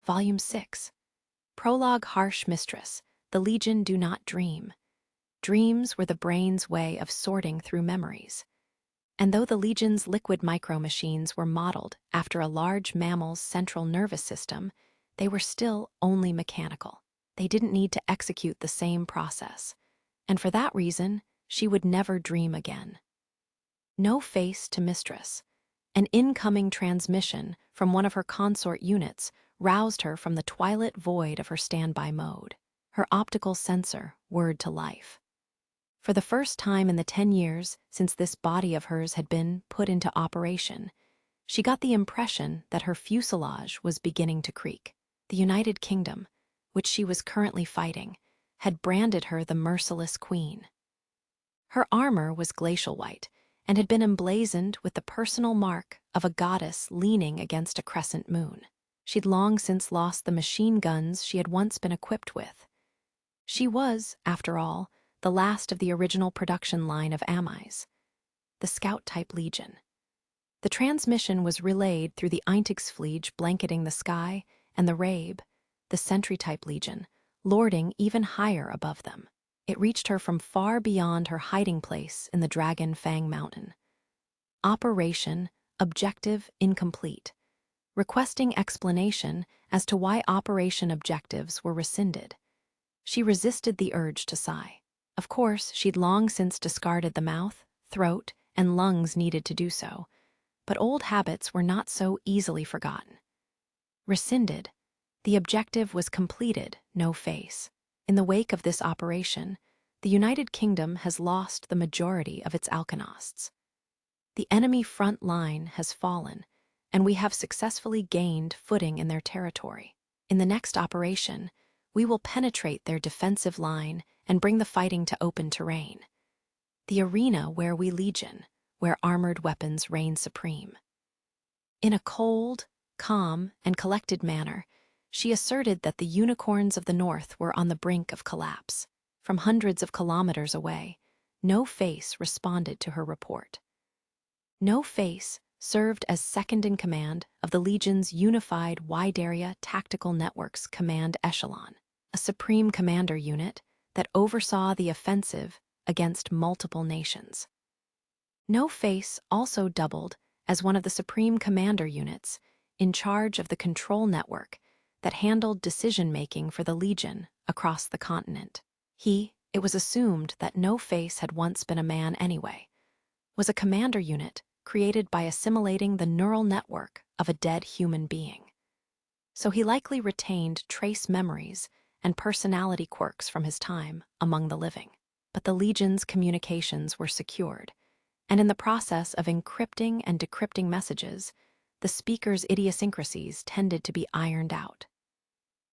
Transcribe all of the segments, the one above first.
Volume 6. Prologue. Harsh Mistress. The Legion do not dream. Dreams were the brain's way of sorting through memories. And though the Legion's liquid micro-machines were modeled after a large mammal's central nervous system, they were still only mechanical. They didn't need to execute the same process. And for that reason, she would never dream again. No face to Mistress. An incoming transmission from one of her consort units roused her from the twilight void of her standby mode. Her optical sensor whirred to life. For the first time in the 10 years since this body of hers had been put into operation, she got the impression that her fuselage was beginning to creak. The United Kingdom, which she was currently fighting, had branded her the merciless queen. Her armor was glacial white and had been emblazoned with the personal mark of a goddess leaning against a crescent moon. She'd long since lost the machine guns she had once been equipped with. She was, after all, the last of the original production line of AMIs, the Scout-type Legion. The transmission was relayed through the Eintagsfliege blanketing the sky, and the Rabe, the Sentry-type Legion, lording even higher above them. It reached her from far beyond her hiding place in the Dragon Fang Mountain. Operation Objective Incomplete. Requesting explanation as to why operation objectives were rescinded. She resisted the urge to sigh. Of course, she'd long since discarded the mouth, throat, and lungs needed to do so, but old habits were not so easily forgotten. Rescinded. The objective was completed, no face. In the wake of this operation, the United Kingdom has lost the majority of its alkenosts. The enemy front line has fallen, and we have successfully gained footing in their territory. In the next operation, we will penetrate their defensive line and bring the fighting to open terrain. The arena where we legion, where armored weapons reign supreme. In a cold, calm, and collected manner, she asserted that the unicorns of the North were on the brink of collapse. From hundreds of kilometers away, No Face responded to her report. No Face served as second-in-command of the Legion's Unified Wide Area Tactical Networks Command Echelon, a supreme commander unit that oversaw the offensive against multiple nations. No Face also doubled as one of the supreme commander units in charge of the control network that handled decision-making for the Legion across the continent. It was assumed that No Face had once been a man anyway, was a commander unit created by assimilating the neural network of a dead human being. So he likely retained trace memories and personality quirks from his time among the living. But the Legion's communications were secured, and in the process of encrypting and decrypting messages, the speaker's idiosyncrasies tended to be ironed out.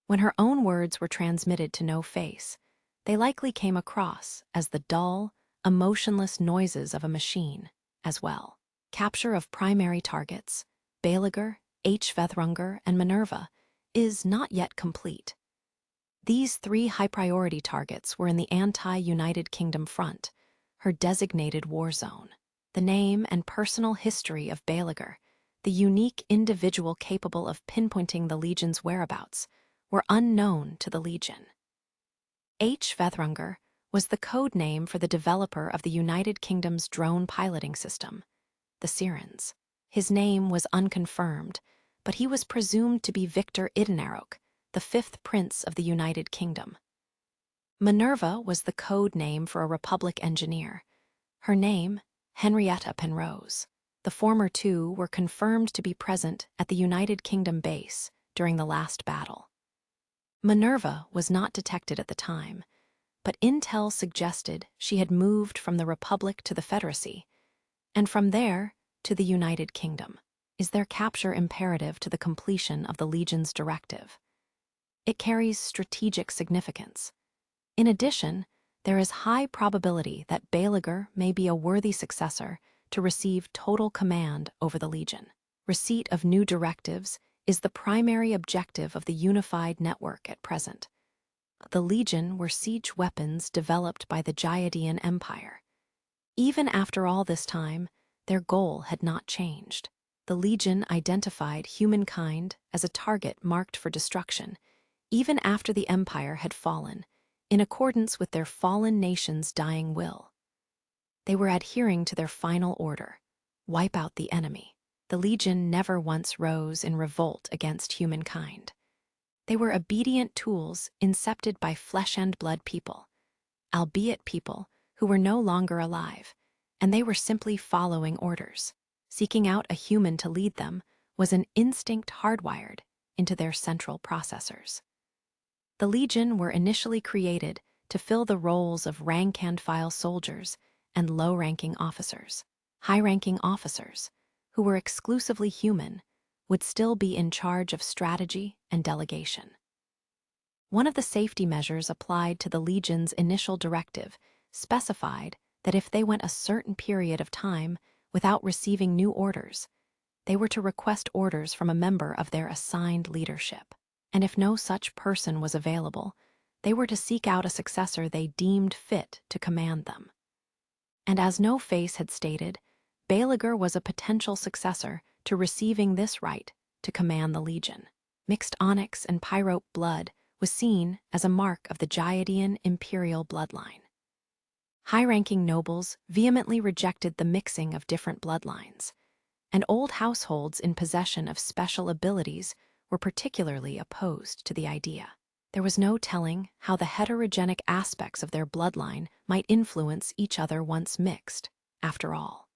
When her own words were transmitted to No Face, they likely came across as the dull, emotionless noises of a machine as well. Capture of primary targets, Belager, H-Vethrunger, and Minerva, is not yet complete. These 3 high-priority targets were in the anti-United Kingdom front, her designated war zone. The name and personal history of Belager, the unique individual capable of pinpointing the Legion's whereabouts, were unknown to the Legion. H-Vethrunger was the code name for the developer of the United Kingdom's drone piloting system, the Sirens. His name was unconfirmed, but he was presumed to be Victor Idenarok, the 5th Prince of the United Kingdom. Minerva was the code name for a Republic engineer. Her name, Henrietta Penrose. The former 2 were confirmed to be present at the United Kingdom base during the last battle. Minerva was not detected at the time, but intel suggested she had moved from the Republic to the Federacy, and from there to the United Kingdom. Is their capture imperative to the completion of the Legion's directive? It carries strategic significance. In addition, there is high probability that Belager may be a worthy successor to receive total command over the Legion. Receipt of new directives is the primary objective of the unified network at present. The Legion were siege weapons developed by the Jaidean Empire. Even after all this time, their goal had not changed. the Legion identified humankind as a target marked for destruction, even after the Empire had fallen, in accordance with their fallen nation's dying will. They were adhering to their final order: wipe out the enemy. The Legion never once rose in revolt against humankind. They were obedient tools incepted by flesh-and-blood people, albeit people who were no longer alive, and they were simply following orders. Seeking out a human to lead them was an instinct hardwired into their central processors. The Legion were initially created to fill the roles of rank-and-file soldiers and low-ranking officers. High-ranking officers, who were exclusively human, would still be in charge of strategy and delegation. One of the safety measures applied to the Legion's initial directive specified that if they went a certain period of time without receiving new orders, they were to request orders from a member of their assigned leadership. And if no such person was available, they were to seek out a successor they deemed fit to command them. And as No Face had stated, Belager was a potential successor to receiving this right to command the Legion. Mixed onyx and pyrope blood was seen as a mark of the Jaidian imperial bloodline. High-ranking nobles vehemently rejected the mixing of different bloodlines, and old households in possession of special abilities were particularly opposed to the idea. There was no telling how the heterogenic aspects of their bloodline might influence each other once mixed, after all.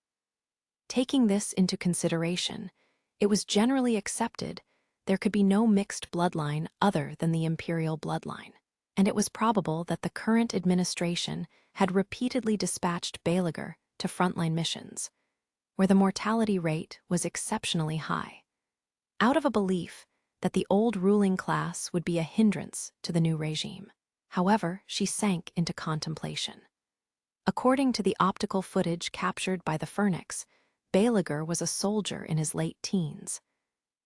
Taking this into consideration, it was generally accepted there could be no mixed bloodline other than the imperial bloodline, and it was probable that the current administration had repeatedly dispatched Belager to frontline missions, where the mortality rate was exceptionally high, out of a belief that the old ruling class would be a hindrance to the new regime. However, she sank into contemplation. According to the optical footage captured by the Phoenix, Belager was a soldier in his late teens,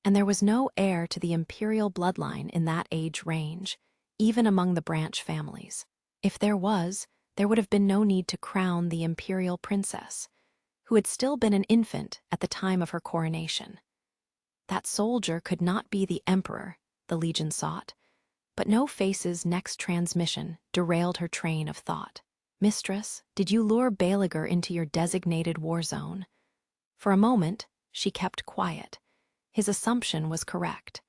and there was no heir to the imperial bloodline in that age range, even among the branch families. If there was, there would have been no need to crown the imperial princess, who had still been an infant at the time of her coronation. That soldier could not be the emperor the Legion sought, but No Face's next transmission derailed her train of thought. "Mistress, did you lure Belager into your designated war zone?" For a moment, she kept quiet. His assumption was correct.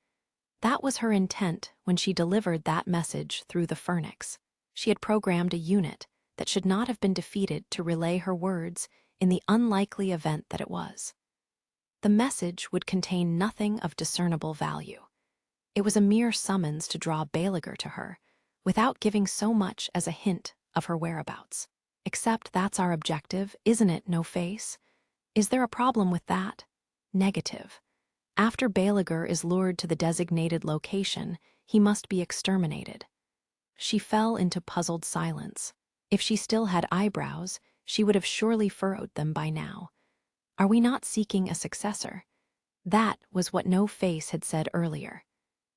That was her intent when she delivered that message through the Phoenix. She had programmed a unit that should not have been defeated to relay her words in the unlikely event that it was. The message would contain nothing of discernible value. It was a mere summons to draw Belager to her, without giving so much as a hint of her whereabouts. "Except that's our objective, isn't it, No Face? Is there a problem with that?" "Negative. After Belager is lured to the designated location, he must be exterminated." She fell into puzzled silence. If she still had eyebrows, she would have surely furrowed them by now. "Are we not seeking a successor?" That was what No Face had said earlier.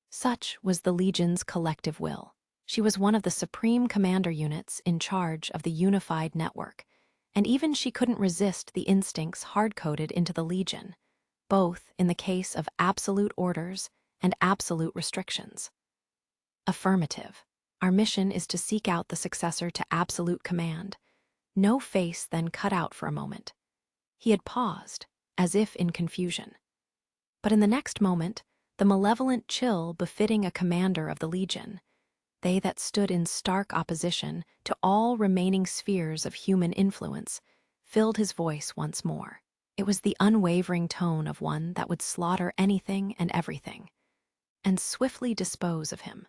Such was the Legion's collective will. She was one of the supreme commander units in charge of the unified network, and even she couldn't resist the instincts hard-coded into the Legion, both in the case of absolute orders and absolute restrictions. "Affirmative. Our mission is to seek out the successor to absolute command." No Face then cut out for a moment. He had paused, as if in confusion. But in the next moment, the malevolent chill befitting a commander of the Legion, they that stood in stark opposition to all remaining spheres of human influence, filled his voice once more. It was the unwavering tone of one that would slaughter anything and everything, and swiftly dispose of him.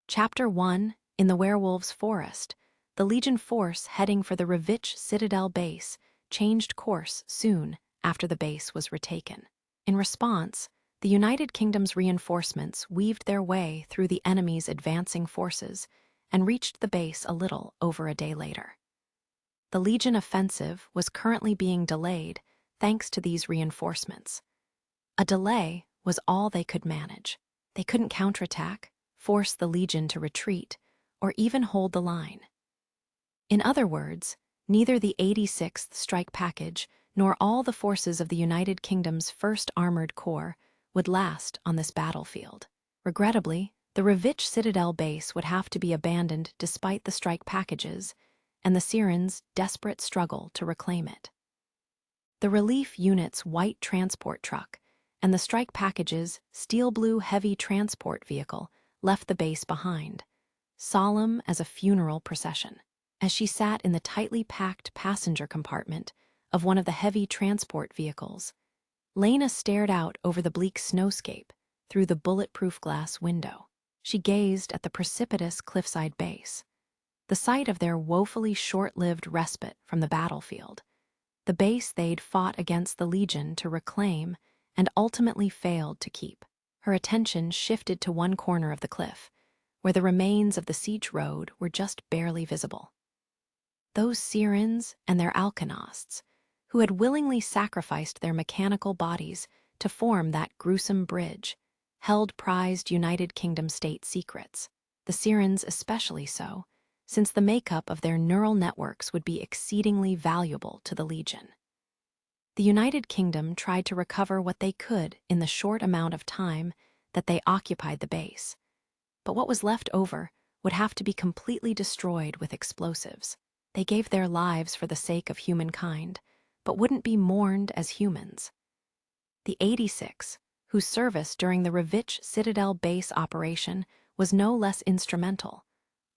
Chapter 1. In the Werewolves' Forest, the Legion force heading for the Revich Citadel base changed course soon after the base was retaken. In response, the United Kingdom's reinforcements weaved their way through the enemy's advancing forces and reached the base a little over a day later. The Legion offensive was currently being delayed thanks to these reinforcements. A delay was all they could manage. They couldn't counterattack, force the Legion to retreat, or even hold the line. In other words, neither the 86th Strike Package nor all the forces of the United Kingdom's 1st Armored Corps would last on this battlefield. Regrettably, the Revich Citadel base would have to be abandoned despite the strike packages and the Sirens' desperate struggle to reclaim it. The relief unit's white transport truck and the strike package's steel-blue heavy transport vehicle left the base behind, solemn as a funeral procession. As she sat in the tightly packed passenger compartment of one of the heavy transport vehicles, Lena stared out over the bleak snowscape through the bulletproof glass window. She gazed at the precipitous cliffside base, the site of their woefully short-lived respite from the battlefield, the base they'd fought against the Legion to reclaim and ultimately failed to keep. Her attention shifted to one corner of the cliff, where the remains of the siege road were just barely visible. Those Sirens and their alkenosts, who had willingly sacrificed their mechanical bodies to form that gruesome bridge, held prized United Kingdom state secrets, the Sirens especially so, since the makeup of their neural networks would be exceedingly valuable to the Legion. The United Kingdom tried to recover what they could in the short amount of time that they occupied the base, but what was left over would have to be completely destroyed with explosives. They gave their lives for the sake of humankind, but wouldn't be mourned as humans. The 86, whose service during the Revich Citadel base operation was no less instrumental,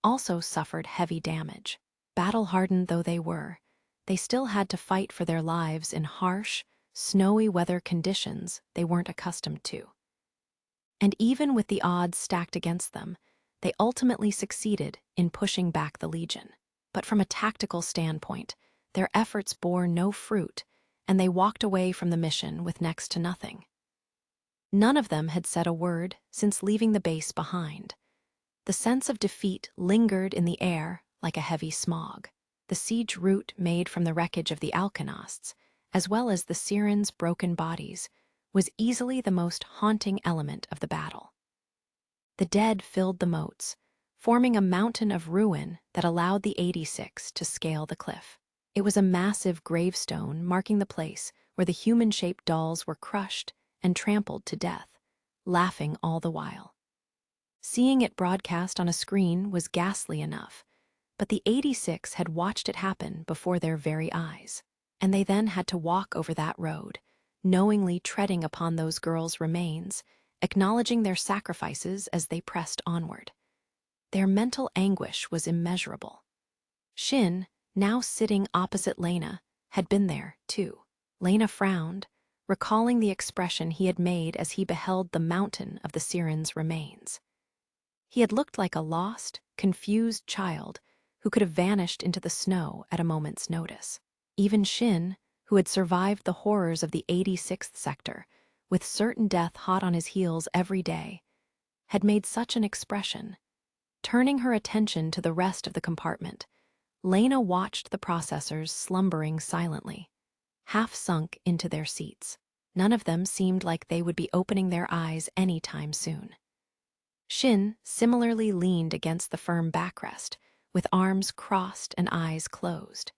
also suffered heavy damage. Battle-hardened though they were, they still had to fight for their lives in harsh, snowy weather conditions they weren't accustomed to. And even with the odds stacked against them, they ultimately succeeded in pushing back the Legion. But from a tactical standpoint, their efforts bore no fruit, and they walked away from the mission with next to nothing. None of them had said a word since leaving the base behind. The sense of defeat lingered in the air like a heavy smog. The siege route made from the wreckage of the alkenosts, as well as the Sirens' broken bodies, was easily the most haunting element of the battle. The dead filled the moats, forming a mountain of ruin that allowed the 86 to scale the cliff. It was a massive gravestone marking the place where the human-shaped dolls were crushed and trampled to death, laughing all the while. Seeing it broadcast on a screen was ghastly enough, but the 86 had watched it happen before their very eyes, and they then had to walk over that road, knowingly treading upon those girls' remains, acknowledging their sacrifices as they pressed onward. Their mental anguish was immeasurable. Shin, now sitting opposite Lena, had been there, too. Lena frowned, recalling the expression he had made as he beheld the mountain of the Sirens' remains. He had looked like a lost, confused child who could have vanished into the snow at a moment's notice. Even Shin, who had survived the horrors of the 86th sector, with certain death hot on his heels every day, had made such an expression. Turning her attention to the rest of the compartment, Lena watched the processors slumbering silently, half sunk into their seats. None of them seemed like they would be opening their eyes any time soon. Shin similarly leaned against the firm backrest, with arms crossed and eyes closed.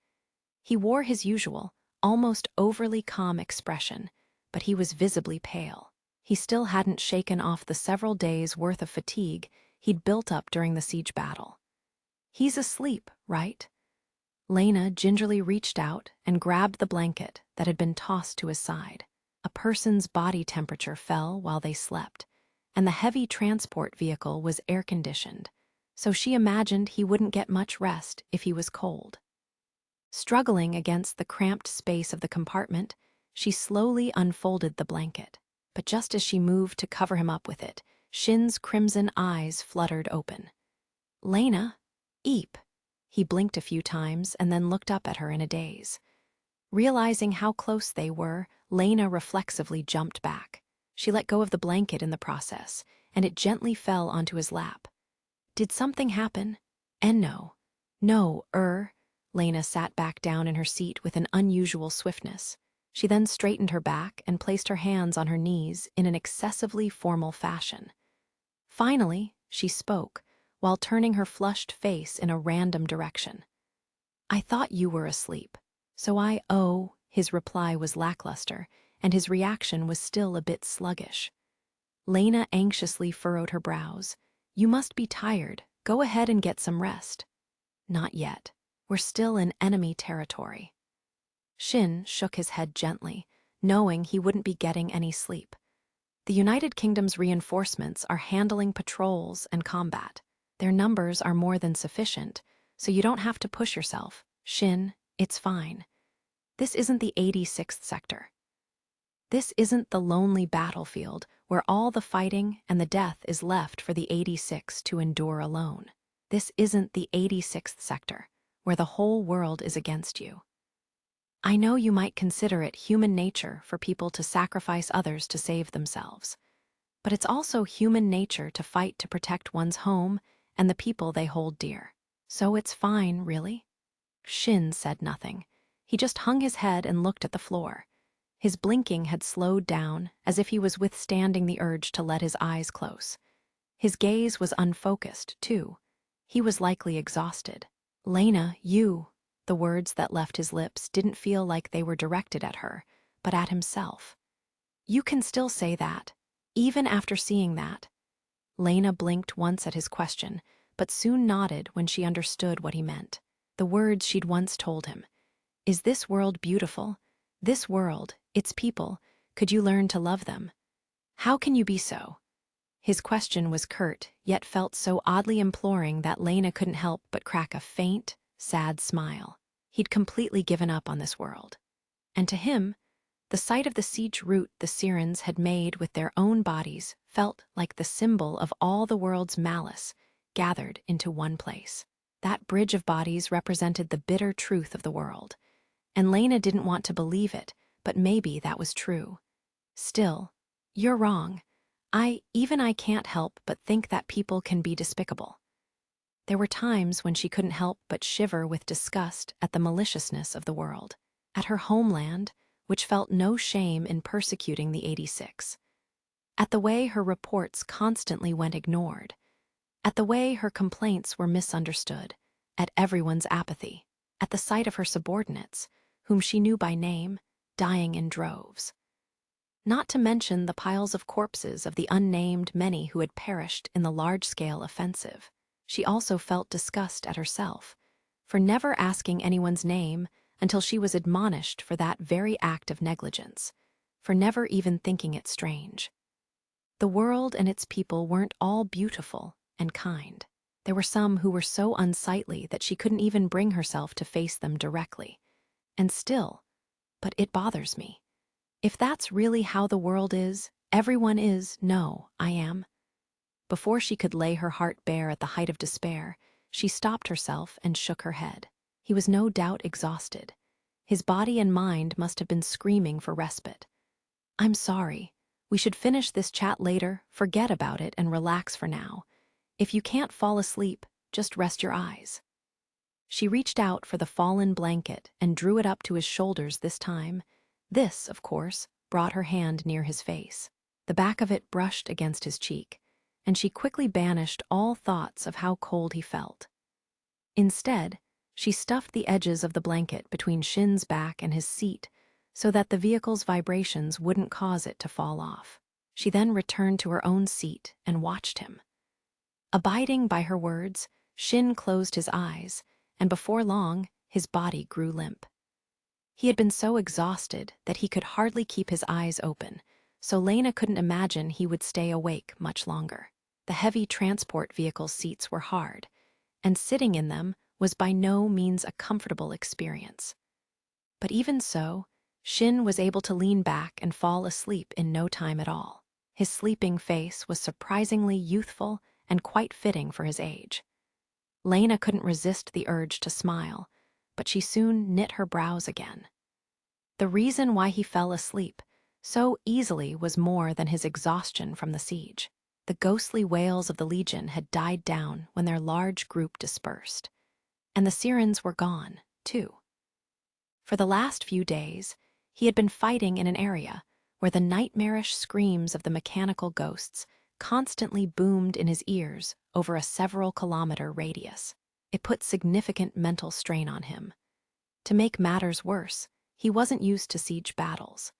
He wore his usual, almost overly calm expression, but he was visibly pale. He still hadn't shaken off the several days' worth of fatigue he'd built up during the siege battle. "He's asleep, right?" Lena gingerly reached out and grabbed the blanket that had been tossed to his side. A person's body temperature fell while they slept, and the heavy transport vehicle was air-conditioned, so she imagined he wouldn't get much rest if he was cold. Struggling against the cramped space of the compartment, she slowly unfolded the blanket. But just as she moved to cover him up with it, Shin's crimson eyes fluttered open. "Lena, Eep." He blinked a few times and then looked up at her in a daze. Realizing how close they were, Lena reflexively jumped back. She let go of the blanket in the process, and it gently fell onto his lap. "Did something happen?" "And no." Lena sat back down in her seat with an unusual swiftness. She then straightened her back and placed her hands on her knees in an excessively formal fashion. Finally, she spoke, while turning her flushed face in a random direction. "I thought you were asleep, so His reply was lackluster, and his reaction was still a bit sluggish. Lena anxiously furrowed her brows. "You must be tired. Go ahead and get some rest." "Not yet. We're still in enemy territory." Shin shook his head gently, knowing he wouldn't be getting any sleep. The United Kingdom's reinforcements are handling patrols and combat. Their numbers are more than sufficient, so you don't have to push yourself. Shin, it's fine. This isn't the 86th sector. This isn't the lonely battlefield where all the fighting and the death is left for the 86 to endure alone. This isn't the 86th sector, where the whole world is against you. I know you might consider it human nature for people to sacrifice others to save themselves, but it's also human nature to fight to protect one's home and the people they hold dear. So it's fine, really? Shin said nothing. He just hung his head and looked at the floor. His blinking had slowed down, as if he was withstanding the urge to let his eyes close. His gaze was unfocused, too. He was likely exhausted. "Lena, you..." The words that left his lips didn't feel like they were directed at her, but at himself. "You can still say that, even after seeing that." Lena blinked once at his question, but soon nodded when she understood what he meant. The words she'd once told him. "Is this world beautiful? This world, its people, could you learn to love them? How can you be so?" His question was curt, yet felt so oddly imploring that Lena couldn't help but crack a faint, sad smile. He'd completely given up on this world. And to him, the sight of the siege route the Sirens had made with their own bodies felt like the symbol of all the world's malice gathered into one place. That bridge of bodies represented the bitter truth of the world, and Lena didn't want to believe it, but maybe that was true. Still, "You're wrong. I can't help but think that people can be despicable." There were times when she couldn't help but shiver with disgust at the maliciousness of the world, at her homeland, which felt no shame in persecuting the 86, at the way her reports constantly went ignored, at the way her complaints were misunderstood, at everyone's apathy, at the sight of her subordinates, whom she knew by name, dying in droves. Not to mention the piles of corpses of the unnamed many who had perished in the large-scale offensive. She also felt disgust at herself for never asking anyone's name until she was admonished for that very act of negligence, for never even thinking it strange. The world and its people weren't all beautiful and kind. There were some who were so unsightly that she couldn't even bring herself to face them directly. And still, "But it bothers me. If that's really how the world is, everyone is, no, I am." Before she could lay her heart bare at the height of despair, she stopped herself and shook her head. He was no doubt exhausted. His body and mind must have been screaming for respite. "I'm sorry. We should finish this chat later, forget about it, and relax for now. If you can't fall asleep, just rest your eyes." She reached out for the fallen blanket and drew it up to his shoulders this time. This, of course, brought her hand near his face. The back of it brushed against his cheek, and she quickly banished all thoughts of how cold he felt. Instead, she stuffed the edges of the blanket between Shin's back and his seat so that the vehicle's vibrations wouldn't cause it to fall off. She then returned to her own seat and watched him. Abiding by her words, Shin closed his eyes, and before long, his body grew limp. He had been so exhausted that he could hardly keep his eyes open, so Lena couldn't imagine he would stay awake much longer. The heavy transport vehicle seats were hard, and sitting in them was by no means a comfortable experience. But even so, Shin was able to lean back and fall asleep in no time at all. His sleeping face was surprisingly youthful and quite fitting for his age. Lena couldn't resist the urge to smile, but she soon knit her brows again. The reason why he fell asleep so easily was more than his exhaustion from the siege. The ghostly wails of the Legion had died down when their large group dispersed, and the Sirens were gone, too. For the last few days, he had been fighting in an area where the nightmarish screams of the mechanical ghosts constantly boomed in his ears over a several-kilometer radius. It put significant mental strain on him. To make matters worse, He wasn't used to siege battles.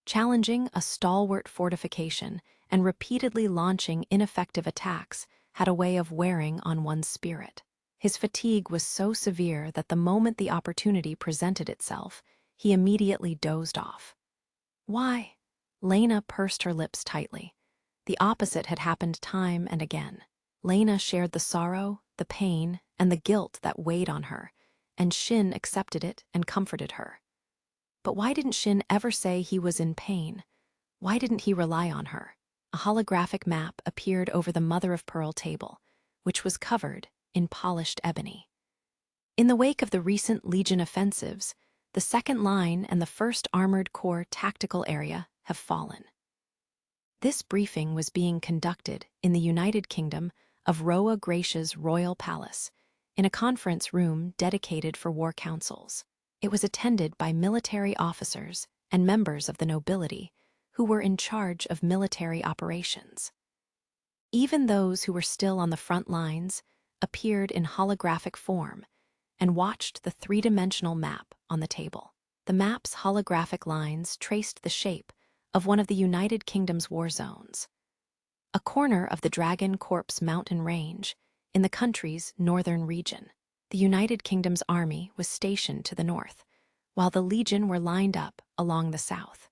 Challenging a stalwart fortification and repeatedly launching ineffective attacks had a way of wearing on one's spirit. His fatigue was so severe that the moment the opportunity presented itself, he immediately dozed off. Why? Lena pursed her lips tightly. The opposite had happened time and again. Lena shared the sorrow, the pain, and the guilt that weighed on her, and Shin accepted it and comforted her. But why didn't Shin ever say he was in pain? Why didn't he rely on her? A holographic map appeared over the mother-of-pearl table, which was covered in polished ebony. In the wake of the recent Legion offensives, the 2nd Line and the 1st Armored Corps tactical area have fallen. This briefing was being conducted in the United Kingdom of Roa Gracia's royal palace, in a conference room dedicated for war councils. It was attended by military officers and members of the nobility who were in charge of military operations. Even those who were still on the front lines appeared in holographic form and watched the three-dimensional map on the table. The map's holographic lines traced the shape of one of the United Kingdom's war zones, a corner of the Dragon Corps mountain range in the country's northern region. The United Kingdom's army was stationed to the north, while the Legion were lined up along the south.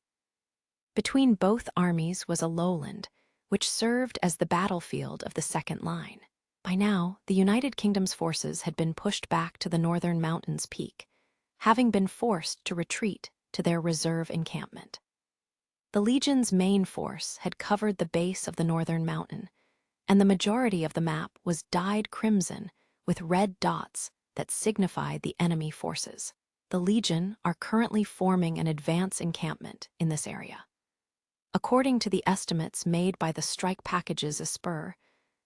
Between both armies was a lowland, which served as the battlefield of the 2nd Line. By now, the United Kingdom's forces had been pushed back to the northern mountain's peak, having been forced to retreat to their reserve encampment. The Legion's main force had covered the base of the northern mountain, and the majority of the map was dyed crimson with red dots that signified the enemy forces. The Legion are currently forming an advance encampment in this area. According to the estimates made by the strike packages Asper,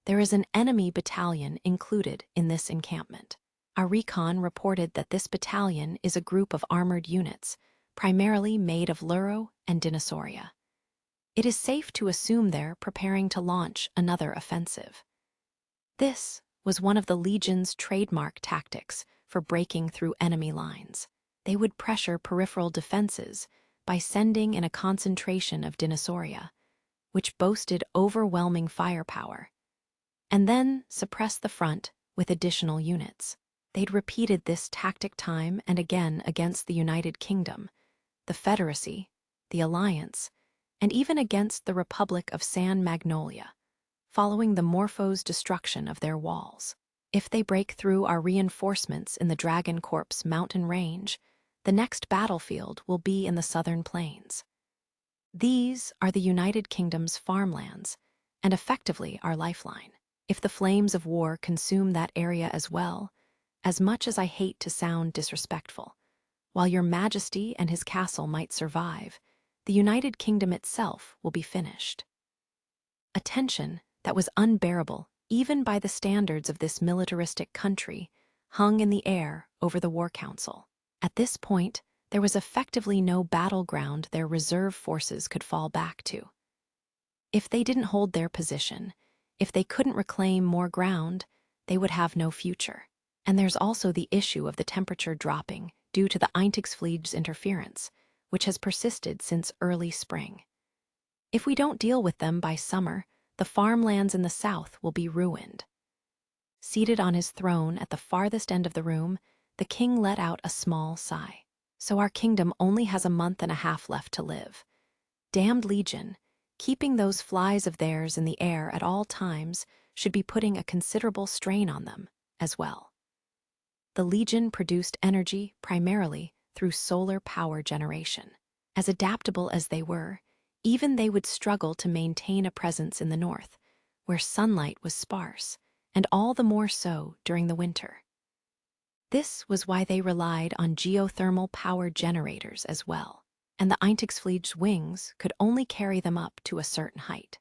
there is an enemy battalion included in this encampment. Our recon reported that this battalion is a group of armored units, primarily made of Luro and Dinosauria. It is safe to assume they're preparing to launch another offensive. This was one of the Legion's trademark tactics for breaking through enemy lines. They would pressure peripheral defenses by sending in a concentration of Dinosauria, which boasted overwhelming firepower, and then suppress the front with additional units. They'd repeated this tactic time and again against the United Kingdom, the Federacy, the Alliance, and even against the Republic of San Magnolia, following the Morpho's destruction of their walls. If they break through our reinforcements in the Dragon Corps mountain range, the next battlefield will be in the southern plains. These are the United Kingdom's farmlands, and effectively our lifeline. If the flames of war consume that area as well, as much as I hate to sound disrespectful, while your Majesty and his castle might survive, the United Kingdom itself will be finished. A tension that was unbearable, even by the standards of this militaristic country, hung in the air over the War Council. At this point, there was effectively no battleground their reserve forces could fall back to. If they didn't hold their position, if they couldn't reclaim more ground, they would have no future. And there's also the issue of the temperature dropping due to the Eintagsflieg's interference, which has persisted since early spring. If we don't deal with them by summer, the farmlands in the south will be ruined. Seated on his throne at the farthest end of the room, the king let out a small sigh. So our kingdom only has a month and a half left to live. Damned Legion, keeping those flies of theirs in the air at all times should be putting a considerable strain on them as well. The Legion produced energy primarily through solar power generation. As adaptable as they were, even they would struggle to maintain a presence in the north, where sunlight was sparse, and all the more so during the winter. This was why they relied on geothermal power generators as well, and the Eintagsflieg's wings could only carry them up to a certain height.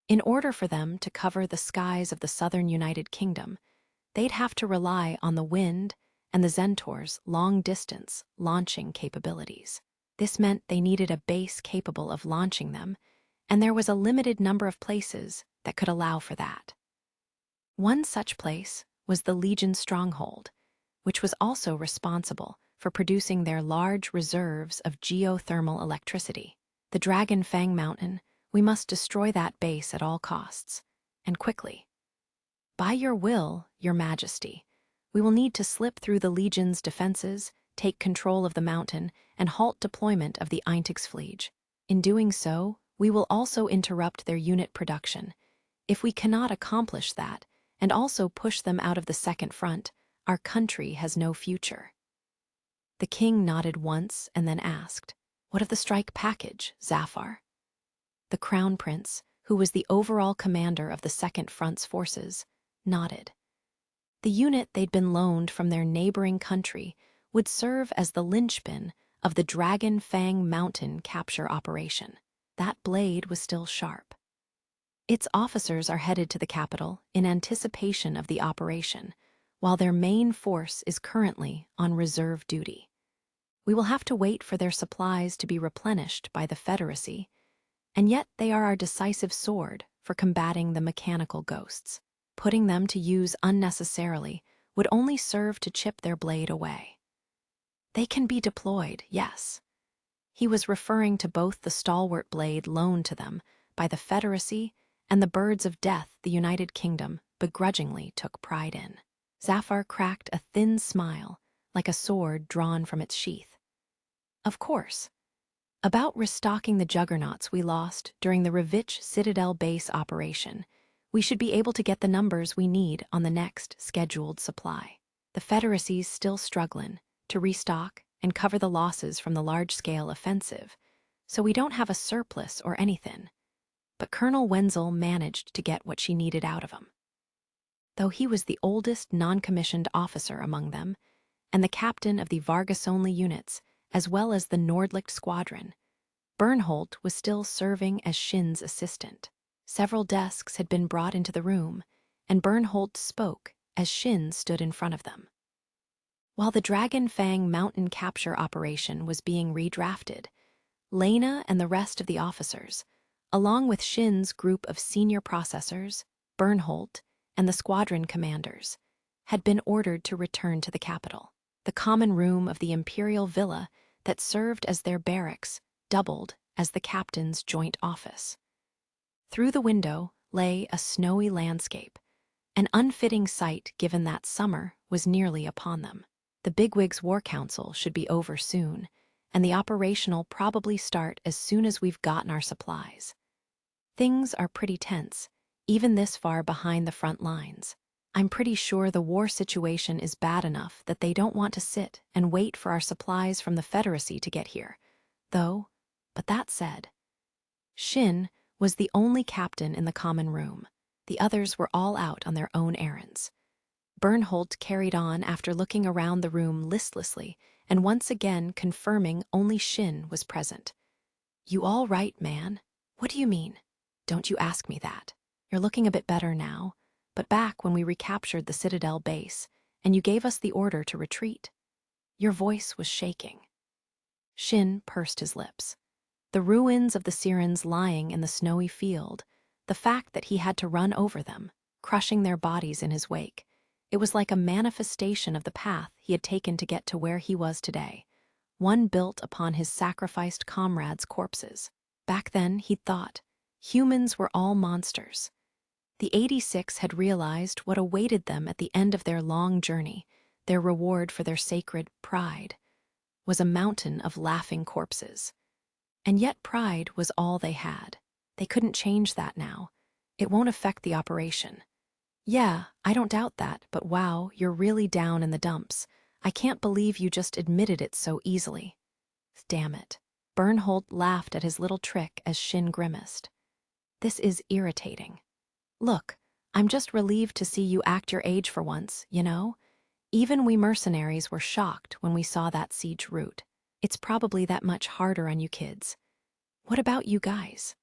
In order for them to cover the skies of the southern United Kingdom, they'd have to rely on the wind and the Zentaur's long-distance launching capabilities. This meant they needed a base capable of launching them, and there was a limited number of places that could allow for that. One such place was the Legion stronghold, which was also responsible for producing their large reserves of geothermal electricity. The Dragon Fang Mountain, we must destroy that base at all costs, and quickly. By your will, your majesty, we will need to slip through the Legion's defenses, take control of the mountain, and halt deployment of the Eintagsfliege. In doing so, we will also interrupt their unit production. If we cannot accomplish that, and also push them out of the second front, our country has no future. The king nodded once and then asked, "What of the strike package, Zafar?" The crown prince, who was the overall commander of the second front's forces, nodded. The unit they'd been loaned from their neighboring country would serve as the linchpin of the Dragon Fang Mountain capture operation. That blade was still sharp. Its officers are headed to the capital in anticipation of the operation, while their main force is currently on reserve duty. We will have to wait for their supplies to be replenished by the Federacy, and yet they are our decisive sword for combating the mechanical ghosts. Putting them to use unnecessarily would only serve to chip their blade away. They can be deployed, yes. He was referring to both the stalwart blade loaned to them by the Federacy and the birds of death the United Kingdom begrudgingly took pride in. Zafar cracked a thin smile, like a sword drawn from its sheath. Of course. About restocking the juggernauts we lost during the Revich Citadel base operation, we should be able to get the numbers we need on the next scheduled supply. The Federacy's still struggling to restock and cover the losses from the large-scale offensive, so we don't have a surplus or anything. But Colonel Wenzel managed to get what she needed out of him. Though he was the oldest non-commissioned officer among them, and the captain of the Vargas-only units, as well as the Nordlicht squadron, Bernholt was still serving as Shin's assistant. Several desks had been brought into the room, and Bernholt spoke as Shin stood in front of them. While the Dragon Fang mountain capture operation was being redrafted, Lena and the rest of the officers, along with Shin's group of senior processors, Bernholt, and the squadron commanders, had been ordered to return to the capital. The common room of the Imperial Villa that served as their barracks doubled as the captain's joint office. Through the window lay a snowy landscape, an unfitting sight given that summer was nearly upon them. The bigwigs' war council should be over soon, and the operational probably start as soon as we've gotten our supplies. Things are pretty tense, even this far behind the front lines. I'm pretty sure the war situation is bad enough that they don't want to sit and wait for our supplies from the Federacy to get here, though, but that said, Shin was the only captain in the common room. The others were all out on their own errands. Bernholt carried on after looking around the room listlessly and once again confirming only Shin was present. "You all right, man? What do you mean? Don't you ask me that. You're looking a bit better now, but back when we recaptured the Citadel base and you gave us the order to retreat, your voice was shaking." Shin pursed his lips. The ruins of the Sirens lying in the snowy field, the fact that he had to run over them, crushing their bodies in his wake, it was like a manifestation of the path he had taken to get to where he was today, one built upon his sacrificed comrades' corpses. Back then, he'd thought, humans were all monsters. The 86 had realized what awaited them at the end of their long journey, their reward for their sacred pride, was a mountain of laughing corpses. And yet pride was all they had. They couldn't change that now. It won't affect the operation. Yeah, I don't doubt that, but wow, you're really down in the dumps. I can't believe you just admitted it so easily. Damn it. Bernholt laughed at his little trick as Shin grimaced. This is irritating. Look, I'm just relieved to see you act your age for once, you know? Even we mercenaries were shocked when we saw that siege route. It's probably that much harder on you kids. What about you guys?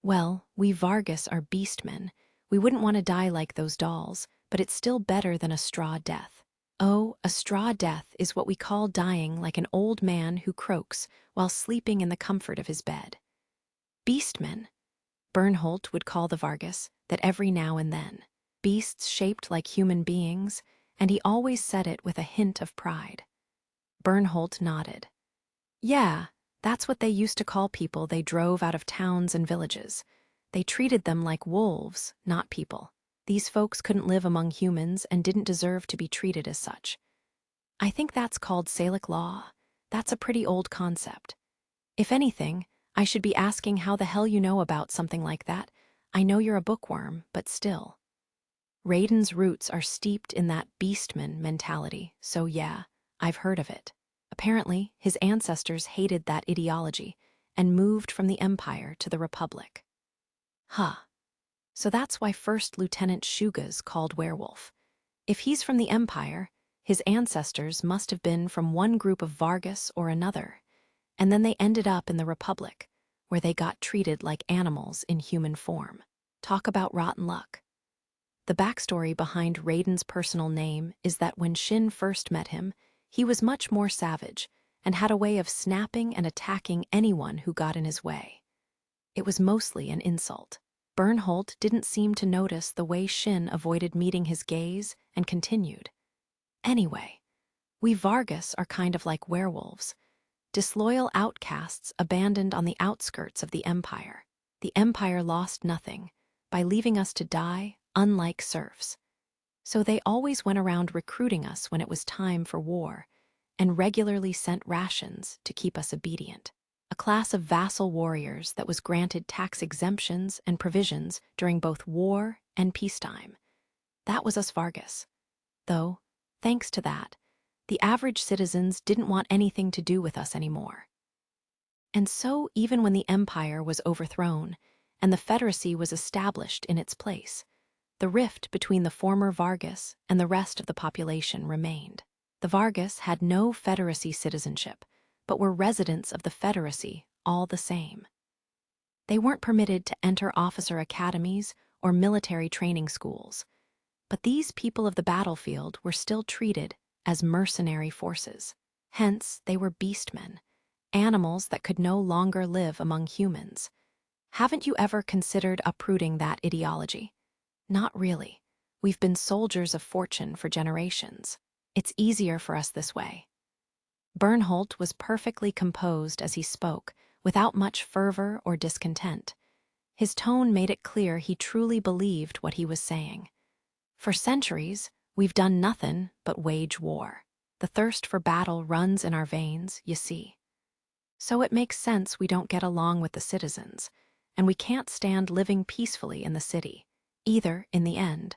Well, we Vargas are beastmen. We wouldn't want to die like those dolls, but it's still better than a straw death. Oh, a straw death is what we call dying like an old man who croaks while sleeping in the comfort of his bed. Beastmen, Bernholt would call the Vargas that every now and then. Beasts shaped like human beings, and he always said it with a hint of pride. Bernholt nodded. Yeah, that's what they used to call people they drove out of towns and villages. They treated them like wolves, not people. These folks couldn't live among humans and didn't deserve to be treated as such. I think that's called Salic law. That's a pretty old concept. If anything, I should be asking how the hell you know about something like that. I know you're a bookworm, but still. Raiden's roots are steeped in that beastman mentality, so yeah, I've heard of it. Apparently, his ancestors hated that ideology and moved from the Empire to the Republic. Huh. So that's why First Lieutenant Shuga's called werewolf. If he's from the Empire, his ancestors must have been from one group of Vargas or another, and then they ended up in the Republic, where they got treated like animals in human form. Talk about rotten luck. The backstory behind Raiden's personal name is that when Shin first met him, he was much more savage and had a way of snapping and attacking anyone who got in his way. It was mostly an insult. Bernholt didn't seem to notice the way Shin avoided meeting his gaze and continued. Anyway, we Vargas are kind of like werewolves, disloyal outcasts abandoned on the outskirts of the Empire. The Empire lost nothing by leaving us to die, unlike serfs. So they always went around recruiting us when it was time for war, and regularly sent rations to keep us obedient. A class of vassal warriors that was granted tax exemptions and provisions during both war and peacetime. That was us Vargas. Though, thanks to that, the average citizens didn't want anything to do with us anymore. And so even when the Empire was overthrown and the Federacy was established in its place, the rift between the former Vargas and the rest of the population remained. The Vargas had no Federacy citizenship, but were residents of the Federacy all the same. They weren't permitted to enter officer academies or military training schools, but these people of the battlefield were still treated as mercenary forces. Hence, they were beastmen, animals that could no longer live among humans. Haven't you ever considered uprooting that ideology? Not really. We've been soldiers of fortune for generations. It's easier for us this way. Bernholt was perfectly composed as he spoke, without much fervor or discontent. His tone made it clear he truly believed what he was saying. For centuries, we've done nothing but wage war. The thirst for battle runs in our veins, you see. So it makes sense we don't get along with the citizens, and we can't stand living peacefully in the city. Either, in the end,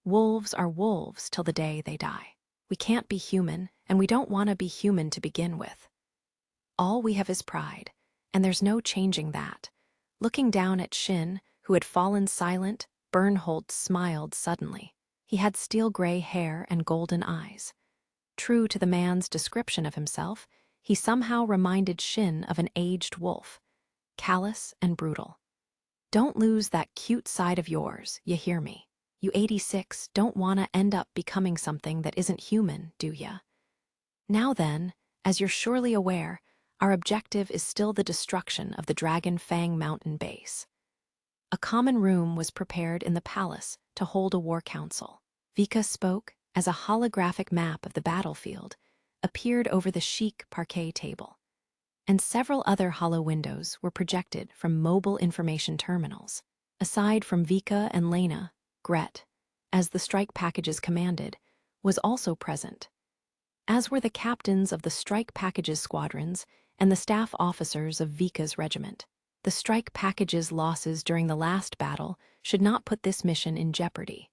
wolves are wolves till the day they die. We can't be human, and we don't want to be human to begin with. All we have is pride, and there's no changing that. Looking down at Shin, who had fallen silent, Bernholt smiled suddenly. He had steel-gray hair and golden eyes. True to the man's description of himself, he somehow reminded Shin of an aged wolf, callous and brutal. Don't lose that cute side of yours, you hear me? You 86 don't want to end up becoming something that isn't human, do ya? Now then, as you're surely aware, our objective is still the destruction of the Dragon Fang Mountain base. A common room was prepared in the palace to hold a war council. Vika spoke as a holographic map of the battlefield appeared over the chic parquet table, and several other hollow windows were projected from mobile information terminals. Aside from Vika and Lena, Gret, as the strike packages commanded, was also present, as were the captains of the strike packages squadrons and the staff officers of Vika's regiment. The strike packages' losses during the last battle should not put this mission in jeopardy.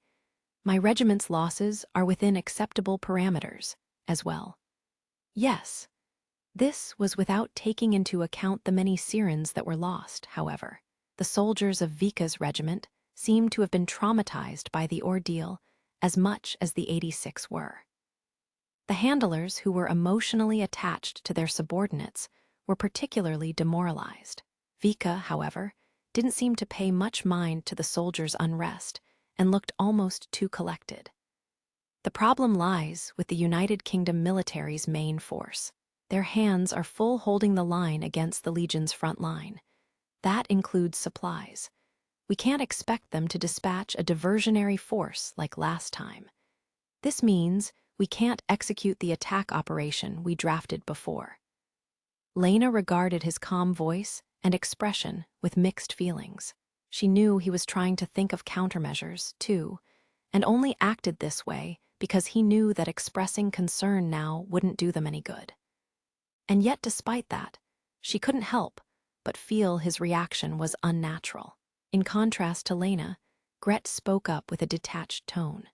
My regiment's losses are within acceptable parameters, as well. Yes, this was without taking into account the many Sirens that were lost, however. The soldiers of Vika's regiment seemed to have been traumatized by the ordeal as much as the 86 were. The handlers who were emotionally attached to their subordinates were particularly demoralized. Vika, however, didn't seem to pay much mind to the soldiers' unrest and looked almost too collected. The problem lies with the United Kingdom military's main force. Their hands are full holding the line against the Legion's front line. That includes supplies. We can't expect them to dispatch a diversionary force like last time. This means We can't execute the attack operation we drafted before." Lena regarded his calm voice and expression with mixed feelings. She knew he was trying to think of countermeasures, too, and only acted this way because he knew that expressing concern now wouldn't do them any good. And yet, despite that, she couldn't help but feel his reaction was unnatural. In contrast to Lena, Gret spoke up with a detached tone.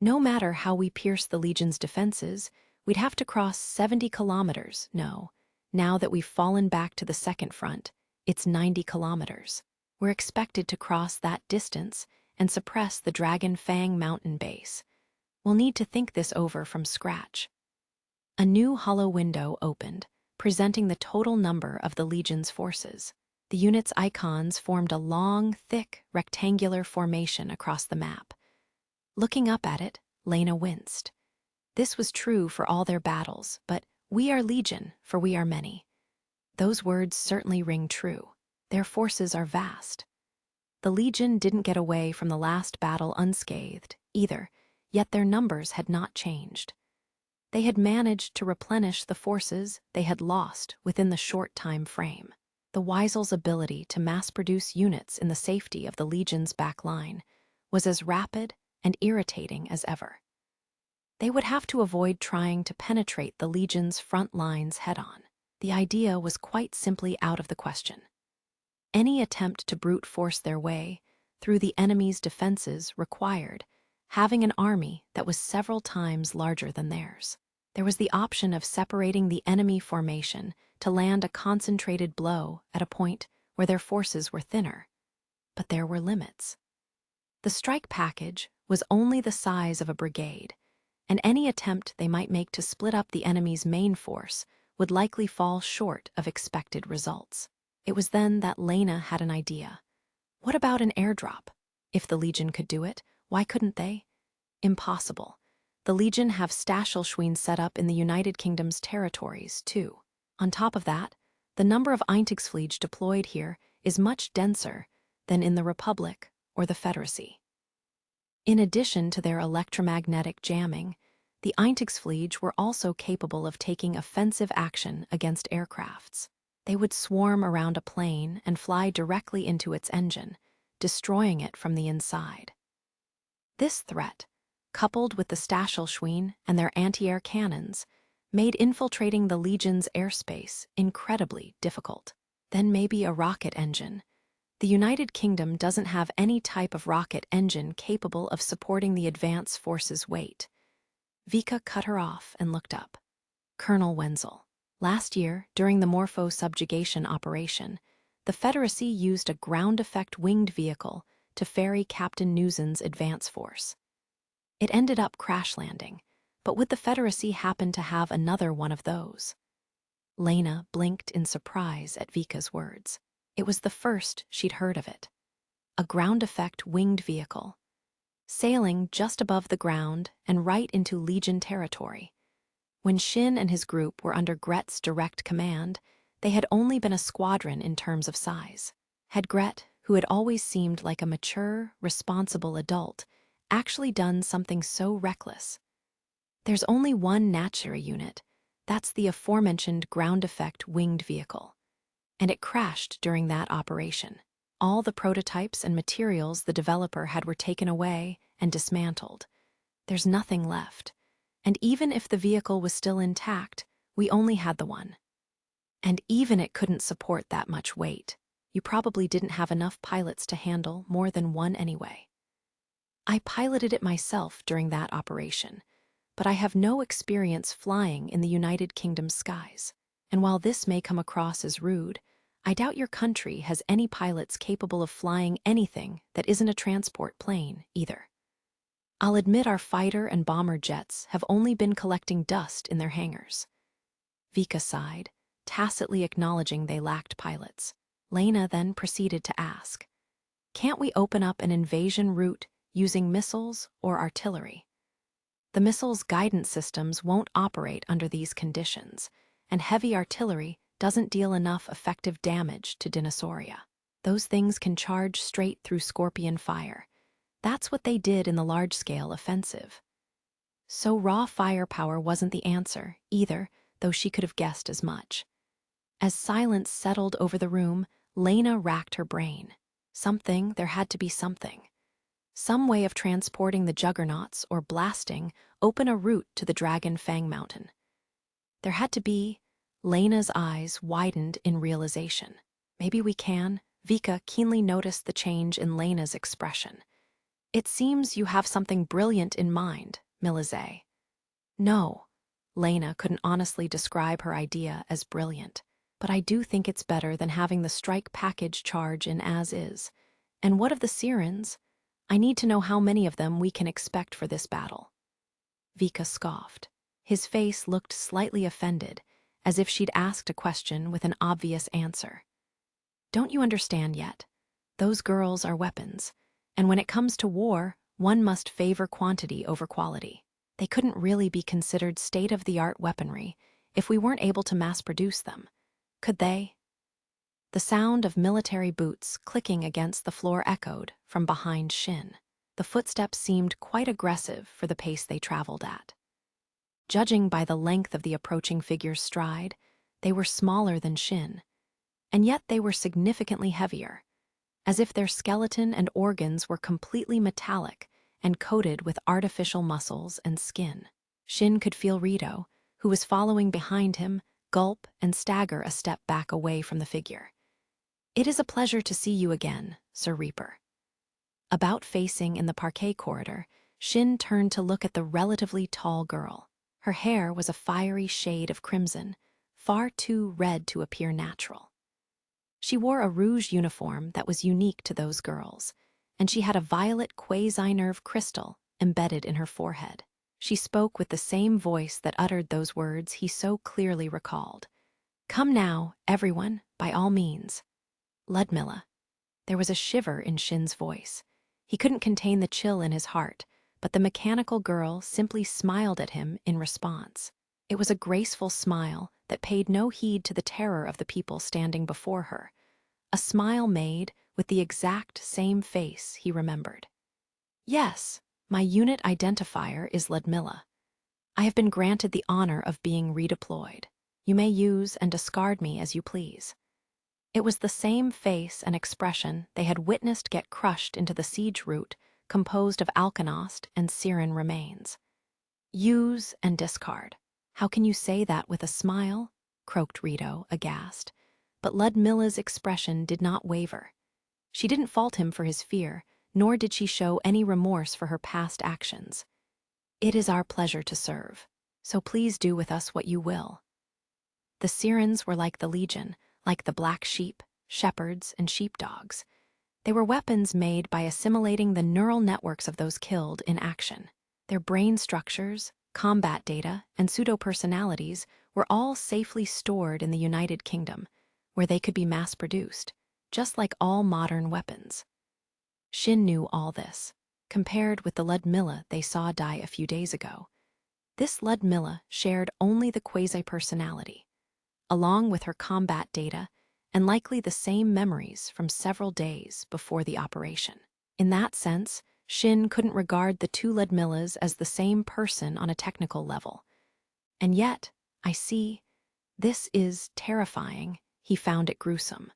"No matter how we pierce the Legion's defenses, we'd have to cross 70 kilometers. No, now that we've fallen back to the second front, it's 90 kilometers. We're expected to cross that distance and suppress the Dragon Fang mountain base. We'll need to think this over from scratch." A new hollow window opened, presenting the total number of the Legion's forces. The unit's icons formed a long, thick, rectangular formation across the map. Looking up at it, Lena winced. This was true for all their battles, but "We are Legion, for we are many." Those words certainly ring true. Their forces are vast. The Legion didn't get away from the last battle unscathed, either, yet their numbers had not changed. They had managed to replenish the forces they had lost within the short time frame. The Weisel's ability to mass-produce units in the safety of the Legion's back line was as rapid and irritating as ever. They would have to avoid trying to penetrate the Legion's front lines head-on. The idea was quite simply out of the question. Any attempt to brute force their way through the enemy's defenses required having an army that was several times larger than theirs. There was the option of separating the enemy formation to land a concentrated blow at a point where their forces were thinner. But there were limits. The strike package was only the size of a brigade, and any attempt they might make to split up the enemy's main force would likely fall short of expected results. It was then that Lena had an idea. What about an airdrop? If the Legion could do it, why couldn't they? Impossible. The Legion have Stachelschwein set up in the United Kingdom's territories, too. On top of that, the number of Eintagsfliege deployed here is much denser than in the Republic or the Federacy. In addition to their electromagnetic jamming, the Eintagsfliege were also capable of taking offensive action against aircrafts. They would swarm around a plane and fly directly into its engine, destroying it from the inside. This threat, coupled with the Stachelschwein and their anti-air cannons, made infiltrating the Legion's airspace incredibly difficult. Then maybe a rocket engine. The United Kingdom doesn't have any type of rocket engine capable of supporting the advance force's weight. Vika cut her off and looked up. "Colonel Wenzel, last year, during the Morpho subjugation operation, the Federacy used a ground-effect winged vehicle to ferry Captain Newson's advance force. It ended up crash-landing, but would the Federacy happen to have another one of those?" Lena blinked in surprise at Vika's words. It was the first she'd heard of it. A ground-effect winged vehicle, sailing just above the ground and right into Legion territory. When Shin and his group were under Gret's direct command, they had only been a squadron in terms of size. Had Gret, who had always seemed like a mature, responsible adult, actually done something so reckless? There's only one Natchery unit, that's the aforementioned ground-effect winged vehicle, and it crashed during that operation. All the prototypes and materials the developer had were taken away and dismantled. There's nothing left, and even if the vehicle was still intact, we only had the one. And even it couldn't support that much weight. You probably didn't have enough pilots to handle more than one anyway. I piloted it myself during that operation, but I have no experience flying in the United Kingdom's skies. And while this may come across as rude, I doubt your country has any pilots capable of flying anything that isn't a transport plane, either. I'll admit our fighter and bomber jets have only been collecting dust in their hangars." Vika sighed, tacitly acknowledging they lacked pilots. Lena then proceeded to ask, "Can't we open up an invasion route using missiles or artillery?" The missiles' guidance systems won't operate under these conditions, and heavy artillery doesn't deal enough effective damage to Dinosauria. Those things can charge straight through Scorpion fire. That's what they did in the large-scale offensive. So raw firepower wasn't the answer, either, though she could have guessed as much. As silence settled over the room, Lena racked her brain. There had to be something. Some way of transporting the juggernauts or blasting open a route to the Dragon Fang Mountain. There had to be. Lena's eyes widened in realization. Maybe we can. Vika keenly noticed the change in Lena's expression. It seems you have something brilliant in mind, Milizay. No, Lena couldn't honestly describe her idea as brilliant, but I do think it's better than having the strike package charge in as is. And what of the Sirens? I need to know how many of them we can expect for this battle. Vika scoffed. His face looked slightly offended, as if she'd asked a question with an obvious answer. Don't you understand yet? Those girls are weapons, and when it comes to war, one must favor quantity over quality. They couldn't really be considered state-of-the-art weaponry if we weren't able to mass-produce them, could they? The sound of military boots clicking against the floor echoed from behind Shin. The footsteps seemed quite aggressive for the pace they traveled at. Judging by the length of the approaching figure's stride, they were smaller than Shin, and yet they were significantly heavier, as if their skeleton and organs were completely metallic and coated with artificial muscles and skin. Shin could feel Rito, who was following behind him, gulp and stagger a step back away from the figure. It is a pleasure to see you again, Sir Reaper. About facing in the parquet corridor, Shin turned to look at the relatively tall girl. Her hair was a fiery shade of crimson, far too red to appear natural. She wore a rouge uniform that was unique to those girls, and she had a violet quasi-nerve crystal embedded in her forehead. She spoke with the same voice that uttered those words he so clearly recalled. Come now, everyone, by all means. Ludmilla. There was a shiver in Shin's voice. He couldn't contain the chill in his heart, but the mechanical girl simply smiled at him in response. It was a graceful smile that paid no heed to the terror of the people standing before her, a smile made with the exact same face he remembered. Yes, my unit identifier is Ludmilla. I have been granted the honor of being redeployed. You may use and discard me as you please. It was the same face and expression they had witnessed get crushed into the siege route composed of Alkanost and Siren remains. Use and discard. How can you say that with a smile? Croaked Rito, aghast. But Ludmilla's expression did not waver. She didn't fault him for his fear, nor did she show any remorse for her past actions. It is our pleasure to serve, so please do with us what you will. The Sirens were like the Legion, like the black sheep, shepherds, and sheepdogs. They were weapons made by assimilating the neural networks of those killed in action. Their brain structures, combat data, and pseudo-personalities were all safely stored in the United Kingdom, where they could be mass-produced, just like all modern weapons. Shin knew all this, compared with the Ludmilla they saw die a few days ago. This Ludmilla shared only the quasi-personality, along with her combat data and likely the same memories from several days before the operation. In that sense, Shin couldn't regard the two Ludmillas as the same person on a technical level. And yet, I see, this is terrifying. He found it gruesome.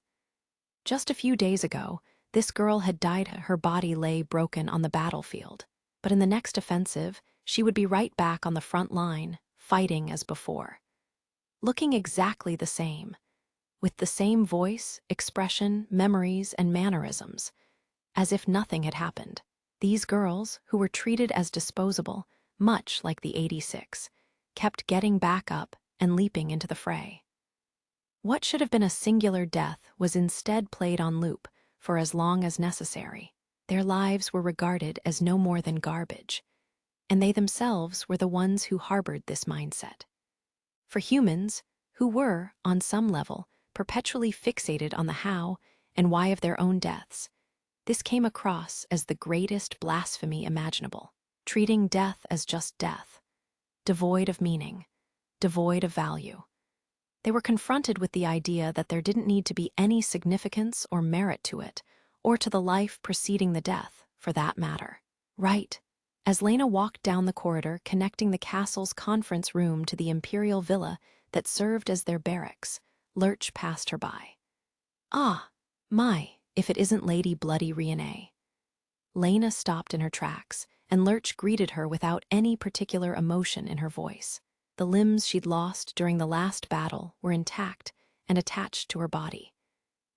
Just a few days ago, this girl had died. Her body lay broken on the battlefield. But in the next offensive, she would be right back on the front line, fighting as before. Looking exactly the same, with the same voice, expression, memories, and mannerisms, as if nothing had happened. These girls, who were treated as disposable, much like the 86, kept getting back up and leaping into the fray. What should have been a singular death was instead played on loop for as long as necessary. Their lives were regarded as no more than garbage, and they themselves were the ones who harbored this mindset. For humans, who were, on some level, perpetually fixated on the how and why of their own deaths, this came across as the greatest blasphemy imaginable, treating death as just death, devoid of meaning, devoid of value. They were confronted with the idea that there didn't need to be any significance or merit to it, or to the life preceding the death, for that matter. Right, As Lena walked down the corridor connecting the castle's conference room to the imperial villa that served as their barracks, Lurch passed her by. "Ah, my, if it isn't Lady Bloody Rienay." Lena stopped in her tracks, and Lurch greeted her without any particular emotion in her voice. The limbs she'd lost during the last battle were intact and attached to her body,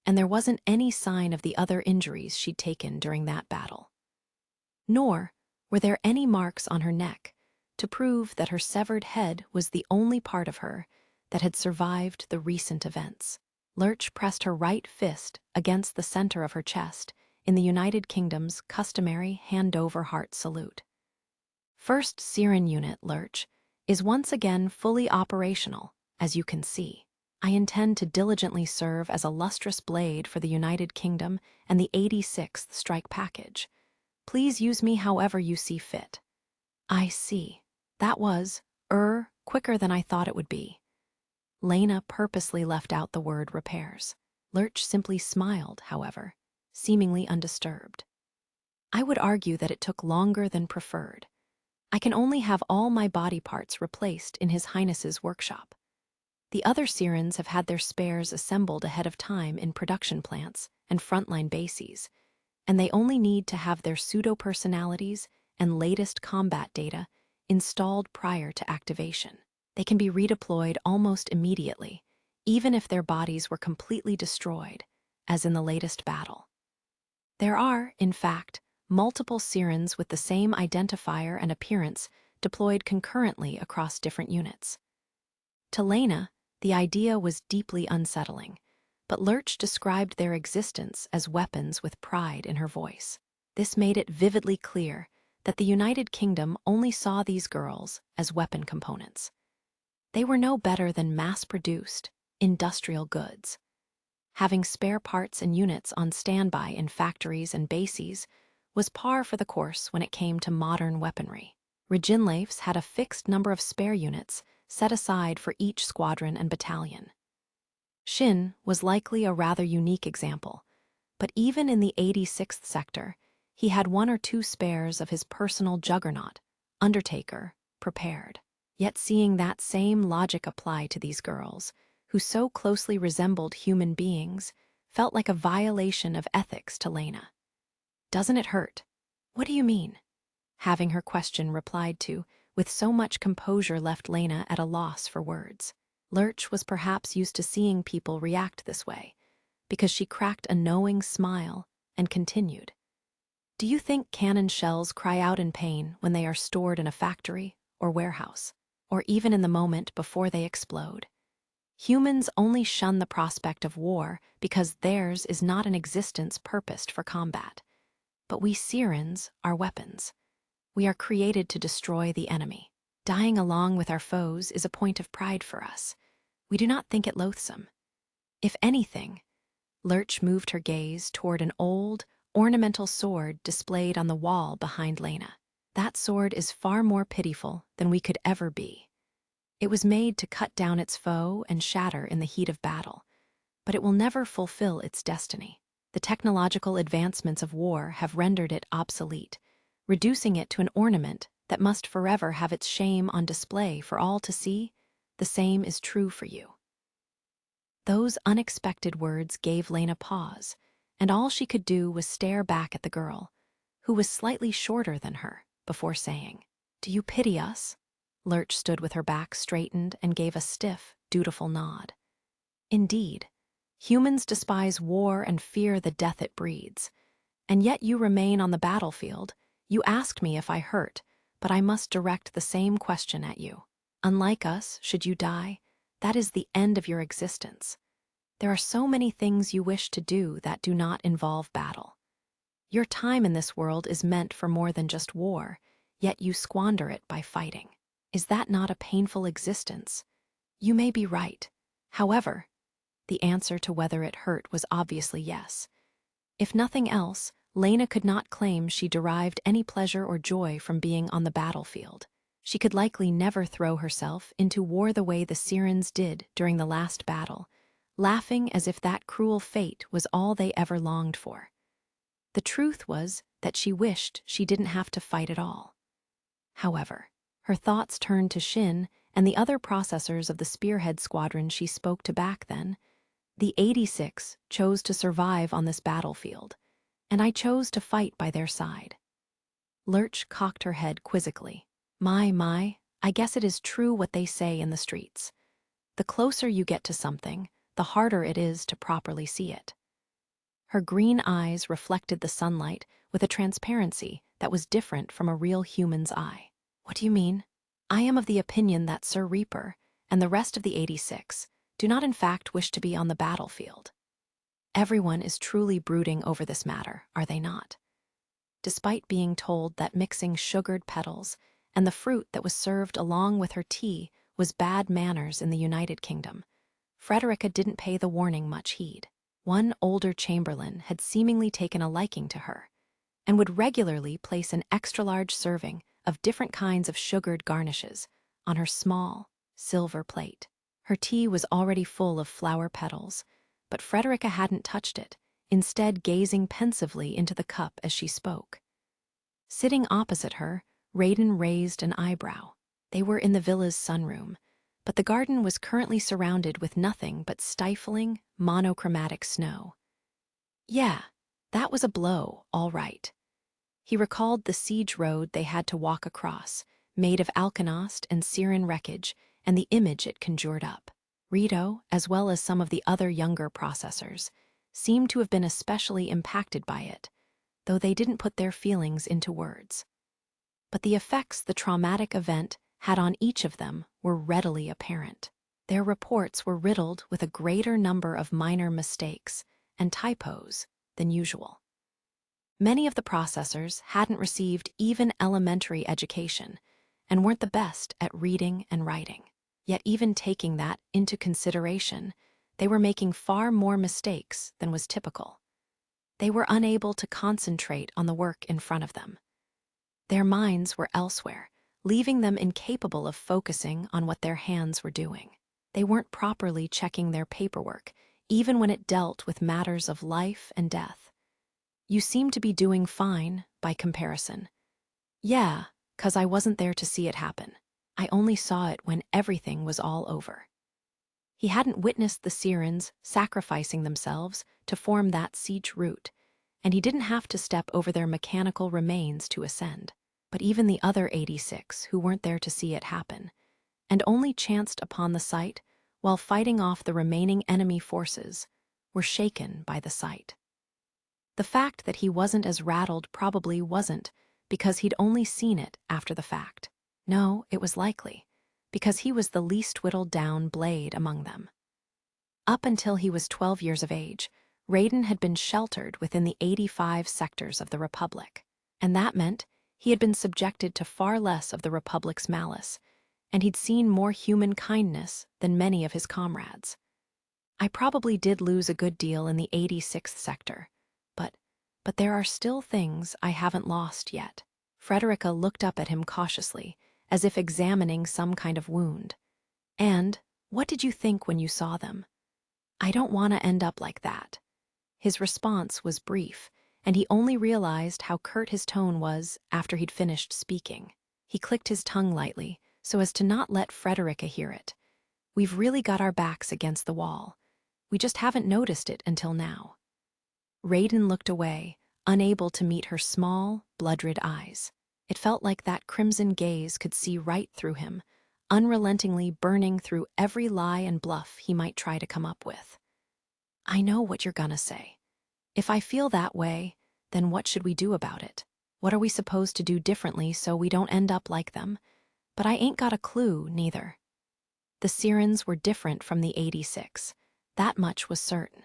and there wasn't any sign of the other injuries she'd taken during that battle. Nor were there any marks on her neck to prove that her severed head was the only part of her that had survived the recent events. Lurch pressed her right fist against the center of her chest in the United Kingdom's customary hand-over heart salute. "First Siren Unit, Lurch, is once again fully operational, as you can see. I intend to diligently serve as a lustrous blade for the United Kingdom and the 86th Strike Package. Please use me however you see fit." "I see. That was, quicker than I thought it would be." Lena purposely left out the word repairs. Lurch simply smiled, however, seemingly undisturbed. "I would argue that it took longer than preferred. I can only have all my body parts replaced in His Highness's workshop. The other Sirens have had their spares assembled ahead of time in production plants and frontline bases, and they only need to have their pseudo-personalities and latest combat data installed prior to activation. They can be redeployed almost immediately, even if their bodies were completely destroyed, as in the latest battle. There are, in fact, multiple Sirens with the same identifier and appearance deployed concurrently across different units." To Lena, the idea was deeply unsettling, but Lurch described their existence as weapons with pride in her voice. This made it vividly clear that the United Kingdom only saw these girls as weapon components. They were no better than mass-produced, industrial goods. Having spare parts and units on standby in factories and bases was par for the course when it came to modern weaponry. Reginleif's had a fixed number of spare units set aside for each squadron and battalion. Shin was likely a rather unique example, but even in the 86th sector, he had one or two spares of his personal juggernaut, Undertaker, prepared. Yet seeing that same logic apply to these girls, who so closely resembled human beings, felt like a violation of ethics to Lena. "Doesn't it hurt?" "What do you mean?" Having her question replied to with so much composure left Lena at a loss for words. Lurch was perhaps used to seeing people react this way, because she cracked a knowing smile and continued. "Do you think cannon shells cry out in pain when they are stored in a factory or warehouse, or even in the moment before they explode? Humans only shun the prospect of war because theirs is not an existence purposed for combat. But we Sirens are weapons. We are created to destroy the enemy. Dying along with our foes is a point of pride for us. We do not think it loathsome. If anything," Lurch moved her gaze toward an old, ornamental sword displayed on the wall behind Lena. "That sword is far more pitiful than we could ever be. It was made to cut down its foe and shatter in the heat of battle, but it will never fulfill its destiny. The technological advancements of war have rendered it obsolete, reducing it to an ornament that must forever have its shame on display for all to see. The same is true for you." Those unexpected words gave Lena pause, and all she could do was stare back at the girl, who was slightly shorter than her, before saying, "Do you pity us?" Lurch stood with her back straightened and gave a stiff, dutiful nod. "Indeed, humans despise war and fear the death it breeds. And yet you remain on the battlefield. You asked me if I hurt, but I must direct the same question at you. Unlike us, should you die, that is the end of your existence. There are so many things you wish to do that do not involve battle. Your time in this world is meant for more than just war, yet you squander it by fighting. Is that not a painful existence? You may be right. However," the answer to whether it hurt was obviously yes. If nothing else, Lena could not claim she derived any pleasure or joy from being on the battlefield. She could likely never throw herself into war the way the Sirens did during the last battle, laughing as if that cruel fate was all they ever longed for. The truth was that she wished she didn't have to fight at all. However, her thoughts turned to Shin and the other processors of the Spearhead Squadron she spoke to back then. The 86 chose to survive on this battlefield, and I chose to fight by their side. Lurch cocked her head quizzically. My, I guess it is true what they say in the streets. The closer you get to something, the harder it is to properly see it. Her green eyes reflected the sunlight with a transparency that was different from a real human's eye. What do you mean? I am of the opinion that Sir Reaper and the rest of the 86 do not in fact wish to be on the battlefield. Everyone is truly brooding over this matter, are they not? Despite being told that mixing sugared petals and the fruit that was served along with her tea was bad manners in the United Kingdom, Frederica didn't pay the warning much heed. One older chamberlain had seemingly taken a liking to her and would regularly place an extra-large serving of different kinds of sugared garnishes on her small, silver plate. Her tea was already full of flower petals, but Frederica hadn't touched it, instead gazing pensively into the cup as she spoke. Sitting opposite her, Raiden raised an eyebrow. They were in the villa's sunroom, but the garden was currently surrounded with nothing but stifling, monochromatic snow. Yeah, that was a blow, all right. He recalled the siege road they had to walk across, made of alkanost and Syren wreckage, and the image it conjured up. Rito, as well as some of the other younger processors, seemed to have been especially impacted by it, though they didn't put their feelings into words. But the effects the traumatic event had on each of them were readily apparent. Their reports were riddled with a greater number of minor mistakes and typos than usual. Many of the processors hadn't received even elementary education and weren't the best at reading and writing. Yet even taking that into consideration, they were making far more mistakes than was typical. They were unable to concentrate on the work in front of them. Their minds were elsewhere, leaving them incapable of focusing on what their hands were doing. They weren't properly checking their paperwork, even when it dealt with matters of life and death. You seem to be doing fine, by comparison. Yeah, 'cause I wasn't there to see it happen. I only saw it when everything was all over. He hadn't witnessed the Syrens sacrificing themselves to form that siege route, and he didn't have to step over their mechanical remains to ascend. But even the other 86 who weren't there to see it happen, and only chanced upon the site while fighting off the remaining enemy forces, were shaken by the sight. The fact that he wasn't as rattled probably wasn't because he'd only seen it after the fact. No, it was likely because he was the least whittled down blade among them. Up until he was 12 years of age, Raiden had been sheltered within the 85 sectors of the Republic, and that meant he had been subjected to far less of the Republic's malice, and he'd seen more human kindness than many of his comrades. I probably did lose a good deal in the 86th sector, but there are still things I haven't lost yet. Frederica looked up at him cautiously, as if examining some kind of wound. And what did you think when you saw them? I don't want to end up like that. His response was brief, and he only realized how curt his tone was after he'd finished speaking. He clicked his tongue lightly, so as to not let Frederica hear it. We've really got our backs against the wall. We just haven't noticed it until now. Raiden looked away, unable to meet her small, blood-red eyes. It felt like that crimson gaze could see right through him, unrelentingly burning through every lie and bluff he might try to come up with. I know what you're gonna say. If I feel that way, then what should we do about it? What are we supposed to do differently so we don't end up like them? But I ain't got a clue, neither. The Syrens were different from the 86. That much was certain.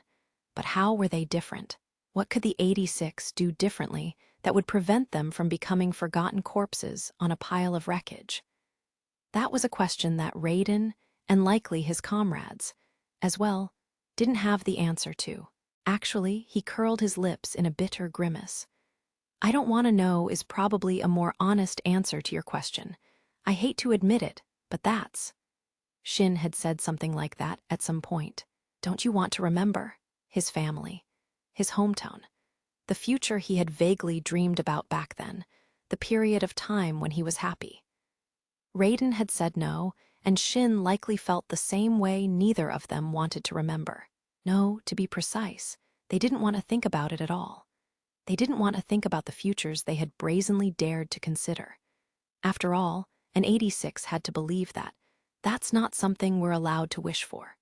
But how were they different? What could the 86 do differently that would prevent them from becoming forgotten corpses on a pile of wreckage? That was a question that Raiden, and likely his comrades, as well, didn't have the answer to. Actually, he curled his lips in a bitter grimace. I don't want to know is probably a more honest answer to your question. I hate to admit it, but that's. Shin had said something like that at some point. Don't you want to remember? His family, his hometown, the future he had vaguely dreamed about back then, the period of time when he was happy. Raiden had said no, and Shin likely felt the same way neither of them wanted to remember. No, to be precise, they didn't want to think about it at all. They didn't want to think about the futures they had brazenly dared to consider. After all, an 86 had to believe that that's not something we're allowed to wish for.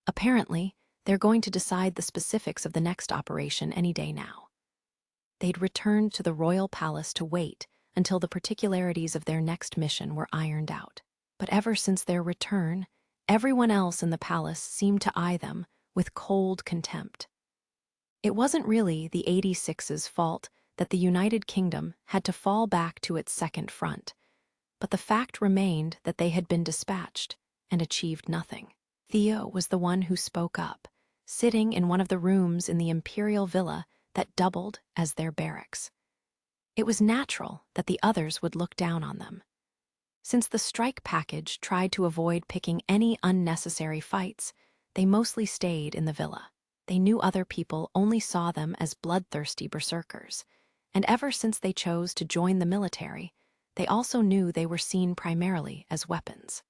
Apparently, they're going to decide the specifics of the next operation any day now. They'd returned to the royal palace to wait until the particularities of their next mission were ironed out. But ever since their return, everyone else in the palace seemed to eye them with cold contempt. It wasn't really the 86's fault that the United Kingdom had to fall back to its second front, but the fact remained that they had been dispatched and achieved nothing. Theo was the one who spoke up, sitting in one of the rooms in the imperial villa that doubled as their barracks. It was natural that the others would look down on them. Since the strike package tried to avoid picking any unnecessary fights, they mostly stayed in the villa. They knew other people only saw them as bloodthirsty berserkers, and ever since they chose to join the military, they also knew they were seen primarily as weapons.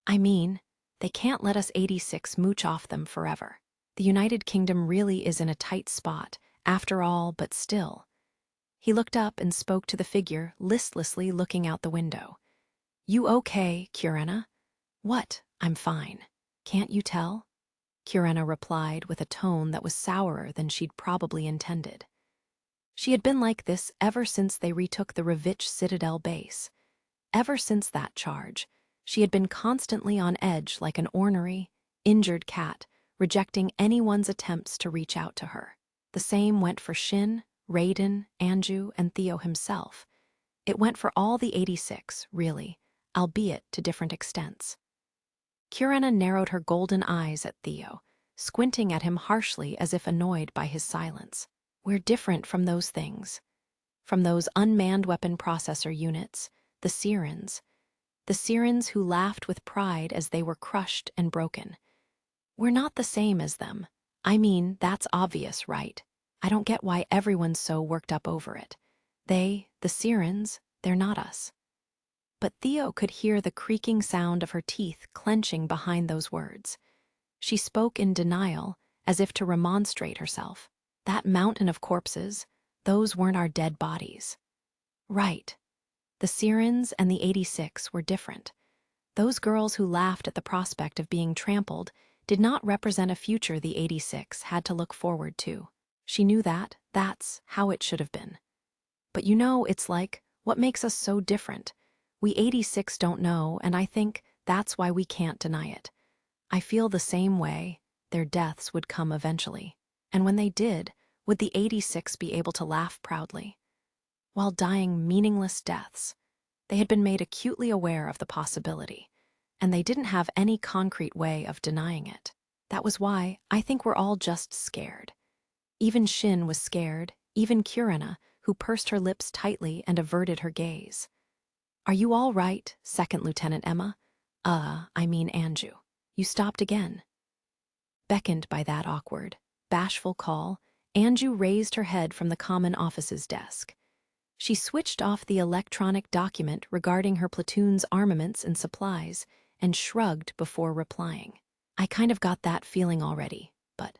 I mean, they can't let us 86 mooch off them forever. The United Kingdom really is in a tight spot, after all, but still. He looked up and spoke to the figure listlessly looking out the window. "You okay, Kurena?" "What? I'm fine. Can't you tell?" Kurena replied with a tone that was sourer than she'd probably intended. She had been like this ever since they retook the Revich Citadel base. Ever since that charge, she had been constantly on edge like an ornery, injured cat, rejecting anyone's attempts to reach out to her. The same went for Shin, Raiden, Anju, and Theo himself. It went for all the 86, really, albeit to different extents. Kurena narrowed her golden eyes at Theo, squinting at him harshly as if annoyed by his silence. "We're different from those things. From those unmanned weapon processor units, the Sirens. The Sirens who laughed with pride as they were crushed and broken. We're not the same as them. I mean, that's obvious, right? I don't get why everyone's so worked up over it. The Sirens, they're not us." But Theo could hear the creaking sound of her teeth clenching behind those words. She spoke in denial, as if to remonstrate herself. "That mountain of corpses, those weren't our dead bodies." Right. The Sirens and the 86 were different. Those girls who laughed at the prospect of being trampled did not represent a future the 86 had to look forward to. She knew that, that's how it should have been. But you know, it's like, what makes us so different? We 86 don't know, and I think that's why we can't deny it. I feel the same way. Their deaths would come eventually. And when they did, would the 86 be able to laugh proudly? While dying meaningless deaths, they had been made acutely aware of the possibility, and they didn't have any concrete way of denying it. That was why I think we're all just scared. Even Shin was scared, even Kurena, who pursed her lips tightly and averted her gaze. "Are you all right, Second Lieutenant Emma?" I mean Anju. You stopped again." Beckoned by that awkward, bashful call, Anju raised her head from the common officer's desk. She switched off the electronic document regarding her platoon's armaments and supplies and shrugged before replying. "I kind of got that feeling already, but..."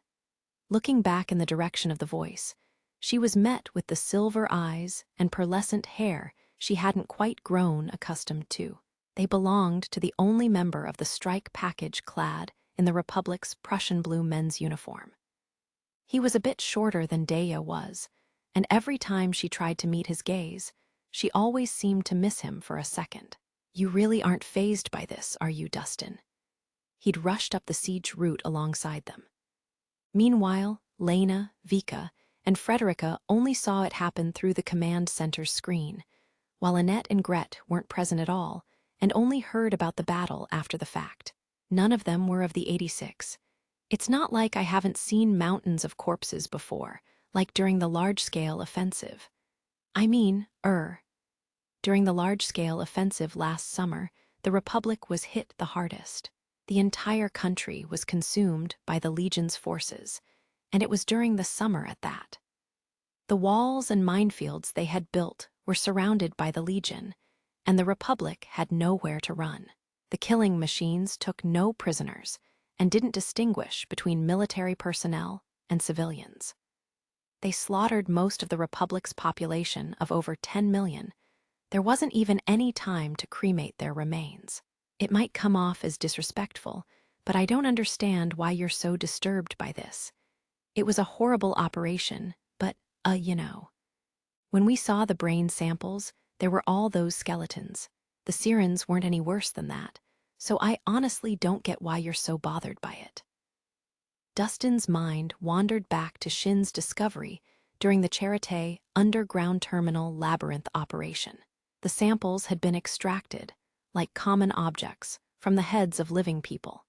Looking back in the direction of the voice, she was met with the silver eyes and pearlescent hair she hadn't quite grown accustomed to. They belonged to the only member of the strike package clad in the Republic's Prussian blue men's uniform. He was a bit shorter than Daya was, and every time she tried to meet his gaze, she always seemed to miss him for a second. "You really aren't fazed by this, are you, Dustin?" He'd rushed up the siege route alongside them. Meanwhile, Lena, Vika, and Frederica only saw it happen through the command center's screen, while Annette and Gret weren't present at all and only heard about the battle after the fact. None of them were of the 86. It's not like I haven't seen mountains of corpses before, like during the large-scale offensive. I mean, during the large-scale offensive last summer, the Republic was hit the hardest. The entire country was consumed by the Legion's forces, and it was during the summer at that. The walls and minefields they had built were surrounded by the Legion, and the Republic had nowhere to run. The killing machines took no prisoners and didn't distinguish between military personnel and civilians. They slaughtered most of the Republic's population of over 10 million. There wasn't even any time to cremate their remains. It might come off as disrespectful, but I don't understand why you're so disturbed by this. It was a horrible operation, but, When we saw the brain samples, there were all those skeletons. The Sirens weren't any worse than that, so I honestly don't get why you're so bothered by it. Dustin's mind wandered back to Shin's discovery during the Charité underground terminal labyrinth operation. The samples had been extracted, like common objects, from the heads of living people.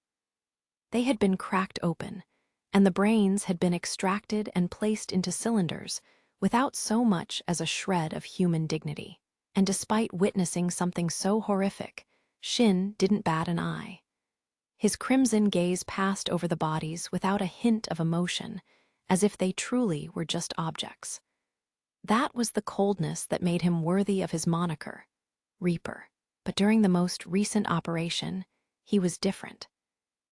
They had been cracked open, and the brains had been extracted and placed into cylinders without so much as a shred of human dignity. And despite witnessing something so horrific, Shin didn't bat an eye. His crimson gaze passed over the bodies without a hint of emotion, as if they truly were just objects. That was the coldness that made him worthy of his moniker, Reaper. But during the most recent operation, he was different.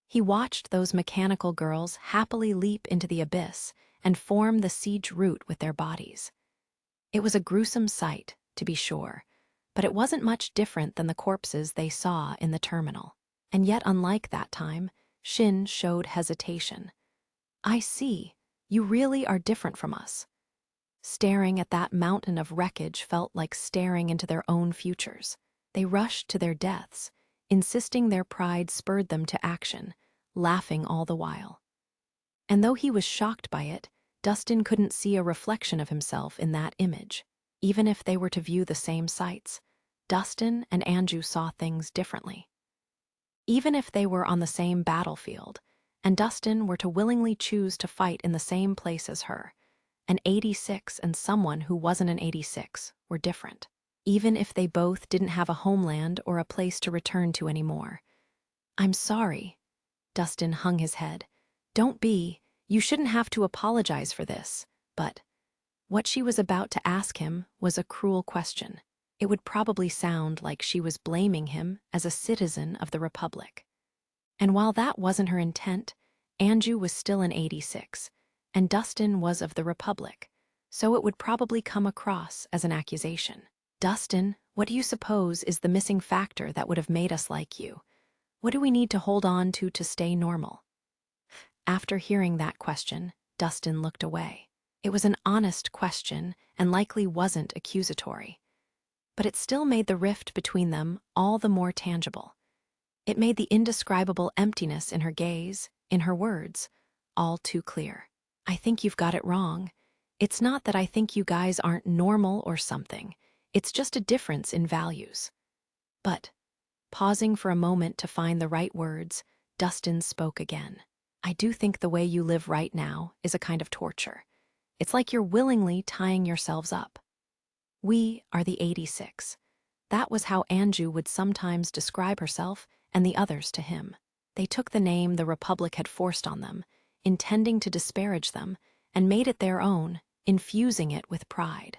He watched those mechanical girls happily leap into the abyss and form the siege route with their bodies. It was a gruesome sight, to be sure, but it wasn't much different than the corpses they saw in the terminal. And yet, unlike that time, Shin showed hesitation. I see, you really are different from us. Staring at that mountain of wreckage felt like staring into their own futures. They rushed to their deaths, insisting their pride spurred them to action, laughing all the while. And though he was shocked by it, Dustin couldn't see a reflection of himself in that image. Even if they were to view the same sights, Dustin and Anju saw things differently. Even if they were on the same battlefield, and Dustin were to willingly choose to fight in the same place as her, an 86 and someone who wasn't an 86 were different. Even if they both didn't have a homeland or a place to return to anymore. I'm sorry. Dustin hung his head. Don't be. You shouldn't have to apologize for this. But what she was about to ask him was a cruel question. It would probably sound like she was blaming him as a citizen of the Republic. And while that wasn't her intent, Anju was still an 86, and Dustin was of the Republic, so it would probably come across as an accusation. Dustin, what do you suppose is the missing factor that would have made us like you? What do we need to hold on to stay normal? After hearing that question, Dustin looked away. It was an honest question and likely wasn't accusatory. But it still made the rift between them all the more tangible. It made the indescribable emptiness in her gaze, in her words, all too clear. I think you've got it wrong. It's not that I think you guys aren't normal or something. It's just a difference in values. But, pausing for a moment to find the right words, Dustin spoke again. I do think the way you live right now is a kind of torture. It's like you're willingly tying yourselves up. We are the 86. That was how Anju would sometimes describe herself and the others to him. They took the name the Republic had forced on them, intending to disparage them, and made it their own, infusing it with pride.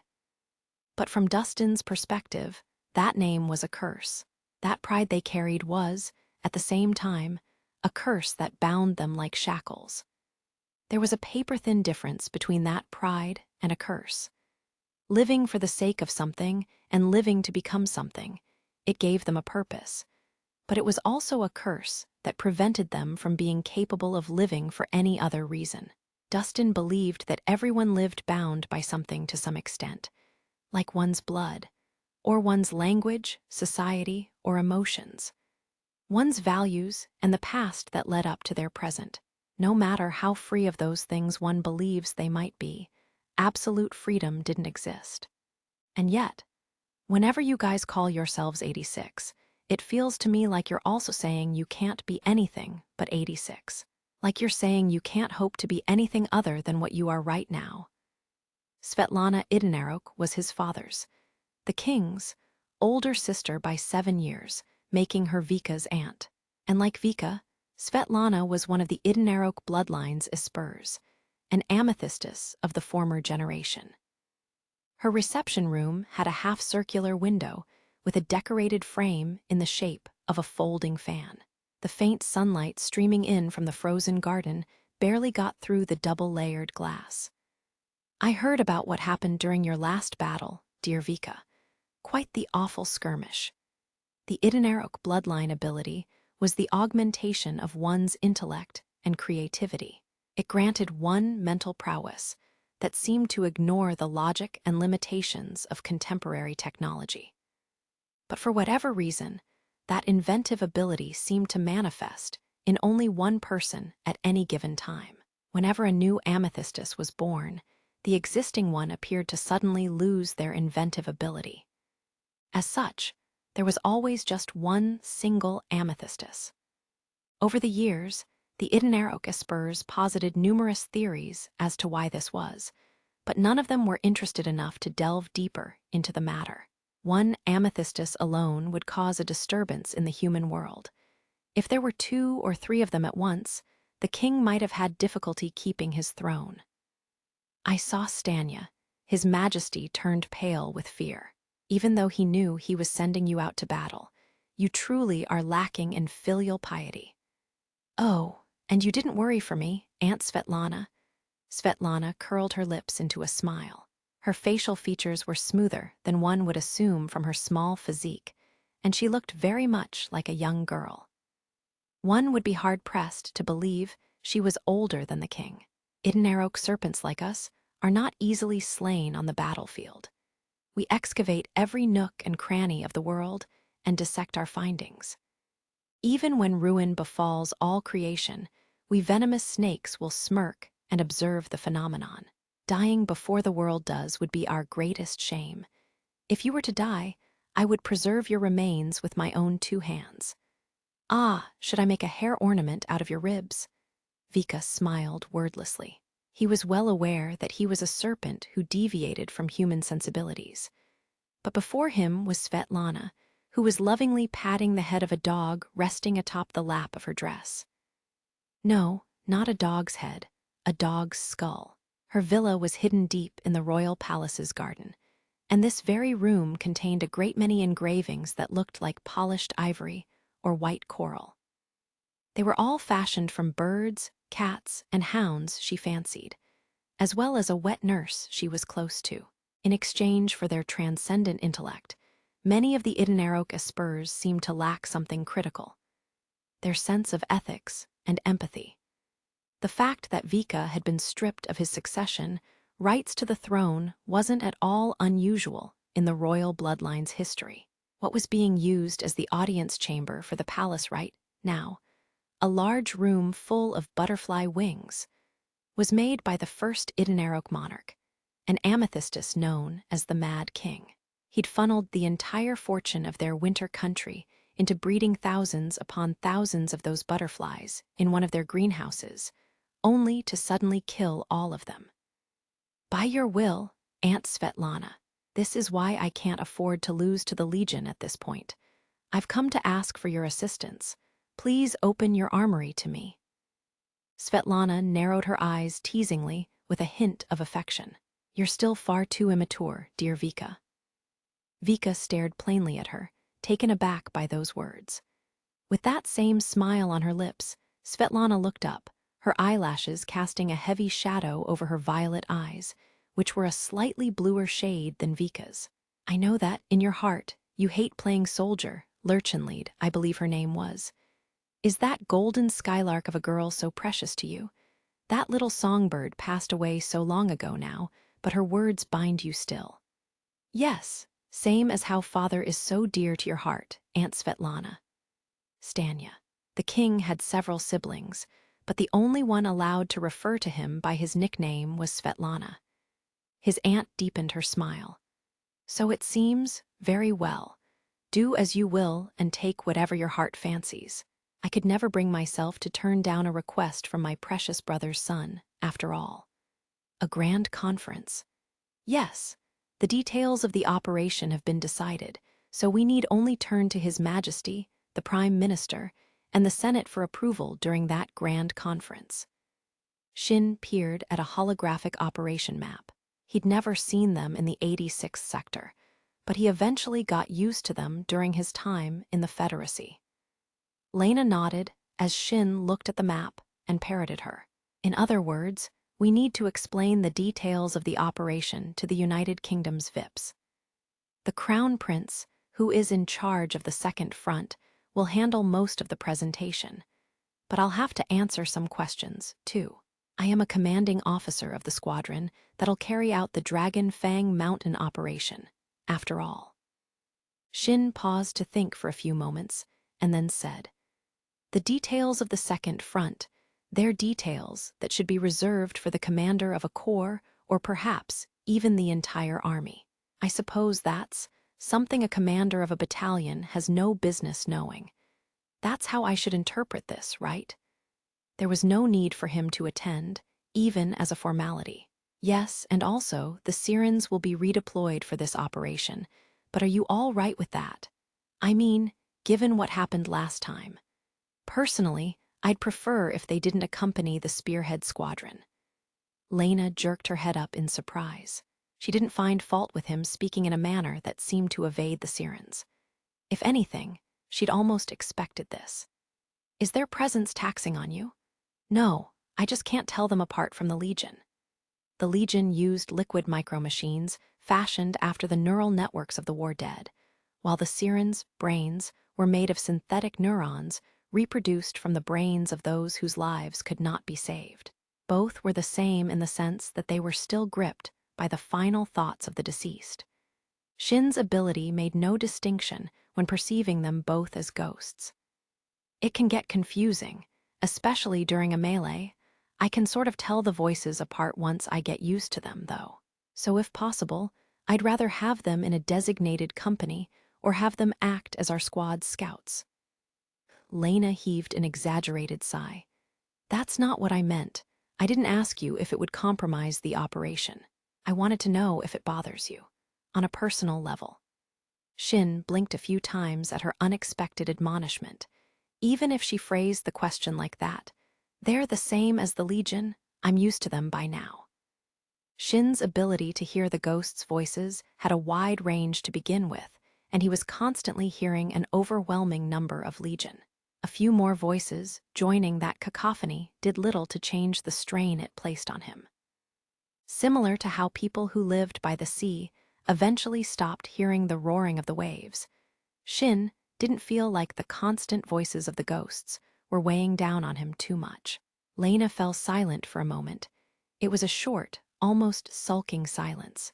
But from Dustin's perspective, that name was a curse. That pride they carried was, at the same time, a curse that bound them like shackles. There was a paper-thin difference between that pride and a curse. Living for the sake of something and living to become something, it gave them a purpose. But it was also a curse that prevented them from being capable of living for any other reason. Dustin believed that everyone lived bound by something to some extent, like one's blood, or one's language, society, or emotions. One's values and the past that led up to their present. No matter how free of those things one believes they might be, absolute freedom didn't exist. And yet, whenever you guys call yourselves 86, it feels to me like you're also saying you can't be anything but 86. Like you're saying you can't hope to be anything other than what you are right now. Svetlana Idenarok was his father's, the king's, older sister by 7 years, making her Vika's aunt. And like Vika, Svetlana was one of the Idenarok bloodline's Espers, an amethystus of the former generation. Her reception room had a half-circular window with a decorated frame in the shape of a folding fan. The faint sunlight streaming in from the frozen garden barely got through the double-layered glass. "I heard about what happened during your last battle, dear Vika. Quite the awful skirmish." The Idunarok bloodline ability was the augmentation of one's intellect and creativity. It granted one mental prowess that seemed to ignore the logic and limitations of contemporary technology. But for whatever reason, that inventive ability seemed to manifest in only one person at any given time. Whenever a new amethystus was born, the existing one appeared to suddenly lose their inventive ability. As such, there was always just one single amethystus. Over the years, the Idunarok Espers posited numerous theories as to why this was, but none of them were interested enough to delve deeper into the matter. One amethystus alone would cause a disturbance in the human world. If there were 2 or 3 of them at once, the king might have had difficulty keeping his throne. I saw Stanya. His majesty turned pale with fear. "Even though he knew he was sending you out to battle, you truly are lacking in filial piety." "Oh, and you didn't worry for me, Aunt Svetlana." Svetlana curled her lips into a smile. Her facial features were smoother than one would assume from her small physique, and she looked very much like a young girl. One would be hard-pressed to believe she was older than the king. Idunarok serpents like us are not easily slain on the battlefield. We excavate every nook and cranny of the world and dissect our findings. Even when ruin befalls all creation, we venomous snakes will smirk and observe the phenomenon. Dying before the world does would be our greatest shame. If you were to die, I would preserve your remains with my own 2 hands. "Ah, should I make a hair ornament out of your ribs?" Vika smiled wordlessly. He was well aware that he was a serpent who deviated from human sensibilities. But before him was Svetlana, who was lovingly patting the head of a dog resting atop the lap of her dress. No, not a dog's head, a dog's skull. Her villa was hidden deep in the royal palace's garden, and this very room contained a great many engravings that looked like polished ivory or white coral. They were all fashioned from birds, cats, and hounds she fancied, as well as a wet nurse she was close to. In exchange for their transcendent intellect, many of the Idunarok Espers seemed to lack something critical: their sense of ethics and empathy. The fact that Vika had been stripped of his succession, rights to the throne, wasn't at all unusual in the royal bloodline's history. What was being used as the audience chamber for the palace right now, a large room full of butterfly wings, was made by the first Idunarok monarch, an amethystus known as the Mad King. He'd funneled the entire fortune of their winter country into breeding thousands upon thousands of those butterflies in one of their greenhouses, only to suddenly kill all of them. "By your will, Aunt Svetlana, this is why I can't afford to lose to the Legion at this point. I've come to ask for your assistance. Please open your armory to me." Svetlana narrowed her eyes teasingly with a hint of affection. "You're still far too immature, dear Vika." Vika stared plainly at her, taken aback by those words. With that same smile on her lips, Svetlana looked up, her eyelashes casting a heavy shadow over her violet eyes, which were a slightly bluer shade than Vika's. "I know that, in your heart, you hate playing soldier, Lurchenlied, I believe her name was. Is that golden skylark of a girl so precious to you? That little songbird passed away so long ago now, but her words bind you still." "Yes, same as how father is so dear to your heart, Aunt Svetlana." Stanya. The king had several siblings, but the only one allowed to refer to him by his nickname was Svetlana. His aunt deepened her smile. "So it seems, very well. Do as you will and take whatever your heart fancies. I could never bring myself to turn down a request from my precious brother's son, after all." "A grand conference." "Yes, the details of the operation have been decided, so we need only turn to His Majesty, the Prime Minister, and the Senate for approval during that grand conference." Shin peered at a holographic operation map. He'd never seen them in the 86th sector, but he eventually got used to them during his time in the Federacy. Lena nodded as Shin looked at the map and parroted her. In other words, we need to explain the details of the operation to the United Kingdom's VIPs. The Crown Prince, who is in charge of the second front, will handle most of the presentation, but I'll have to answer some questions, too. I am a commanding officer of the squadron that'll carry out the Dragon Fang Mountain operation, after all. Shin paused to think for a few moments, and then said, "The details of the second front, they're details that should be reserved for the commander of a corps or perhaps even the entire army. I suppose that's something a commander of a battalion has no business knowing. That's how I should interpret this, right?" There was no need for him to attend, even as a formality. "Yes, and also, the Sirens will be redeployed for this operation, but are you all right with that? I mean, given what happened last time. Personally, I'd prefer if they didn't accompany the Spearhead Squadron." Lena jerked her head up in surprise. She didn't find fault with him speaking in a manner that seemed to evade the Sirens. If anything, she'd almost expected this. "Is their presence taxing on you?" "No, I just can't tell them apart from the Legion." The Legion used liquid micro-machines fashioned after the neural networks of the war dead, while the Sirens' brains were made of synthetic neurons reproduced from the brains of those whose lives could not be saved. Both were the same in the sense that they were still gripped by the final thoughts of the deceased. Shin's ability made no distinction when perceiving them both as ghosts. It can get confusing, especially during a melee. I can sort of tell the voices apart once I get used to them, though. So if possible, I'd rather have them in a designated company or have them act as our squad's scouts. Lena heaved an exaggerated sigh. "That's not what I meant. I didn't ask you if it would compromise the operation. I wanted to know if it bothers you, on a personal level." Shin blinked a few times at her unexpected admonishment. Even if she phrased the question like that, "They're the same as the Legion. I'm used to them by now." Shin's ability to hear the ghosts' voices had a wide range to begin with, and he was constantly hearing an overwhelming number of Legion. A few more voices joining that cacophony did little to change the strain it placed on him. Similar to how people who lived by the sea eventually stopped hearing the roaring of the waves, Shin didn't feel like the constant voices of the ghosts were weighing down on him too much. Lena fell silent for a moment. It was a short, almost sulking silence.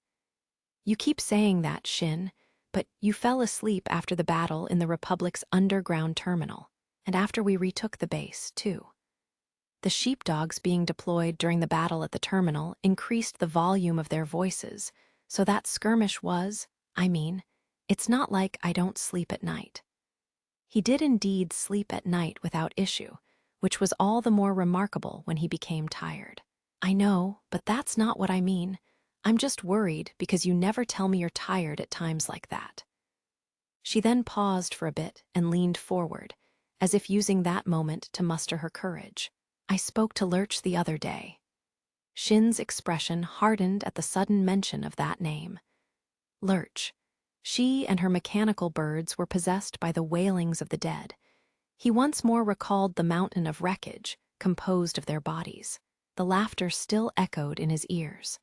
"You keep saying that, Shin, but you fell asleep after the battle in the Republic's underground terminal, and after we retook the base, too." The sheepdogs being deployed during the battle at the terminal increased the volume of their voices, so that skirmish was, it's not like I don't sleep at night. He did indeed sleep at night without issue, which was all the more remarkable when he became tired. "I know, but that's not what I mean. I'm just worried because you never tell me you're tired at times like that." She then paused for a bit and leaned forward, as if using that moment to muster her courage. "I spoke to Lurch the other day." Shin's expression hardened at the sudden mention of that name. Lurch. She and her mechanical birds were possessed by the wailings of the dead. He once more recalled the mountain of wreckage composed of their bodies. The laughter still echoed in his ears,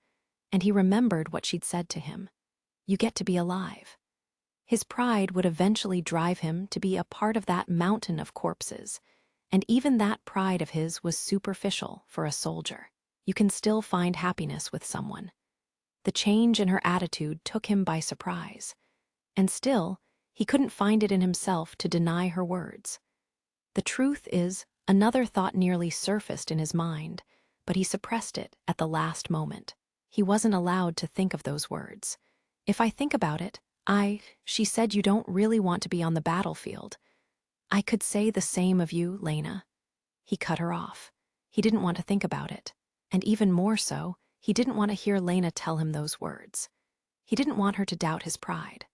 and he remembered what she'd said to him. "You get to be alive." His pride would eventually drive him to be a part of that mountain of corpses, and even that pride of his was superficial for a soldier. You can still find happiness with someone. The change in her attitude took him by surprise, and still, he couldn't find it in himself to deny her words. The truth is, another thought nearly surfaced in his mind, but he suppressed it at the last moment. He wasn't allowed to think of those words. "If I think about it, she said you don't really want to be on the battlefield. I could say the same of you, Lena." He cut her off. He didn't want to think about it, and even more so, he didn't want to hear Lena tell him those words. He didn't want her to doubt his pride.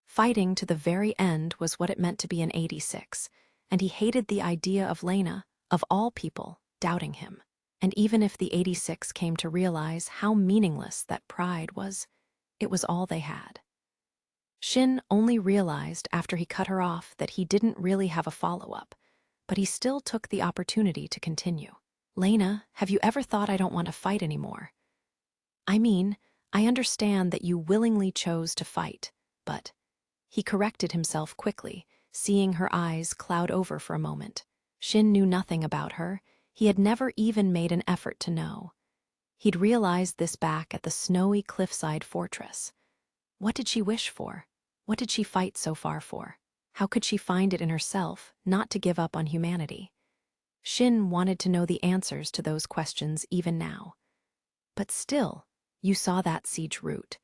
Fighting to the very end was what it meant to be an 86, and he hated the idea of Lena, of all people, doubting him. And even if the 86 came to realize how meaningless that pride was, it was all they had. Shin only realized after he cut her off that he didn't really have a follow-up, but he still took the opportunity to continue. Lena, have you ever thought I don't want to fight anymore? I mean, I understand that you willingly chose to fight, but... He corrected himself quickly, seeing her eyes cloud over for a moment. Shin knew nothing about her. He had never even made an effort to know. He'd realized this back at the snowy cliffside fortress. What did she wish for? What did she fight so far for? How could she find it in herself not to give up on humanity? Shin wanted to know the answers to those questions even now. But still, you saw that siege route.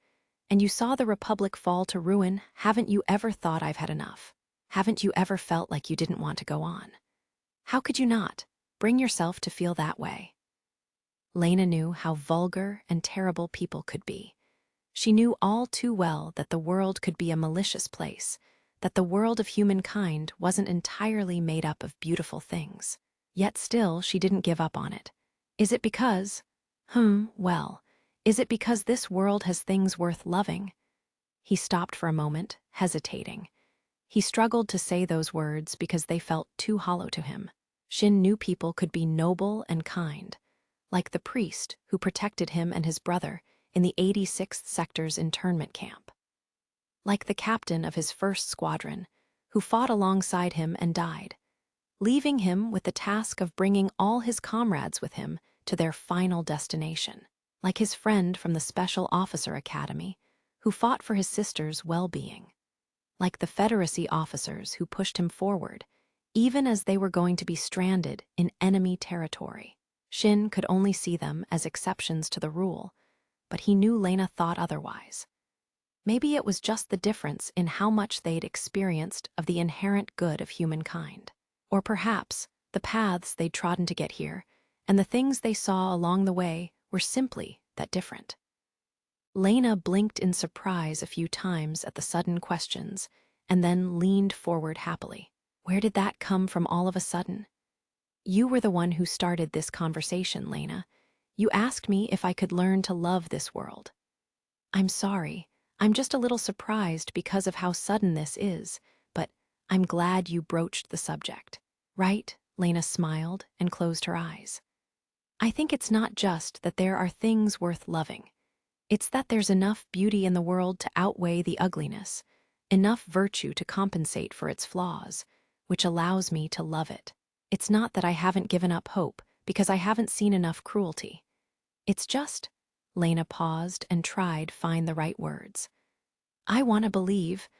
And you saw the Republic fall to ruin. Haven't you ever thought I've had enough? Haven't you ever felt like you didn't want to go on? How could you not bring yourself to feel that way? Lena knew how vulgar and terrible people could be. She knew all too well that the world could be a malicious place, that the world of humankind wasn't entirely made up of beautiful things. Yet still, she didn't give up on it. Is it because... well, is it because this world has things worth loving? He stopped for a moment, hesitating. He struggled to say those words because they felt too hollow to him. Shin knew people could be noble and kind, like the priest who protected him and his brother in the 86th Sector's internment camp. Like the captain of his first squadron, who fought alongside him and died, leaving him with the task of bringing all his comrades with him to their final destination. Like his friend from the Special Officer Academy, who fought for his sister's well-being. Like the Federacy officers who pushed him forward, even as they were going to be stranded in enemy territory. Shin could only see them as exceptions to the rule, but he knew Lena thought otherwise. Maybe it was just the difference in how much they'd experienced of the inherent good of humankind. Or perhaps the paths they'd trodden to get here, and the things they saw along the way were simply that different. Lena blinked in surprise a few times at the sudden questions, and then leaned forward happily. Where did that come from all of a sudden? You were the one who started this conversation, Lena. You asked me if I could learn to love this world. I'm sorry. I'm just a little surprised because of how sudden this is, but I'm glad you broached the subject. Right? Lena smiled and closed her eyes. I think it's not just that there are things worth loving. It's that there's enough beauty in the world to outweigh the ugliness, enough virtue to compensate for its flaws, which allows me to love it. It's not that I haven't given up hope because I haven't seen enough cruelty. It's just... Lena paused and tried find the right words. I want to believe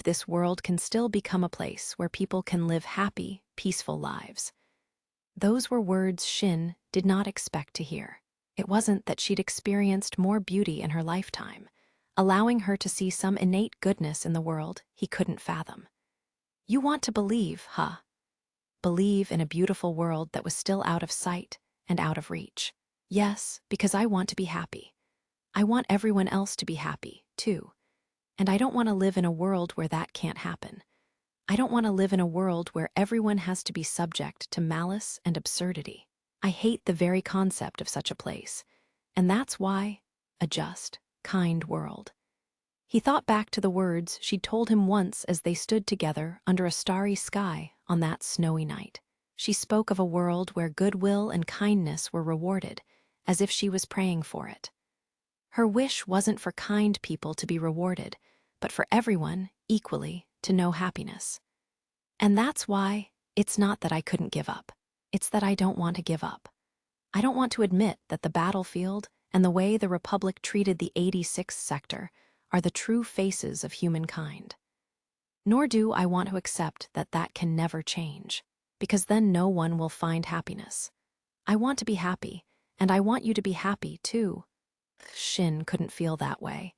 this world can still become a place where people can live happy, peaceful lives. Those were words Shin did not expect to hear. It wasn't that she'd experienced more beauty in her lifetime, allowing her to see some innate goodness in the world he couldn't fathom. You want to believe, huh? Believe in a beautiful world that was still out of sight and out of reach. Yes, because I want to be happy. I want everyone else to be happy, too. And I don't want to live in a world where that can't happen. I don't want to live in a world where everyone has to be subject to malice and absurdity. I hate the very concept of such a place. And that's why, a just, kind world. He thought back to the words she'd told him once as they stood together under a starry sky on that snowy night. She spoke of a world where goodwill and kindness were rewarded, as if she was praying for it. Her wish wasn't for kind people to be rewarded, but for everyone, equally, to know happiness. And that's why it's not that I couldn't give up. It's that I don't want to give up. I don't want to admit that the battlefield and the way the Republic treated the 86th Sector are the true faces of humankind. Nor do I want to accept that that can never change, because then no one will find happiness. I want to be happy, and I want you to be happy, too. Shin couldn't feel that way.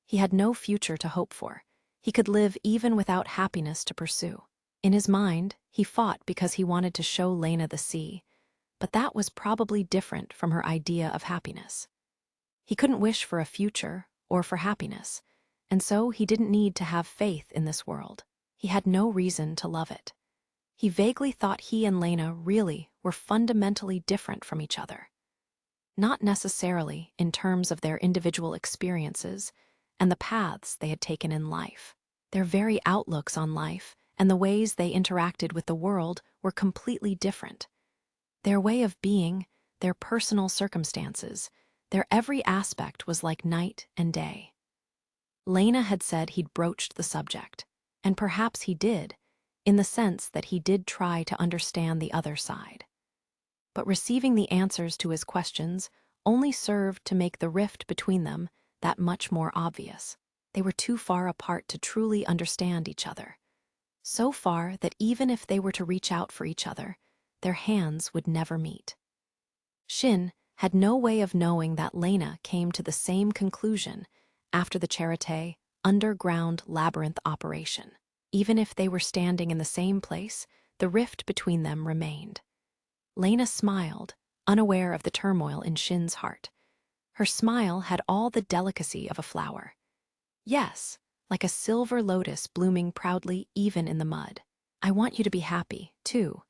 He had no future to hope for. He could live even without happiness to pursue. In his mind, he fought because he wanted to show Lena the sea, but that was probably different from her idea of happiness. He couldn't wish for a future or for happiness, and so he didn't need to have faith in this world. He had no reason to love it. He vaguely thought he and Lena really were fundamentally different from each other. Not necessarily in terms of their individual experiences, and the paths they had taken in life. Their very outlooks on life and the ways they interacted with the world were completely different. Their way of being, their personal circumstances, their every aspect was like night and day. Lena had said he'd broached the subject, and perhaps he did, in the sense that he did try to understand the other side. But receiving the answers to his questions only served to make the rift between them that much more obvious. They were too far apart to truly understand each other. So far that even if they were to reach out for each other, their hands would never meet. Shin had no way of knowing that Lena came to the same conclusion after the Charité underground labyrinth operation. Even if they were standing in the same place, the rift between them remained. Lena smiled, unaware of the turmoil in Shin's heart. Her smile had all the delicacy of a flower. Yes, like a silver lotus blooming proudly even in the mud. I want you to be happy, too.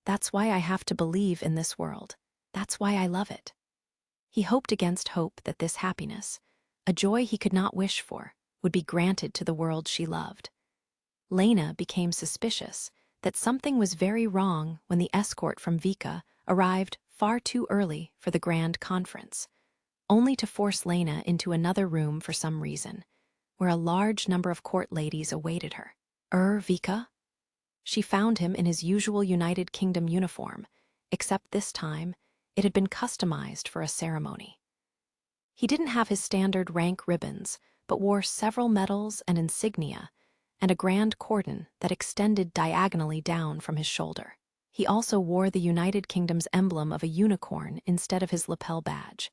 That's why I have to believe in this world. That's why I love it. He hoped against hope that this happiness, a joy he could not wish for, would be granted to the world she loved. Lena became suspicious that something was very wrong when the escort from Vika arrived far too early for the grand conference, only to force Lena into another room for some reason, where a large number of court ladies awaited her. Vika? She found him in his usual United Kingdom uniform, except this time it had been customized for a ceremony. He didn't have his standard rank ribbons, but wore several medals and insignia, and a grand cordon that extended diagonally down from his shoulder. He also wore the United Kingdom's emblem of a unicorn instead of his lapel badge.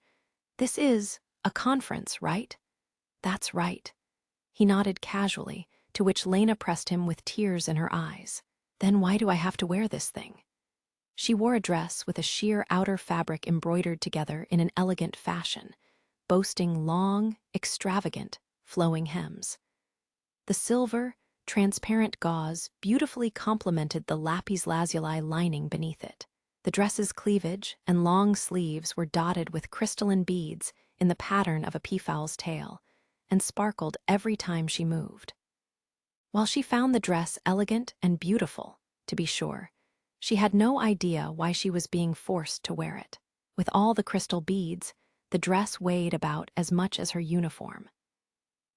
This is a conference, right? That's right. He nodded casually, to which Lena pressed him with tears in her eyes. Then why do I have to wear this thing? She wore a dress with a sheer outer fabric embroidered together in an elegant fashion, boasting long, extravagant, flowing hems. The silver, transparent gauze beautifully complemented the lapis lazuli lining beneath it. The dress's cleavage and long sleeves were dotted with crystalline beads in the pattern of a peafowl's tail, and sparkled every time she moved. While she found the dress elegant and beautiful, to be sure, she had no idea why she was being forced to wear it. With all the crystal beads, the dress weighed about as much as her uniform.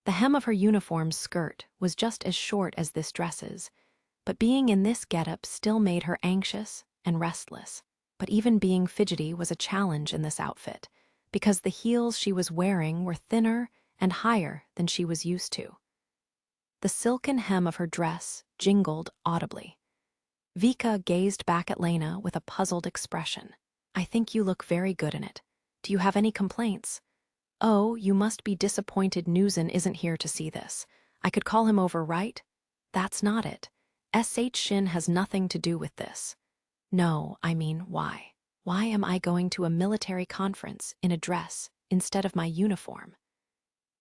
The hem of her uniform's skirt was just as short as this dress's, but being in this getup still made her anxious and restless. But even being fidgety was a challenge in this outfit, because the heels she was wearing were thinner and higher than she was used to. The silken hem of her dress jingled audibly. Vika gazed back at Lena with a puzzled expression. I think you look very good in it. Do you have any complaints? Oh, you must be disappointed Newson isn't here to see this. I could call him over, right? That's not it. S.H. Shin has nothing to do with this. No, I mean, why? Why am I going to a military conference in a dress instead of my uniform?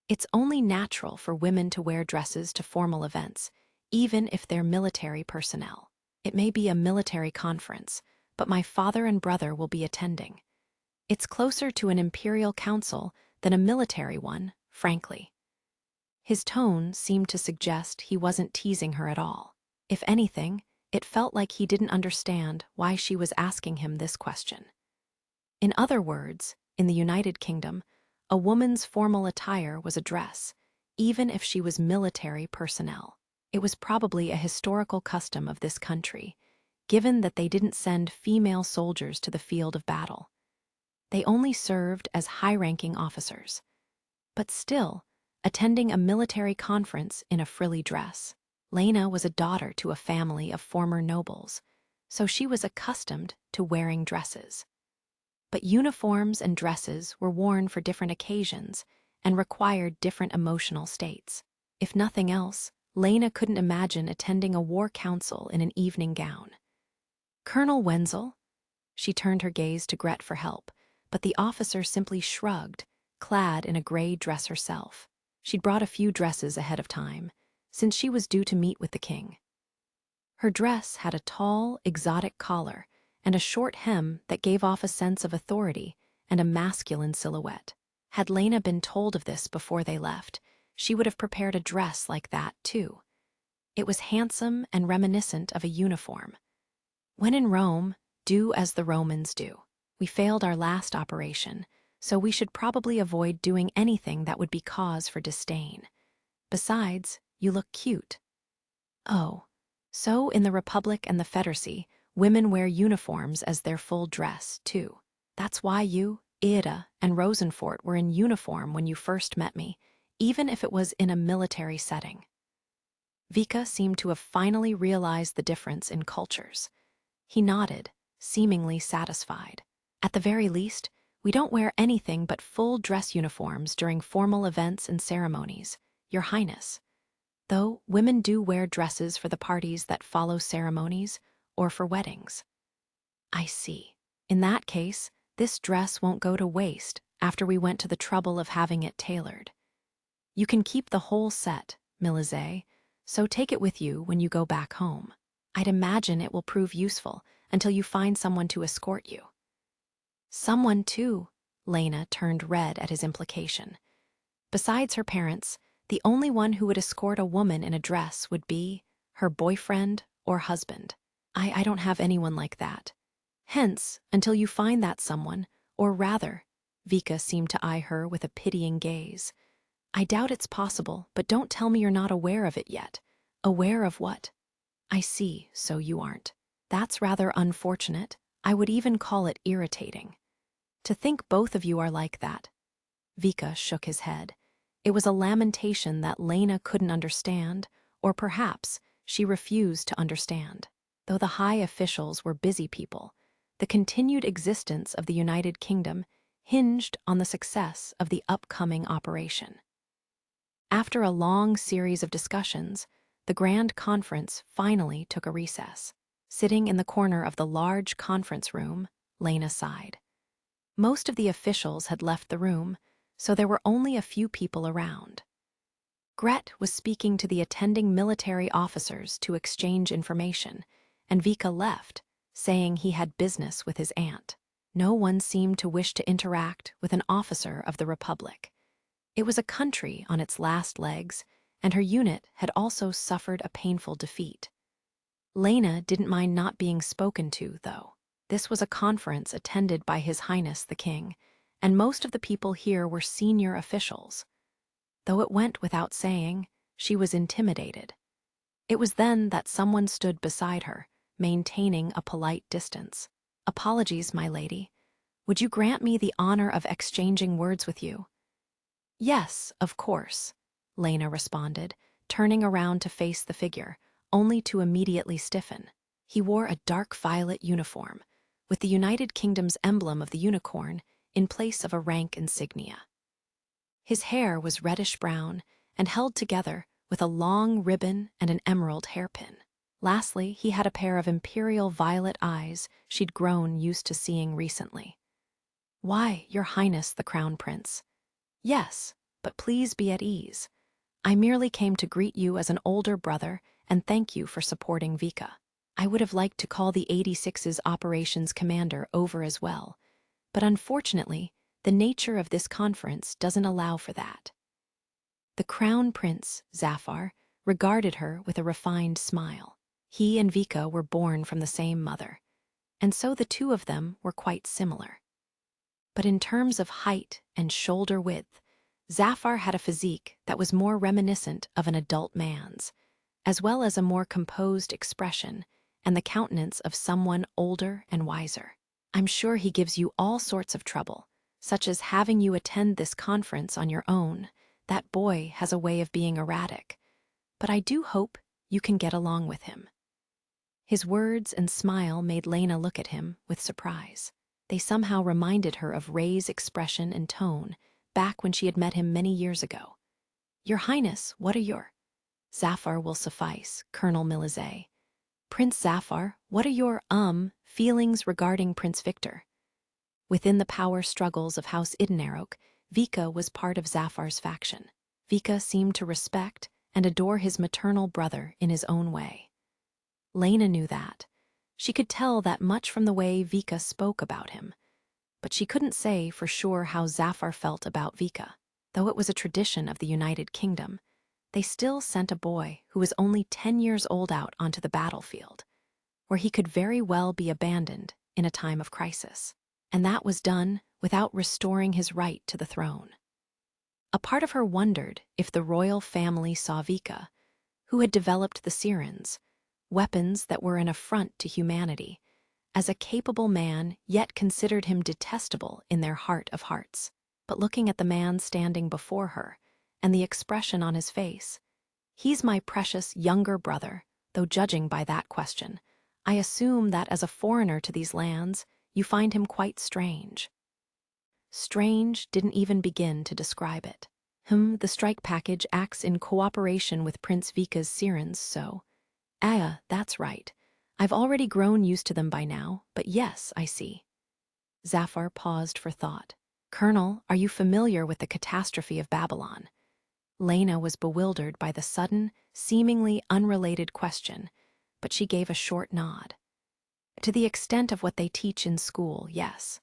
It's only natural for women to wear dresses to formal events, even if they're military personnel. It may be a military conference, but my father and brother will be attending. It's closer to an imperial council than a military one, frankly. His tone seemed to suggest he wasn't teasing her at all. If anything, it felt like he didn't understand why she was asking him this question. In other words, in the United Kingdom, a woman's formal attire was a dress, even if she was military personnel. It was probably a historical custom of this country, given that they didn't send female soldiers to the field of battle. They only served as high-ranking officers. But still, attending a military conference in a frilly dress. Lena was a daughter to a family of former nobles, so she was accustomed to wearing dresses. But uniforms and dresses were worn for different occasions and required different emotional states. If nothing else, Lena couldn't imagine attending a war council in an evening gown. Colonel Wenzel? She turned her gaze to Gret for help, but the officer simply shrugged, clad in a gray dress herself. She'd brought a few dresses ahead of time, since she was due to meet with the king. Her dress had a tall, exotic collar and a short hem that gave off a sense of authority and a masculine silhouette. Had Lena been told of this before they left, she would have prepared a dress like that, too. It was handsome and reminiscent of a uniform. When in Rome, do as the Romans do. We failed our last operation, so we should probably avoid doing anything that would be cause for disdain. Besides, you look cute. Oh, so in the Republic and the Federacy, women wear uniforms as their full dress, too. That's why you, Ida, and Rosenfort were in uniform when you first met me, even if it was in a military setting. Vika seemed to have finally realized the difference in cultures. He nodded, seemingly satisfied. At the very least, we don't wear anything but full dress uniforms during formal events and ceremonies, Your Highness. Though women do wear dresses for the parties that follow ceremonies or for weddings. I see. In that case, this dress won't go to waste after we went to the trouble of having it tailored. You can keep the whole set, Milizet, so take it with you when you go back home. I'd imagine it will prove useful until you find someone to escort you. Someone, too. Lena turned red at his implication. Besides her parents, the only one who would escort a woman in a dress would be her boyfriend or husband. I don't have anyone like that. Hence, until you find that someone, or rather, Vika seemed to eye her with a pitying gaze. I doubt it's possible, but don't tell me you're not aware of it yet. Aware of what? I see, so you aren't. That's rather unfortunate. I would even call it irritating. To think both of you are like that. Vika shook his head. It was a lamentation that Lena couldn't understand, or perhaps she refused to understand. Though the high officials were busy people, the continued existence of the United Kingdom hinged on the success of the upcoming operation. After a long series of discussions, the Grand Conference finally took a recess. Sitting in the corner of the large conference room, Lena sighed. Most of the officials had left the room, so there were only a few people around. Gret was speaking to the attending military officers to exchange information, and Vika left, saying he had business with his aunt. No one seemed to wish to interact with an officer of the Republic. It was a country on its last legs, and her unit had also suffered a painful defeat. Lena didn't mind not being spoken to, though. This was a conference attended by His Highness the King, and most of the people here were senior officials. Though it went without saying, she was intimidated. It was then that someone stood beside her, maintaining a polite distance. Apologies, my lady. Would you grant me the honor of exchanging words with you? Yes, of course, Lena responded, turning around to face the figure, only to immediately stiffen. He wore a dark violet uniform, with the United Kingdom's emblem of the unicorn in place of a rank insignia. His hair was reddish-brown and held together with a long ribbon and an emerald hairpin. Lastly, he had a pair of imperial violet eyes she'd grown used to seeing recently. Why, Your Highness the Crown Prince. Yes, but please be at ease. I merely came to greet you as an older brother and thank you for supporting Vika. I would have liked to call the 86's operations commander over as well, but unfortunately, the nature of this conference doesn't allow for that. The Crown Prince, Zafar, regarded her with a refined smile. He and Vika were born from the same mother, and so the two of them were quite similar. But in terms of height and shoulder width, Zafar had a physique that was more reminiscent of an adult man's, as well as a more composed expression and the countenance of someone older and wiser. I'm sure he gives you all sorts of trouble, such as having you attend this conference on your own. That boy has a way of being erratic, but I do hope you can get along with him. His words and smile made Lena look at him with surprise. They somehow reminded her of Ray's expression and tone back when she had met him many years ago. Your Highness, what are your... Zafar will suffice, Colonel Milizet. Prince Zafar, what are your, feelings regarding Prince Victor? Within the power struggles of House Idinarok, Vika was part of Zafar's faction. Vika seemed to respect and adore his maternal brother in his own way. Lena knew that. She could tell that much from the way Vika spoke about him, but she couldn't say for sure how Zafar felt about Vika. Though it was a tradition of the United Kingdom, they still sent a boy who was only 10 years old out onto the battlefield, where he could very well be abandoned in a time of crisis. And that was done without restoring his right to the throne. A part of her wondered if the royal family saw Vika, who had developed the sirens, weapons that were an affront to humanity, as a capable man, yet considered him detestable in their heart of hearts. But looking at the man standing before her, and the expression on his face, "He's my precious younger brother," though judging by that question, I assume that as a foreigner to these lands, you find him quite strange. Strange didn't even begin to describe it. The strike package acts in cooperation with Prince Vika's sirens, so... that's right. I've already grown used to them by now, but yes, I see. Zafar paused for thought. Colonel, are you familiar with the catastrophe of Babylon? Lena was bewildered by the sudden, seemingly unrelated question, but she gave a short nod. To the extent of what they teach in school, yes.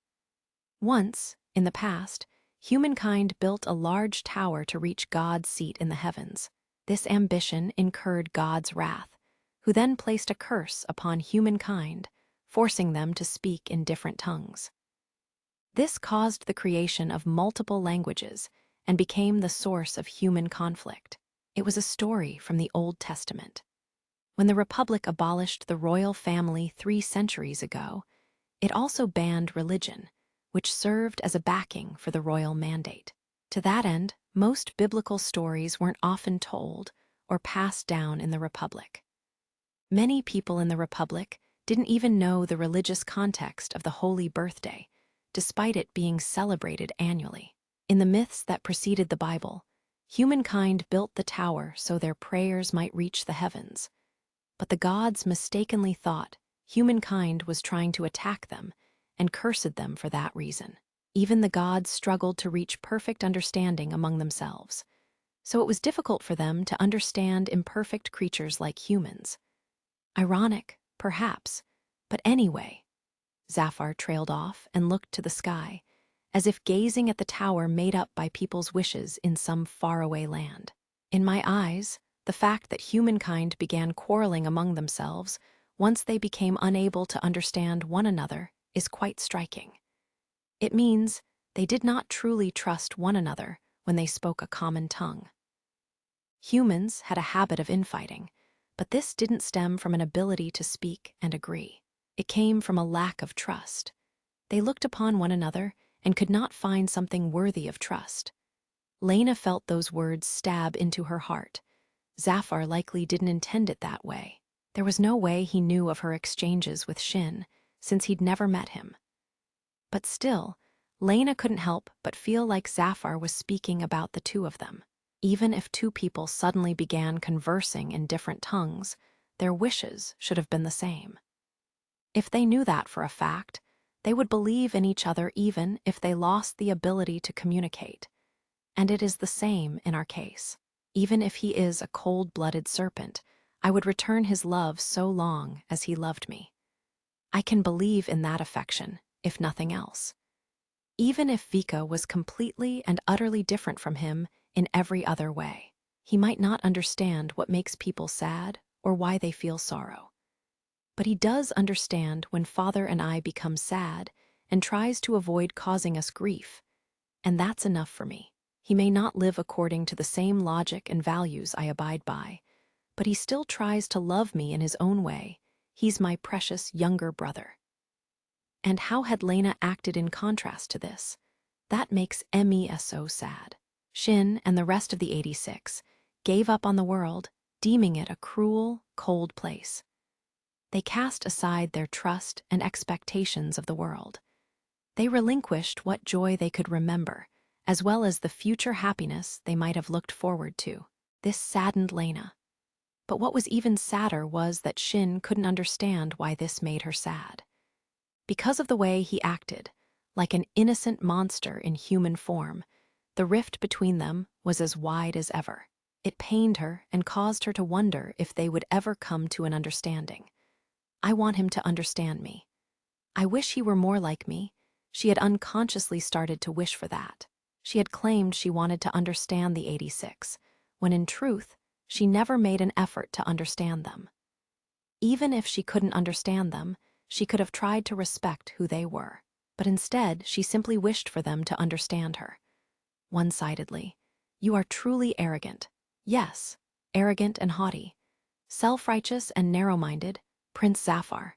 Once, in the past, humankind built a large tower to reach God's seat in the heavens. This ambition incurred God's wrath, who then placed a curse upon humankind, forcing them to speak in different tongues. This caused the creation of multiple languages and became the source of human conflict. It was a story from the Old Testament. When the Republic abolished the royal family 3 centuries ago, it also banned religion, which served as a backing for the royal mandate. To that end, most biblical stories weren't often told or passed down in the Republic. Many people in the Republic didn't even know the religious context of the Holy Birthday, despite it being celebrated annually. In the myths that preceded the Bible, humankind built the tower so their prayers might reach the heavens. But the gods mistakenly thought humankind was trying to attack them and cursed them for that reason. Even the gods struggled to reach perfect understanding among themselves, so it was difficult for them to understand imperfect creatures like humans. Ironic, perhaps, but anyway. Zafar trailed off and looked to the sky, as if gazing at the tower made up by people's wishes in some faraway land. In my eyes, the fact that humankind began quarreling among themselves once they became unable to understand one another is quite striking. It means they did not truly trust one another when they spoke a common tongue. Humans had a habit of infighting, but this didn't stem from an ability to speak and agree. It came from a lack of trust. They looked upon one another and could not find something worthy of trust. Lena felt those words stab into her heart. Zafar likely didn't intend it that way. There was no way he knew of her exchanges with Shin, since he'd never met him. But still, Lena couldn't help but feel like Zafar was speaking about the two of them. Even if 2 people suddenly began conversing in different tongues, their wishes should have been the same. If they knew that for a fact, they would believe in each other even if they lost the ability to communicate. And it is the same in our case. Even if he is a cold-blooded serpent, I would return his love so long as he loved me. I can believe in that affection, if nothing else. Even if Vika was completely and utterly different from him in every other way, he might not understand what makes people sad or why they feel sorrow. But he does understand when Father and I become sad and tries to avoid causing us grief, and that's enough for me. He may not live according to the same logic and values I abide by, but he still tries to love me in his own way. He's my precious younger brother. And how had Lena acted in contrast to this? That makes me so sad. Shin and the rest of the 86 gave up on the world, deeming it a cruel, cold place. They cast aside their trust and expectations of the world. They relinquished what joy they could remember, as well as the future happiness they might have looked forward to. This saddened Lena. But what was even sadder was that Shin couldn't understand why this made her sad. Because of the way he acted, like an innocent monster in human form, the rift between them was as wide as ever. It pained her and caused her to wonder if they would ever come to an understanding. I want him to understand me. I wish he were more like me. She had unconsciously started to wish for that. She had claimed she wanted to understand the 86, when in truth, she never made an effort to understand them. Even if she couldn't understand them, she could have tried to respect who they were. But instead, she simply wished for them to understand her. One-sidedly. You are truly arrogant. Yes, arrogant and haughty. Self-righteous and narrow-minded, Prince Zafar.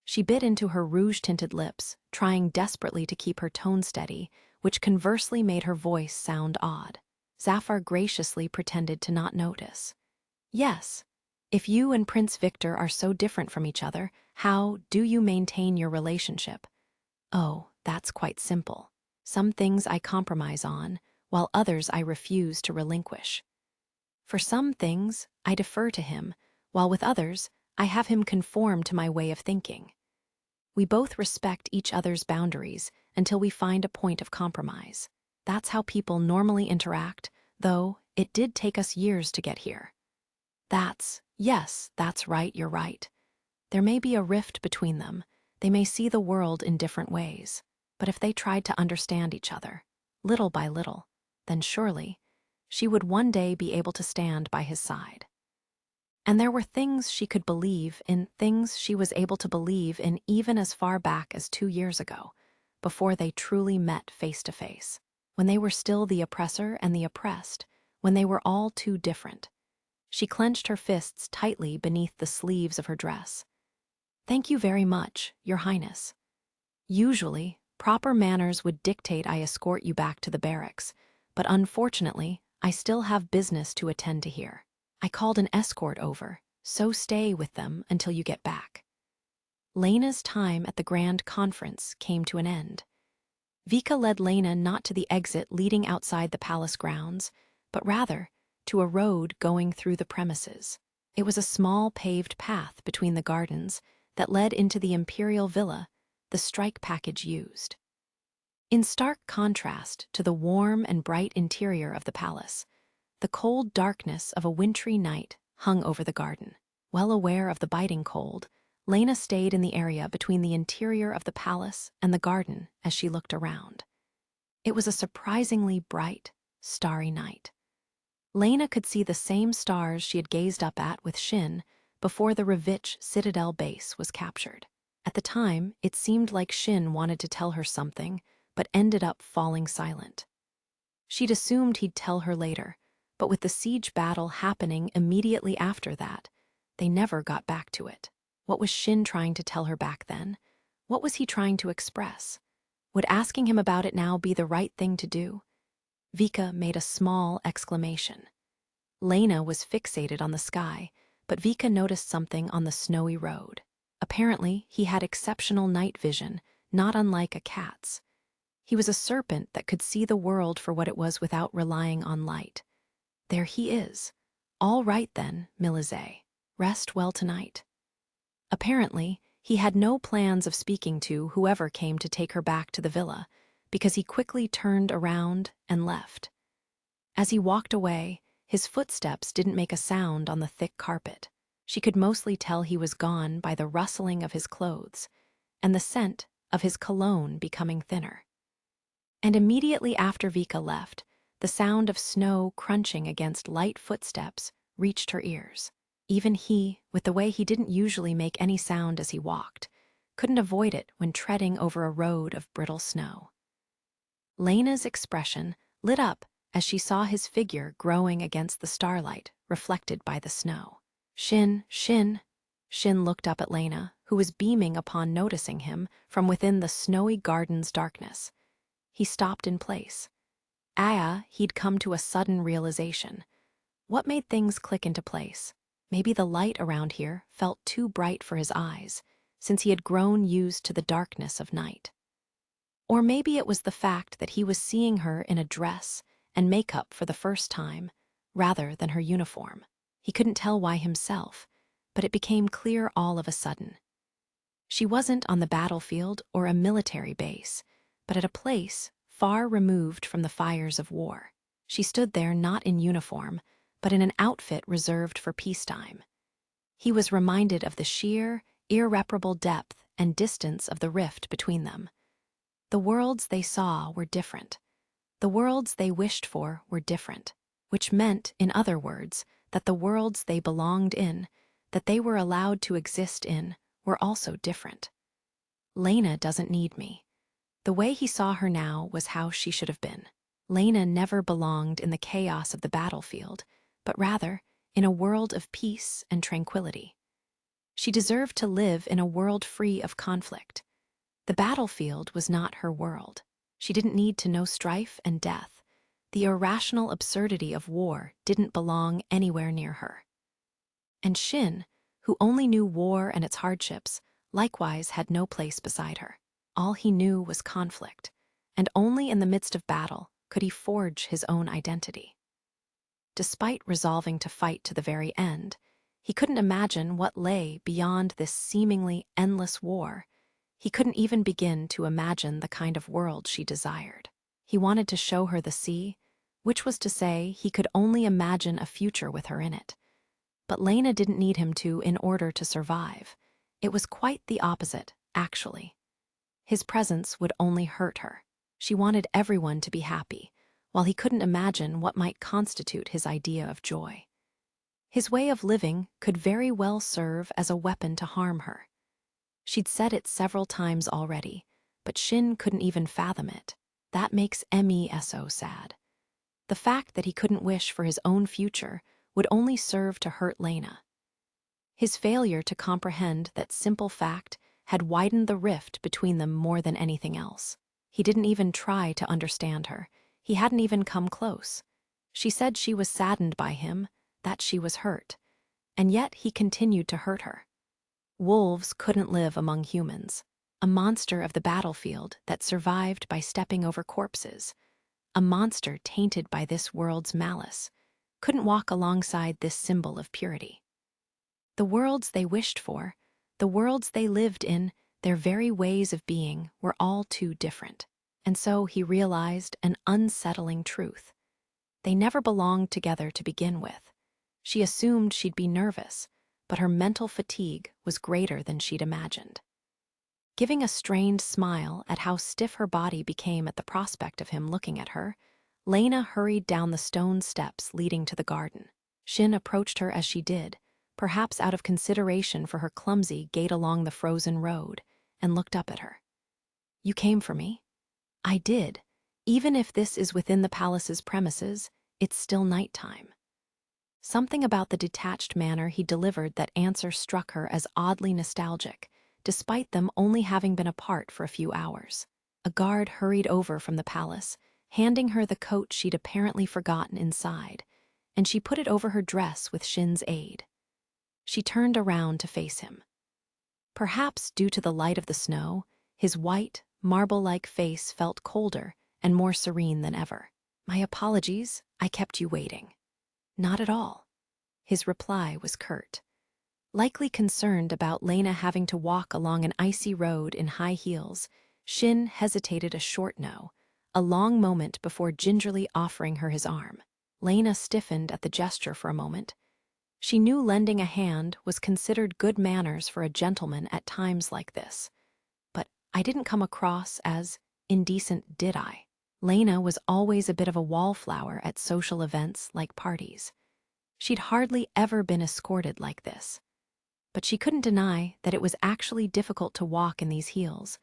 She bit into her rouge-tinted lips, trying desperately to keep her tone steady, which conversely made her voice sound odd. Zafar graciously pretended to not notice. Yes, if you and Prince Victor are so different from each other, how do you maintain your relationship? Oh, that's quite simple. Some things I compromise on, while others I refuse to relinquish. For some things, I defer to him, while with others, I have him conform to my way of thinking. We both respect each other's boundaries until we find a point of compromise. That's how people normally interact, though it did take us years to get here. Yes, that's right, you're right. There may be a rift between them. They may see the world in different ways. But if they tried to understand each other, little by little, then surely she would one day be able to stand by his side. And there were things she could believe in, things she was able to believe in even as far back as 2 years ago, before they truly met face to face, when they were still the oppressor and the oppressed, when they were all too different. She clenched her fists tightly beneath the sleeves of her dress. Thank you very much, Your Highness. Usually, proper manners would dictate I escort you back to the barracks, but unfortunately, I still have business to attend to here. I called an escort over, so stay with them until you get back. Lena's time at the grand conference came to an end. Vika led Lena not to the exit leading outside the palace grounds, but rather to a road going through the premises. It was a small paved path between the gardens that led into the imperial villa the strike package used. In stark contrast to the warm and bright interior of the palace, the cold darkness of a wintry night hung over the garden. Well aware of the biting cold, Lena stayed in the area between the interior of the palace and the garden as she looked around. It was a surprisingly bright, starry night. Lena could see the same stars she had gazed up at with Shin before the Revich Citadel base was captured. At the time, it seemed like Shin wanted to tell her something, but ended up falling silent. She'd assumed he'd tell her later, but with the siege battle happening immediately after that, they never got back to it. What was Shin trying to tell her back then? What was he trying to express? Would asking him about it now be the right thing to do? Vika made a small exclamation. Lena was fixated on the sky, but Vika noticed something on the snowy road. Apparently, he had exceptional night vision, not unlike a cat's. He was a serpent that could see the world for what it was without relying on light. There he is. All right then, Milize. Rest well tonight. Apparently, he had no plans of speaking to whoever came to take her back to the villa, because he quickly turned around and left. As he walked away, his footsteps didn't make a sound on the thick carpet. She could mostly tell he was gone by the rustling of his clothes and the scent of his cologne becoming thinner. And immediately after Vika left, the sound of snow crunching against light footsteps reached her ears. Even he, with the way he didn't usually make any sound as he walked, couldn't avoid it when treading over a road of brittle snow. Lena's expression lit up as she saw his figure growing against the starlight reflected by the snow. Shin. Shin looked up at Lena, who was beaming upon noticing him from within the snowy garden's darkness. He stopped in place. He'd come to a sudden realization. What made things click into place? Maybe the light around here felt too bright for his eyes, since he had grown used to the darkness of night. Or maybe it was the fact that he was seeing her in a dress and makeup for the first time, rather than her uniform. He couldn't tell why himself, but it became clear all of a sudden. She wasn't on the battlefield or a military base, but at a place far removed from the fires of war. She stood there not in uniform, but in an outfit reserved for peacetime. He was reminded of the sheer, irreparable depth and distance of the rift between them. The worlds they saw were different. The worlds they wished for were different, which meant, in other words, that the worlds they belonged in, that they were allowed to exist in, were also different. Lena doesn't need me. The way he saw her now was how she should have been. Lena never belonged in the chaos of the battlefield, but rather in a world of peace and tranquility. She deserved to live in a world free of conflict. The battlefield was not her world. She didn't need to know strife and death. The irrational absurdity of war didn't belong anywhere near her. And Shin, who only knew war and its hardships, likewise had no place beside her. All he knew was conflict, and only in the midst of battle could he forge his own identity. Despite resolving to fight to the very end, he couldn't imagine what lay beyond this seemingly endless war. He couldn't even begin to imagine the kind of world she desired. He wanted to show her the sea, which was to say he could only imagine a future with her in it. But Lena didn't need him to in order to survive. It was quite the opposite, actually. His presence would only hurt her. She wanted everyone to be happy, while he couldn't imagine what might constitute his idea of joy. His way of living could very well serve as a weapon to harm her. She'd said it several times already, but Shin couldn't even fathom it. That makes me so sad. The fact that he couldn't wish for his own future would only serve to hurt Lena. His failure to comprehend that simple fact had widened the rift between them more than anything else. He didn't even try to understand her. He hadn't even come close. She said she was saddened by him, that she was hurt, and yet he continued to hurt her. Wolves couldn't live among humans. A monster of the battlefield that survived by stepping over corpses. A monster tainted by this world's malice. Couldn't walk alongside this symbol of purity. The worlds they wished for, the worlds they lived in, their very ways of being were all too different. And so he realized an unsettling truth. They never belonged together to begin with. She assumed she'd be nervous, but her mental fatigue was greater than she'd imagined. Giving a strained smile at how stiff her body became at the prospect of him looking at her, Lena hurried down the stone steps leading to the garden. Shin approached her as she did, perhaps out of consideration for her clumsy gait along the frozen road, and looked up at her. "You came for me?" "I did. Even if this is within the palace's premises, it's still nighttime." Something about the detached manner he delivered that answer struck her as oddly nostalgic, despite them only having been apart for a few hours. A guard hurried over from the palace, handing her the coat she'd apparently forgotten inside, and she put it over her dress with Shin's aid. She turned around to face him. Perhaps due to the light of the snow, his white, marble-like face felt colder and more serene than ever. "My apologies, I kept you waiting." "Not at all." His reply was curt. Likely concerned about Lena having to walk along an icy road in high heels, Shin hesitated a short no, a long moment before gingerly offering her his arm. Lena stiffened at the gesture for a moment. She knew lending a hand was considered good manners for a gentleman at times like this. But I didn't come across as indecent, did I? Lena was always a bit of a wallflower at social events like parties. She'd hardly ever been escorted like this. But she couldn't deny that it was actually difficult to walk in these heels,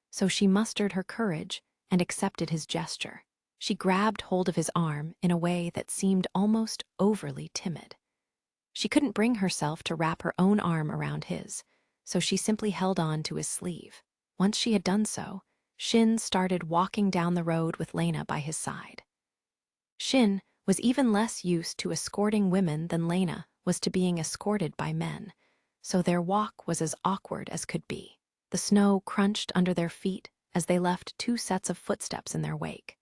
so she mustered her courage and accepted his gesture. She grabbed hold of his arm in a way that seemed almost overly timid. She couldn't bring herself to wrap her own arm around his, so she simply held on to his sleeve. Once she had done so, Shin started walking down the road with Lena by his side. Shin was even less used to escorting women than Lena was to being escorted by men, so their walk was as awkward as could be. The snow crunched under their feet as they left two sets of footsteps in their wake.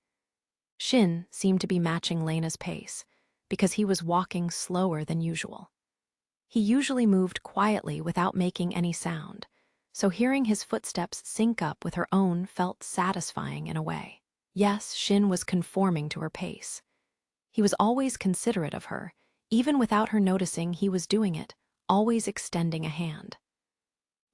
Shin seemed to be matching Lena's pace, because he was walking slower than usual. He usually moved quietly without making any sound, so hearing his footsteps sync up with her own felt satisfying in a way. Yes, Shin was conforming to her pace. He was always considerate of her, even without her noticing he was doing it, always extending a hand.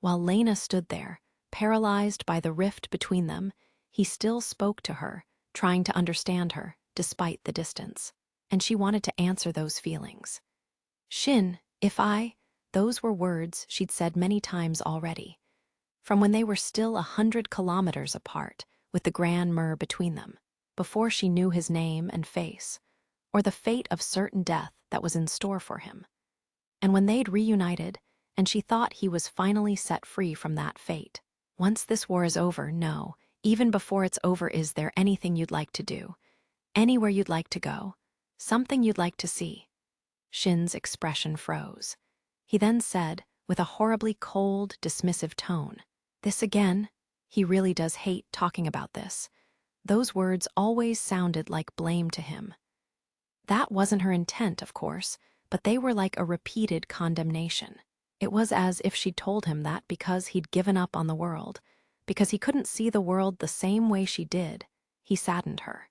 While Lena stood there, paralyzed by the rift between them, he still spoke to her, trying to understand her, despite the distance. And she wanted to answer those feelings. Shin, if I, those were words she'd said many times already. From when they were still 100 kilometers apart, with the Grand Mur between them, before she knew his name and face, or the fate of certain death that was in store for him. And when they'd reunited, and she thought he was finally set free from that fate. Once this war is over, no, even before it's over, is there anything you'd like to do? Anywhere you'd like to go? Something you'd like to see? Shin's expression froze. He then said, with a horribly cold, dismissive tone, "This again? He really does hate talking about this." Those words always sounded like blame to him. That wasn't her intent, of course, but they were like a repeated condemnation. It was as if she'd told him that because he'd given up on the world, because he couldn't see the world the same way she did, he saddened her.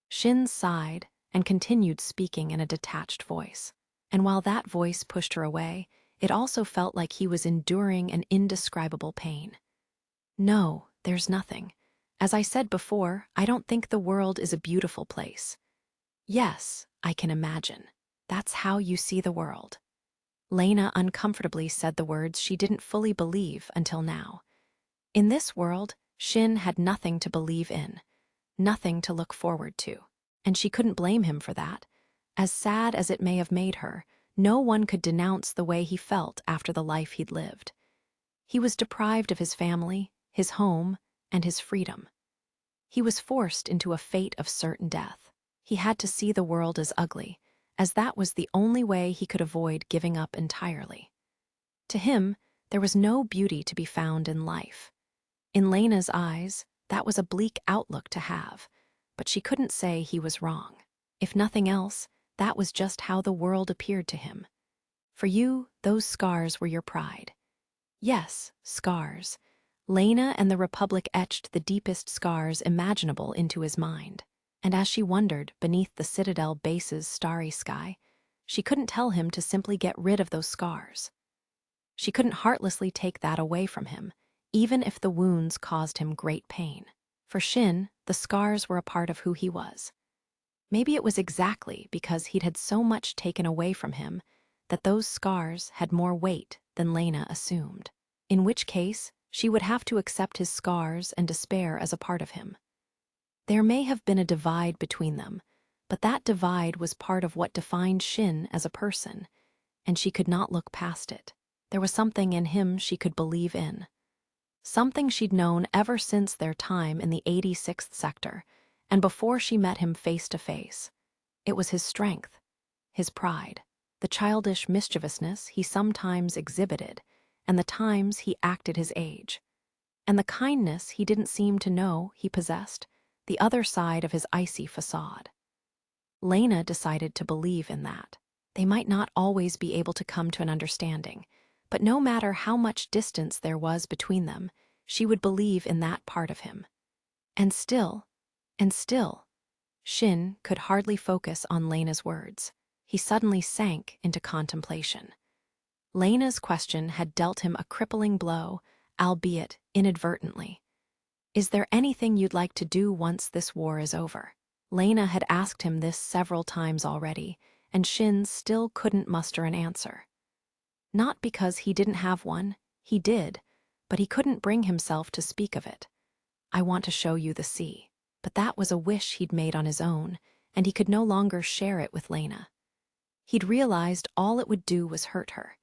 Shin sighed and continued speaking in a detached voice. And while that voice pushed her away, it also felt like he was enduring an indescribable pain. "No, there's nothing. As I said before, I don't think the world is a beautiful place." "Yes, I can imagine. That's how you see the world." Lena uncomfortably said the words she didn't fully believe until now. In this world, Shin had nothing to believe in, nothing to look forward to. And she couldn't blame him for that. As sad as it may have made her, no one could denounce the way he felt after the life he'd lived. He was deprived of his family, his home, and his freedom. He was forced into a fate of certain death. He had to see the world as ugly, as that was the only way he could avoid giving up entirely. To him, there was no beauty to be found in life. In Lena's eyes, that was a bleak outlook to have, but she couldn't say he was wrong. If nothing else, that was just how the world appeared to him. For you, those scars were your pride. Yes, scars. Lena and the Republic etched the deepest scars imaginable into his mind. And as she wondered beneath the Citadel base's starry sky, she couldn't tell him to simply get rid of those scars. She couldn't heartlessly take that away from him, even if the wounds caused him great pain. For Shin, the scars were a part of who he was. Maybe it was exactly because he'd had so much taken away from him that those scars had more weight than Lena assumed. In which case, she would have to accept his scars and despair as a part of him. There may have been a divide between them, but that divide was part of what defined Shin as a person, and she could not look past it. There was something in him she could believe in. Something she'd known ever since their time in the 86th sector, and before she met him face to face. It was his strength, his pride, the childish mischievousness he sometimes exhibited, and the times he acted his age, and the kindness he didn't seem to know he possessed, the other side of his icy facade. Lena decided to believe in that. They might not always be able to come to an understanding, but no matter how much distance there was between them, she would believe in that part of him. And still, Shin could hardly focus on Lena's words. He suddenly sank into contemplation. Lena's question had dealt him a crippling blow, albeit inadvertently. "Is there anything you'd like to do once this war is over?" Lena had asked him this several times already, and Shin still couldn't muster an answer. Not because he didn't have one, he did, but he couldn't bring himself to speak of it. "I want to show you the sea." But that was a wish he'd made on his own, and he could no longer share it with Lena. He'd realized all it would do was hurt her.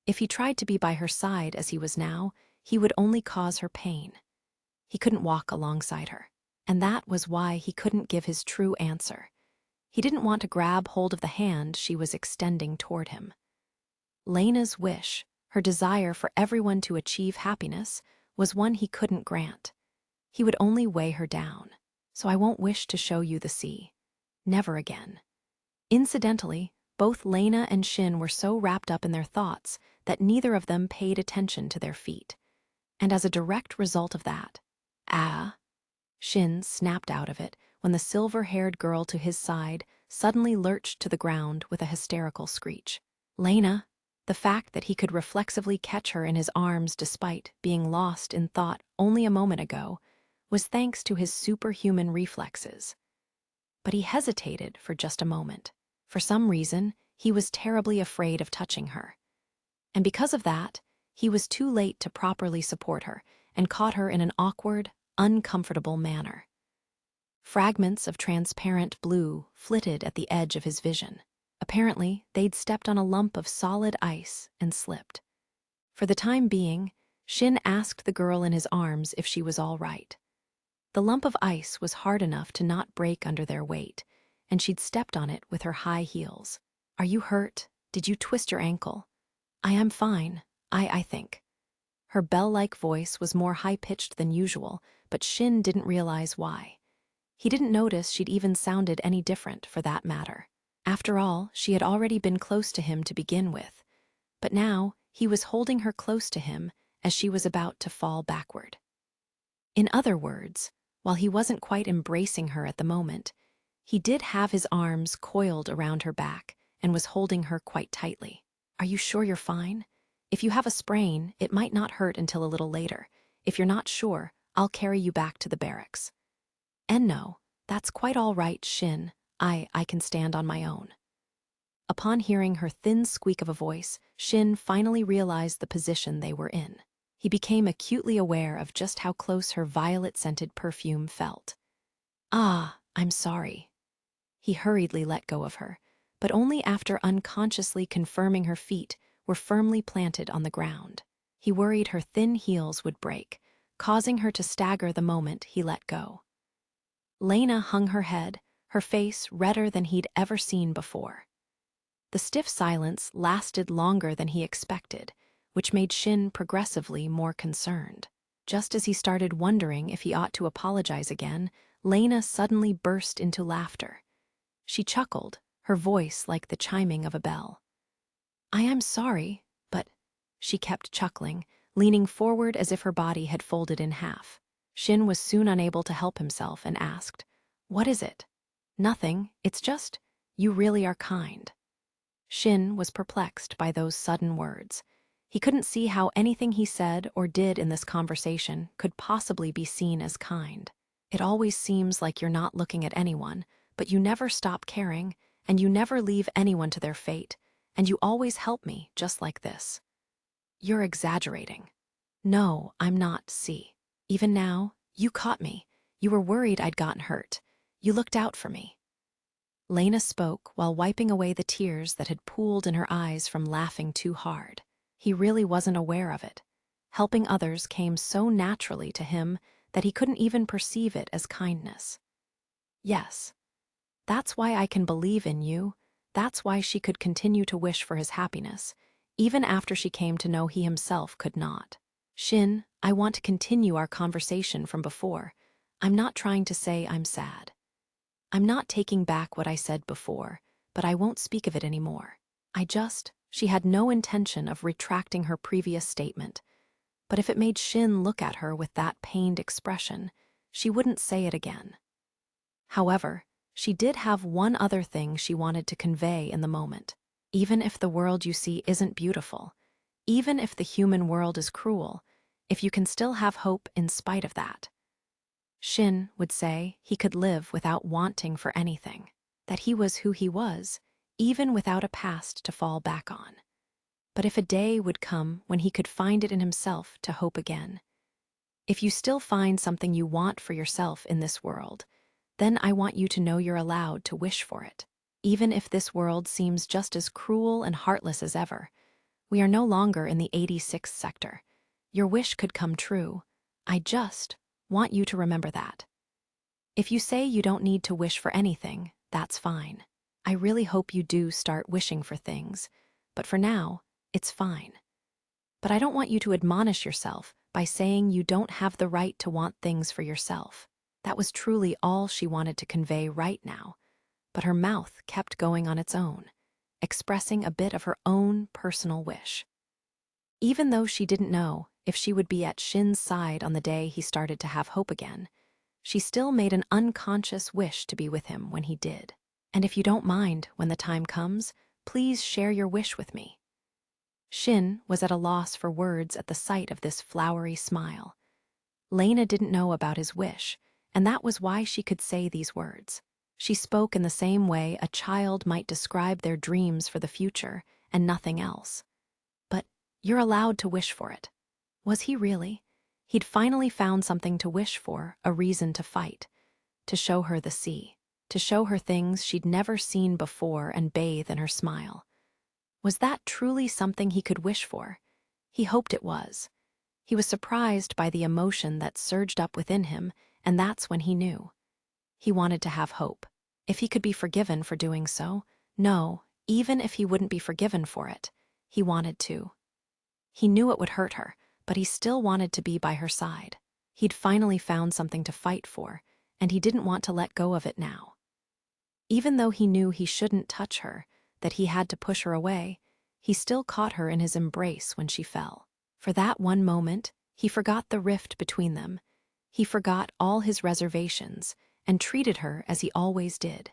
If he tried to be by her side as he was now, he would only cause her pain. He couldn't walk alongside her, and that was why he couldn't give his true answer. He didn't want to grab hold of the hand she was extending toward him. Lena's wish, her desire for everyone to achieve happiness, was one he couldn't grant. He would only weigh her down. "So I won't wish to show you the sea. Never again." Incidentally, both Lena and Shin were so wrapped up in their thoughts that neither of them paid attention to their feet. And as a direct result of that, Shin snapped out of it when the silver-haired girl to his side suddenly lurched to the ground with a hysterical screech. Lena, the fact that he could reflexively catch her in his arms despite being lost in thought only a moment ago, was thanks to his superhuman reflexes. But he hesitated for just a moment. For some reason, he was terribly afraid of touching her. And because of that, he was too late to properly support her and caught her in an awkward, uncomfortable manner. Fragments of transparent blue flitted at the edge of his vision. Apparently, they'd stepped on a lump of solid ice and slipped. For the time being, Shin asked the girl in his arms if she was all right. The lump of ice was hard enough to not break under their weight, and she'd stepped on it with her high heels. "Are you hurt? Did you twist your ankle?" "I am fine, I think." Her bell-like voice was more high-pitched than usual, but Shin didn't realize why. He didn't notice she'd even sounded any different, for that matter. After all, she had already been close to him to begin with. But now, he was holding her close to him as she was about to fall backward. In other words, while he wasn't quite embracing her at the moment, he did have his arms coiled around her back and was holding her quite tightly. "Are you sure you're fine? If you have a sprain, it might not hurt until a little later. If you're not sure, I'll carry you back to the barracks." "And no, that's quite all right, Shin. I can stand on my own." Upon hearing her thin squeak of a voice, Shin finally realized the position they were in. He became acutely aware of just how close her violet-scented perfume felt. "Ah, I'm sorry." He hurriedly let go of her, but only after unconsciously confirming her feet were firmly planted on the ground. He worried her thin heels would break, causing her to stagger the moment he let go. Lena hung her head, her face redder than he'd ever seen before. The stiff silence lasted longer than he expected, which made Shin progressively more concerned. Just as he started wondering if he ought to apologize again, Lena suddenly burst into laughter. She chuckled, her voice like the chiming of a bell. "I am sorry, but—" She kept chuckling, leaning forward as if her body had folded in half. Shin was soon unable to help himself and asked, "What is it?" "Nothing, it's just, you really are kind." Shin was perplexed by those sudden words. He couldn't see how anything he said or did in this conversation could possibly be seen as kind. "It always seems like you're not looking at anyone, but you never stop caring, and you never leave anyone to their fate, and you always help me just like this." "You're exaggerating." "No, I'm not, see. Even now, you caught me. You were worried I'd gotten hurt. You looked out for me." Lena spoke while wiping away the tears that had pooled in her eyes from laughing too hard. He really wasn't aware of it. Helping others came so naturally to him that he couldn't even perceive it as kindness. "Yes. That's why I can believe in you. That's why she could continue to wish for his happiness, even after she came to know he himself could not. Shin, I want to continue our conversation from before. I'm not trying to say I'm sad. I'm not taking back what I said before, but I won't speak of it anymore. She had no intention of retracting her previous statement, but if it made Shin look at her with that pained expression, she wouldn't say it again. However, she did have one other thing she wanted to convey in the moment. Even if the world you see isn't beautiful, even if the human world is cruel, if you can still have hope in spite of that. Shin would say he could live without wanting for anything, that he was who he was, even without a past to fall back on. But if a day would come when he could find it in himself to hope again. If you still find something you want for yourself in this world, then I want you to know you're allowed to wish for it. Even if this world seems just as cruel and heartless as ever, we are no longer in the 86th sector. Your wish could come true. I just want you to remember that. If you say you don't need to wish for anything, that's fine. I really hope you do start wishing for things, but for now, it's fine. But I don't want you to admonish yourself by saying you don't have the right to want things for yourself. That was truly all she wanted to convey right now, but her mouth kept going on its own, expressing a bit of her own personal wish. Even though she didn't know if she would be at Shin's side on the day he started to have hope again, she still made an unconscious wish to be with him when he did. "And if you don't mind, when the time comes, please share your wish with me." Shin was at a loss for words at the sight of this flowery smile. Lena didn't know about his wish, and that was why she could say these words. She spoke in the same way a child might describe their dreams for the future and nothing else. But you're allowed to wish for it. Was he really? He'd finally found something to wish for, a reason to fight, to show her the sea, to show her things she'd never seen before and bathe in her smile. Was that truly something he could wish for? He hoped it was. He was surprised by the emotion that surged up within him, and that's when he knew. He wanted to have hope. If he could be forgiven for doing so, no, even if he wouldn't be forgiven for it, he wanted to. He knew it would hurt her, but he still wanted to be by her side. He'd finally found something to fight for, and he didn't want to let go of it now. Even though he knew he shouldn't touch her, that he had to push her away, he still caught her in his embrace when she fell. For that one moment, he forgot the rift between them. He forgot all his reservations and treated her as he always did.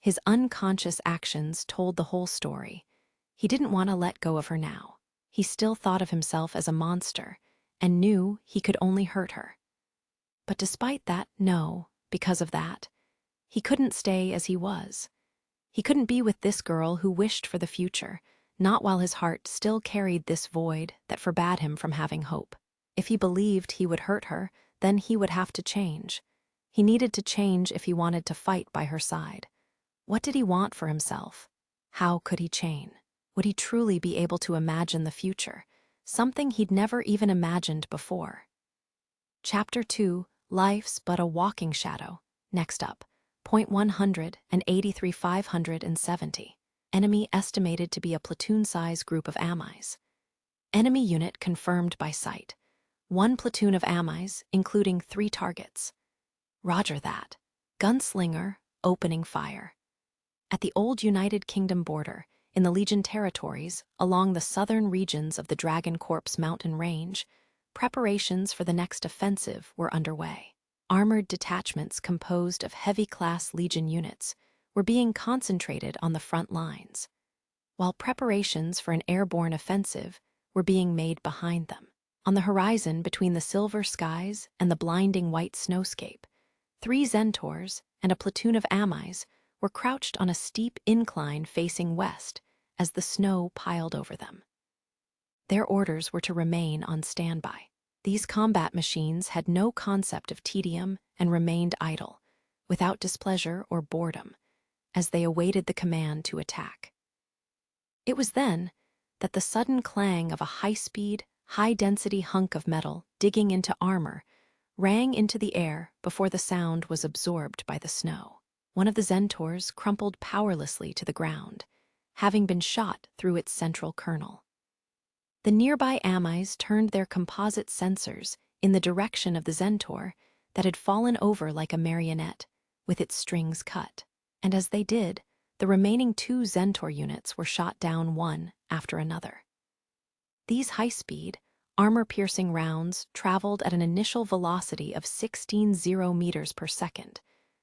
His unconscious actions told the whole story. He didn't want to let go of her now. He still thought of himself as a monster and knew he could only hurt her. But despite that, no, because of that, he couldn't stay as he was. He couldn't be with this girl who wished for the future, not while his heart still carried this void that forbade him from having hope. If he believed he would hurt her, then he would have to change. He needed to change if he wanted to fight by her side. What did he want for himself? How could he change? Would he truly be able to imagine the future, something he'd never even imagined before? Chapter 2, Life's But a Walking Shadow. Next up, point 183,570. Enemy estimated to be a platoon-size group of AMIs. Enemy unit confirmed by sight. 1 platoon of AMIs, including 3 targets. Roger that. Gunslinger, opening fire. At the old United Kingdom border, in the Legion territories, along the southern regions of the Dragon Corps mountain range, preparations for the next offensive were underway. Armored detachments composed of heavy-class Legion units were being concentrated on the front lines, while preparations for an airborne offensive were being made behind them. On the horizon between the silver skies and the blinding white snowscape, 3 Zentors and a platoon of AMIs were crouched on a steep incline facing west as the snow piled over them. Their orders were to remain on standby. These combat machines had no concept of tedium and remained idle, without displeasure or boredom, as they awaited the command to attack. It was then that the sudden clang of a high-speed, high-density hunk of metal digging into armor rang into the air before the sound was absorbed by the snow. One of the Zentors crumpled powerlessly to the ground, having been shot through its central kernel. The nearby AMIs turned their composite sensors in the direction of the Zentor that had fallen over like a marionette, with its strings cut. And as they did, the remaining 2 Zentor units were shot down one after another. These high-speed, armor-piercing rounds traveled at an initial velocity of 16 meters per second,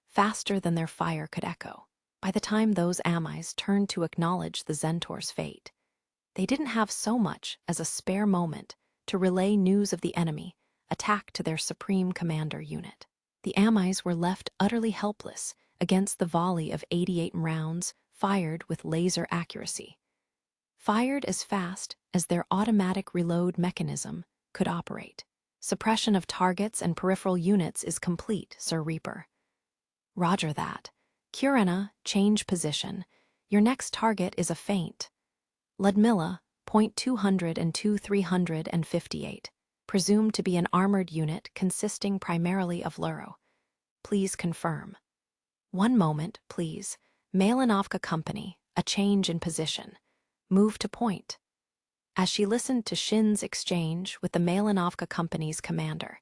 faster than their fire could echo. By the time those AMIs turned to acknowledge the Zentor's fate, they didn't have so much as a spare moment to relay news of the enemy attack to their Supreme Commander unit. The AMIs were left utterly helpless against the volley of 88 rounds fired with laser accuracy, fired as fast as their automatic reload mechanism could operate. Suppression of targets and peripheral units is complete, Sir Reaper. Roger that. Kurena, change position. Your next target is a feint. Ludmilla, point 202-358. Presumed to be an armored unit consisting primarily of Luro. Please confirm. One moment, please. Malinovka Company, a change in position. Move to point. As she listened to Shin's exchange with the Malinovka Company's commander,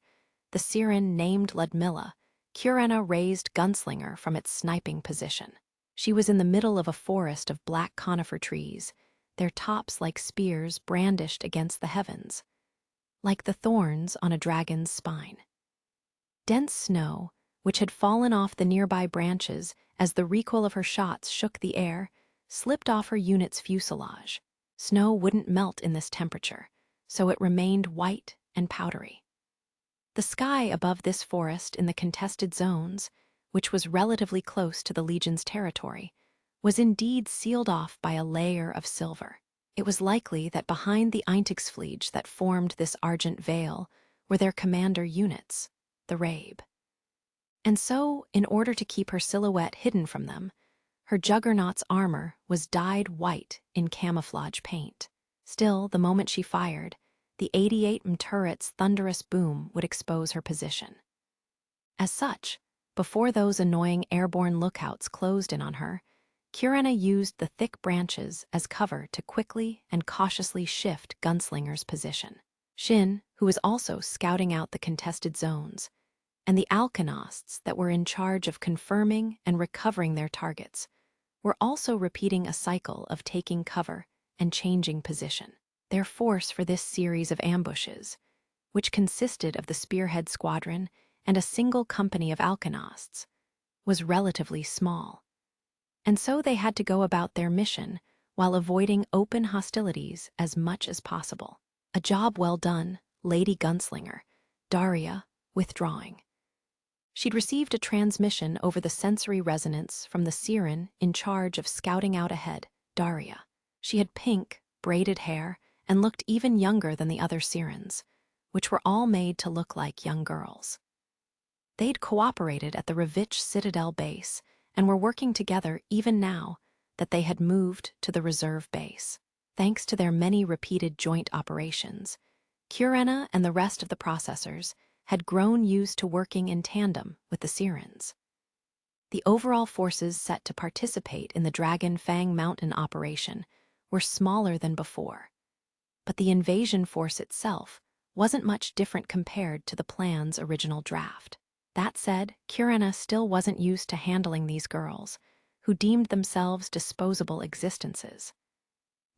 the Siren named Ludmilla, Kurena raised Gunslinger from its sniping position. She was in the middle of a forest of black conifer trees, their tops like spears brandished against the heavens, like the thorns on a dragon's spine. Dense snow, which had fallen off the nearby branches as the recoil of her shots shook the air, slipped off her unit's fuselage. Snow wouldn't melt in this temperature, so it remained white and powdery. The sky above this forest in the contested zones, which was relatively close to the Legion's territory, was indeed sealed off by a layer of silver. It was likely that behind the Eintagsfliege that formed this argent veil were their commander units, the Rabe. And so, in order to keep her silhouette hidden from them, her Juggernaut's armor was dyed white in camouflage paint. Still, the moment she fired, the 88 turret's thunderous boom would expose her position. As such, before those annoying airborne lookouts closed in on her, Kurena used the thick branches as cover to quickly and cautiously shift Gunslinger's position. Shin, who was also scouting out the contested zones, and the Alkenosts that were in charge of confirming and recovering their targets, were also repeating a cycle of taking cover and changing position. Their force for this series of ambushes, which consisted of the Spearhead Squadron and a single company of Alkenosts, was relatively small. And so they had to go about their mission while avoiding open hostilities as much as possible. A job well done, Lady Gunslinger, Daria, withdrawing. She'd received a transmission over the sensory resonance from the Siren in charge of scouting out ahead, Daria. She had pink, braided hair and looked even younger than the other Sirens, which were all made to look like young girls. They'd cooperated at the Revich Citadel base and were working together even now that they had moved to the reserve base. Thanks to their many repeated joint operations, Kurena and the rest of the processors had grown used to working in tandem with the Sirens. The overall forces set to participate in the Dragon Fang Mountain operation were smaller than before, but the invasion force itself wasn't much different compared to the plan's original draft. That said, Kurena still wasn't used to handling these girls, who deemed themselves disposable existences.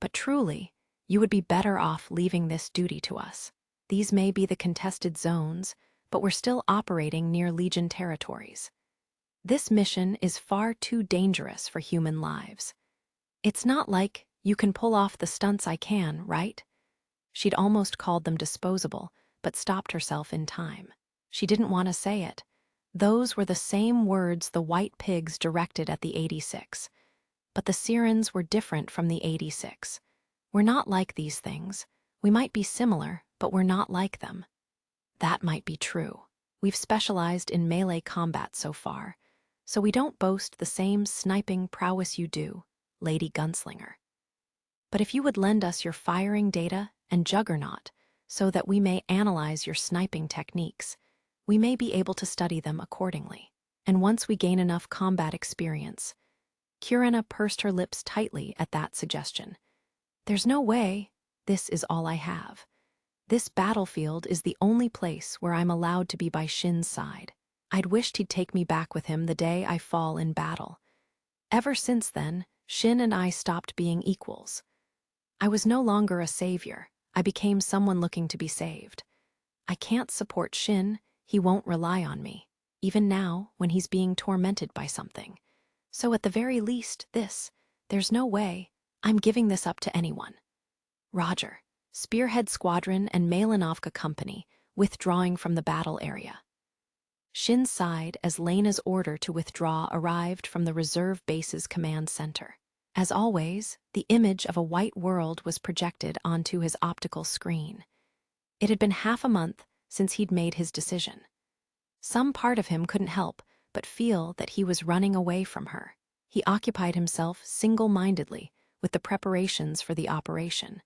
But truly, you would be better off leaving this duty to us. These may be the contested zones, but we're still operating near Legion territories. This mission is far too dangerous for human lives. It's not like you can pull off the stunts I can, right? She'd almost called them disposable, but stopped herself in time. She didn't want to say it. Those were the same words the White Pigs directed at the 86. But the Sirens were different from the 86. We're not like these things. We might be similar, but we're not like them. That might be true. We've specialized in melee combat so far, so we don't boast the same sniping prowess you do, Lady Gunslinger. But if you would lend us your firing data and Juggernaut so that we may analyze your sniping techniques, we may be able to study them accordingly. And once we gain enough combat experience, Kurena pursed her lips tightly at that suggestion. There's no way. This is all I have. This battlefield is the only place where I'm allowed to be by Shin's side. I'd wished he'd take me back with him the day I fall in battle. Ever since then, Shin and I stopped being equals. I was no longer a savior. I became someone looking to be saved. I can't support Shin. He won't rely on me, even now when he's being tormented by something. So at the very least, there's no way I'm giving this up to anyone. Roger. Spearhead Squadron and Malinovka Company withdrawing from the battle area. Shin sighed as Lena's order to withdraw arrived from the reserve base's command center. As always, the image of a white world was projected onto his optical screen. It had been half a month since he'd made his decision. Some part of him couldn't help but feel that he was running away from her. He occupied himself single-mindedly with the preparations for the operation,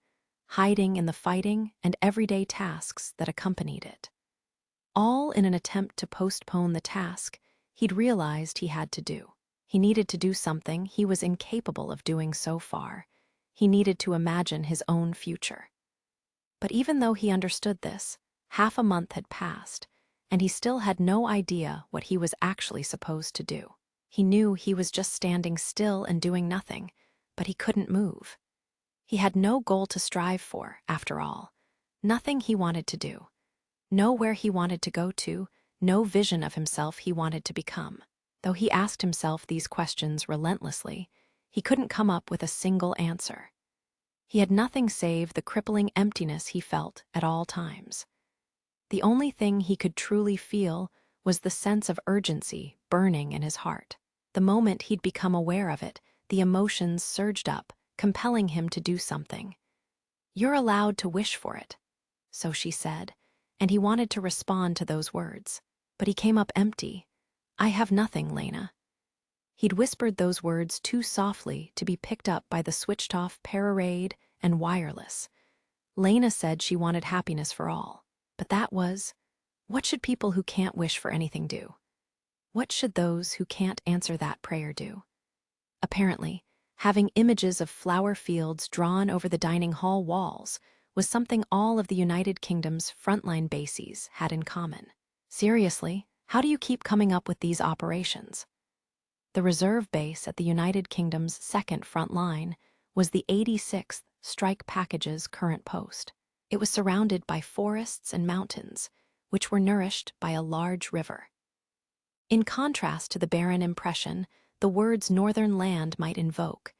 hiding in the fighting and everyday tasks that accompanied it. All in an attempt to postpone the task he'd realized he had to do. He needed to do something he was incapable of doing so far. He needed to imagine his own future. But even though he understood this, half a month had passed, and he still had no idea what he was actually supposed to do. He knew he was just standing still and doing nothing, but he couldn't move. He had no goal to strive for, after all. Nothing he wanted to do. Nowhere he wanted to go to, no vision of himself he wanted to become. Though he asked himself these questions relentlessly, he couldn't come up with a single answer. He had nothing save the crippling emptiness he felt at all times. The only thing he could truly feel was the sense of urgency burning in his heart. The moment he'd become aware of it, the emotions surged up, compelling him to do something. "You're allowed to wish for it," so she said, and he wanted to respond to those words. But he came up empty. "I have nothing, Lena." He'd whispered those words too softly to be picked up by the switched-off parade and wireless. Lena said she wanted happiness for all, but that was, what should people who can't wish for anything do? What should those who can't answer that prayer do? Apparently, having images of flower fields drawn over the dining hall walls was something all of the United Kingdom's frontline bases had in common. Seriously, how do you keep coming up with these operations? The reserve base at the United Kingdom's second front line was the 86th Strike Package's current post. It was surrounded by forests and mountains, which were nourished by a large river. In contrast to the barren impression the words northern land might invoke,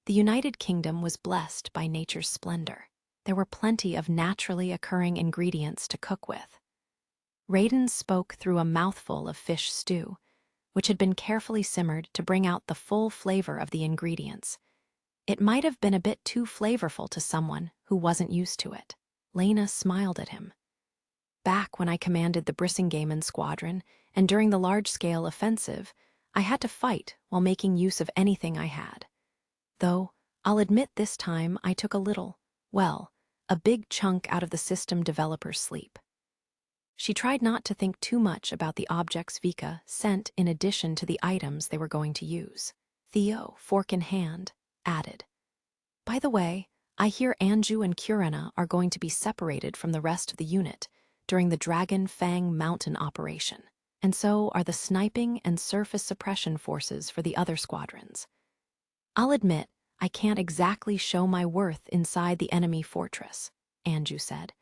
the United Kingdom was blessed by nature's splendor. There were plenty of naturally occurring ingredients to cook with. Raiden spoke through a mouthful of fish stew, which had been carefully simmered to bring out the full flavor of the ingredients. It might have been a bit too flavorful to someone who wasn't used to it. Lena smiled at him. "Back when I commanded the Brisingamen squadron, and during the large-scale offensive, I had to fight while making use of anything I had. Though, I'll admit this time I took a big chunk out of the system developer's sleep." She tried not to think too much about the objects Vika sent in addition to the items they were going to use. Theo, fork in hand, added, "By the way, I hear Anju and Kurena are going to be separated from the rest of the unit during the Dragon Fang Mountain operation, and so are the sniping and surface suppression forces for the other squadrons. I'll admit, I can't exactly show my worth inside the enemy fortress," Anju said.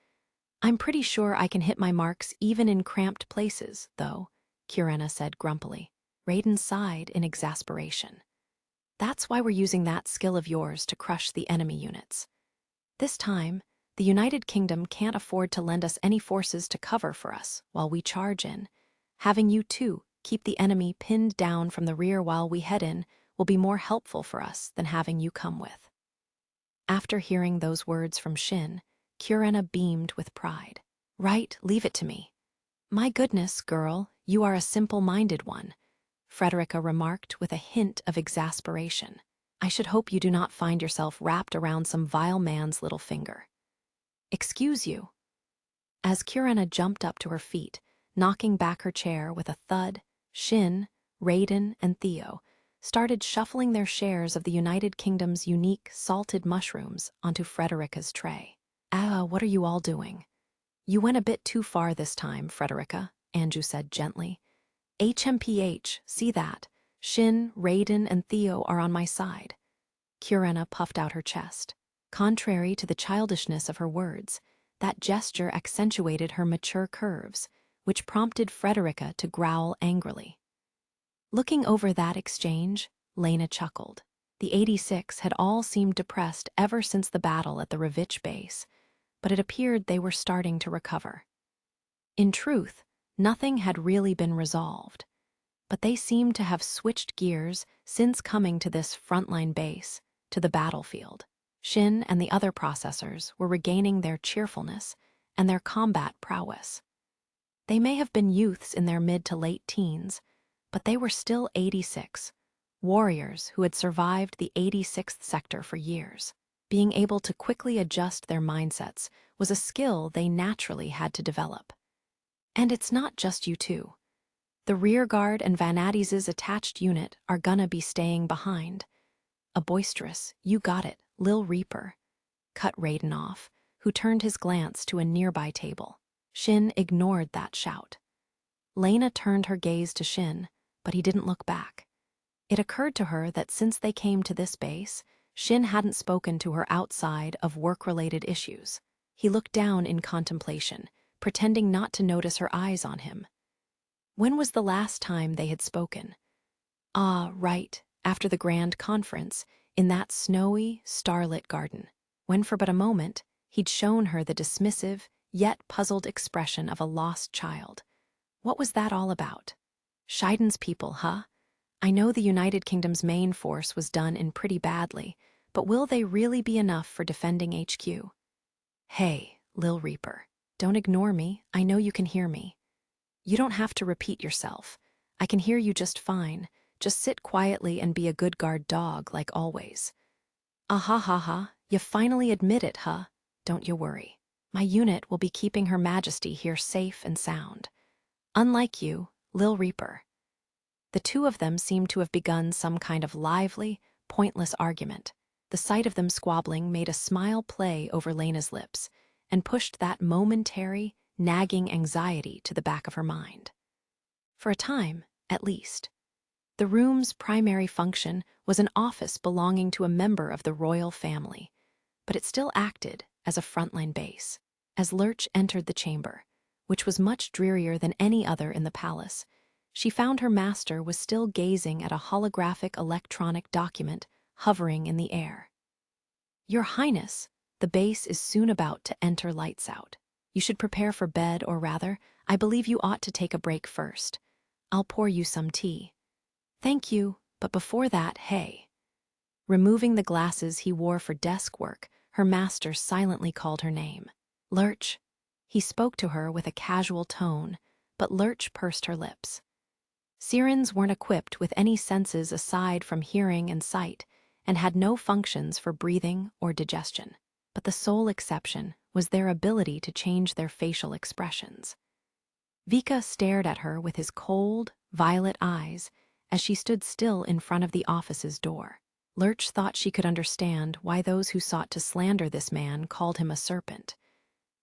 "I'm pretty sure I can hit my marks even in cramped places, though," Kurena said grumpily. Raiden sighed in exasperation. "That's why we're using that skill of yours to crush the enemy units. This time, the United Kingdom can't afford to lend us any forces to cover for us while we charge in. Having you two keep the enemy pinned down from the rear while we head in will be more helpful for us than having you come with." After hearing those words from Shin, Kurena beamed with pride. "Right, leave it to me." "My goodness, girl, you are a simple-minded one," Frederica remarked with a hint of exasperation. "I should hope you do not find yourself wrapped around some vile man's little finger." "Excuse you." As Kurena jumped up to her feet, knocking back her chair with a thud, Shin, Raiden, and Theo started shuffling their shares of the United Kingdom's unique salted mushrooms onto Frederica's tray. What are you all doing?" "You went a bit too far this time, Frederica," Anju said gently. "HMPH, see that? Shin, Raiden, and Theo are on my side." Kurena puffed out her chest. Contrary to the childishness of her words, that gesture accentuated her mature curves, which prompted Frederica to growl angrily. Looking over that exchange, Lena chuckled. The 86 had all seemed depressed ever since the battle at the Ravitch base, but it appeared they were starting to recover. In truth, nothing had really been resolved, but they seemed to have switched gears since coming to this frontline base, to the battlefield. Shin and the other processors were regaining their cheerfulness and their combat prowess. They may have been youths in their mid to late teens, but they were still 86, warriors who had survived the 86th sector for years. Being able to quickly adjust their mindsets was a skill they naturally had to develop. And it's not just you two. The rearguard and Vanadis' attached unit are gonna be staying behind. A boisterous, "You got it, Lil Reaper," cut Raiden off, who turned his glance to a nearby table. Shin ignored that shout. Lena turned her gaze to Shin, but he didn't look back. It occurred to her that since they came to this base, Shin hadn't spoken to her outside of work-related issues. He looked down in contemplation, pretending not to notice her eyes on him. When was the last time they had spoken? Right, after the grand conference, in that snowy, starlit garden, when for but a moment he'd shown her the dismissive, yet puzzled expression of a lost child. What was that all about? Scheiden's people, huh? I know the United Kingdom's main force was done in pretty badly, but will they really be enough for defending HQ? Hey, Lil Reaper, don't ignore me. I know you can hear me. You don't have to repeat yourself. I can hear you just fine. Just sit quietly and be a good guard dog like always. Ah ha ha, you finally admit it, huh? Don't you worry. My unit will be keeping Her Majesty here safe and sound. Unlike you, Lil Reaper. The two of them seemed to have begun some kind of lively, pointless argument. The sight of them squabbling made a smile play over Lena's lips and pushed that momentary, nagging anxiety to the back of her mind. For a time, at least. The room's primary function was an office belonging to a member of the royal family, but it still acted as a frontline base. As Lurch entered the chamber, which was much drearier than any other in the palace, she found her master was still gazing at a holographic electronic document hovering in the air. Your Highness, the base is soon about to enter lights out. You should prepare for bed, or rather, I believe you ought to take a break first. I'll pour you some tea. Thank you, but before that, hey. Removing the glasses he wore for desk work, her master silently called her name. Lurch. He spoke to her with a casual tone, but Lurch pursed her lips. Sirens weren't equipped with any senses aside from hearing and sight, and had no functions for breathing or digestion. But the sole exception was their ability to change their facial expressions. Vika stared at her with his cold, violet eyes as she stood still in front of the office's door. Lurch thought she could understand why those who sought to slander this man called him a serpent.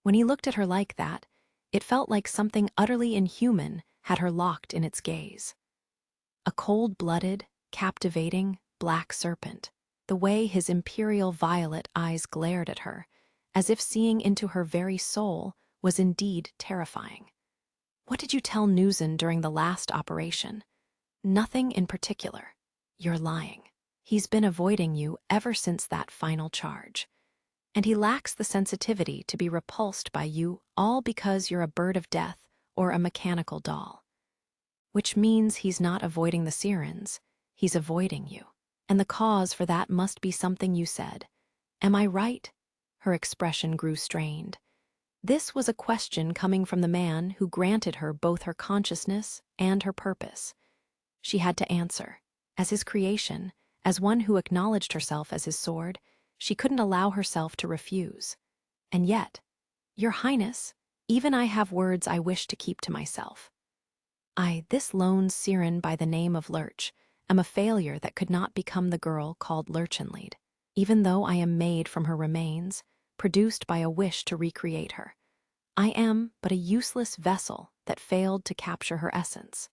When he looked at her like that, it felt like something utterly inhuman had her locked in its gaze. A cold-blooded, captivating, black serpent, the way his imperial violet eyes glared at her, as if seeing into her very soul, was indeed terrifying. What did you tell Newson during the last operation? Nothing in particular. You're lying. He's been avoiding you ever since that final charge. And he lacks the sensitivity to be repulsed by you, all because you're a bird of death or a mechanical doll. Which means he's not avoiding the Sirens, he's avoiding you. And the cause for that must be something you said. Am I right? Her expression grew strained. This was a question coming from the man who granted her both her consciousness and her purpose. She had to answer. As his creation, as one who acknowledged herself as his sword, she couldn't allow herself to refuse. And yet, Your Highness, even I have words I wish to keep to myself. This lone Siren by the name of Lurch, am a failure that could not become the girl called Lurchenlied, even though I am made from her remains, produced by a wish to recreate her. I am but a useless vessel that failed to capture her essence.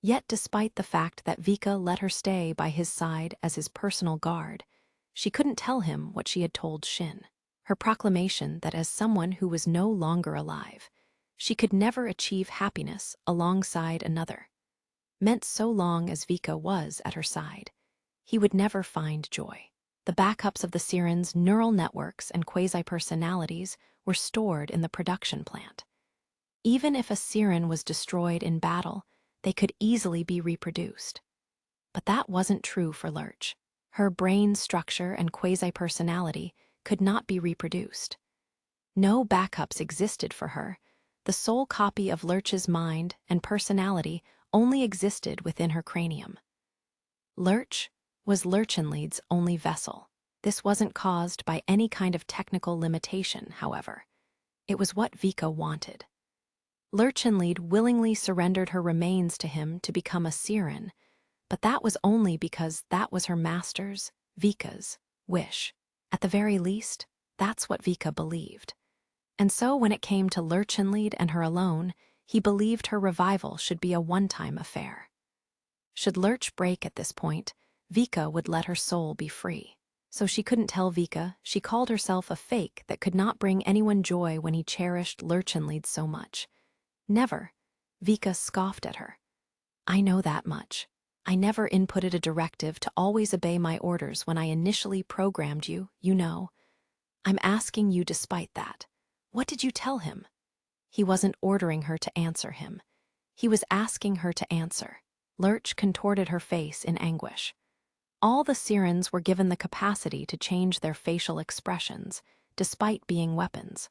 Yet despite the fact that Vika let her stay by his side as his personal guard, she couldn't tell him what she had told Shin. Her proclamation that as someone who was no longer alive, she could never achieve happiness alongside another, meant so long as Vika was at her side, he would never find joy. The backups of the Siren's neural networks and quasi-personalities were stored in the production plant. Even if a Siren was destroyed in battle, they could easily be reproduced. But that wasn't true for Lurch. Her brain structure and quasi-personality could not be reproduced. No backups existed for her. The sole copy of Lurch's mind and personality only existed within her cranium. Lurch was Lurchenlied's only vessel. This wasn't caused by any kind of technical limitation, however. It was what Vika wanted. Lurchenlied willingly surrendered her remains to him to become a Siren, but that was only because that was her master's, Vika's, wish. At the very least, that's what Vika believed. And so when it came to Lurchenlied and her alone, he believed her revival should be a one-time affair. Should Lurch break at this point, Vika would let her soul be free. So she couldn't tell Vika she called herself a fake that could not bring anyone joy when he cherished Lurchenlied so much. Never. Vika scoffed at her. I know that much. I never inputted a directive to always obey my orders when I initially programmed you, you know. I'm asking you despite that. What did you tell him? He wasn't ordering her to answer him. He was asking her to answer. Lurch contorted her face in anguish. All the sirens were given the capacity to change their facial expressions, despite being weapons.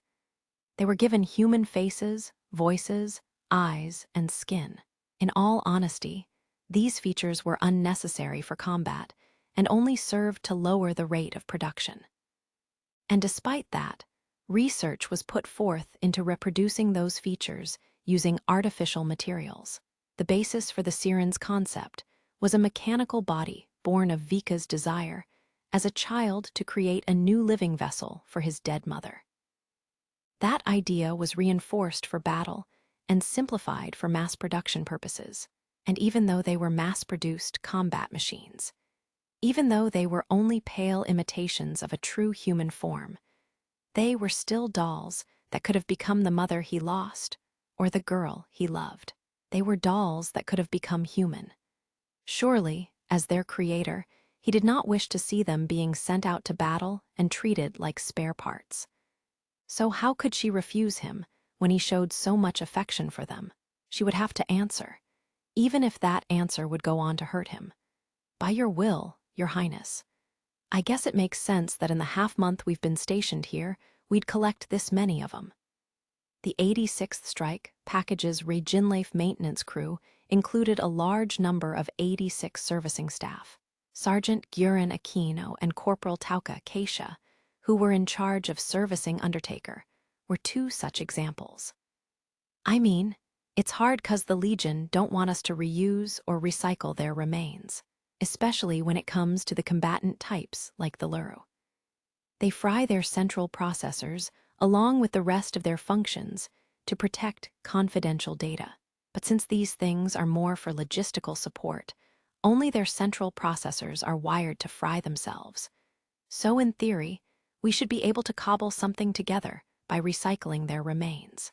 They were given human faces, voices, eyes, and skin. In all honesty, these features were unnecessary for combat and only served to lower the rate of production. And despite that, research was put forth into reproducing those features using artificial materials. The basis for the siren's concept was a mechanical body born of Vika's desire as a child to create a new living vessel for his dead mother. That idea was reinforced for battle and simplified for mass production purposes, and even though they were mass-produced combat machines, even though they were only pale imitations of a true human form, they were still dolls that could have become the mother he lost or the girl he loved. They were dolls that could have become human. Surely, as their creator, he did not wish to see them being sent out to battle and treated like spare parts. So how could she refuse him when he showed so much affection for them? She would have to answer, even if that answer would go on to hurt him. By your will, Your Highness. I guess it makes sense that in the half-month we've been stationed here, we'd collect this many of them. The 86th Strike Package's Reginleif maintenance crew included a large number of 86 servicing staff. Sergeant Gurin Aquino and Corporal Tauka Keisha, who were in charge of servicing Undertaker, were two such examples. I mean, it's hard 'cause the Legion don't want us to reuse or recycle their remains, especially when it comes to the combatant types like the Luru. They fry their central processors along with the rest of their functions to protect confidential data. But since these things are more for logistical support, only their central processors are wired to fry themselves. So in theory, we should be able to cobble something together by recycling their remains.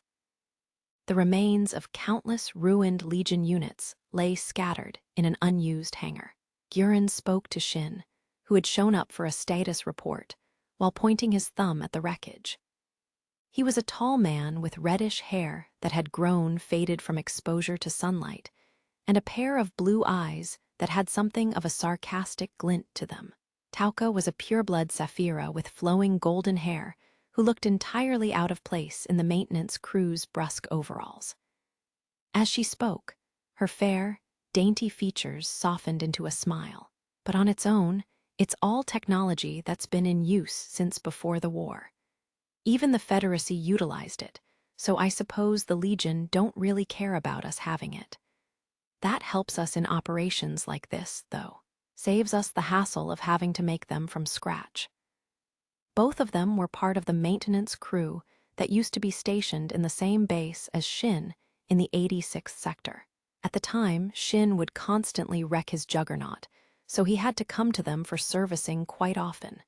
The remains of countless ruined Legion units lay scattered in an unused hangar. Gurin spoke to Shin, who had shown up for a status report, while pointing his thumb at the wreckage. He was a tall man with reddish hair that had grown faded from exposure to sunlight, and a pair of blue eyes that had something of a sarcastic glint to them. Tauka was a pureblood Saphira with flowing golden hair who looked entirely out of place in the maintenance crew's brusque overalls. As she spoke, her fair, dainty features softened into a smile. But on its own, it's all technology that's been in use since before the war. Even the Federacy utilized it, so I suppose the Legion don't really care about us having it. That helps us in operations like this, though. Saves us the hassle of having to make them from scratch. Both of them were part of the maintenance crew that used to be stationed in the same base as Shin in the 86th sector. At the time, Shin would constantly wreck his juggernaut, so he had to come to them for servicing quite often.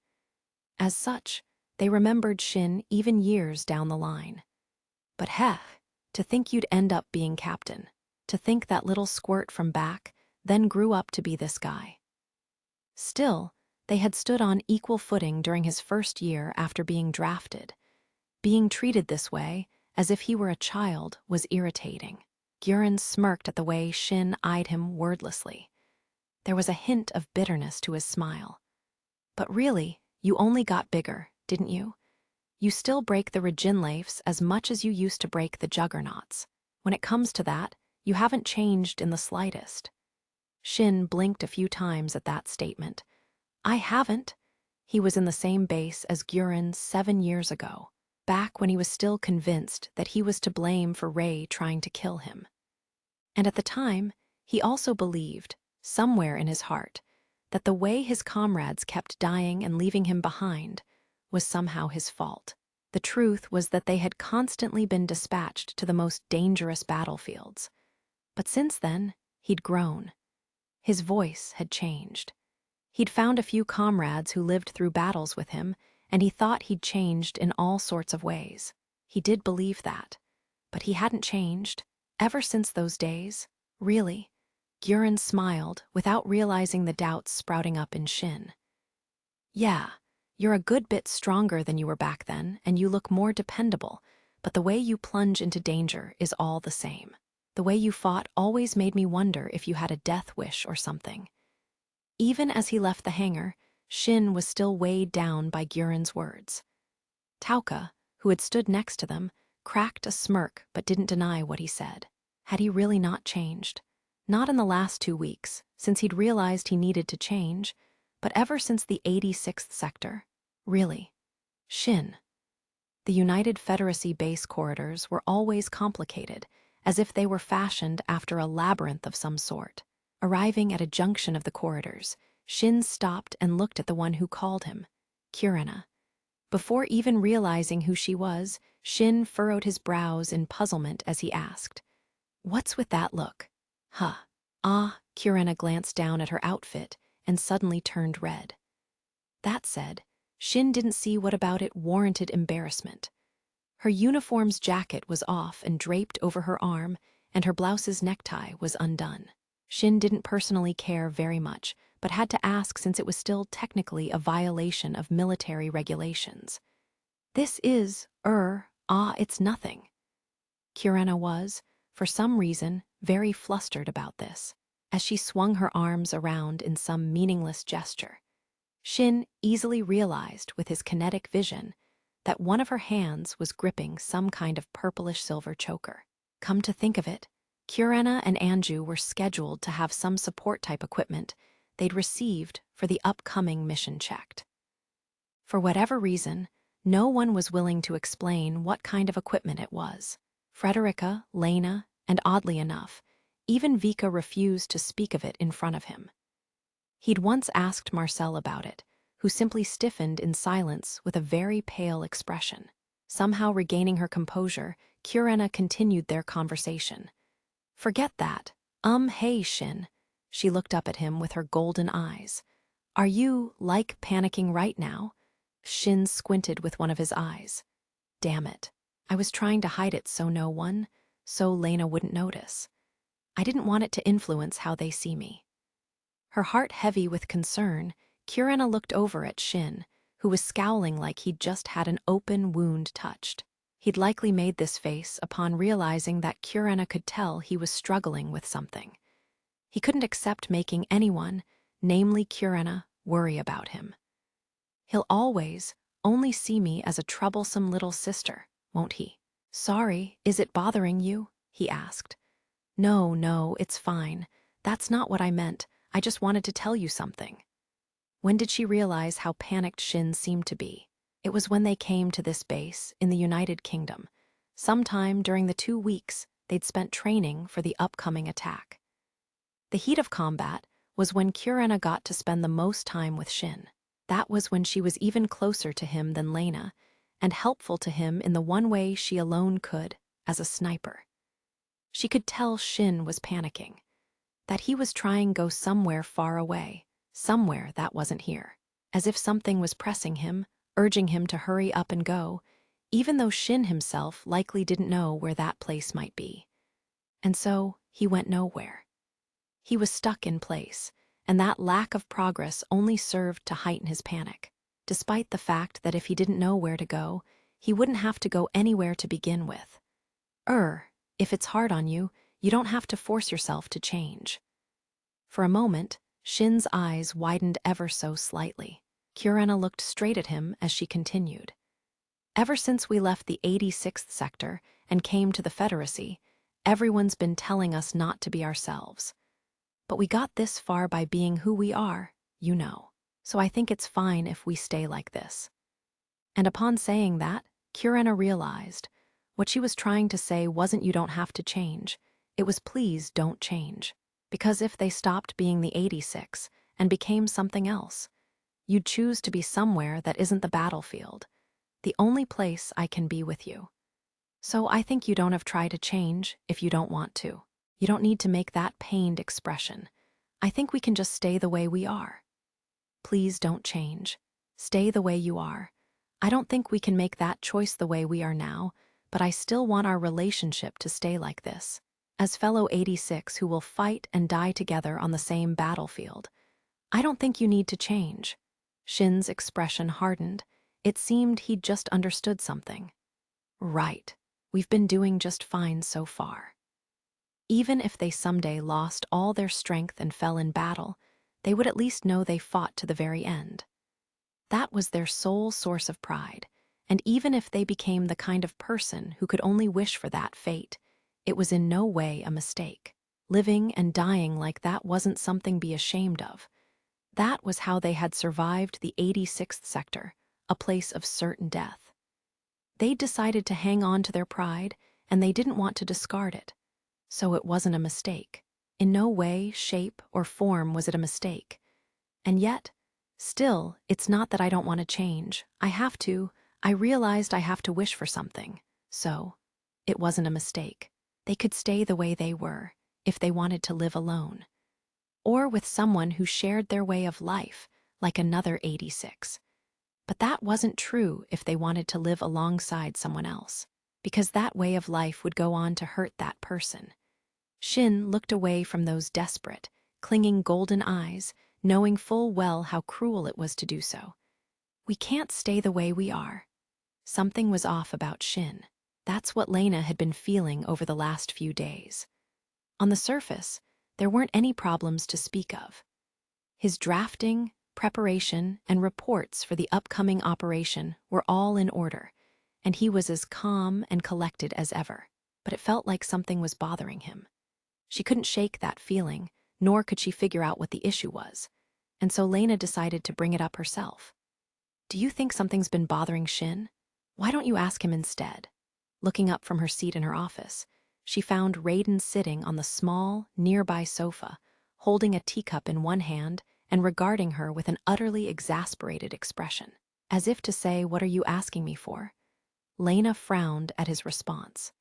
As such, they remembered Shin even years down the line. But heh, to think you'd end up being captain. To think that little squirt from back then grew up to be this guy. Still, they had stood on equal footing during his first year after being drafted. Being treated this way, as if he were a child, was irritating. Gurin smirked at the way Shin eyed him wordlessly. There was a hint of bitterness to his smile. But really, you only got bigger, didn't you? You still break the Reginleifs as much as you used to break the Juggernauts. When it comes to that, you haven't changed in the slightest. Shin blinked a few times at that statement. I haven't. He was in the same base as Gurin 7 years ago, back when he was still convinced that he was to blame for Ray trying to kill him. And at the time, he also believed, somewhere in his heart, that the way his comrades kept dying and leaving him behind was somehow his fault. The truth was that they had constantly been dispatched to the most dangerous battlefields. But since then, he'd grown. His voice had changed. He'd found a few comrades who lived through battles with him, and he thought he'd changed in all sorts of ways. He did believe that. But he hadn't changed, ever since those days, really. Gurin smiled without realizing the doubts sprouting up in Shin. Yeah, you're a good bit stronger than you were back then, and you look more dependable, but the way you plunge into danger is all the same. The way you fought always made me wonder if you had a death wish or something." Even as he left the hangar, Shin was still weighed down by Guren's words. Tauka, who had stood next to them, cracked a smirk but didn't deny what he said. Had he really not changed? Not in the last 2 weeks, since he'd realized he needed to change, but ever since the 86th sector. Really. Shin. The United Federacy base corridors were always complicated, as if they were fashioned after a labyrinth of some sort. Arriving at a junction of the corridors, Shin stopped and looked at the one who called him, Kurena. Before even realizing who she was, Shin furrowed his brows in puzzlement as he asked, "What's with that look?" "Huh." "Ah," Kurena glanced down at her outfit and suddenly turned red. That said, Shin didn't see what about it warranted embarrassment. Her uniform's jacket was off and draped over her arm, and her blouse's necktie was undone. Shin didn't personally care very much, but had to ask since it was still technically a violation of military regulations. "This is, it's nothing." Kurena was, for some reason, very flustered about this, as she swung her arms around in some meaningless gesture. Shin easily realized with his kinetic vision that one of her hands was gripping some kind of purplish-silver choker. Come to think of it, Kurena and Anju were scheduled to have some support-type equipment they'd received for the upcoming mission checked. For whatever reason, no one was willing to explain what kind of equipment it was. Frederica, Lena, and oddly enough, even Vika refused to speak of it in front of him. He'd once asked Marcel about it, who simply stiffened in silence with a very pale expression. Somehow regaining her composure, Kurena continued their conversation. "Forget that. Hey, Shin." She looked up at him with her golden eyes. "Are you, panicking right now?" Shin squinted with one of his eyes. "Damn it. I was trying to hide it so Lena wouldn't notice. I didn't want it to influence how they see me." Her heart heavy with concern, Kurena looked over at Shin, who was scowling like he'd just had an open wound touched. He'd likely made this face upon realizing that Kurena could tell he was struggling with something. He couldn't accept making anyone, namely Kurena, worry about him. "He'll always only see me as a troublesome little sister, won't he?" "Sorry, is it bothering you?" he asked. No, it's fine. That's not what I meant. I just wanted to tell you something." When did she realize how panicked Shin seemed to be? It was when they came to this base in the United Kingdom, sometime during the 2 weeks they'd spent training for the upcoming attack. The heat of combat was when Kurena got to spend the most time with Shin. That was when she was even closer to him than Lena, and helpful to him in the one way she alone could, as a sniper. She could tell Shin was panicking, that he was trying to go somewhere far away, somewhere that wasn't here, as if something was pressing him, urging him to hurry up and go, even though Shin himself likely didn't know where that place might be. And so he went nowhere. He was stuck in place, and that lack of progress only served to heighten his panic, despite the fact that if he didn't know where to go, he wouldn't have to go anywhere to begin with. If it's hard on you, you don't have to force yourself to change." For a moment, Shin's eyes widened ever so slightly. Kurena looked straight at him as she continued. "Ever since we left the 86th sector and came to the Federacy, everyone's been telling us not to be ourselves. But we got this far by being who we are, you know. So I think it's fine if we stay like this." And upon saying that, Kurena realized what she was trying to say wasn't "you don't have to change," it was "please don't change." Because if they stopped being the 86 and became something else, you'd choose to be somewhere that isn't the battlefield, the only place I can be with you. So I think you don't have to try to change if you don't want to. You don't need to make that pained expression. I think we can just stay the way we are. Please don't change. Stay the way you are. I don't think we can make that choice the way we are now, but I still want our relationship to stay like this. As fellow 86 who will fight and die together on the same battlefield, I don't think you need to change." Shin's expression hardened. It seemed he'd just understood something. "Right. We've been doing just fine so far. Even if they someday lost all their strength and fell in battle, they would at least know they fought to the very end. That was their sole source of pride, and even if they became the kind of person who could only wish for that fate, it was in no way a mistake. Living and dying like that wasn't something to be ashamed of. That was how they had survived the 86th sector, a place of certain death. They decided to hang on to their pride, and they didn't want to discard it. So it wasn't a mistake. In no way, shape, or form was it a mistake. And yet, still, it's not that I don't want to change. I realized I have to wish for something. So, it wasn't a mistake. They could stay the way they were, if they wanted to live alone. Or with someone who shared their way of life, like another 86. But that wasn't true if they wanted to live alongside someone else, because that way of life would go on to hurt that person. Shin looked away from those desperate, clinging golden eyes, knowing full well how cruel it was to do so. We can't stay the way we are. Something was off about Shin. That's what Lena had been feeling over the last few days. On the surface, there weren't any problems to speak of. His drafting, preparation, and reports for the upcoming operation were all in order, and he was as calm and collected as ever. But it felt like something was bothering him. She couldn't shake that feeling, nor could she figure out what the issue was, and so Lena decided to bring it up herself. "Do you think something's been bothering Shin? Why don't you ask him instead?" Looking up from her seat in her office, she found Raiden sitting on the small, nearby sofa, holding a teacup in one hand and regarding her with an utterly exasperated expression. As if to say, "What are you asking me for?" Lena frowned at his response.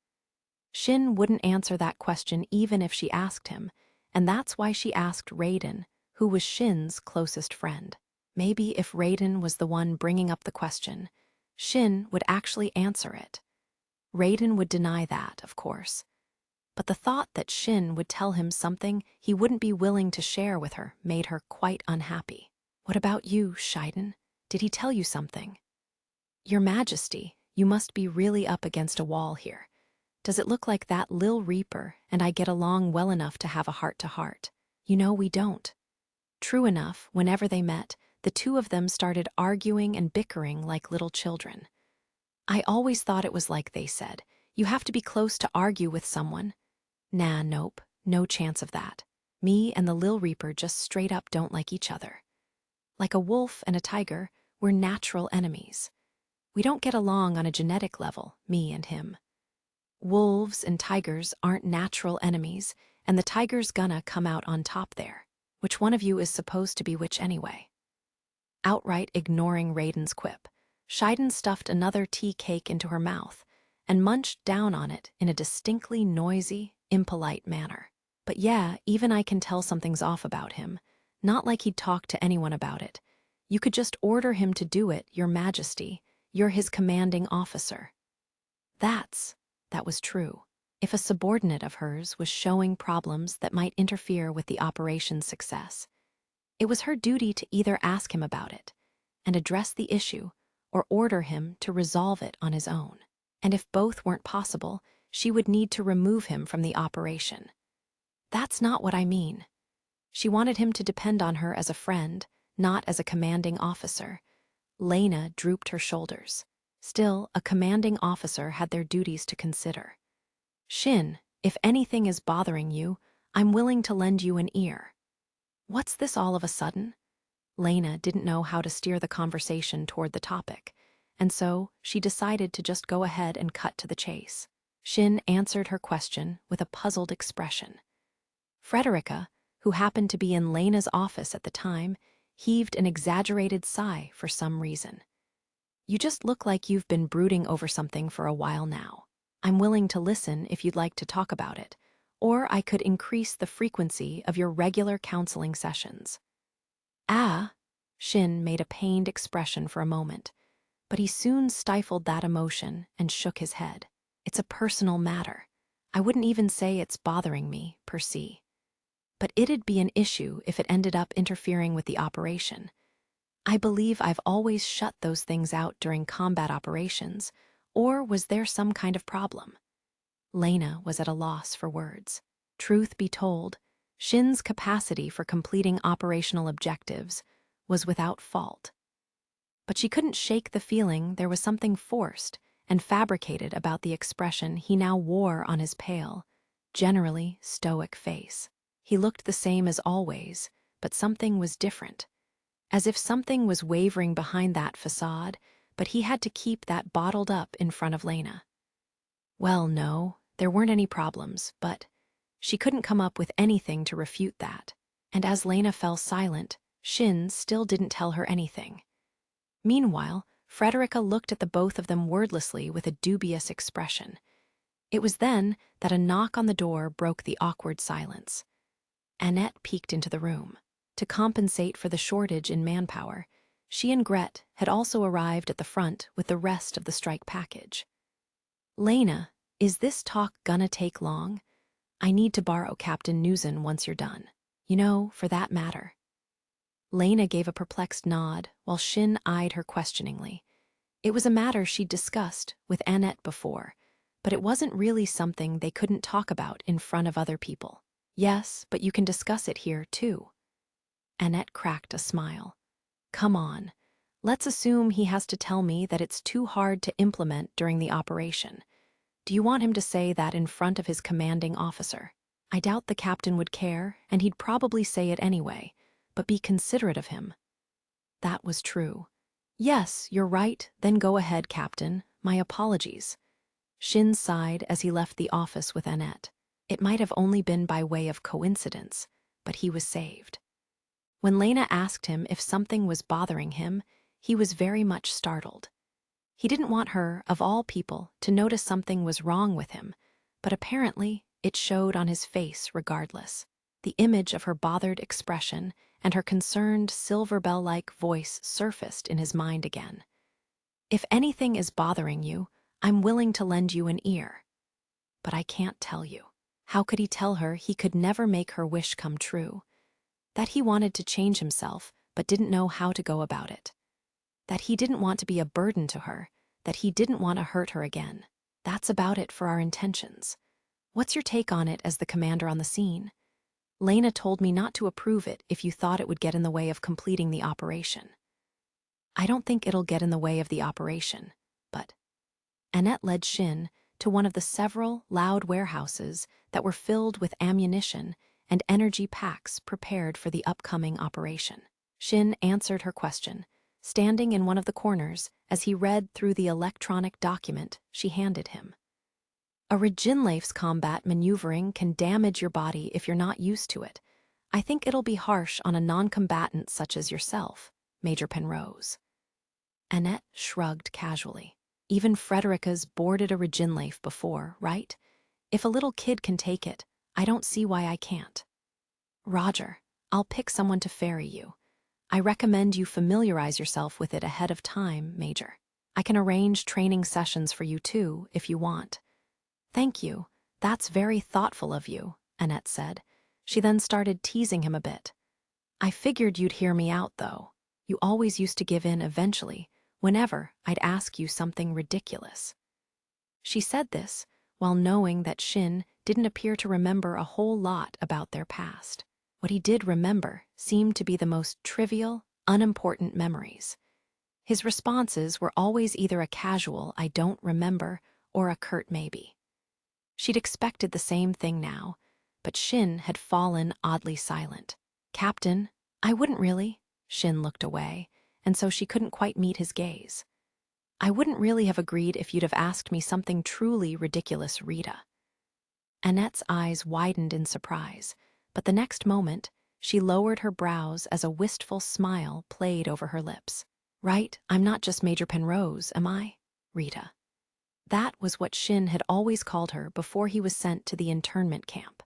Shin wouldn't answer that question even if she asked him, and that's why she asked Raiden, who was Shin's closest friend. Maybe if Raiden was the one bringing up the question, Shin would actually answer it. Raiden would deny that, of course. But the thought that Shin would tell him something he wouldn't be willing to share with her made her quite unhappy. "What about you, Shiden? Did he tell you something?" "Your Majesty, you must be really up against a wall here. Does it look like that Lil Reaper and I get along well enough to have a heart-to-heart? You know we don't." True enough, whenever they met, the two of them started arguing and bickering like little children. "I always thought it was like they said. You have to be close to argue with someone." "Nah, nope, no chance of that. Me and the Lil Reaper just straight up don't like each other. Like a wolf and a tiger, we're natural enemies. We don't get along on a genetic level, me and him. Wolves and tigers aren't natural enemies, and the tiger's gonna come out on top there. Which one of you is supposed to be which anyway?" Outright ignoring Raiden's quip, Shiden stuffed another tea cake into her mouth and munched down on it in a distinctly noisy, impolite manner. "But yeah, even I can tell something's off about him. Not like he'd talk to anyone about it. You could just order him to do it, Your Majesty. You're his commanding officer." That was true. If a subordinate of hers was showing problems that might interfere with the operation's success, it was her duty to either ask him about it and address the issue or order him to resolve it on his own. And if both weren't possible, she would need to remove him from the operation. That's not what I mean. She wanted him to depend on her as a friend, not as a commanding officer. Lena drooped her shoulders. Still, a commanding officer had their duties to consider. "Shin, if anything is bothering you, I'm willing to lend you an ear." "What's this all of a sudden?" Lena didn't know how to steer the conversation toward the topic, and so she decided to just go ahead and cut to the chase. Shin answered her question with a puzzled expression. Frederica, who happened to be in Lena's office at the time, heaved an exaggerated sigh for some reason. "You just look like you've been brooding over something for a while now. I'm willing to listen if you'd like to talk about it, or I could increase the frequency of your regular counseling sessions." "Ah," Shin made a pained expression for a moment, but he soon stifled that emotion and shook his head. "It's a personal matter. I wouldn't even say it's bothering me, per se. But it'd be an issue if it ended up interfering with the operation. I believe I've always shut those things out during combat operations, Or was there some kind of problem? Lena was at a loss for words. Truth be told, Shin's capacity for completing operational objectives was without fault. But she couldn't shake the feeling there was something forced and fabricated about the expression he now wore on his pale, generally stoic face. He looked the same as always, but something was different. As if something was wavering behind that facade, but he had to keep that bottled up in front of Lena. Well, no, there weren't any problems, but she couldn't come up with anything to refute that. And as Lena fell silent, Shin still didn't tell her anything. Meanwhile, Frederica looked at the both of them wordlessly with a dubious expression. It was then that a knock on the door broke the awkward silence. Annette peeked into the room. To compensate for the shortage in manpower, she and Gret had also arrived at the front with the rest of the strike package. "Lena, is this talk gonna take long? I need to borrow Captain Newson once you're done. You know, for that matter." Lena gave a perplexed nod while Shin eyed her questioningly. It was a matter she'd discussed with Annette before, but it wasn't really something they couldn't talk about in front of other people. "Yes, but you can discuss it here, too." Annette cracked a smile. "Come on. Let's assume he has to tell me that it's too hard to implement during the operation. Do you want him to say that in front of his commanding officer? I doubt the captain would care, and he'd probably say it anyway, but be considerate of him." That was true. "Yes, you're right, then go ahead, Captain. My apologies." Shin sighed as he left the office with Annette. It might have only been by way of coincidence, but he was saved. When Lena asked him if something was bothering him, he was very much startled. He didn't want her, of all people, to notice something was wrong with him, but apparently it showed on his face regardless. The image of her bothered expression and her concerned silver bell-like voice surfaced in his mind again. "If anything is bothering you, I'm willing to lend you an ear. But I can't tell you." How could he tell her he could never make her wish come true? That he wanted to change himself, but didn't know how to go about it. That he didn't want to be a burden to her, that he didn't want to hurt her again. That's about it for our intentions. What's your take on it as the commander on the scene? Lena told me not to approve it if you thought it would get in the way of completing the operation. I don't think it'll get in the way of the operation, but... Annette led Shin to one of the several loud warehouses that were filled with ammunition and energy packs prepared for the upcoming operation. Shin answered her question, standing in one of the corners as he read through the electronic document she handed him. "A Regenlife's combat maneuvering can damage your body if you're not used to it. I think it'll be harsh on a non-combatant such as yourself, Major Penrose." Annette shrugged casually. Even Frederica's boarded a Regenlife before, right? If a little kid can take it, I don't see why I can't. "Roger, I'll pick someone to ferry you. I recommend you familiarize yourself with it ahead of time, Major. I can arrange training sessions for you too, if you want." "Thank you. That's very thoughtful of you," Annette said. She then started teasing him a bit. "I figured you'd hear me out, though. You always used to give in eventually, whenever I'd ask you something ridiculous." She said this while knowing that Shin didn't appear to remember a whole lot about their past. What he did remember seemed to be the most trivial, unimportant memories. His responses were always either a casual "I don't remember" or a curt maybe. She'd expected the same thing now, but Shin had fallen oddly silent. "Captain, I wouldn't really." Shin looked away, and so she couldn't quite meet his gaze. "I wouldn't really have agreed if you'd have asked me something truly ridiculous, Rita." Annette's eyes widened in surprise, but the next moment, she lowered her brows as a wistful smile played over her lips. "Right, I'm not just Major Penrose, am I, Rita?" That was what Shin had always called her before he was sent to the internment camp.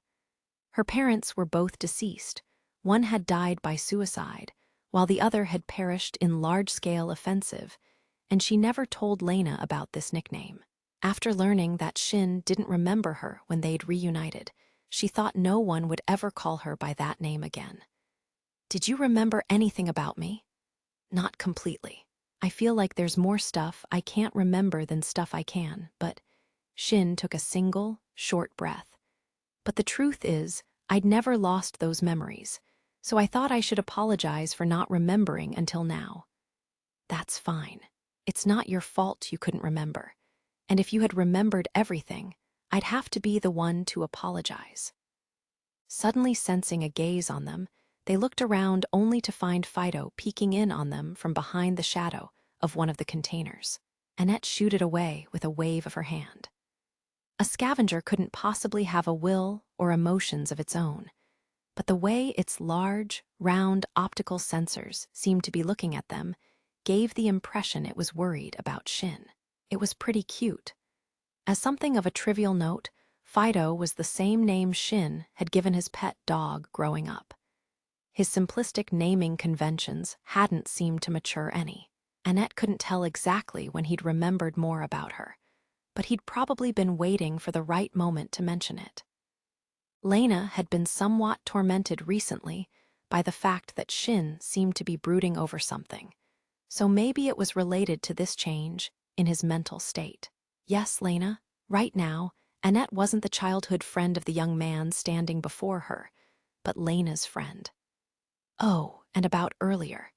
Her parents were both deceased. One had died by suicide, while the other had perished in large-scale offensive, and she never told Lena about this nickname. After learning that Shin didn't remember her when they'd reunited, she thought no one would ever call her by that name again. "Did you remember anything about me?" "Not completely. I feel like there's more stuff I can't remember than stuff I can, but Shin took a single, short breath. But the truth is, I'd never lost those memories, so I thought I should apologize for not remembering until now. That's fine. It's not your fault you couldn't remember. And if you had remembered everything, I'd have to be the one to apologize. Suddenly sensing a gaze on them, they looked around only to find Fido peeking in on them from behind the shadow of one of the containers. Annette shooed it away with a wave of her hand. A scavenger couldn't possibly have a will or emotions of its own, but the way its large, round optical sensors seemed to be looking at them gave the impression it was worried about Shin. It was pretty cute. As something of a trivial note, Fido was the same name Shin had given his pet dog growing up. His simplistic naming conventions hadn't seemed to mature any. Annette couldn't tell exactly when he'd remembered more about her, but he'd probably been waiting for the right moment to mention it. Lena had been somewhat tormented recently by the fact that Shin seemed to be brooding over something, so maybe it was related to this change in his mental state. Yes, Lena, right now, Annette wasn't the childhood friend of the young man standing before her, but Lena's friend. Oh, and about earlier.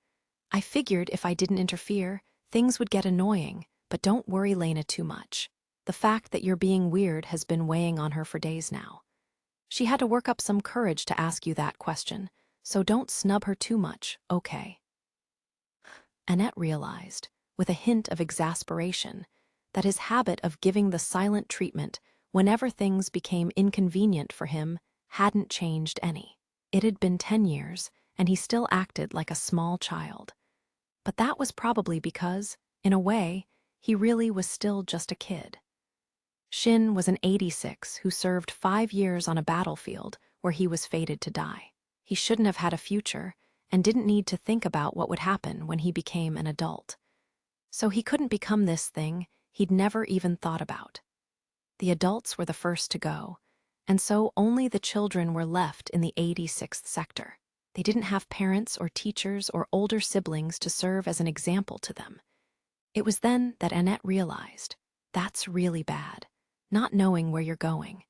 I figured if I didn't interfere, things would get annoying, but don't worry Lena too much. The fact that you're being weird has been weighing on her for days now. She had to work up some courage to ask you that question, so don't snub her too much, okay? Annette realized, with a hint of exasperation, that his habit of giving the silent treatment whenever things became inconvenient for him hadn't changed any. It had been 10 years, and he still acted like a small child. But that was probably because, in a way, he really was still just a kid. Shin was an 86 who served 5 years on a battlefield where he was fated to die. He shouldn't have had a future and didn't need to think about what would happen when he became an adult. So he couldn't become this thing he'd never even thought about. The adults were the first to go, and so only the children were left in the 86th sector. They didn't have parents or teachers or older siblings to serve as an example to them. It was then that Annette realized, that's really bad, not knowing where you're going,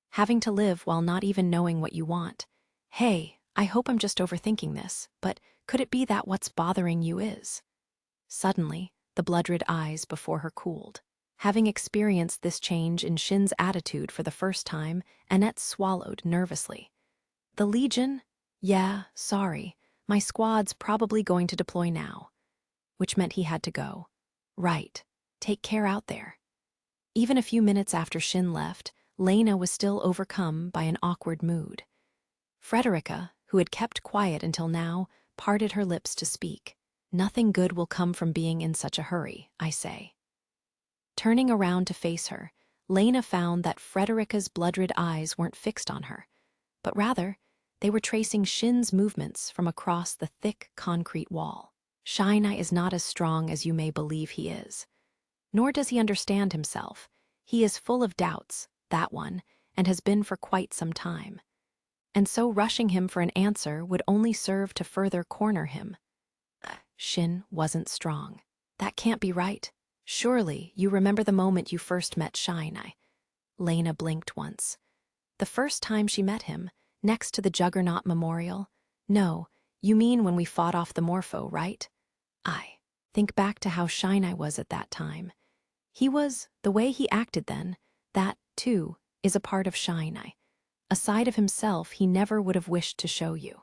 having to live while not even knowing what you want. Hey, I hope I'm just overthinking this, but could it be that what's bothering you is? Suddenly, the blood-red eyes before her cooled. Having experienced this change in Shin's attitude for the first time, Annette swallowed nervously. The Legion? Yeah, sorry. My squad's probably going to deploy now. Which meant he had to go. Right. Take care out there. Even a few minutes after Shin left, Lena was still overcome by an awkward mood. Frederica, who had kept quiet until now, parted her lips to speak. Nothing good will come from being in such a hurry, I say. Turning around to face her, Lena found that Frederica's blood-red eyes weren't fixed on her, but rather, they were tracing Shin's movements from across the thick concrete wall. Shinai is not as strong as you may believe he is. Nor does he understand himself. He is full of doubts, that one, and has been for quite some time. And so rushing him for an answer would only serve to further corner him. Shin wasn't strong. That can't be right. Surely you remember the moment you first met Shinai. Lena blinked once. The first time she met him, next to the Juggernaut Memorial? No, you mean when we fought off the Morpho, right? Think back to how Shinai was at that time. He was, the way he acted then, that, too, is a part of Shinai, a side of himself he never would have wished to show you.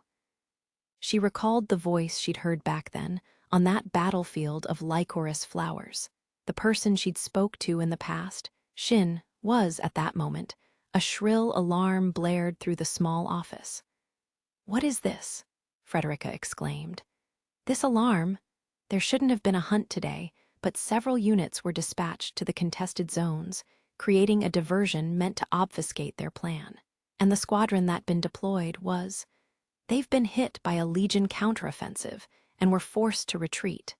She recalled the voice she'd heard back then, on that battlefield of lycorous flowers. The person she'd spoke to in the past, Shin, was, at that moment, a shrill alarm blared through the small office. What is this? Frederica exclaimed. This alarm? There shouldn't have been a hunt today, but several units were dispatched to the contested zones, creating a diversion meant to obfuscate their plan. And the squadron that been deployed was... They've been hit by a Legion counteroffensive and were forced to retreat.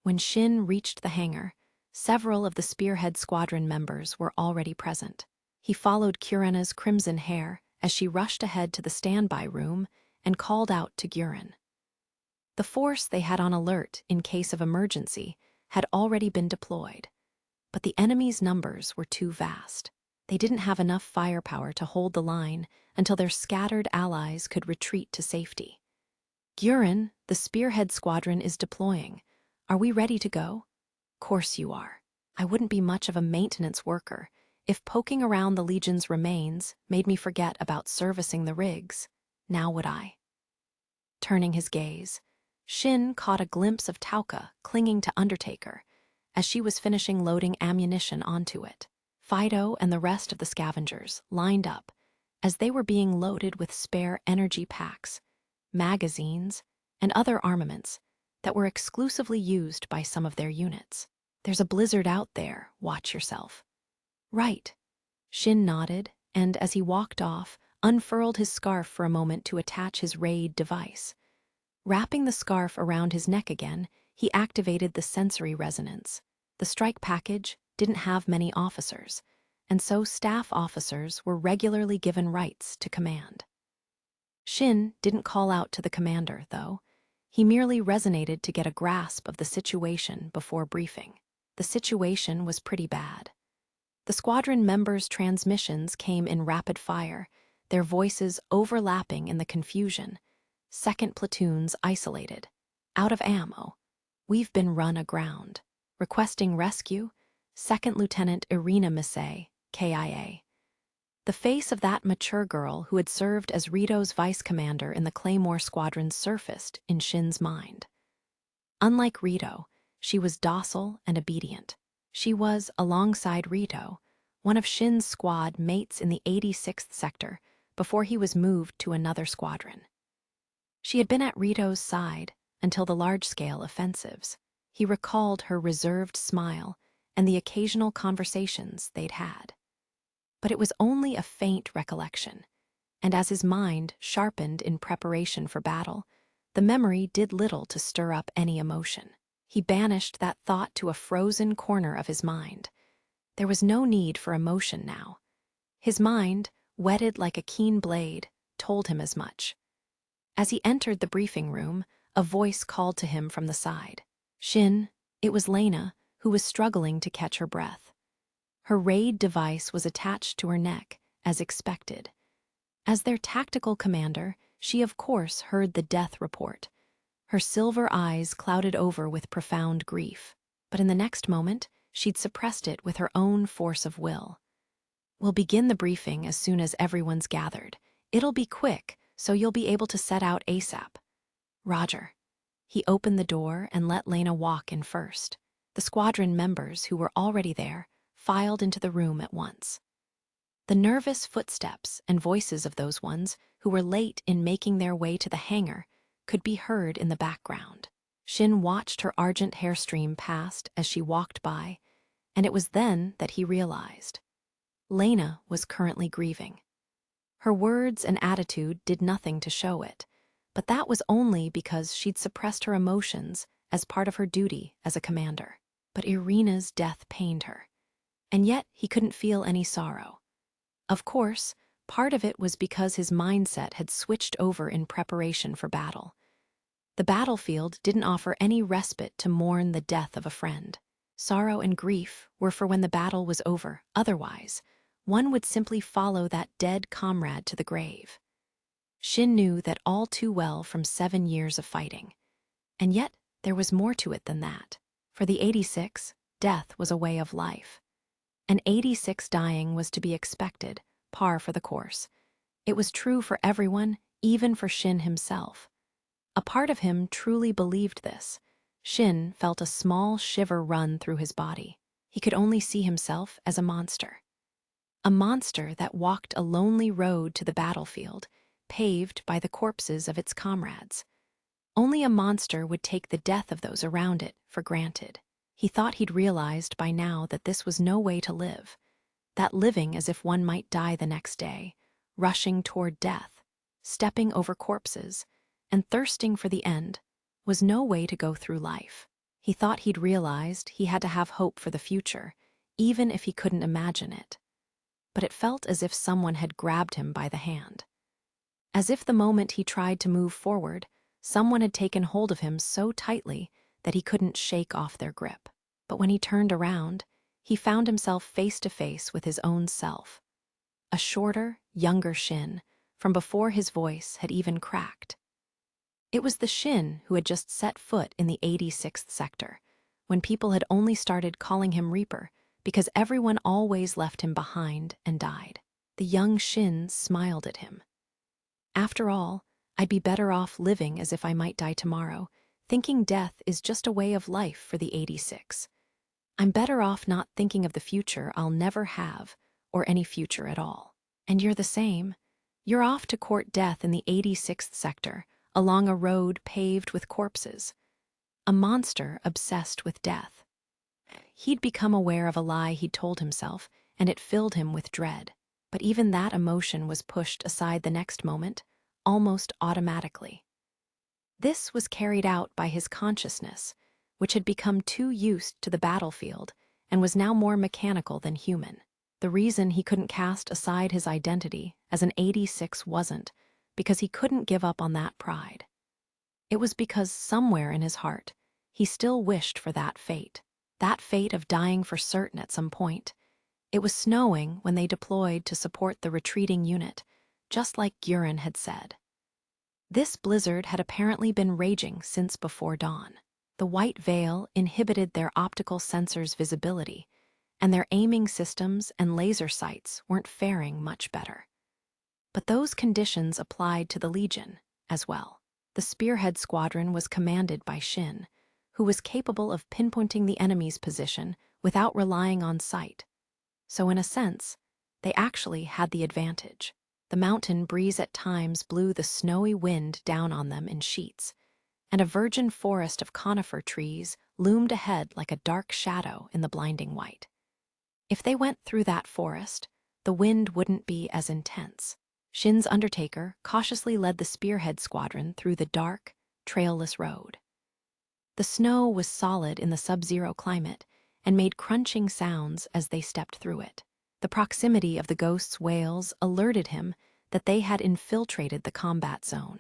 When Shin reached the hangar, several of the Spearhead Squadron members were already present. He followed Kurena's crimson hair as she rushed ahead to the standby room and called out to Guren. The force they had on alert in case of emergency had already been deployed, but the enemy's numbers were too vast. They didn't have enough firepower to hold the line until their scattered allies could retreat to safety. Gurin, the spearhead squadron is deploying. Are we ready to go? Course you are. I wouldn't be much of a maintenance worker if poking around the Legion's remains made me forget about servicing the rigs. Now would I? Turning his gaze, Shin caught a glimpse of Tauka clinging to Undertaker as she was finishing loading ammunition onto it. Fido and the rest of the scavengers lined up as they were being loaded with spare energy packs, magazines, and other armaments that were exclusively used by some of their units. There's a blizzard out there, watch yourself. Right. Shin nodded, and as he walked off, unfurled his scarf for a moment to attach his raid device. Wrapping the scarf around his neck again, he activated the sensory resonance. The strike package didn't have many officers, and so staff officers were regularly given rights to command. Shin didn't call out to the commander, though. He merely resonated to get a grasp of the situation before briefing. The situation was pretty bad. The squadron members' transmissions came in rapid fire, their voices overlapping in the confusion. Second platoons isolated. Out of ammo. We've been run aground. Requesting rescue. Second Lieutenant Irina Misay, KIA. The face of that mature girl who had served as Rito's vice commander in the Claymore Squadron surfaced in Shin's mind. Unlike Rito, she was docile and obedient. She was, alongside Rito, one of Shin's squad mates in the 86th Sector before he was moved to another squadron. She had been at Rito's side until the large-scale offensives. He recalled her reserved smile and the occasional conversations they'd had. But it was only a faint recollection, and as his mind sharpened in preparation for battle, the memory did little to stir up any emotion. He banished that thought to a frozen corner of his mind. There was no need for emotion now. His mind, whetted like a keen blade, told him as much. As he entered the briefing room, a voice called to him from the side. Shin, it was Lena, who was struggling to catch her breath. Her raid device was attached to her neck, as expected. As their tactical commander, she of course heard the death report. Her silver eyes clouded over with profound grief, but in the next moment, she'd suppressed it with her own force of will. We'll begin the briefing as soon as everyone's gathered. It'll be quick, so you'll be able to set out ASAP. Roger. He opened the door and let Lena walk in first. The squadron members who were already there filed into the room at once. The nervous footsteps and voices of those ones who were late in making their way to the hangar could be heard in the background. Shin watched her argent hair stream past as she walked by, and it was then that he realized. Lena was currently grieving. Her words and attitude did nothing to show it, but that was only because she'd suppressed her emotions as part of her duty as a commander. But Irina's death pained her, and yet he couldn't feel any sorrow. Of course, part of it was because his mindset had switched over in preparation for battle. The battlefield didn't offer any respite to mourn the death of a friend. Sorrow and grief were for when the battle was over. Otherwise, one would simply follow that dead comrade to the grave. Shin knew that all too well from 7 years of fighting. And yet, there was more to it than that. For the 86, death was a way of life. An 86 dying was to be expected, par for the course. It was true for everyone, even for Shin himself. A part of him truly believed this. Shin felt a small shiver run through his body. He could only see himself as a monster. A monster that walked a lonely road to the battlefield, paved by the corpses of its comrades. Only a monster would take the death of those around it for granted. He thought he'd realized by now that this was no way to live, that living as if one might die the next day, rushing toward death, stepping over corpses, and thirsting for the end, was no way to go through life. He thought he'd realized he had to have hope for the future, even if he couldn't imagine it. But it felt as if someone had grabbed him by the hand. As if the moment he tried to move forward, Someone had taken hold of him so tightly that he couldn't shake off their grip. But when he turned around, he found himself face to face with his own self. A shorter, younger Shin, from before his voice had even cracked. It was the Shin who had just set foot in the 86th sector, when people had only started calling him Reaper, because everyone always left him behind and died. The young Shin smiled at him. After all, I'd be better off living as if I might die tomorrow, thinking death is just a way of life for the 86. I'm better off not thinking of the future I'll never have, or any future at all. And you're the same. You're off to court death in the 86th sector, along a road paved with corpses. A monster obsessed with death. He'd become aware of a lie he'd told himself, and it filled him with dread. But even that emotion was pushed aside the next moment, almost automatically. This was carried out by his consciousness, which had become too used to the battlefield and was now more mechanical than human. The reason he couldn't cast aside his identity as an 86 wasn't because he couldn't give up on that pride. It was because somewhere in his heart, he still wished for that fate of dying for certain at some point. It was snowing when they deployed to support the retreating unit, just like Guren had said. This blizzard had apparently been raging since before dawn. The white veil inhibited their optical sensors' visibility, and their aiming systems and laser sights weren't faring much better. But those conditions applied to the Legion as well. The Spearhead Squadron was commanded by Shin, who was capable of pinpointing the enemy's position without relying on sight. So in a sense, they actually had the advantage. The mountain breeze at times blew the snowy wind down on them in sheets, and a virgin forest of conifer trees loomed ahead like a dark shadow in the blinding white. If they went through that forest, the wind wouldn't be as intense. Shin's Undertaker cautiously led the Spearhead Squadron through the dark, trailless road. The snow was solid in the sub-zero climate and made crunching sounds as they stepped through it. The proximity of the Ghost's wails alerted him that they had infiltrated the combat zone.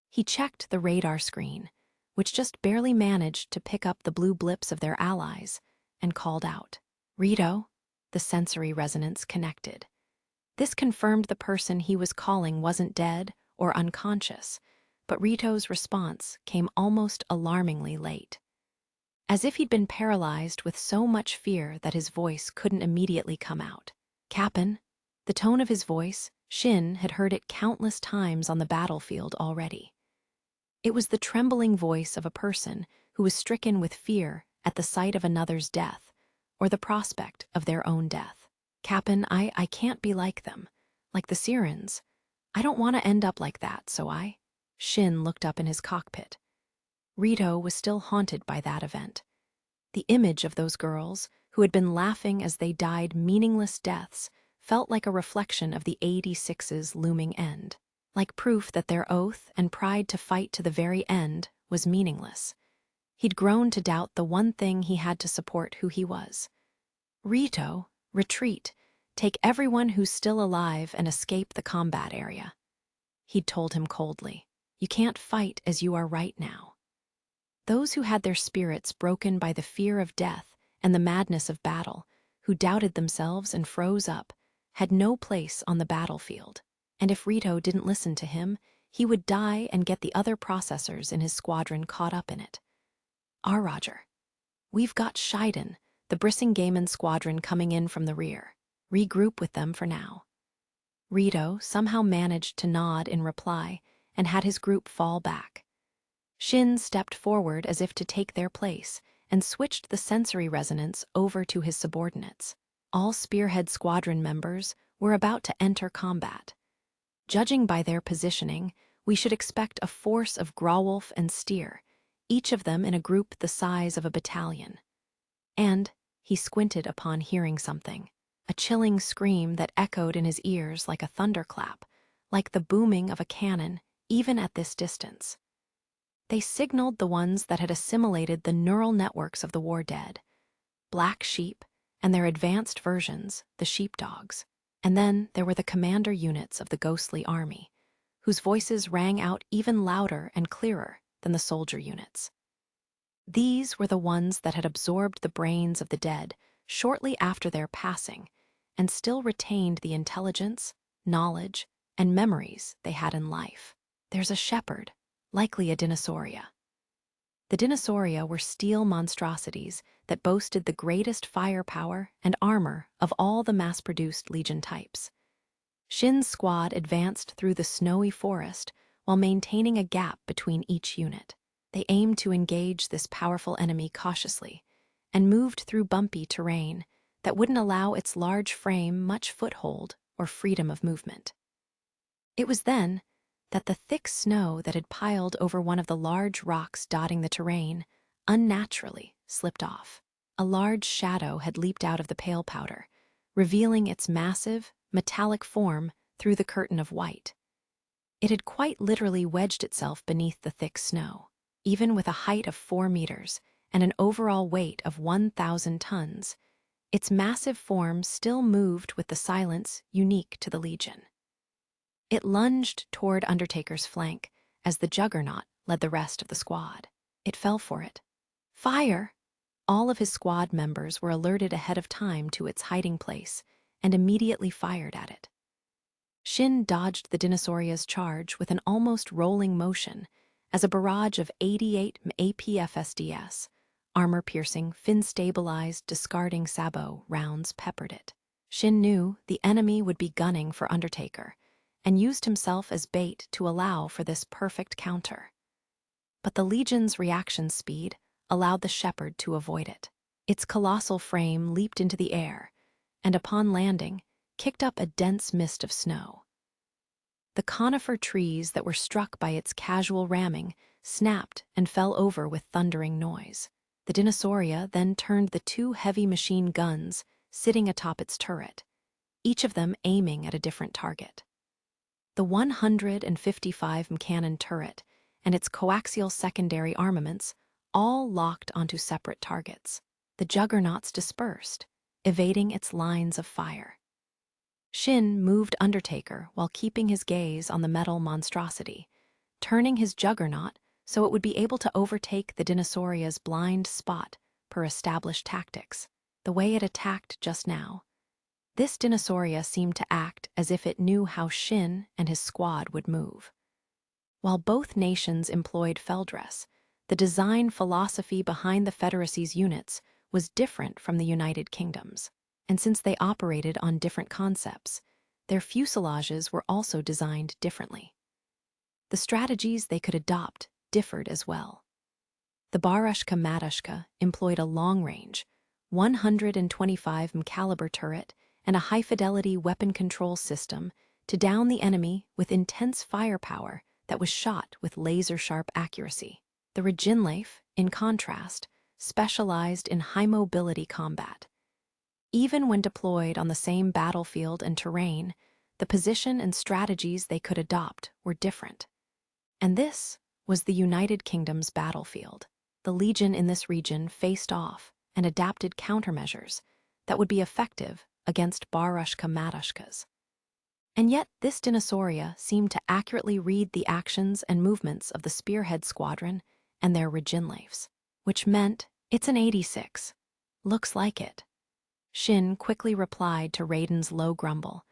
He checked the radar screen, which just barely managed to pick up the blue blips of their allies, and called out. Rito, the sensory resonance connected. This confirmed the person he was calling wasn't dead or unconscious, but Rito's response came almost alarmingly late. As if he'd been paralyzed with so much fear that his voice couldn't immediately come out. Cap'n, the tone of his voice, Shin had heard it countless times on the battlefield already. It was the trembling voice of a person who was stricken with fear at the sight of another's death, or the prospect of their own death. Cap'n, I can't be like them, like the Sirens. I don't want to end up like that, so I... Shin looked up in his cockpit. Rito was still haunted by that event. The image of those girls, who had been laughing as they died meaningless deaths, felt like a reflection of the 86's looming end, like proof that their oath and pride to fight to the very end was meaningless. He'd grown to doubt the one thing he had to support who he was. Rito, retreat. Take everyone who's still alive and escape the combat area. He'd told him coldly. You can't fight as you are right now. Those who had their spirits broken by the fear of death and the madness of battle, who doubted themselves and froze up, had no place on the battlefield. And if Rito didn't listen to him, he would die and get the other processors in his squadron caught up in it. Roger. We've got Shiden, the Brissingamen squadron coming in from the rear. Regroup with them for now. Rito somehow managed to nod in reply and had his group fall back. Shin stepped forward as if to take their place and switched the sensory resonance over to his subordinates. All Spearhead Squadron members were about to enter combat. Judging by their positioning, we should expect a force of Grawolf and Steer, each of them in a group the size of a battalion. And he squinted upon hearing something, a chilling scream that echoed in his ears like a thunderclap, like the booming of a cannon, even at this distance. They signaled the ones that had assimilated the neural networks of the war dead, black sheep, and their advanced versions, the sheepdogs. And then there were the commander units of the ghostly army, whose voices rang out even louder and clearer than the soldier units. These were the ones that had absorbed the brains of the dead shortly after their passing and still retained the intelligence, knowledge, and memories they had in life. There's a shepherd, likely a dinosauria. The dinosauria were steel monstrosities that boasted the greatest firepower and armor of all the mass-produced Legion types. Shin's squad advanced through the snowy forest while maintaining a gap between each unit. They aimed to engage this powerful enemy cautiously and moved through bumpy terrain that wouldn't allow its large frame much foothold or freedom of movement. It was then that the thick snow that had piled over one of the large rocks dotting the terrain unnaturally slipped off. A large shadow had leaped out of the pale powder, revealing its massive, metallic form through the curtain of white. It had quite literally wedged itself beneath the thick snow. Even with a height of 4 meters and an overall weight of 1,000 tons, its massive form still moved with the silence unique to the Legion. It lunged toward Undertaker's flank as the Juggernaut led the rest of the squad. It fell for it. Fire! All of his squad members were alerted ahead of time to its hiding place and immediately fired at it. Shin dodged the dinosauria's charge with an almost rolling motion as a barrage of 88 APFSDS, armor-piercing, fin-stabilized, discarding sabot rounds peppered it. Shin knew the enemy would be gunning for Undertaker and used himself as bait to allow for this perfect counter. But the Legion's reaction speed allowed the Shepherd to avoid it. Its colossal frame leaped into the air, and upon landing, kicked up a dense mist of snow. The conifer trees that were struck by its casual ramming snapped and fell over with thundering noise. The dinosauria then turned the 2 heavy machine guns sitting atop its turret, each of them aiming at a different target. The 155 cannon turret and its coaxial secondary armaments all locked onto separate targets. The juggernauts dispersed, evading its lines of fire. Shin moved Undertaker while keeping his gaze on the metal monstrosity, turning his juggernaut so it would be able to overtake the dinosauria's blind spot per established tactics. The way it attacked just now, this dinosauria seemed to act as if it knew how Shin and his squad would move. While both nations employed Feldress, the design philosophy behind the Federacy's units was different from the United Kingdom's, and since they operated on different concepts, their fuselages were also designed differently. The strategies they could adopt differed as well. The Barushka Matushka employed a long-range, 125 caliber turret and a high-fidelity weapon control system to down the enemy with intense firepower that was shot with laser-sharp accuracy. The Reginleif, in contrast, specialized in high-mobility combat. Even when deployed on the same battlefield and terrain, the position and strategies they could adopt were different. And this was the United Kingdom's battlefield. The Legion in this region faced off and adapted countermeasures that would be effective against Barushka Matushkas. And yet this dinosauria seemed to accurately read the actions and movements of the Spearhead Squadron and their Reginleifs, which meant it's an 86. Looks like it. Shin quickly replied to Raiden's low grumble.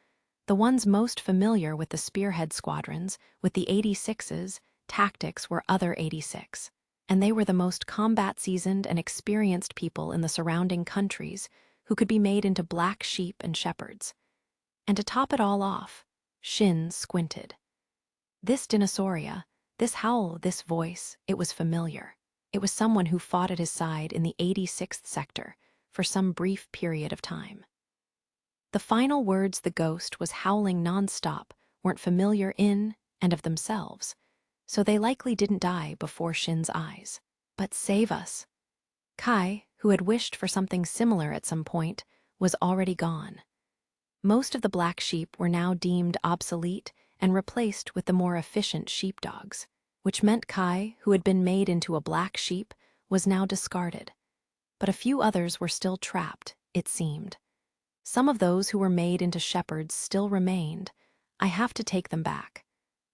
The ones most familiar with the Spearhead Squadrons, with the 86's, tactics were other 86, and they were the most combat-seasoned and experienced people in the surrounding countries who could be made into black sheep and shepherds. And to top it all off, Shin squinted. This dinosauria, this howl, this voice, it was familiar. It was someone who fought at his side in the 86th sector for some brief period of time. The final words the ghost was howling non-stop weren't familiar in and of themselves, so they likely didn't die before Shin's eyes. But save us. Kai, who had wished for something similar at some point, was already gone. Most of the black sheep were now deemed obsolete and replaced with the more efficient sheepdogs, which meant Kai, who had been made into a black sheep, was now discarded. But a few others were still trapped, it seemed. Some of those who were made into shepherds still remained. I have to take them back.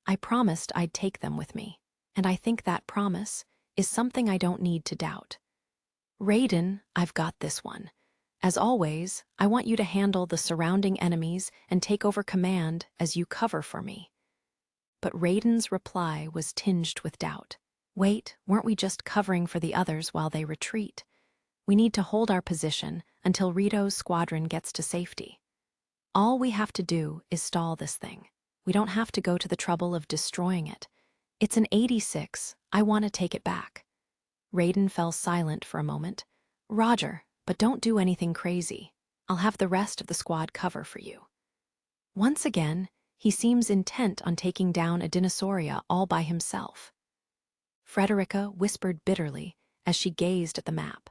I promised I'd take them with me, and I think that promise is something I don't need to doubt. Raiden, I've got this one. As always, I want you to handle the surrounding enemies and take over command as you cover for me. But Raiden's reply was tinged with doubt. Wait, weren't we just covering for the others while they retreat? We need to hold our position until Rito's squadron gets to safety. All we have to do is stall this thing. We don't have to go to the trouble of destroying it. It's an 86. I want to take it back. Raiden fell silent for a moment. Roger, but don't do anything crazy. I'll have the rest of the squad cover for you. Once again, he seems intent on taking down a dinosauria all by himself. Frederica whispered bitterly as she gazed at the map,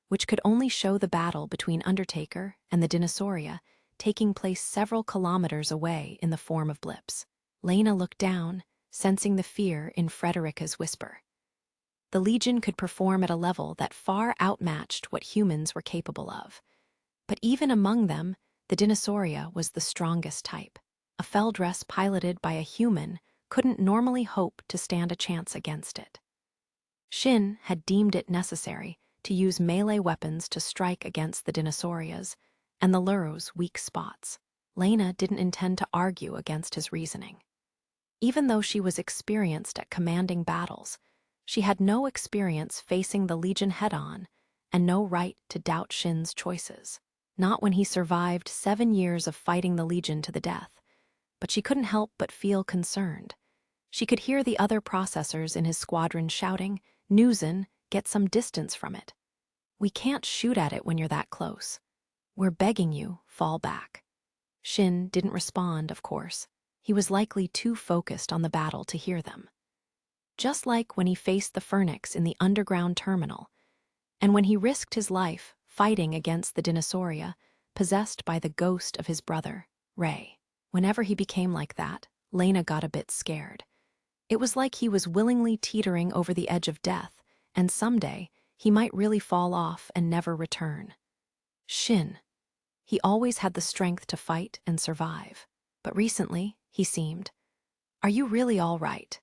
which could only show the battle between Undertaker and the dinosauria taking place several kilometers away in the form of blips. Lena looked down, sensing the fear in Frederica's whisper. The Legion could perform at a level that far outmatched what humans were capable of. But even among them, the dinosauria was the strongest type. A Feldress piloted by a human couldn't normally hope to stand a chance against it. Shin had deemed it necessary to use melee weapons to strike against the dinosaurias and the Luro's weak spots. Lena didn't intend to argue against his reasoning. Even though she was experienced at commanding battles, she had no experience facing the Legion head-on and no right to doubt Shin's choices. Not when he survived 7 years of fighting the Legion to the death, but she couldn't help but feel concerned. She could hear the other processors in his squadron shouting, "Newsen, get some distance from it. We can't shoot at it when you're that close. We're begging you, fall back." Shin didn't respond, of course. He was likely too focused on the battle to hear them. Just like when he faced the Phoenix in the underground terminal, and when he risked his life fighting against the dinosauria possessed by the ghost of his brother, Ray. Whenever he became like that, Lena got a bit scared. It was like he was willingly teetering over the edge of death, and someday he might really fall off and never return. Shin. He always had the strength to fight and survive. But recently, he seemed, "Are you really all right?"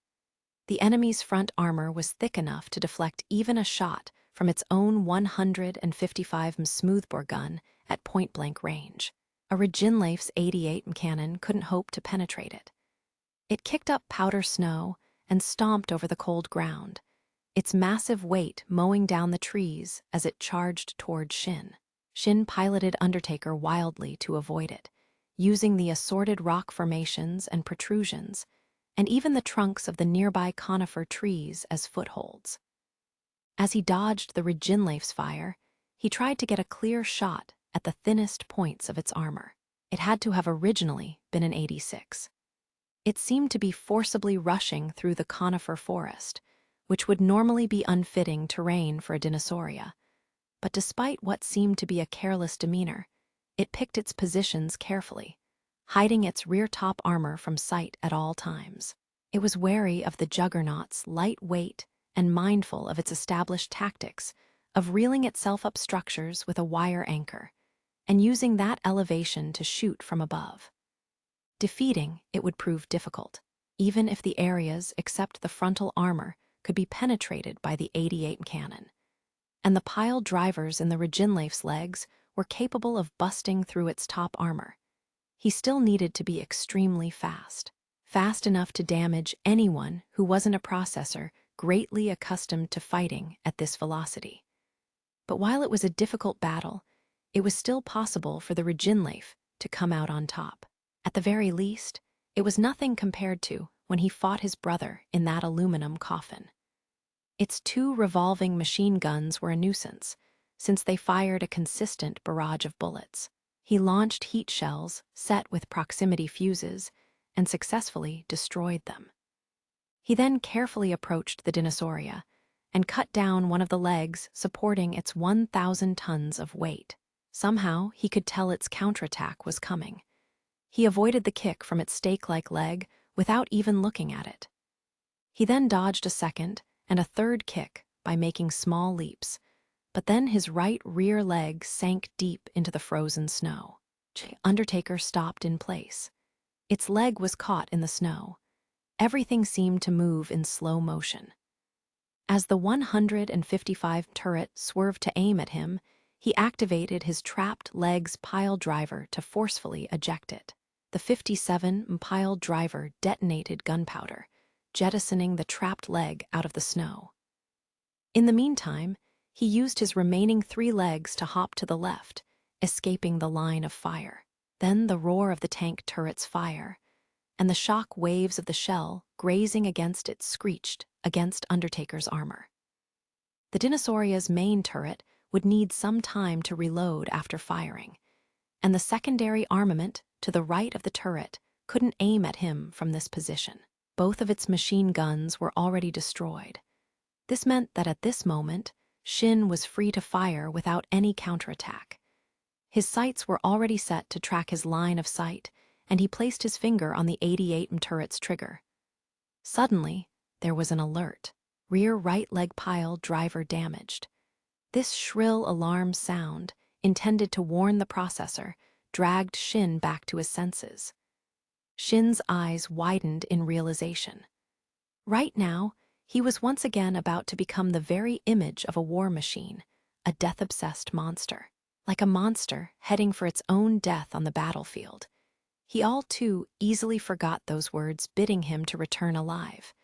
The enemy's front armor was thick enough to deflect even a shot from its own 155 smoothbore gun at point-blank range. A Reginleif's 88 cannon couldn't hope to penetrate it. It kicked up powder snow and stomped over the cold ground, its massive weight mowing down the trees as it charged toward Shin. Shin piloted Undertaker wildly to avoid it, using the assorted rock formations and protrusions, and even the trunks of the nearby conifer trees as footholds. As he dodged the Reginleif's fire, he tried to get a clear shot at the thinnest points of its armor. It had to have originally been an 86. It seemed to be forcibly rushing through the conifer forest, which would normally be unfitting terrain for a dinosauria. But despite what seemed to be a careless demeanor, it picked its positions carefully, hiding its rear top armor from sight at all times. It was wary of the Juggernaut's light weight and mindful of its established tactics of reeling itself up structures with a wire anchor and using that elevation to shoot from above. Defeating it would prove difficult, even if the areas except the frontal armor could be penetrated by the 88 cannon. And the pile drivers in the Reginleif's legs were capable of busting through its top armor. He still needed to be extremely fast enough to damage anyone who wasn't a processor greatly accustomed to fighting at this velocity. But while it was a difficult battle, it was still possible for the Reginleif to come out on top. At the very least, it was nothing compared to when he fought his brother in that aluminum coffin. Its 2 revolving machine guns were a nuisance, since they fired a consistent barrage of bullets. He launched heat shells set with proximity fuses and successfully destroyed them. He then carefully approached the dinosauria and cut down one of the legs supporting its 1,000 tons of weight. Somehow, he could tell its counterattack was coming. He avoided the kick from its stake-like leg without even looking at it. He then dodged a second and a third kick by making small leaps, but then his right rear leg sank deep into the frozen snow. Undertaker stopped in place. Its leg was caught in the snow, Everything seemed to move in slow motion. As the 155 turret swerved to aim at him, he activated his trapped legs pile driver to forcefully eject it. The 57 pile driver detonated gunpowder, jettisoning the trapped leg out of the snow. In the meantime, he used his remaining 3 legs to hop to the left, escaping the line of fire. Then the roar of the tank turret's fire, and the shock waves of the shell grazing against it screeched against Undertaker's armor. The Dinosauria's main turret would need some time to reload after firing, and the secondary armament to the right of the turret couldn't aim at him from this position. Both of its machine guns were already destroyed. This meant that at this moment, Shin was free to fire without any counterattack. His sights were already set to track his line of sight, and he placed his finger on the 88 turret's trigger. Suddenly, there was an alert. Rear right leg pile driver damaged. This shrill alarm sound, intended to warn the processor, dragged Shin back to his senses. Shin's eyes widened in realization. Right now, he was once again about to become the very image of a war machine, a death-obsessed monster. Like a monster heading for its own death on the battlefield. He all too easily forgot those words bidding him to return alive.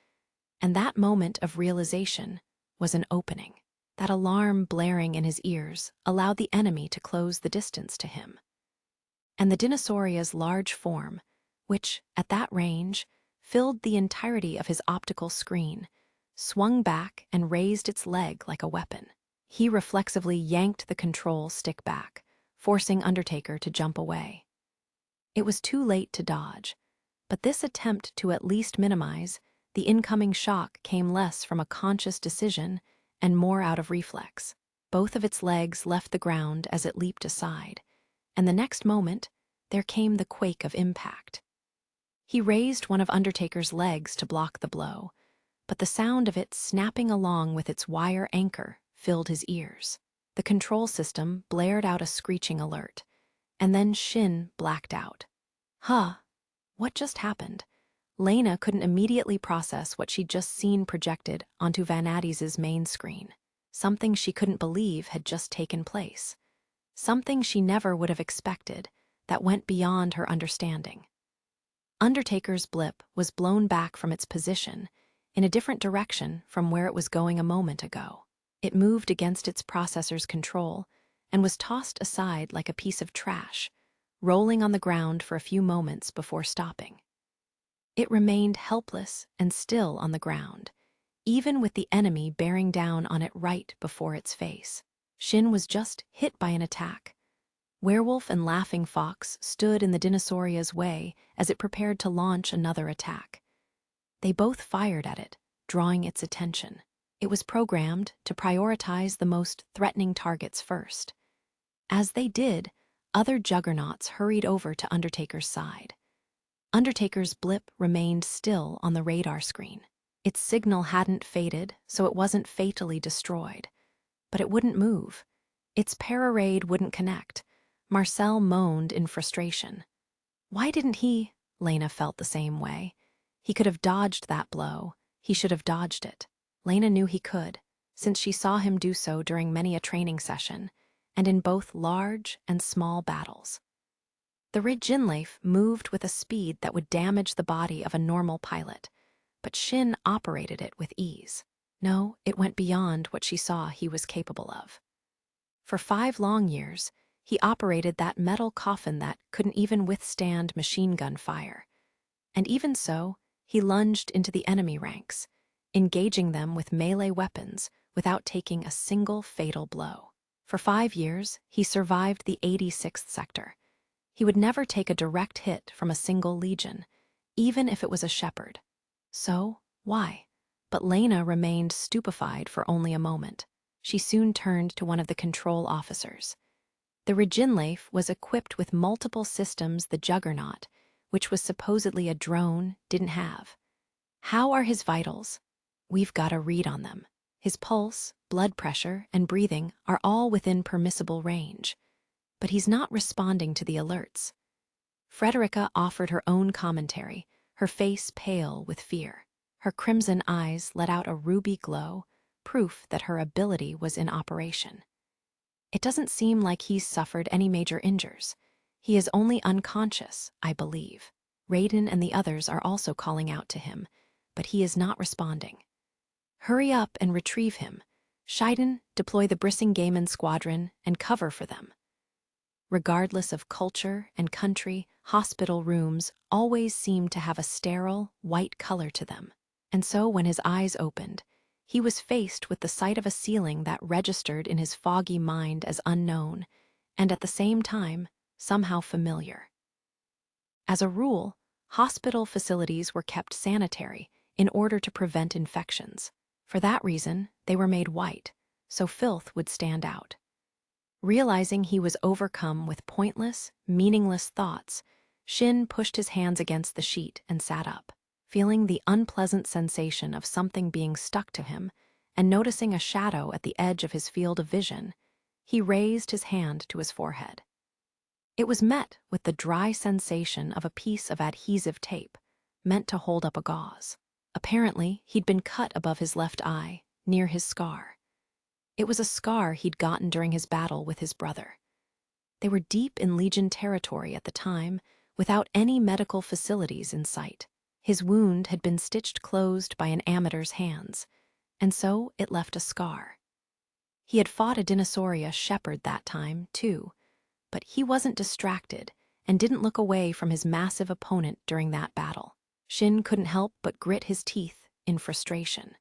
And that moment of realization was an opening. That alarm blaring in his ears allowed the enemy to close the distance to him. And the Dinosauria's large form, which, at that range, filled the entirety of his optical screen, swung back and raised its leg like a weapon. He reflexively yanked the control stick back, forcing Undertaker to jump away. It was too late to dodge, but this attempt to at least minimize the incoming shock came less from a conscious decision and more out of reflex. Both of its legs left the ground as it leaped aside, and the next moment, there came the quake of impact. He raised one of Undertaker's legs to block the blow, but the sound of it snapping along with its wire anchor filled his ears. The control system blared out a screeching alert, and then Shin blacked out. Huh, what just happened? Lena couldn't immediately process what she'd just seen projected onto Van Addis's main screen. Something she couldn't believe had just taken place. Something she never would have expected that went beyond her understanding. Undertaker's blip was blown back from its position in a different direction from where it was going a moment ago. It moved against its processor's control and was tossed aside like a piece of trash, rolling on the ground for a few moments before stopping. It remained helpless and still on the ground, even with the enemy bearing down on it right before its face. Shin was just hit by an attack. Werewolf and Laughing Fox stood in the Dinosauria's way as it prepared to launch another attack. They both fired at it, drawing its attention. It was programmed to prioritize the most threatening targets first. As they did, other juggernauts hurried over to Undertaker's side. Undertaker's blip remained still on the radar screen. Its signal hadn't faded, so it wasn't fatally destroyed. But it wouldn't move. Its pararade wouldn't connect. Marcel moaned in frustration. Why didn't he? Lena felt the same way. He could have dodged that blow. He should have dodged it. Lena knew he could, since she saw him do so during many a training session, and in both large and small battles. The Ridginleif moved with a speed that would damage the body of a normal pilot, but Shin operated it with ease. No, it went beyond what she saw he was capable of. For 5 long years, he operated that metal coffin that couldn't even withstand machine gun fire. And even so, he lunged into the enemy ranks, engaging them with melee weapons without taking a single fatal blow. For 5 years, he survived the 86th sector. He would never take a direct hit from a single legion, even if it was a shepherd. So, why? But Lena remained stupefied for only a moment. She soon turned to one of the control officers. The Ridginleif was equipped with multiple systems the Juggernaut, which was supposedly a drone, didn't have. How are his vitals? We've got a read on them. His pulse, blood pressure, and breathing are all within permissible range. But he's not responding to the alerts. Frederica offered her own commentary, her face pale with fear. Her crimson eyes let out a ruby glow, proof that her ability was in operation. It doesn't seem like he's suffered any major injuries. He is only unconscious, I believe. Raiden and the others are also calling out to him, but he is not responding. Hurry up and retrieve him. Shiden, deploy the Brissingamen squadron and cover for them. Regardless of culture and country, hospital rooms always seem to have a sterile, white color to them. And so when his eyes opened, he was faced with the sight of a ceiling that registered in his foggy mind as unknown, and at the same time, somehow familiar. As a rule, hospital facilities were kept sanitary in order to prevent infections. For that reason, they were made white, so filth would stand out. Realizing he was overcome with pointless, meaningless thoughts, Shin pushed his hands against the sheet and sat up. Feeling the unpleasant sensation of something being stuck to him and noticing a shadow at the edge of his field of vision, he raised his hand to his forehead. It was met with the dry sensation of a piece of adhesive tape, meant to hold up a gauze. Apparently, he'd been cut above his left eye, near his scar. It was a scar he'd gotten during his battle with his brother. They were deep in Legion territory at the time, without any medical facilities in sight. His wound had been stitched closed by an amateur's hands, and so it left a scar. He had fought a Dinosauria shepherd that time, too, but he wasn't distracted and didn't look away from his massive opponent during that battle. Shin couldn't help but grit his teeth in frustration.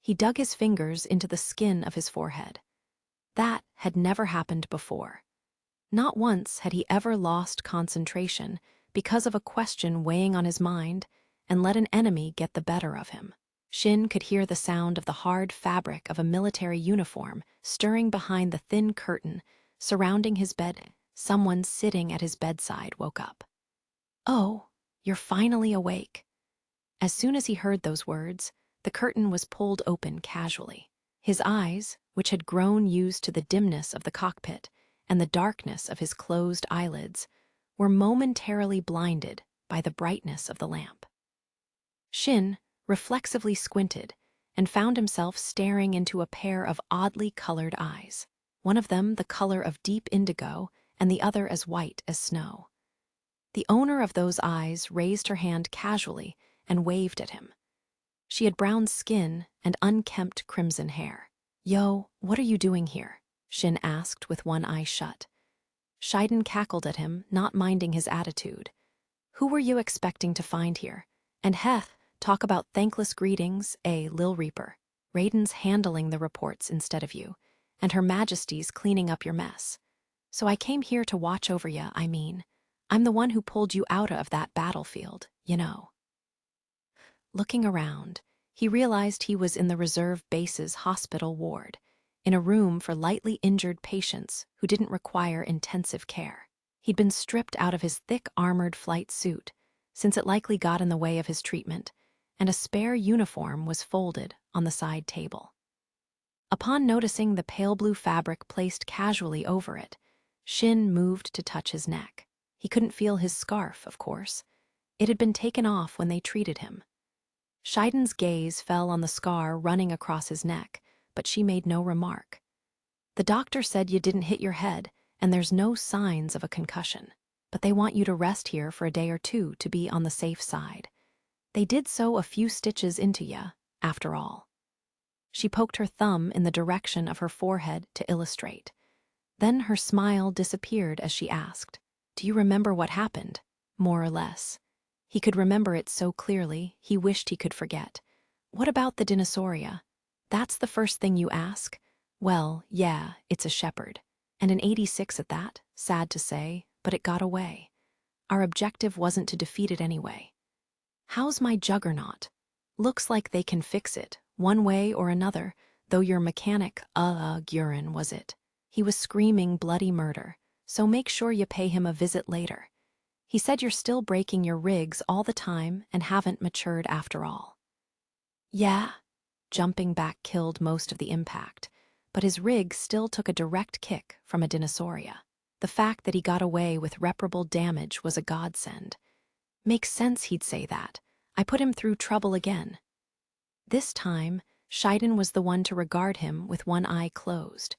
He dug his fingers into the skin of his forehead. That had never happened before. Not once had he ever lost concentration because of a question weighing on his mind and let an enemy get the better of him. Shin could hear the sound of the hard fabric of a military uniform stirring behind the thin curtain surrounding his bed. Someone sitting at his bedside woke up. "Oh, you're finally awake." As soon as he heard those words, the curtain was pulled open casually. His eyes, which had grown used to the dimness of the cockpit and the darkness of his closed eyelids, were momentarily blinded by the brightness of the lamp. Shin reflexively squinted and found himself staring into a pair of oddly colored eyes, one of them the color of deep indigo and the other as white as snow. The owner of those eyes raised her hand casually and waved at him. She had brown skin and unkempt crimson hair. "Yo, what are you doing here?" Shin asked with one eye shut. Shiden cackled at him, not minding his attitude. "Who were you expecting to find here? And Heth, talk about thankless greetings, Lil Reaper. Raiden's handling the reports instead of you, and Her Majesty's cleaning up your mess. So I came here to watch over ya, I mean. I'm the one who pulled you out of that battlefield, you know." Looking around, he realized he was in the reserve base's hospital ward, in a room for lightly injured patients who didn't require intensive care. He'd been stripped out of his thick armored flight suit, since it likely got in the way of his treatment, and a spare uniform was folded on the side table. Upon noticing the pale blue fabric placed casually over it, Shin moved to touch his neck. He couldn't feel his scarf, of course. It had been taken off when they treated him. Shiden's gaze fell on the scar running across his neck, but she made no remark. "The doctor said you didn't hit your head, and there's no signs of a concussion. But they want you to rest here for a day or two to be on the safe side. They did sew a few stitches into ya, after all." She poked her thumb in the direction of her forehead to illustrate. Then her smile disappeared as she asked, "Do you remember what happened?" More or less. He could remember it so clearly, he wished he could forget. "What about the Dinosauria? That's the first thing you ask?" "Well, yeah, it's a shepherd. And an 86 at that, sad to say, but it got away. Our objective wasn't to defeat it anyway." "How's my juggernaut?" "Looks like they can fix it, one way or another, though your mechanic, Gurin, was it. He was screaming bloody murder, so make sure you pay him a visit later. He said you're still breaking your rigs all the time and haven't matured after all." "Yeah." Jumping back killed most of the impact, but his rig still took a direct kick from a Dinosauria. The fact that he got away with reparable damage was a godsend. Makes sense he'd say that. I put him through trouble again." This time, Shiden was the one to regard him with one eye closed.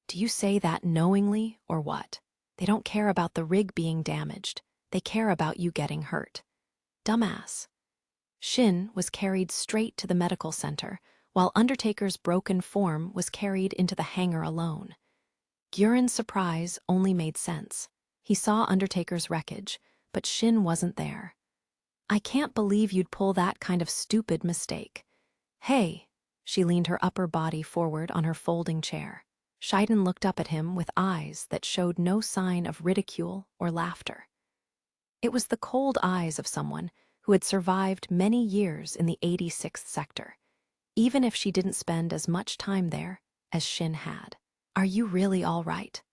"Do you say that knowingly or what? They don't care about the rig being damaged. They care about you getting hurt. Dumbass." Shin was carried straight to the medical center, while Undertaker's broken form was carried into the hangar alone. Guren's surprise only made sense. He saw Undertaker's wreckage, but Shin wasn't there. "I can't believe you'd pull that kind of stupid mistake." "Hey," she leaned her upper body forward on her folding chair. Shiden looked up at him with eyes that showed no sign of ridicule or laughter. It was the cold eyes of someone who had survived many years in the 86th sector, even if she didn't spend as much time there as Shin had. "Are you really all right?"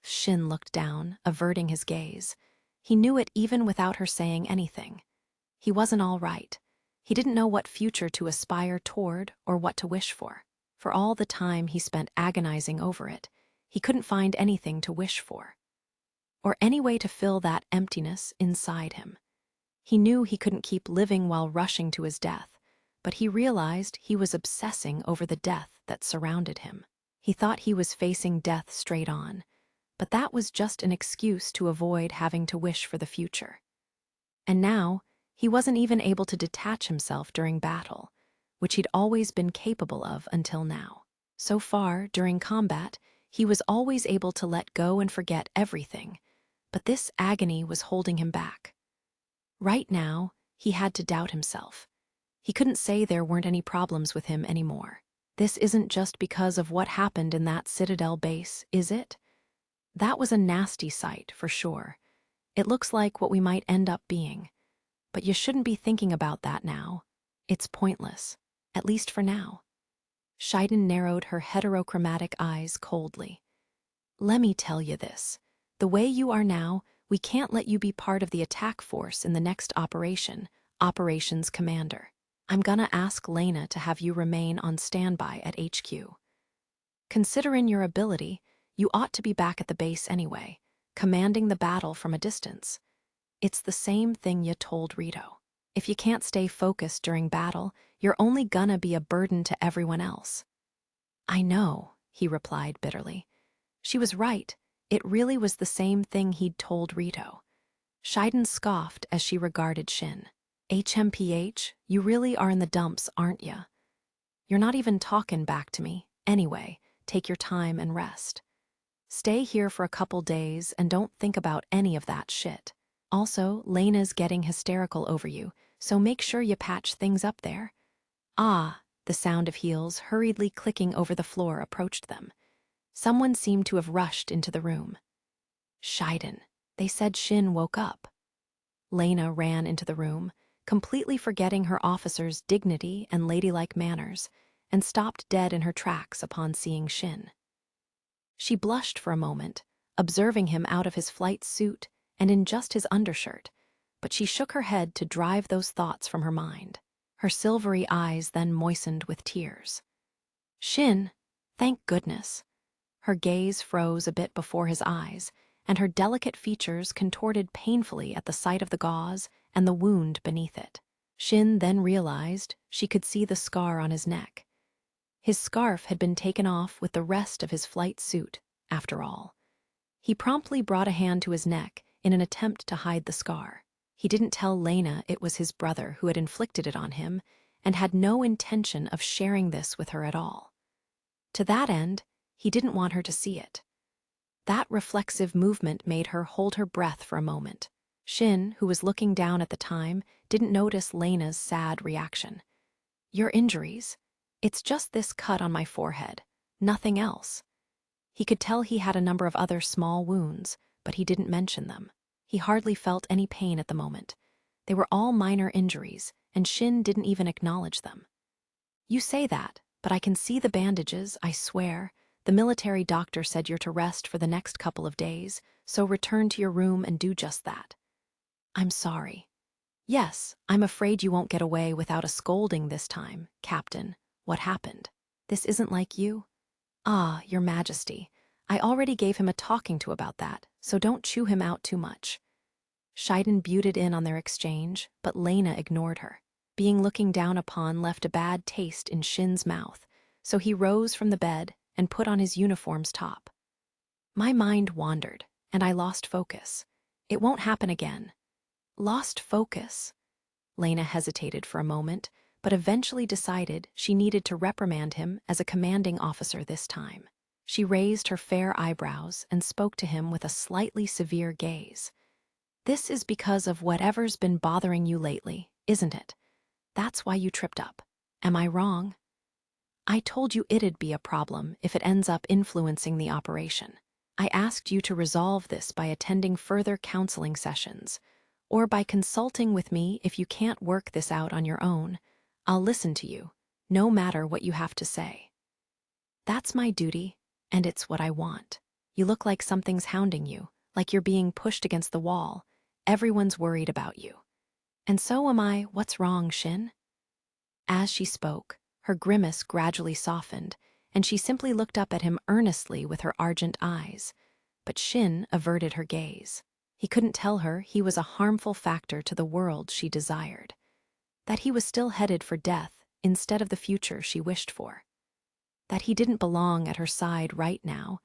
Shin looked down, averting his gaze. He knew it even without her saying anything. He wasn't all right. He didn't know what future to aspire toward or what to wish for. For all the time he spent agonizing over it, he couldn't find anything to wish for, or any way to fill that emptiness inside him. He knew he couldn't keep living while rushing to his death, but he realized he was obsessing over the death that surrounded him. He thought he was facing death straight on, but that was just an excuse to avoid having to wish for the future. And now, he wasn't even able to detach himself during battle, which he'd always been capable of until now. So far, during combat, he was always able to let go and forget everything, but this agony was holding him back. Right now, he had to doubt himself. He couldn't say there weren't any problems with him anymore. This isn't just because of what happened in that Citadel base, is it? That was a nasty sight, for sure. It looks like what we might end up being. But you shouldn't be thinking about that now. It's pointless, at least for now. Shiden narrowed her heterochromatic eyes coldly. "Let me tell you this. The way you are now, we can't let you be part of the attack force in the next operation, Operations Commander. I'm gonna ask Lena to have you remain on standby at HQ. Considering your ability, you ought to be back at the base anyway, commanding the battle from a distance. It's the same thing you told Rito. If you can't stay focused during battle, you're only gonna be a burden to everyone else." "I know," he replied bitterly. She was right. It really was the same thing he'd told Rito. Shiden scoffed as she regarded Shin. "HMPH, you really are in the dumps, aren't ya? You're not even talking back to me. Anyway, take your time and rest. Stay here for a couple days and don't think about any of that shit. Also, Lena's getting hysterical over you, so make sure you patch things up there." Ah, the sound of heels hurriedly clicking over the floor approached them. Someone seemed to have rushed into the room. "Shiden, they said Shin woke up." Lena ran into the room, completely forgetting her officer's dignity and ladylike manners, and stopped dead in her tracks upon seeing Shin. She blushed for a moment, observing him out of his flight suit and in just his undershirt, but she shook her head to drive those thoughts from her mind. Her silvery eyes then moistened with tears. "Shin, thank goodness." Her gaze froze a bit before his eyes, and her delicate features contorted painfully at the sight of the gauze and the wound beneath it. Shin then realized she could see the scar on his neck. His scarf had been taken off with the rest of his flight suit, after all. He promptly brought a hand to his neck in an attempt to hide the scar. He didn't tell Lena it was his brother who had inflicted it on him, and had no intention of sharing this with her at all. To that end, he didn't want her to see it. That reflexive movement made her hold her breath for a moment. Shin, who was looking down at the time, didn't notice Lena's sad reaction. "Your injuries? It's just this cut on my forehead. Nothing else." He could tell he had a number of other small wounds, but he didn't mention them. He hardly felt any pain at the moment. They were all minor injuries, and Shin didn't even acknowledge them. "You say that, but I can see the bandages, I swear. The military doctor said you're to rest for the next couple of days, so return to your room and do just that." "I'm sorry." "Yes, I'm afraid you won't get away without a scolding this time, Captain. What happened? This isn't like you?" "Ah, Your Majesty, I already gave him a talking to about that, so don't chew him out too much." Shiden buted in on their exchange, but Lena ignored her. being looking down upon left a bad taste in Shin's mouth, so he rose from the bed and put on his uniform's top. My mind wandered, and I lost focus. It won't happen again. Lost focus? Lena hesitated for a moment, but eventually decided she needed to reprimand him as a commanding officer this time. She raised her fair eyebrows and spoke to him with a slightly severe gaze. This is because of whatever's been bothering you lately, isn't it? That's why you tripped up. Am I wrong? I told you it'd be a problem if it ends up influencing the operation. I asked you to resolve this by attending further counseling sessions, or by consulting with me if you can't work this out on your own. I'll listen to you, no matter what you have to say. That's my duty, and it's what I want. You look like something's hounding you, like you're being pushed against the wall. Everyone's worried about you. And so am I. What's wrong, Shin? As she spoke, her grimace gradually softened, and she simply looked up at him earnestly with her argent eyes. But Shin averted her gaze. He couldn't tell her he was a harmful factor to the world she desired, that he was still headed for death instead of the future she wished for, that he didn't belong at her side right now,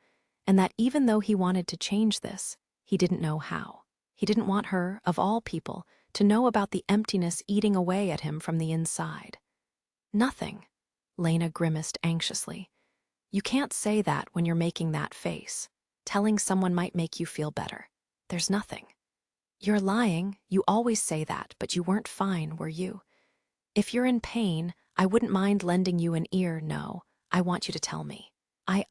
and that even though he wanted to change this, he didn't know how. He didn't want her, of all people, to know about the emptiness eating away at him from the inside. Nothing, Lena grimaced anxiously. You can't say that when you're making that face. Telling someone might make you feel better. There's nothing. You're lying, you always say that, but you weren't fine, were you? If you're in pain, I wouldn't mind lending you an ear, no. I want you to tell me. I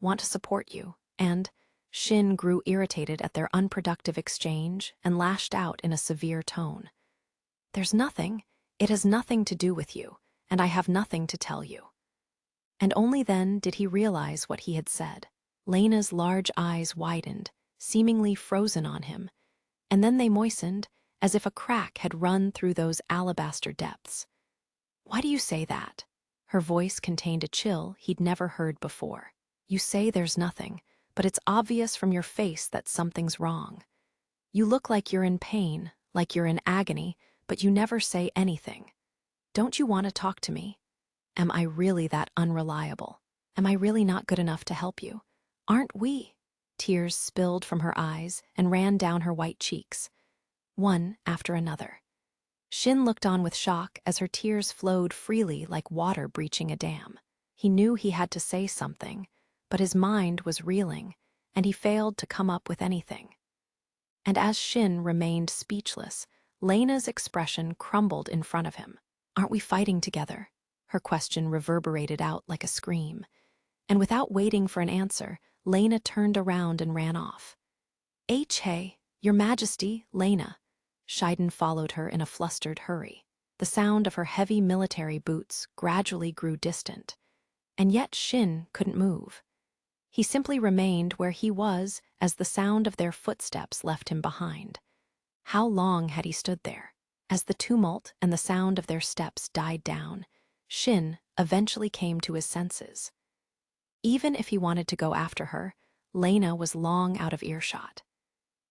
want to support you, and Shin grew irritated at their unproductive exchange and lashed out in a severe tone. There's nothing. It has nothing to do with you, and I have nothing to tell you. And only then did he realize what he had said. Lena's large eyes widened, seemingly frozen on him, and then they moistened as if a crack had run through those alabaster depths. Why do you say that? Her voice contained a chill he'd never heard before. You say there's nothing, but it's obvious from your face that something's wrong. You look like you're in pain, like you're in agony, but you never say anything. Don't you want to talk to me? Am I really that unreliable? Am I really not good enough to help you? Aren't we? Tears spilled from her eyes and ran down her white cheeks, one after another. Shin looked on with shock as her tears flowed freely like water breaching a dam. He knew he had to say something, but his mind was reeling, and he failed to come up with anything. And as Shin remained speechless, Lena's expression crumbled in front of him. Aren't we fighting together? Her question reverberated out like a scream. And without waiting for an answer, Lena turned around and ran off. Hey, Your Majesty, Lena. Shiden followed her in a flustered hurry. The sound of her heavy military boots gradually grew distant. And yet Shin couldn't move. He simply remained where he was as the sound of their footsteps left him behind. How long had he stood there? As the tumult and the sound of their steps died down, Shin eventually came to his senses. Even if he wanted to go after her, Lena was long out of earshot.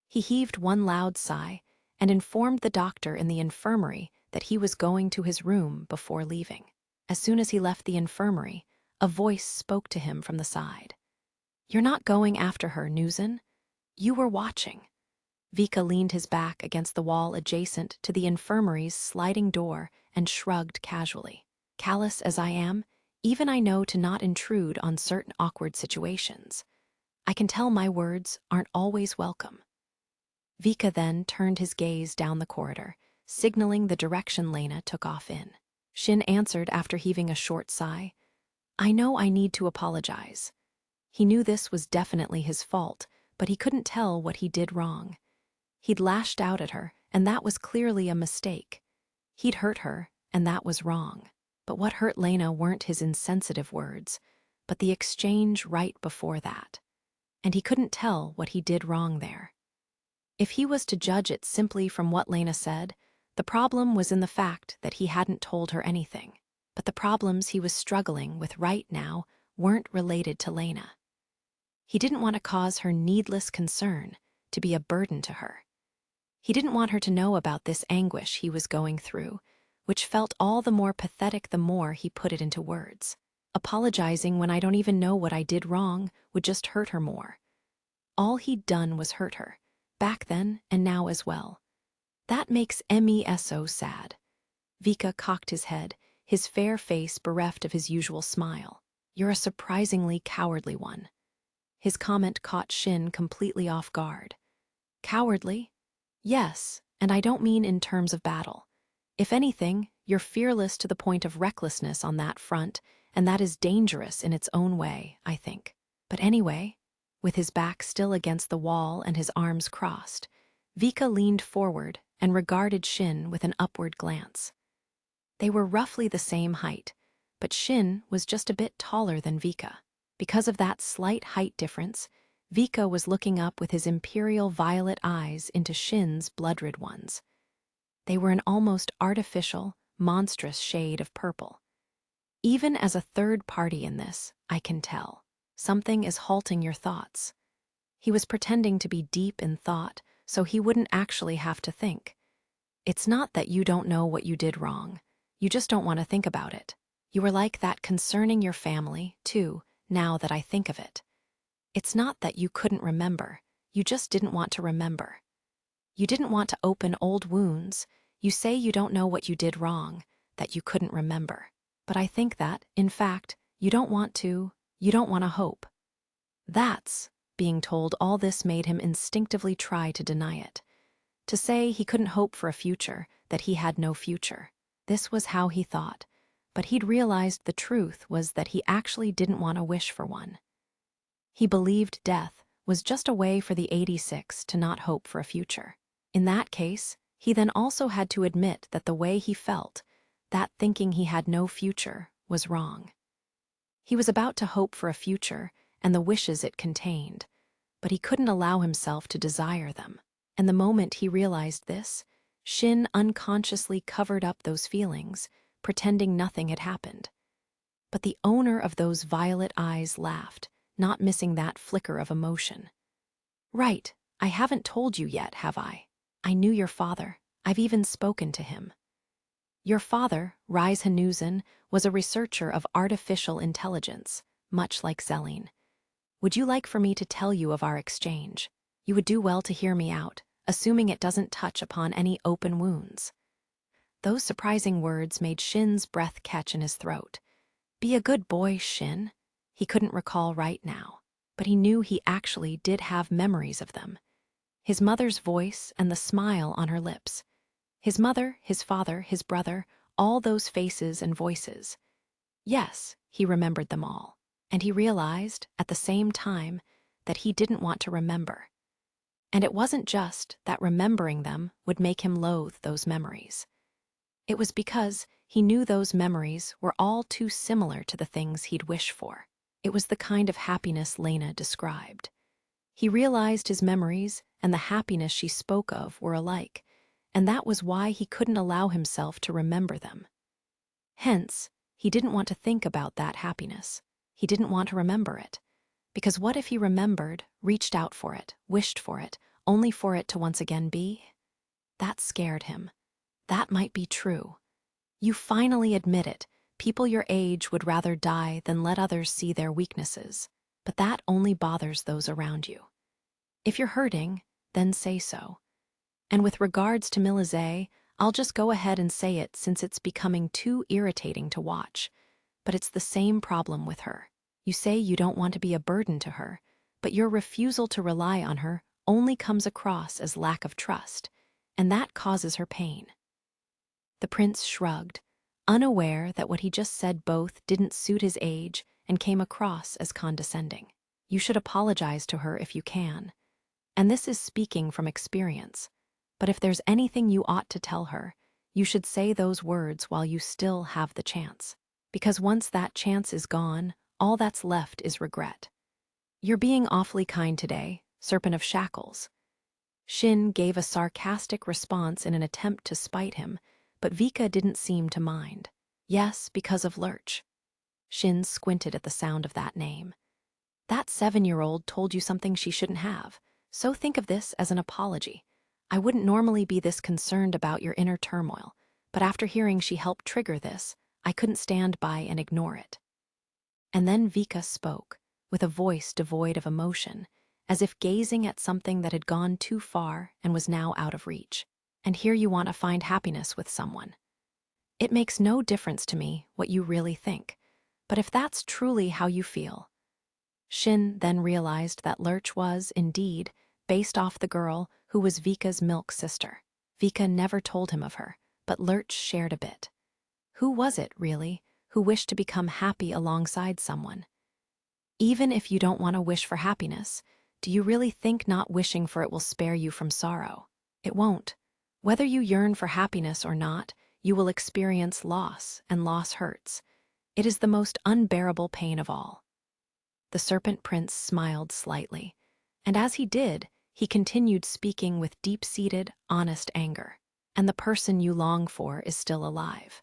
He heaved one loud sigh and informed the doctor in the infirmary that he was going to his room before leaving. As soon as he left the infirmary, a voice spoke to him from the side. You're not going after her, Nuzin. You were watching. Vika leaned his back against the wall adjacent to the infirmary's sliding door and shrugged casually. Callous as I am, even I know to not intrude on certain awkward situations. I can tell my words aren't always welcome. Vika then turned his gaze down the corridor, signaling the direction Lena took off in. Shin answered after heaving a short sigh. I know I need to apologize. He knew this was definitely his fault, but he couldn't tell what he did wrong. He'd lashed out at her, and that was clearly a mistake. He'd hurt her, and that was wrong. But what hurt Lena weren't his insensitive words, but the exchange right before that. And he couldn't tell what he did wrong there. If he was to judge it simply from what Lena said, the problem was in the fact that he hadn't told her anything. But the problems he was struggling with right now weren't related to Lena. He didn't want to cause her needless concern, to be a burden to her. He didn't want her to know about this anguish he was going through, which felt all the more pathetic the more he put it into words. Apologizing when I don't even know what I did wrong would just hurt her more. All he'd done was hurt her, back then and now as well. That makes me so sad. Vika cocked his head, his fair face bereft of his usual smile. You're a surprisingly cowardly one. His comment caught Shin completely off guard. Cowardly? Yes, and I don't mean in terms of battle. If anything, you're fearless to the point of recklessness on that front, and that is dangerous in its own way, I think. But anyway, with his back still against the wall and his arms crossed, Vika leaned forward and regarded Shin with an upward glance. They were roughly the same height, but Shin was just a bit taller than Vika. Because of that slight height difference, Vika was looking up with his imperial violet eyes into Shin's blood-red ones. They were an almost artificial, monstrous shade of purple. Even as a third party in this, I can tell. Something is halting your thoughts. He was pretending to be deep in thought, so he wouldn't actually have to think. It's not that you don't know what you did wrong. You just don't want to think about it. You were like that concerning your family, too, now that I think of it. It's not that you couldn't remember. You just didn't want to remember. You didn't want to open old wounds. You say you don't know what you did wrong, that you couldn't remember. But I think that, in fact, you don't want to hope. That's, being told all this made him instinctively try to deny it. To say he couldn't hope for a future, that he had no future. This was how he thought, but he'd realized the truth was that he actually didn't want to wish for one. He believed death was just a way for the 86 to not hope for a future. In that case, he then also had to admit that the way he felt, that thinking he had no future, was wrong. He was about to hope for a future and the wishes it contained, but he couldn't allow himself to desire them. And the moment he realized this, Shin unconsciously covered up those feelings, pretending nothing had happened. But the owner of those violet eyes laughed, not missing that flicker of emotion. Right, I haven't told you yet, have I? I knew your father. I've even spoken to him. Your father, Rise Hanuzen, was a researcher of artificial intelligence, much like Zelene. Would you like for me to tell you of our exchange? You would do well to hear me out, assuming it doesn't touch upon any open wounds. Those surprising words made Shin's breath catch in his throat. Be a good boy, Shin. He couldn't recall right now, but he knew he actually did have memories of them. His mother's voice and the smile on her lips. His mother, his father, his brother, all those faces and voices. Yes, he remembered them all, and he realized, at the same time, that he didn't want to remember. And it wasn't just that remembering them would make him loathe those memories. It was because he knew those memories were all too similar to the things he'd wish for. It was the kind of happiness Lena described. He realized his memories and the happiness she spoke of were alike, and that was why he couldn't allow himself to remember them. Hence, he didn't want to think about that happiness. He didn't want to remember it. Because what if he remembered, reached out for it, wished for it, only for it to once again be? That scared him. That might be true. You finally admit it. People your age would rather die than let others see their weaknesses. But that only bothers those around you. If you're hurting, then say so. And with regards to Milizay, I'll just go ahead and say it since it's becoming too irritating to watch. But it's the same problem with her. You say you don't want to be a burden to her, but your refusal to rely on her only comes across as lack of trust, and that causes her pain. The prince shrugged, unaware that what he just said both didn't suit his age and came across as condescending. You should apologize to her if you can. And this is speaking from experience. But if there's anything you ought to tell her, you should say those words while you still have the chance. Because once that chance is gone, all that's left is regret. You're being awfully kind today, Serpent of Shackles. Shin gave a sarcastic response in an attempt to spite him, but Vika didn't seem to mind. Yes, because of Lurch. Shin squinted at the sound of that name. That 7-year-old told you something she shouldn't have, so think of this as an apology. I wouldn't normally be this concerned about your inner turmoil, but after hearing she helped trigger this, I couldn't stand by and ignore it. And then Vika spoke, with a voice devoid of emotion, as if gazing at something that had gone too far and was now out of reach. And here you want to find happiness with someone. It makes no difference to me what you really think, but if that's truly how you feel. Shin then realized that Lurch was, indeed, based off the girl who was Vika's milk sister. Vika never told him of her, but Lurch shared a bit. Who was it, really, who wished to become happy alongside someone? Even if you don't want to wish for happiness, do you really think not wishing for it will spare you from sorrow? It won't. Whether you yearn for happiness or not, you will experience loss, and loss hurts. It is the most unbearable pain of all. The Serpent Prince smiled slightly, and as he did, he continued speaking with deep-seated, honest anger. And the person you long for is still alive.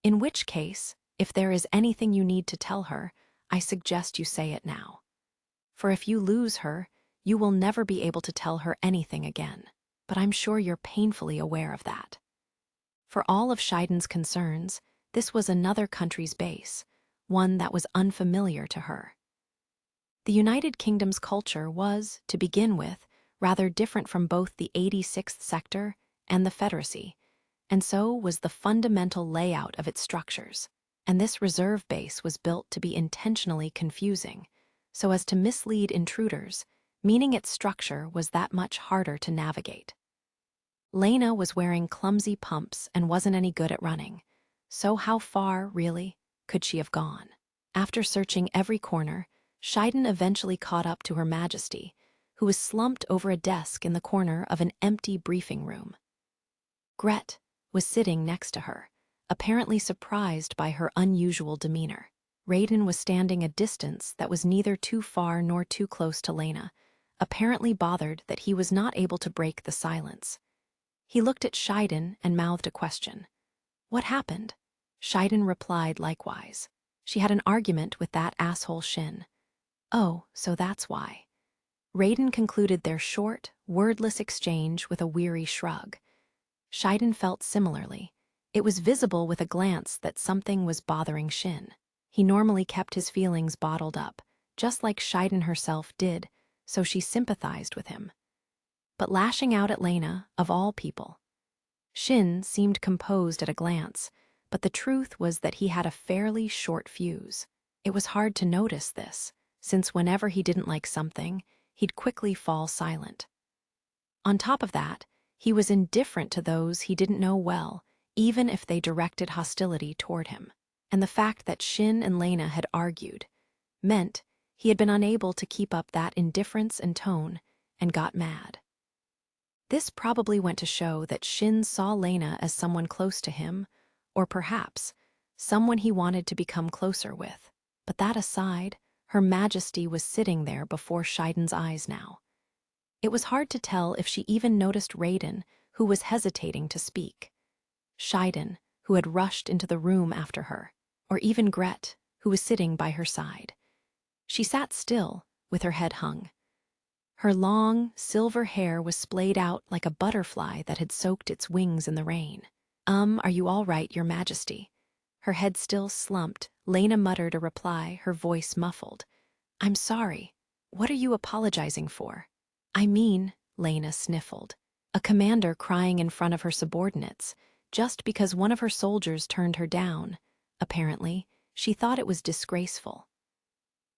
In which case, if there is anything you need to tell her, I suggest you say it now. For if you lose her, you will never be able to tell her anything again. But I'm sure you're painfully aware of that. For all of Scheiden's concerns, this was another country's base, one that was unfamiliar to her. The United Kingdom's culture was, to begin with, rather different from both the 86th sector and the Federacy, and so was the fundamental layout of its structures. And this reserve base was built to be intentionally confusing, so as to mislead intruders, meaning its structure was that much harder to navigate. Lena was wearing clumsy pumps and wasn't any good at running, so how far, really, could she have gone? After searching every corner, Scheiden eventually caught up to Her Majesty, who was slumped over a desk in the corner of an empty briefing room. Gret was sitting next to her, apparently surprised by her unusual demeanor. Raiden was standing a distance that was neither too far nor too close to Lena, apparently bothered that he was not able to break the silence. He looked at Scheiden and mouthed a question. What happened? Scheiden replied likewise. She had an argument with that asshole Shin. Oh, so that's why. Raiden concluded their short, wordless exchange with a weary shrug. Scheiden felt similarly. It was visible with a glance that something was bothering Shin. He normally kept his feelings bottled up, just like Scheiden herself did, so she sympathized with him. But lashing out at Lena, of all people. Shin seemed composed at a glance, but the truth was that he had a fairly short fuse. It was hard to notice this, since whenever he didn't like something, he'd quickly fall silent. On top of that, he was indifferent to those he didn't know well, even if they directed hostility toward him. And the fact that Shin and Lena had argued meant he had been unable to keep up that indifference and tone and got mad. This probably went to show that Shin saw Lena as someone close to him, or perhaps someone he wanted to become closer with. But that aside, Her Majesty was sitting there before Scheiden's eyes now. It was hard to tell if she even noticed Raiden, who was hesitating to speak, Scheiden, who had rushed into the room after her, or even Gret, who was sitting by her side. She sat still, with her head hung. Her long, silver hair was splayed out like a butterfly that had soaked its wings in the rain. Are you all right, Your Majesty?" Her head still slumped, Lena muttered a reply, her voice muffled. "I'm sorry. What are you apologizing for?" "I mean," Lena sniffled, "a commander crying in front of her subordinates, just because one of her soldiers turned her down. Apparently, she thought it was disgraceful."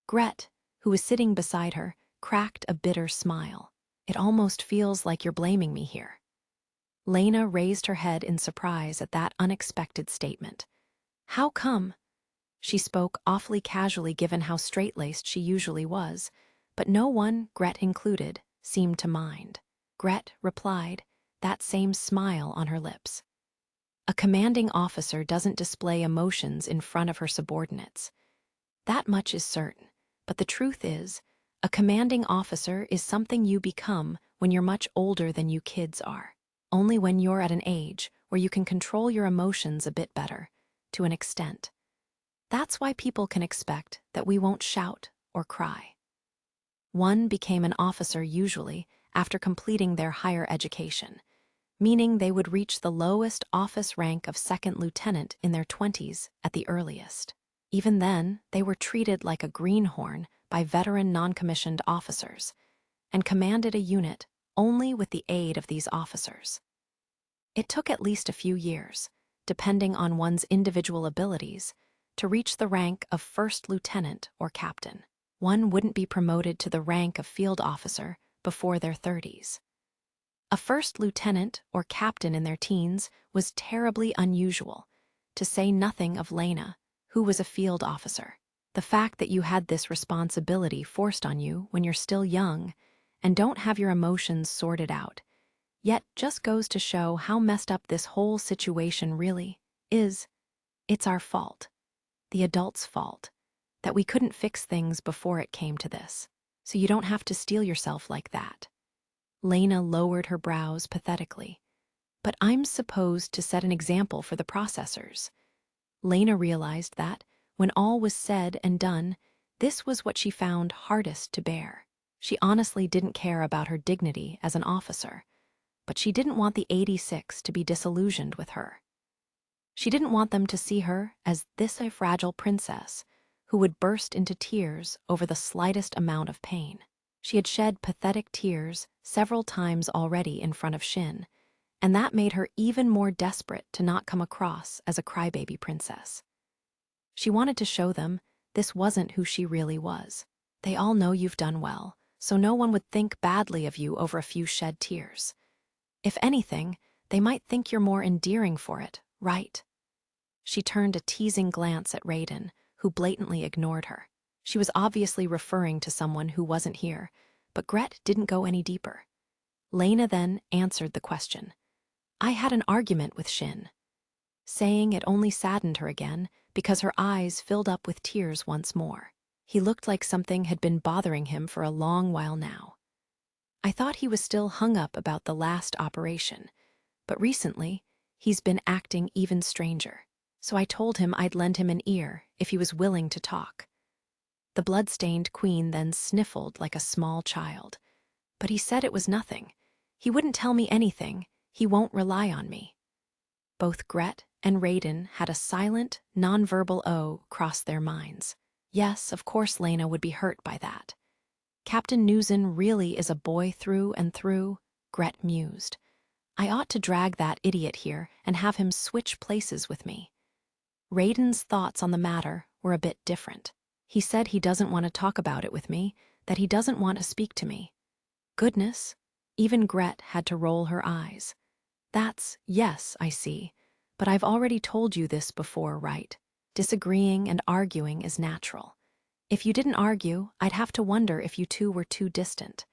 Gret, who was sitting beside her, cracked a bitter smile. "It almost feels like you're blaming me here." Lena raised her head in surprise at that unexpected statement. "How come?" She spoke awfully casually given how straight-laced she usually was, but no one, Gret included, seemed to mind. Gret replied, that same smile on her lips. "A commanding officer doesn't display emotions in front of her subordinates. That much is certain, but the truth is, a commanding officer is something you become when you're much older than you kids are. Only when you're at an age where you can control your emotions a bit better, to an extent. That's why people can expect that we won't shout or cry." One became an officer usually after completing their higher education, meaning they would reach the lowest office rank of second lieutenant in their 20s at the earliest. Even then, they were treated like a greenhorn by veteran non-commissioned officers and commanded a unit only with the aid of these officers. It took at least a few years, depending on one's individual abilities, to reach the rank of first lieutenant or captain. One wouldn't be promoted to the rank of field officer before their 30s. A first lieutenant or captain in their teens was terribly unusual, to say nothing of Lena, who was a field officer. The fact that you had this responsibility forced on you when you're still young and don't have your emotions sorted out, yet just goes to show how messed up this whole situation really is. It's our fault, the adults' fault, that we couldn't fix things before it came to this. So you don't have to steel yourself like that. Lena lowered her brows pathetically. But I'm supposed to set an example for the processors. Lena realized that, when all was said and done, this was what she found hardest to bear. She honestly didn't care about her dignity as an officer, but she didn't want the 86 to be disillusioned with her. She didn't want them to see her as this a fragile princess who would burst into tears over the slightest amount of pain. She had shed pathetic tears several times already in front of Shin, and that made her even more desperate to not come across as a crybaby princess. She wanted to show them this wasn't who she really was. They all know you've done well, so no one would think badly of you over a few shed tears. If anything, they might think you're more endearing for it, right? She turned a teasing glance at Raiden, who blatantly ignored her. She was obviously referring to someone who wasn't here, but Gret didn't go any deeper. Lena then answered the question. I had an argument with Shin, saying it only saddened her again because her eyes filled up with tears once more. He looked like something had been bothering him for a long while now. I thought he was still hung up about the last operation, but recently he's been acting even stranger. So I told him I'd lend him an ear if he was willing to talk. The blood-stained queen then sniffled like a small child. But he said it was nothing. He wouldn't tell me anything. He won't rely on me. Both Gret and Raiden had a silent, nonverbal O cross their minds. Yes, of course Lena would be hurt by that. Captain Newson really is a boy through and through, Gret mused. I ought to drag that idiot here and have him switch places with me. Raiden's thoughts on the matter were a bit different. He said he doesn't want to talk about it with me, that he doesn't want to speak to me. Goodness, even Gret had to roll her eyes. That's, yes, I see, but I've already told you this before, right? Disagreeing and arguing is natural. If you didn't argue, I'd have to wonder if you two were too distant.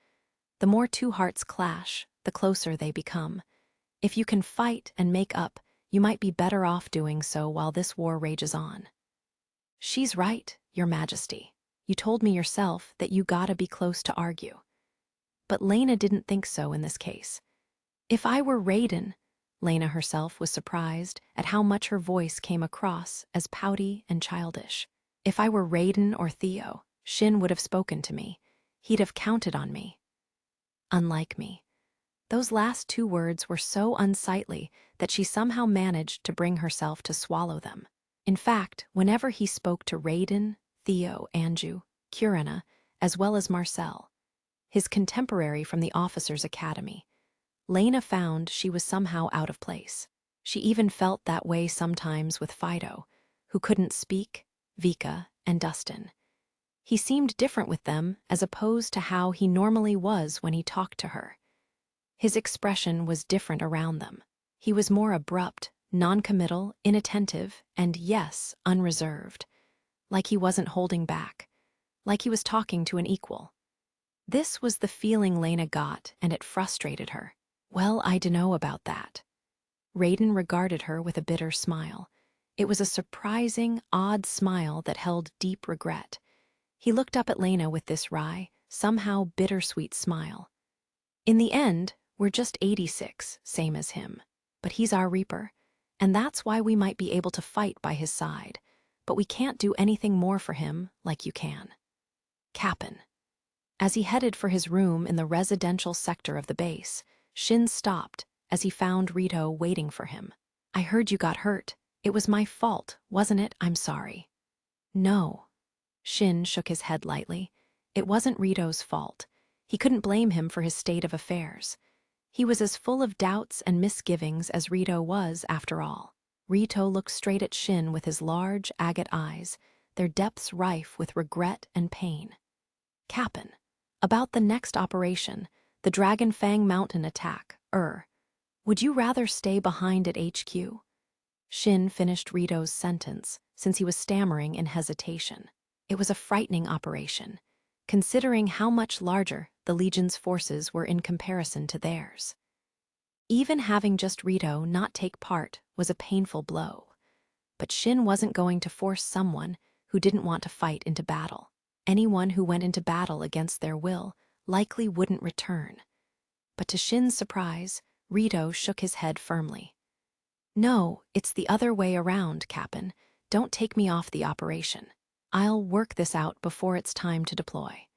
The more two hearts clash, the closer they become. If you can fight and make up, you might be better off doing so while this war rages on. She's right, Your Majesty. You told me yourself that you gotta be close to argue. But Lena didn't think so in this case. If I were Raiden, Lena herself was surprised at how much her voice came across as pouty and childish. If I were Raiden or Theo, Shin would have spoken to me. He'd have counted on me. Unlike me. Those last two words were so unsightly that she somehow managed to bring herself to swallow them. In fact, whenever he spoke to Raiden, Theo, Anju, Kurina, as well as Marcel, his contemporary from the officers' academy, Lena found she was somehow out of place. She even felt that way sometimes with Fido, who couldn't speak, Vika, and Dustin. He seemed different with them as opposed to how he normally was when he talked to her. His expression was different around them. He was more abrupt, non-committal, inattentive, and yes, unreserved. Like he wasn't holding back. Like he was talking to an equal. This was the feeling Lena got, and it frustrated her. Well, I dunno about that. Raiden regarded her with a bitter smile. It was a surprising, odd smile that held deep regret. He looked up at Lena with this wry, somehow bittersweet smile. In the end, we're just 86, same as him. But he's our Reaper, and that's why we might be able to fight by his side. But we can't do anything more for him like you can. Cap'n. As he headed for his room in the residential sector of the base, Shin stopped as he found Rito waiting for him. "I heard you got hurt. It was my fault, wasn't it? I'm sorry." "No." Shin shook his head lightly. It wasn't Rito's fault. He couldn't blame him for his state of affairs. He was as full of doubts and misgivings as Rito was, after all. Rito looked straight at Shin with his large, agate eyes, their depths rife with regret and pain. "Cap'n, about the next operation, the Dragon Fang Mountain attack, would you rather stay behind at HQ?" Shin finished Rito's sentence, since he was stammering in hesitation. It was a frightening operation, considering how much larger the Legion's forces were in comparison to theirs. Even having just Rito not take part was a painful blow. But Shin wasn't going to force someone who didn't want to fight into battle. Anyone who went into battle against their will likely wouldn't return. But to Shin's surprise, Rito shook his head firmly. "No, it's the other way around, Cap'n. Don't take me off the operation. I'll work this out before it's time to deploy."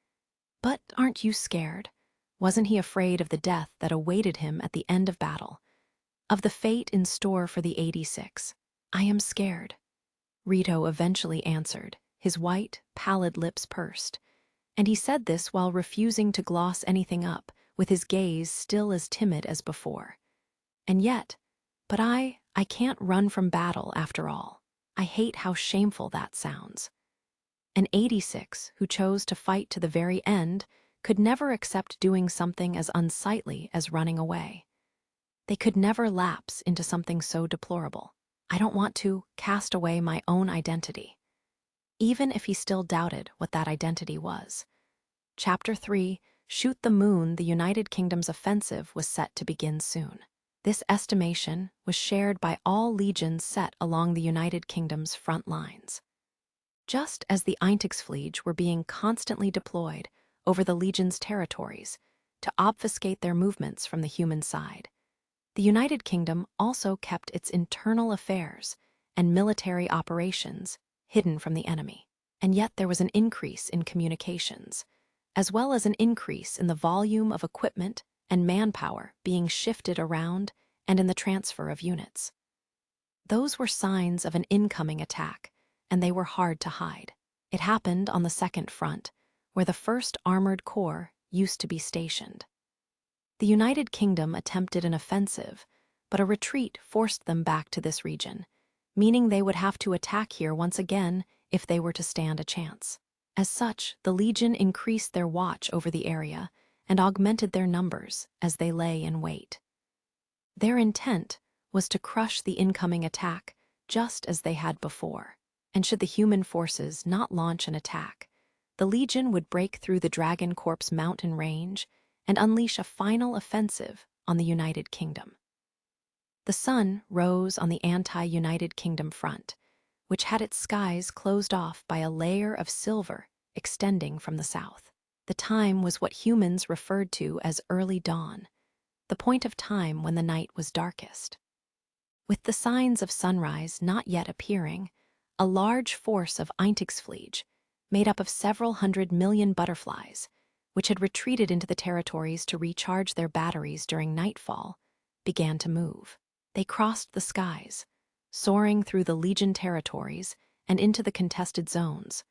"But aren't you scared?" Wasn't he afraid of the death that awaited him at the end of battle? Of the fate in store for the 86? "I am scared," Rito eventually answered, his white, pallid lips pursed. And he said this while refusing to gloss anything up, with his gaze still as timid as before. "And yet, but I can't run from battle after all. I hate how shameful that sounds." An 86 who chose to fight to the very end could never accept doing something as unsightly as running away. They could never lapse into something so deplorable. "I don't want to cast away my own identity." Even if he still doubted what that identity was. Chapter 3, Shoot the Moon, the United Kingdom's offensive was set to begin soon. This estimation was shared by all legions set along the United Kingdom's front lines. Just as the Eintagsfliege were being constantly deployed over the Legion's territories to obfuscate their movements from the human side, the United Kingdom also kept its internal affairs and military operations hidden from the enemy. And yet there was an increase in communications, as well as an increase in the volume of equipment and manpower being shifted around and in the transfer of units. Those were signs of an incoming attack, and they were hard to hide. It happened on the second front, where the 1st Armored Corps used to be stationed. The United Kingdom attempted an offensive, but a retreat forced them back to this region, meaning they would have to attack here once again if they were to stand a chance. As such, the Legion increased their watch over the area and augmented their numbers as they lay in wait. Their intent was to crush the incoming attack just as they had before, and should the human forces not launch an attack, the Legion would break through the Dragon Corps mountain range and unleash a final offensive on the United Kingdom. The sun rose on the anti-United Kingdom front, which had its skies closed off by a layer of silver extending from the south. The time was what humans referred to as early dawn, the point of time when the night was darkest. With the signs of sunrise not yet appearing, a large force of Eintagsfliege, made up of several 100 million butterflies, which had retreated into the territories to recharge their batteries during nightfall, began to move. They crossed the skies, soaring through the Legion territories and into the contested zones,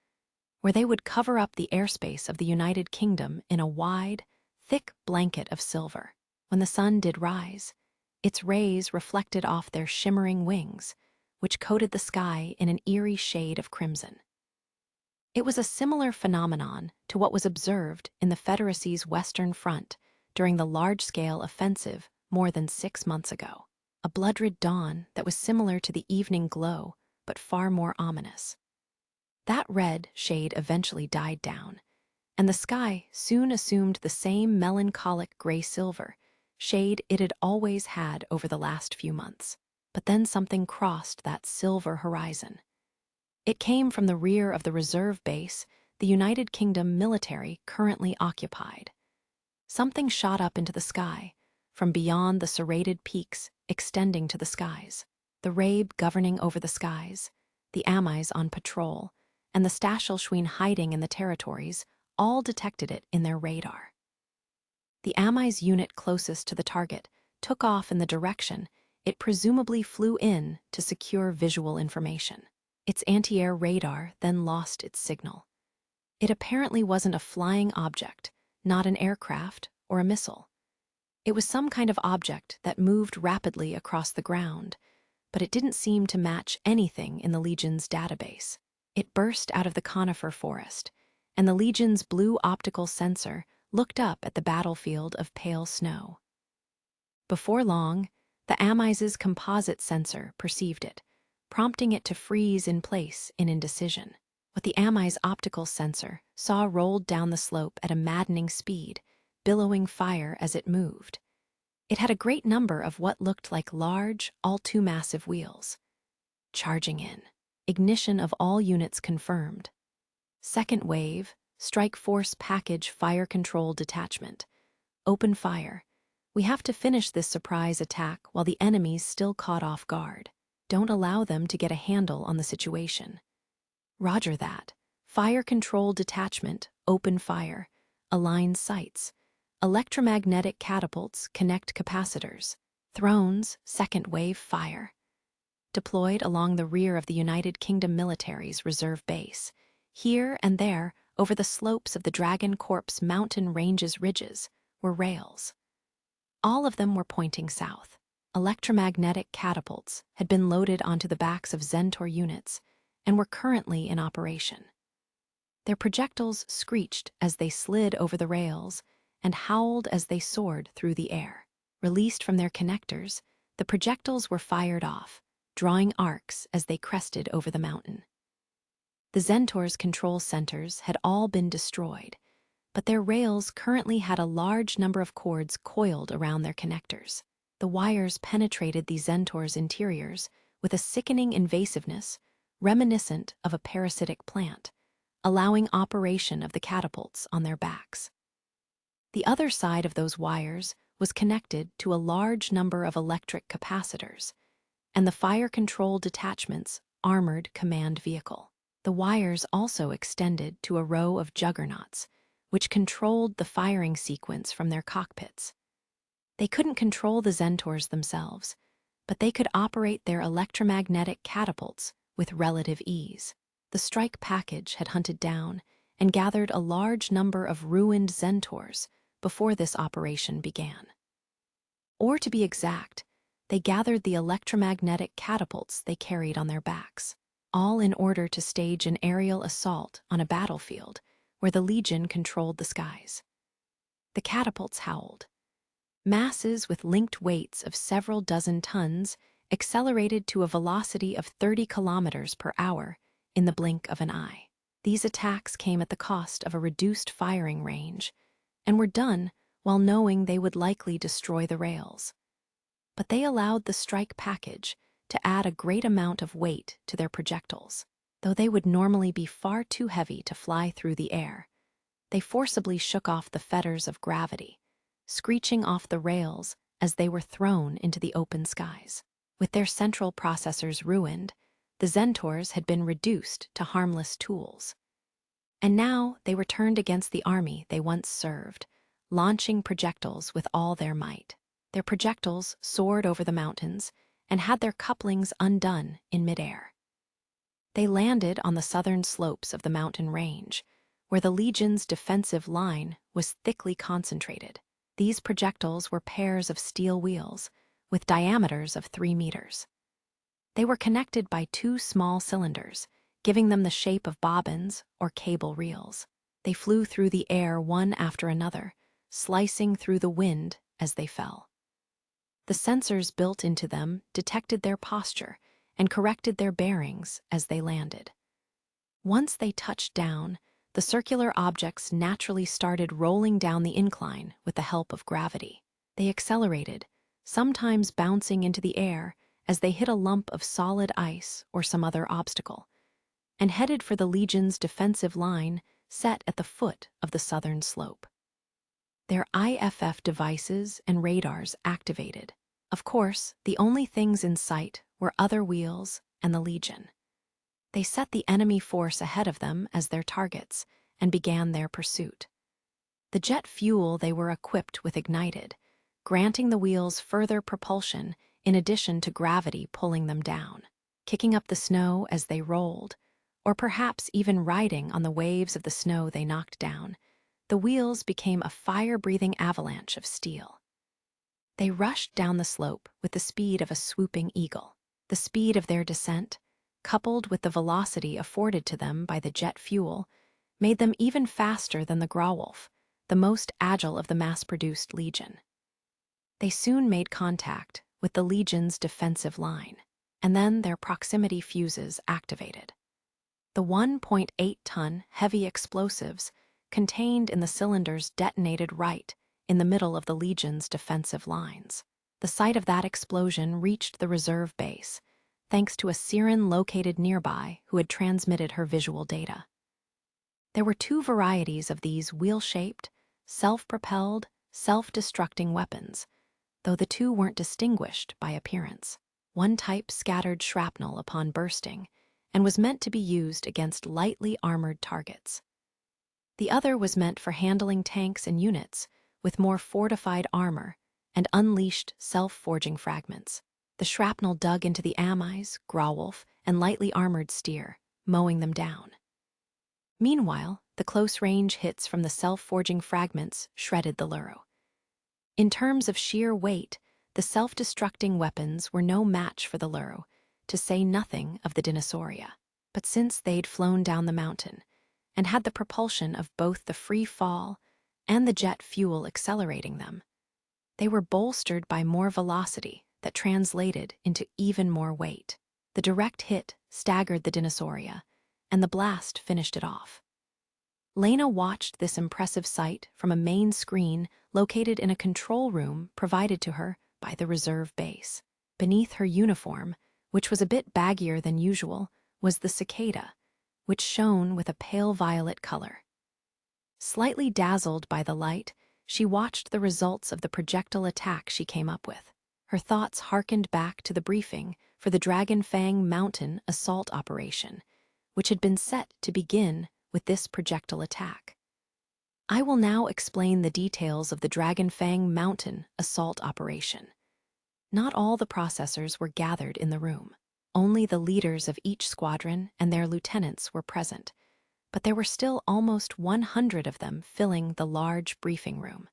where they would cover up the airspace of the United Kingdom in a wide, thick blanket of silver. When the sun did rise, its rays reflected off their shimmering wings, which coated the sky in an eerie shade of crimson. It was a similar phenomenon to what was observed in the Confederacy's Western Front during the large-scale offensive more than 6 months ago. A blood-red dawn that was similar to the evening glow, but far more ominous. That red shade eventually died down, and the sky soon assumed the same melancholic gray-silver shade it had always had over the last few months. But then something crossed that silver horizon. It came from the rear of the reserve base the United Kingdom military currently occupied. Something shot up into the sky, from beyond the serrated peaks extending to the skies. The Rabe governing over the skies, the Amis on patrol, and the Stachelschwein hiding in the territories all detected it in their radar. The Amis unit closest to the target took off in the direction it presumably flew in to secure visual information. Its anti-air radar then lost its signal. It apparently wasn't a flying object, not an aircraft or a missile. It was some kind of object that moved rapidly across the ground, but it didn't seem to match anything in the Legion's database. It burst out of the conifer forest, and the Legion's blue optical sensor looked up at the battlefield of pale snow. Before long, the Amise's composite sensor perceived it, prompting it to freeze in place in indecision. What the Amise optical sensor saw rolled down the slope at a maddening speed, billowing fire as it moved. It had a great number of what looked like large, all-too-massive wheels. Charging in. Ignition of all units confirmed. Second wave, Strike Force Package Fire Control Detachment. Open fire. We have to finish this surprise attack while the enemy's still caught off guard. Don't allow them to get a handle on the situation. Roger that. Fire Control Detachment, open fire. Align sights. Electromagnetic catapults connect capacitors. Thrones, second wave fire. Deployed along the rear of the United Kingdom military's reserve base. Here and there, over the slopes of the Dragon Corps mountain ranges ridges, were rails. All of them were pointing south. Electromagnetic catapults had been loaded onto the backs of Zentor units and were currently in operation. Their projectiles screeched as they slid over the rails and howled as they soared through the air. Released from their connectors, the projectiles were fired off, drawing arcs as they crested over the mountain. The Zentor's control centers had all been destroyed, but their rails currently had a large number of cords coiled around their connectors. The wires penetrated the Zentor's interiors with a sickening invasiveness reminiscent of a parasitic plant, allowing operation of the catapults on their backs. The other side of those wires was connected to a large number of electric capacitors, and the Fire Control Detachment's armored command vehicle. The wires also extended to a row of juggernauts, which controlled the firing sequence from their cockpits. They couldn't control the Zentors themselves, but they could operate their electromagnetic catapults with relative ease. The strike package had hunted down and gathered a large number of ruined Zentors before this operation began. Or to be exact, they gathered the electromagnetic catapults they carried on their backs, all in order to stage an aerial assault on a battlefield where the Legion controlled the skies. The catapults howled. Masses with linked weights of several dozen tons accelerated to a velocity of 30 kilometers per hour in the blink of an eye. These attacks came at the cost of a reduced firing range and were done while knowing they would likely destroy the rails. But they allowed the strike package to add a great amount of weight to their projectiles. Though they would normally be far too heavy to fly through the air, they forcibly shook off the fetters of gravity, screeching off the rails as they were thrown into the open skies. With their central processors ruined, the Zentors had been reduced to harmless tools. And now they were turned against the army they once served, launching projectiles with all their might. Their projectiles soared over the mountains and had their couplings undone in midair. They landed on the southern slopes of the mountain range, where the Legion's defensive line was thickly concentrated. These projectiles were pairs of steel wheels, with diameters of 3 meters. They were connected by 2 small cylinders, giving them the shape of bobbins or cable reels. They flew through the air one after another, slicing through the wind as they fell. The sensors built into them detected their posture and corrected their bearings as they landed. Once they touched down, the circular objects naturally started rolling down the incline with the help of gravity. They accelerated, sometimes bouncing into the air as they hit a lump of solid ice or some other obstacle, and headed for the Legion's defensive line set at the foot of the southern slope. Their IFF devices and radars activated. Of course, the only things in sight were other wheels and the Legion. They set the enemy force ahead of them as their targets and began their pursuit. The jet fuel they were equipped with ignited, granting the wheels further propulsion in addition to gravity pulling them down, kicking up the snow as they rolled, or perhaps even riding on the waves of the snow they knocked down. The wheels became a fire-breathing avalanche of steel. They rushed down the slope with the speed of a swooping eagle. The speed of their descent, coupled with the velocity afforded to them by the jet fuel, made them even faster than the Grauwolf, the most agile of the mass-produced Legion. They soon made contact with the Legion's defensive line, and then their proximity fuses activated. The 1.8-ton heavy explosives contained in the cylinders detonated right in the middle of the Legion's defensive lines. The site of that explosion reached the reserve base, thanks to a Siren located nearby who had transmitted her visual data. There were two varieties of these wheel-shaped, self-propelled, self-destructing weapons, though the two weren't distinguished by appearance. One type scattered shrapnel upon bursting and was meant to be used against lightly armored targets. The other was meant for handling tanks and units with more fortified armor and unleashed self-forging fragments. The shrapnel dug into the Amis, Grauwolf, and lightly armored Steer, mowing them down. Meanwhile, the close-range hits from the self-forging fragments shredded the Luro. In terms of sheer weight, the self-destructing weapons were no match for the Luro, to say nothing of the Dinosauria. But since they'd flown down the mountain and had the propulsion of both the free fall and the jet fuel accelerating them, they were bolstered by more velocity that translated into even more weight. The direct hit staggered the Dinosauria, and the blast finished it off. Lena watched this impressive sight from a main screen located in a control room provided to her by the reserve base. Beneath her uniform, which was a bit baggier than usual, was the cicada, which shone with a pale violet color. Slightly dazzled by the light, she watched the results of the projectile attack she came up with. Her thoughts harkened back to the briefing for the Dragon Fang Mountain assault operation, which had been set to begin with this projectile attack. I will now explain the details of the Dragon Fang Mountain assault operation. Not all the processors were gathered in the room. Only the leaders of each squadron and their lieutenants were present, but there were still almost 100 of them filling the large briefing room.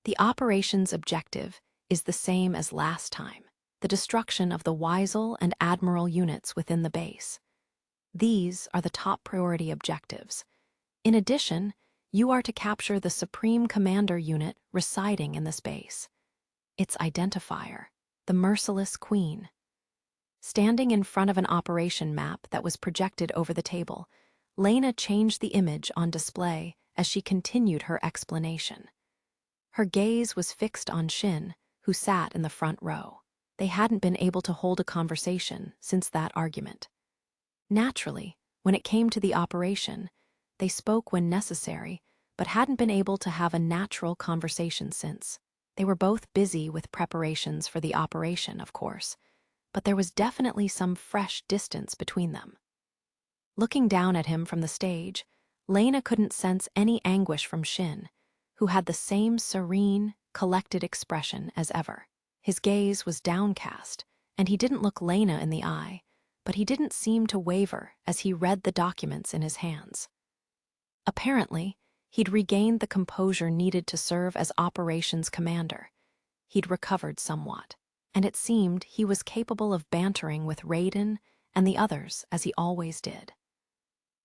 The operation's objective is the same as last time: the destruction of the Weisel and Admiral units within the base. These are the top priority objectives. In addition, you are to capture the Supreme Commander unit residing in this base. Its identifier, the Merciless Queen. Standing in front of an operation map that was projected over the table, Lena changed the image on display as she continued her explanation. Her gaze was fixed on Shin, who sat in the front row. They hadn't been able to hold a conversation since that argument. Naturally, when it came to the operation, they spoke when necessary, but hadn't been able to have a natural conversation since. They were both busy with preparations for the operation, of course, but there was definitely some fresh distance between them. Looking down at him from the stage, Lena couldn't sense any anguish from Shin, who had the same serene, collected expression as ever. His gaze was downcast, and he didn't look Lena in the eye, but he didn't seem to waver as he read the documents in his hands. Apparently, he'd regained the composure needed to serve as operations commander. He'd recovered somewhat, and it seemed he was capable of bantering with Raiden and the others as he always did.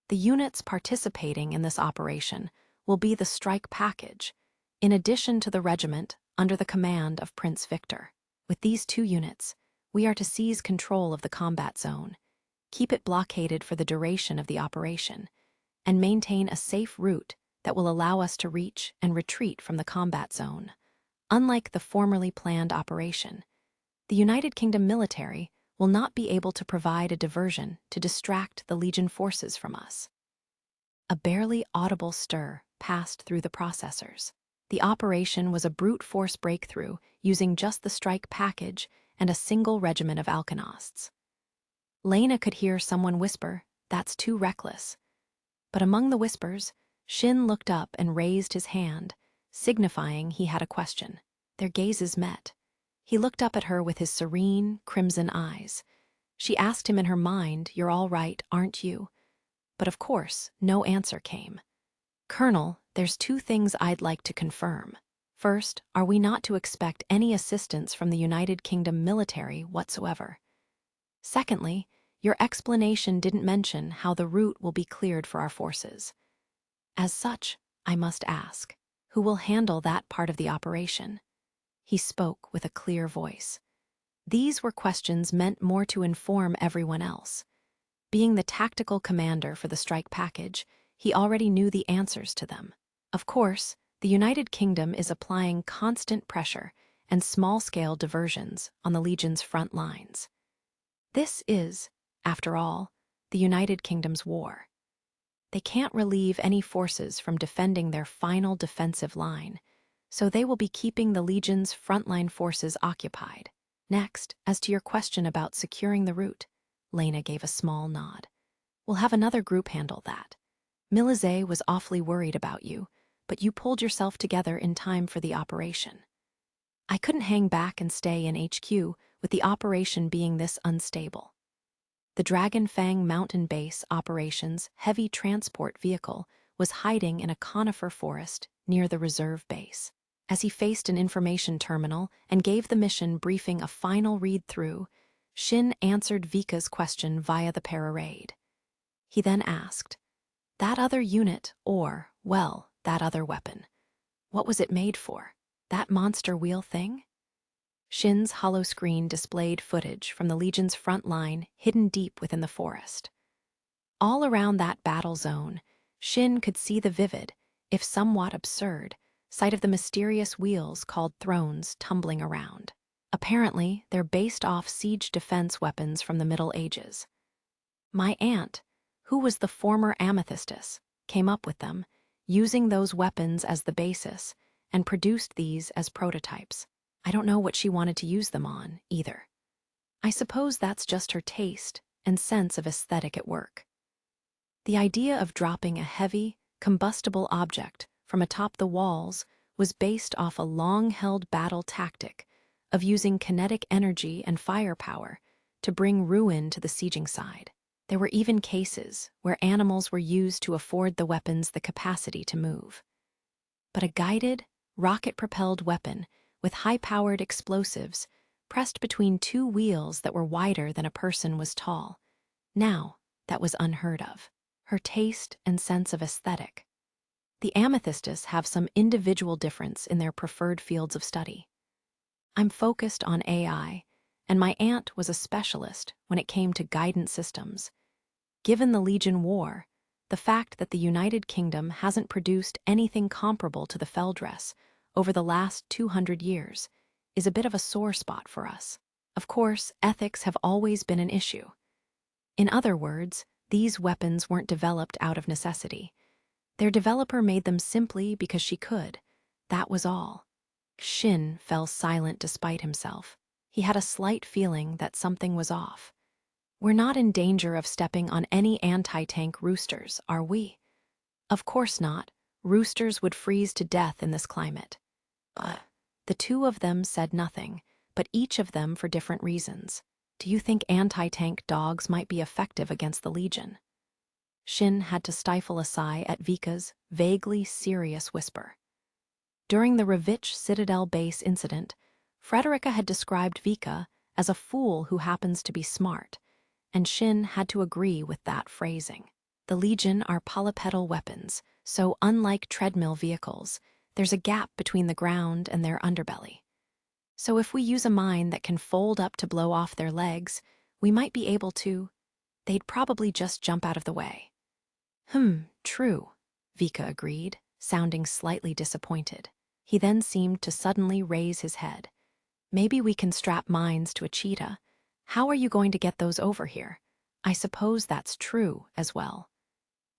The units participating in this operation will be the strike package, in addition to the regiment under the command of Prince Victor. With these two units, we are to seize control of the combat zone, keep it blockaded for the duration of the operation, and maintain a safe route that will allow us to reach and retreat from the combat zone. Unlike the formerly planned operation, the United Kingdom military will not be able to provide a diversion to distract the Legion forces from us. A barely audible stir passed through the processors. The operation was a brute force breakthrough using just the strike package and a single regiment of Alkenosts. Lena could hear someone whisper, "That's too reckless." But among the whispers, Shin looked up and raised his hand, signifying he had a question. Their gazes met. He looked up at her with his serene, crimson eyes. She asked him in her mind, "You're all right, aren't you?" But of course, no answer came. "Colonel, there's two things I'd like to confirm. First, are we not to expect any assistance from the United Kingdom military whatsoever? Secondly, your explanation didn't mention how the route will be cleared for our forces. As such, I must ask, who will handle that part of the operation?" He spoke with a clear voice. These were questions meant more to inform everyone else. Being the tactical commander for the strike package, he already knew the answers to them. Of course, the United Kingdom is applying constant pressure and small-scale diversions on the Legion's front lines. This is, after all, the United Kingdom's war. They can't relieve any forces from defending their final defensive line, so they will be keeping the Legion's frontline forces occupied. Next, as to your question about securing the route, Lena gave a small nod. We'll have another group handle that. Milizet was awfully worried about you, but you pulled yourself together in time for the operation. I couldn't hang back and stay in HQ with the operation being this unstable. The Dragon Fang Mountain Base Operations heavy transport vehicle was hiding in a conifer forest near the reserve base. As he faced an information terminal and gave the mission briefing a final read-through, Shin answered Vika's question via the pararade. He then asked, "That other unit, or, well, that other weapon, what was it made for? That monster wheel thing?" Shin's hollow screen displayed footage from the Legion's front line hidden deep within the forest. All around that battle zone, Shin could see the vivid, if somewhat absurd, sight of the mysterious wheels called thrones tumbling around. Apparently, they're based off siege defense weapons from the Middle Ages. My aunt, who was the former amethystess, came up with them, using those weapons as the basis, and produced these as prototypes. I don't know what she wanted to use them on, either. I suppose that's just her taste and sense of aesthetic at work. The idea of dropping a heavy, combustible object from atop the walls was based off a long-held battle tactic of using kinetic energy and firepower to bring ruin to the sieging side. There were even cases where animals were used to afford the weapons the capacity to move. But a guided, rocket-propelled weapon with high-powered explosives pressed between two wheels that were wider than a person was tall. Now, that was unheard of. Her taste and sense of aesthetic. The amethystess have some individual difference in their preferred fields of study. I'm focused on AI, and my aunt was a specialist when it came to guidance systems. Given the Legion War, the fact that the United Kingdom hasn't produced anything comparable to the Feldress over the last 200 years is a bit of a sore spot for us. Of course, ethics have always been an issue. In other words, these weapons weren't developed out of necessity. Their developer made them simply because she could. That was all. Shin fell silent despite himself. He had a slight feeling that something was off. We're not in danger of stepping on any anti-tank roosters, are we? Of course not. Roosters would freeze to death in this climate. The two of them said nothing, but each of them for different reasons. Do you think anti-tank dogs might be effective against the Legion? Shin had to stifle a sigh at Vika's vaguely serious whisper. During the Ravitch Citadel base incident, Frederica had described Vika as a fool who happens to be smart, and Shin had to agree with that phrasing. The Legion are polypedal weapons, so unlike treadmill vehicles, there's a gap between the ground and their underbelly. So if we use a mine that can fold up to blow off their legs, we might be able to. They'd probably just jump out of the way. True, Vika agreed, sounding slightly disappointed. He then seemed to suddenly raise his head. Maybe we can strap mines to a cheetah. How are you going to get those over here? I suppose that's true as well.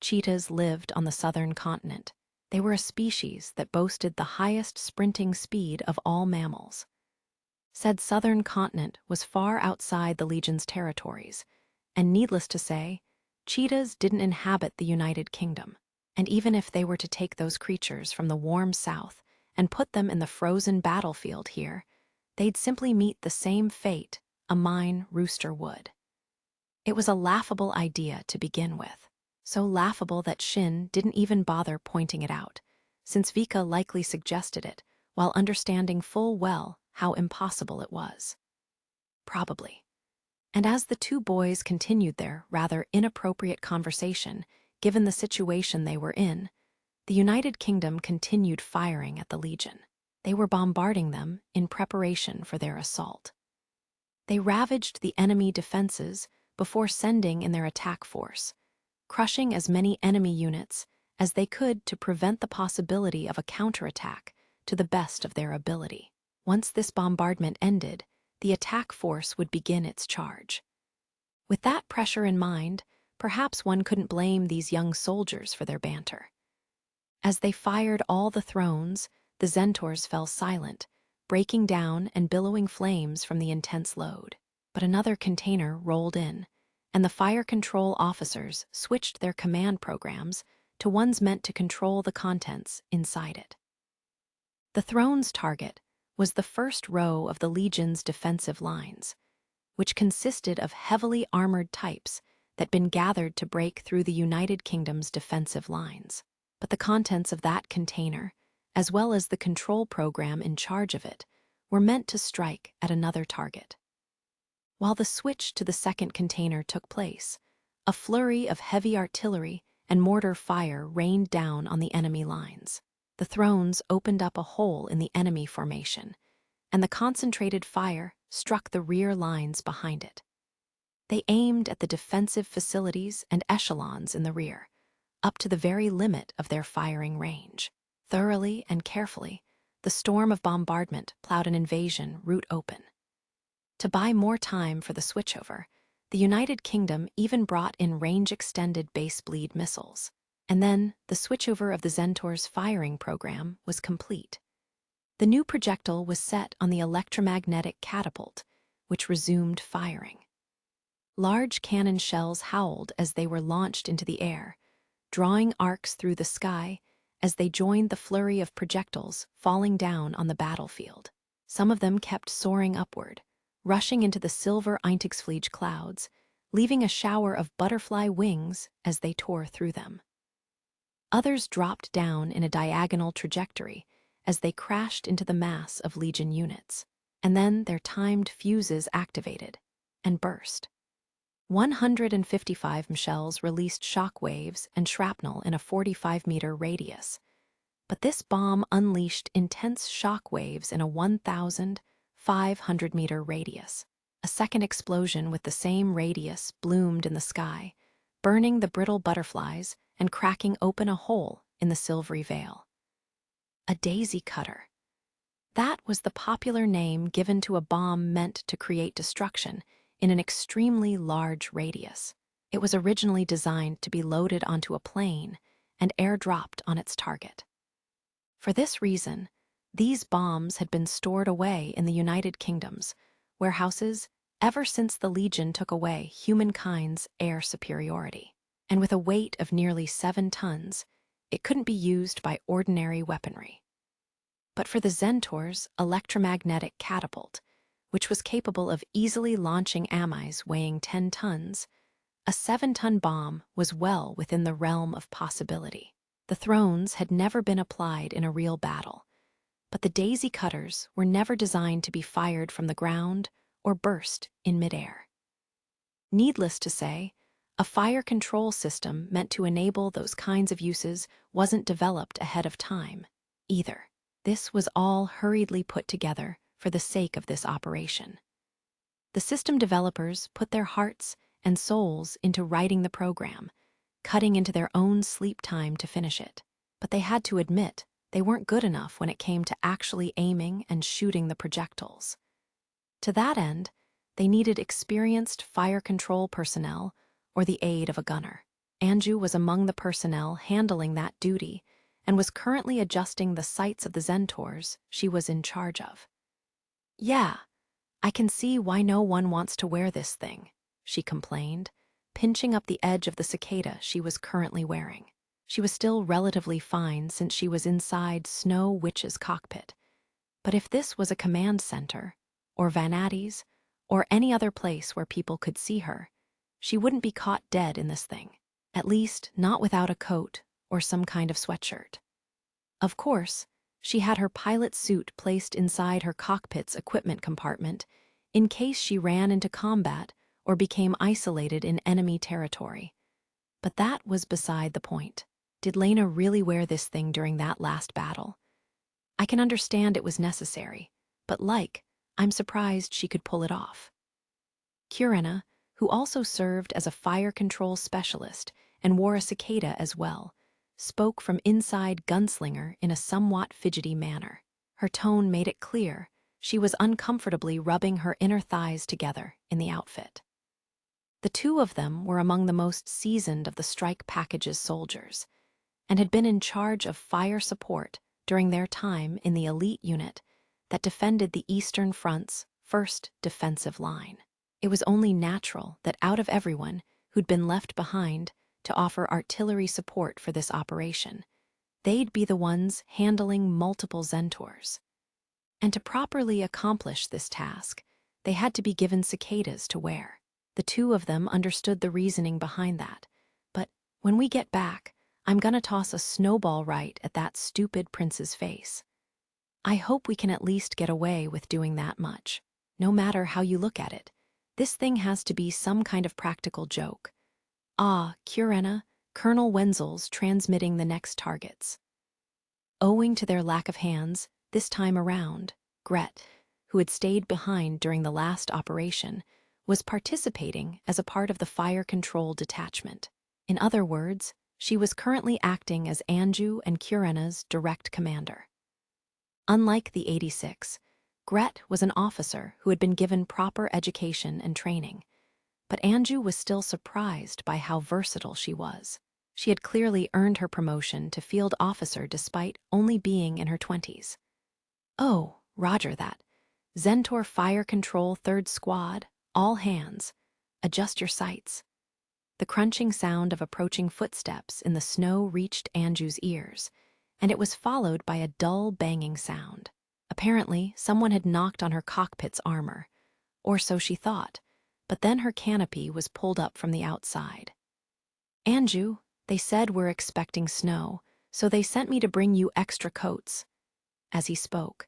Cheetahs lived on the southern continent. They were a species that boasted the highest sprinting speed of all mammals. Said southern continent was far outside the Legion's territories, and needless to say, cheetahs didn't inhabit the United Kingdom. And even if they were to take those creatures from the warm south and put them in the frozen battlefield here, they'd simply meet the same fate a mine rooster would. It was a laughable idea to begin with, so laughable that Shin didn't even bother pointing it out, since Vika likely suggested it while understanding full well how impossible it was. Probably. And as the two boys continued their rather inappropriate conversation, given the situation they were in, the United Kingdom continued firing at the Legion. They were bombarding them in preparation for their assault. They ravaged the enemy defenses before sending in their attack force, crushing as many enemy units as they could to prevent the possibility of a counterattack to the best of their ability. Once this bombardment ended, the attack force would begin its charge. With that pressure in mind, perhaps one couldn't blame these young soldiers for their banter. As they fired all the thrones, the Zentors fell silent, breaking down and billowing flames from the intense load. But another container rolled in, and the fire control officers switched their command programs to ones meant to control the contents inside it. The throne's target was the first row of the Legion's defensive lines, which consisted of heavily armored types that'd been gathered to break through the United Kingdom's defensive lines. But the contents of that container, as well as the control program in charge of it, were meant to strike at another target. While the switch to the second container took place, a flurry of heavy artillery and mortar fire rained down on the enemy lines. The thrones opened up a hole in the enemy formation, and the concentrated fire struck the rear lines behind it. They aimed at the defensive facilities and echelons in the rear, up to the very limit of their firing range. Thoroughly and carefully, the storm of bombardment plowed an invasion route open. To buy more time for the switchover, the United Kingdom even brought in range-extended base-bleed missiles. And then, the switchover of the Zentors' firing program was complete. The new projectile was set on the electromagnetic catapult, which resumed firing. Large cannon shells howled as they were launched into the air, drawing arcs through the sky as they joined the flurry of projectiles falling down on the battlefield. Some of them kept soaring upward, rushing into the silver Eintagsfliege clouds, leaving a shower of butterfly wings as they tore through them. Others dropped down in a diagonal trajectory as they crashed into the mass of Legion units, and then their timed fuses activated and burst. 155 shells released shock waves and shrapnel in a 45-meter radius, but this bomb unleashed intense shock waves in a 1,500-meter radius. A second explosion with the same radius bloomed in the sky, burning the brittle butterflies and cracking open a hole in the silvery veil. A daisy cutter. That was the popular name given to a bomb meant to create destruction in an extremely large radius. It was originally designed to be loaded onto a plane and airdropped on its target. For this reason, these bombs had been stored away in the United Kingdom's warehouses ever since the Legion took away humankind's air superiority. And with a weight of nearly 7 tons, it couldn't be used by ordinary weaponry. But for the Zentors' electromagnetic catapult, which was capable of easily launching AMIs weighing 10 tons, a 7-ton bomb was well within the realm of possibility. The thrones had never been applied in a real battle, but the daisy cutters were never designed to be fired from the ground or burst in midair. Needless to say, a fire control system meant to enable those kinds of uses wasn't developed ahead of time, either. This was all hurriedly put together for the sake of this operation. The system developers put their hearts and souls into writing the program, cutting into their own sleep time to finish it. But they had to admit they weren't good enough when it came to actually aiming and shooting the projectiles. To that end, they needed experienced fire control personnel or the aid of a gunner. Anju was among the personnel handling that duty and was currently adjusting the sights of the Zentors she was in charge of. "Yeah, I can see why no one wants to wear this thing," she complained, pinching up the edge of the cicada she was currently wearing. She was still relatively fine since she was inside Snow Witch's cockpit. But if this was a command center, or Vanatti's, or any other place where people could see her, she wouldn't be caught dead in this thing. At least, not without a coat or some kind of sweatshirt. Of course, she had her pilot suit placed inside her cockpit's equipment compartment in case she ran into combat or became isolated in enemy territory. But that was beside the point. Did Lena really wear this thing during that last battle? I can understand it was necessary, but I'm surprised she could pull it off. Kurena, who also served as a fire control specialist and wore a cicada as well, spoke from inside Gunslinger in a somewhat fidgety manner. Her tone made it clear she was uncomfortably rubbing her inner thighs together in the outfit. The two of them were among the most seasoned of the strike package's soldiers and had been in charge of fire support during their time in the elite unit that defended the Eastern Front's first defensive line. It was only natural that out of everyone who'd been left behind to offer artillery support for this operation, they'd be the ones handling multiple Zentors. And to properly accomplish this task, they had to be given cicadas to wear. The two of them understood the reasoning behind that, but when we get back, I'm gonna toss a snowball right at that stupid prince's face. I hope we can at least get away with doing that much. No matter how you look at it, this thing has to be some kind of practical joke. Ah, Kurena, Colonel Wenzel's transmitting the next targets. Owing to their lack of hands, this time around, Gret, who had stayed behind during the last operation, was participating as a part of the fire control detachment. In other words, she was currently acting as Anju and Kurena's direct commander. Unlike the 86, Gret was an officer who had been given proper education and training, but Anju was still surprised by how versatile she was. She had clearly earned her promotion to field officer despite only being in her 20s. Oh, roger that. Zentor Fire Control 3rd Squad, all hands. Adjust your sights. The crunching sound of approaching footsteps in the snow reached Anju's ears, and it was followed by a dull banging sound. Apparently, someone had knocked on her cockpit's armor, or so she thought, but then her canopy was pulled up from the outside. Anju, they said we're expecting snow, so they sent me to bring you extra coats. As he spoke,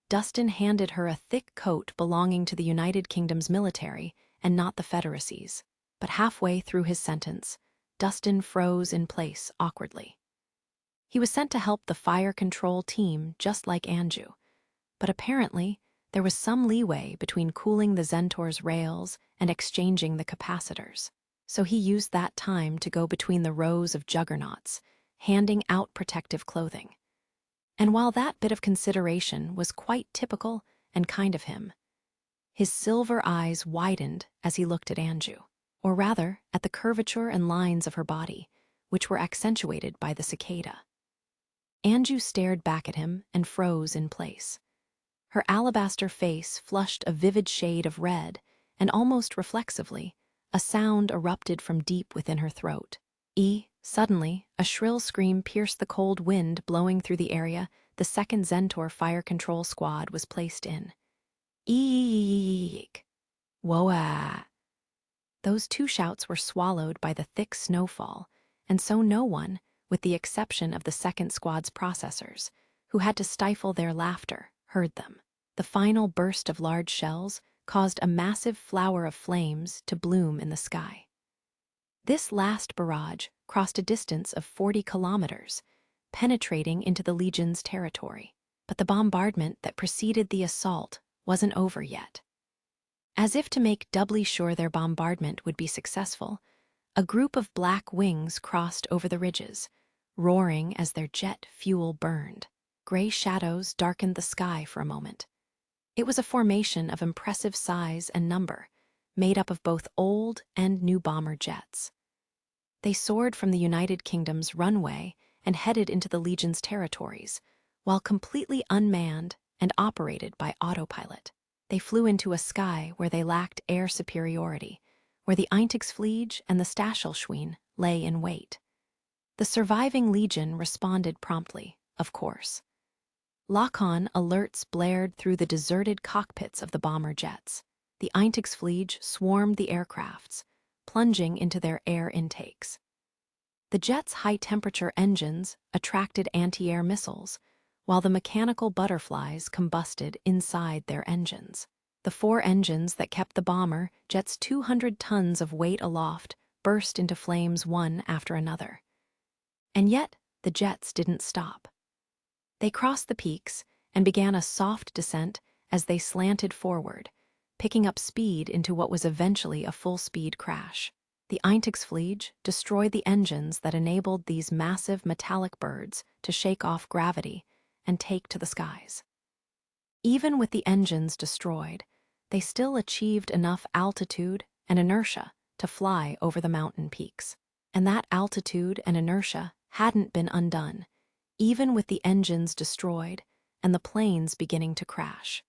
Dustin handed her a thick coat belonging to the United Kingdom's military and not the Federacy's. But halfway through his sentence, Dustin froze in place awkwardly. He was sent to help the fire control team just like Anju, but apparently there was some leeway between cooling the Zentor's rails and exchanging the capacitors. So he used that time to go between the rows of juggernauts, handing out protective clothing. And while that bit of consideration was quite typical and kind of him, his silver eyes widened as he looked at Anju, or rather at the curvature and lines of her body, which were accentuated by the cicada. Anju stared back at him and froze in place. Her alabaster face flushed a vivid shade of red, and almost reflexively, a sound erupted from deep within her throat. Suddenly, a shrill scream pierced the cold wind blowing through the area the 2nd Zentor Fire Control Squad was placed in. Eek! Whoa! Those two shouts were swallowed by the thick snowfall, and so no one, with the exception of the 2nd Squad's processors, who had to stifle their laughter, heard them. The final burst of large shells caused a massive flower of flames to bloom in the sky. This last barrage crossed a distance of 40 kilometers, penetrating into the Legion's territory. But the bombardment that preceded the assault wasn't over yet. As if to make doubly sure their bombardment would be successful, a group of black wings crossed over the ridges, roaring as their jet fuel burned. Gray shadows darkened the sky for a moment. It was a formation of impressive size and number, made up of both old and new bomber jets. They soared from the United Kingdom's runway and headed into the Legion's territories, while completely unmanned and operated by autopilot. They flew into a sky where they lacked air superiority, where the Eintagsfliege and the Stachelschwein lay in wait. The surviving legion responded promptly, of course. Lock-on alerts blared through the deserted cockpits of the bomber jets. The Eintagsfliege swarmed the aircrafts, plunging into their air intakes. The jets' high-temperature engines attracted anti-air missiles, while the mechanical butterflies combusted inside their engines. The 4 engines that kept the bomber jets' 200 tons of weight aloft burst into flames one after another. And yet, the jets didn't stop. They crossed the peaks and began a soft descent as they slanted forward, picking up speed into what was eventually a full-speed crash. The Eintagsfliege destroyed the engines that enabled these massive metallic birds to shake off gravity and take to the skies. Even with the engines destroyed, they still achieved enough altitude and inertia to fly over the mountain peaks. And that altitude and inertia hadn't been undone, even with the engines destroyed and the planes beginning to crash.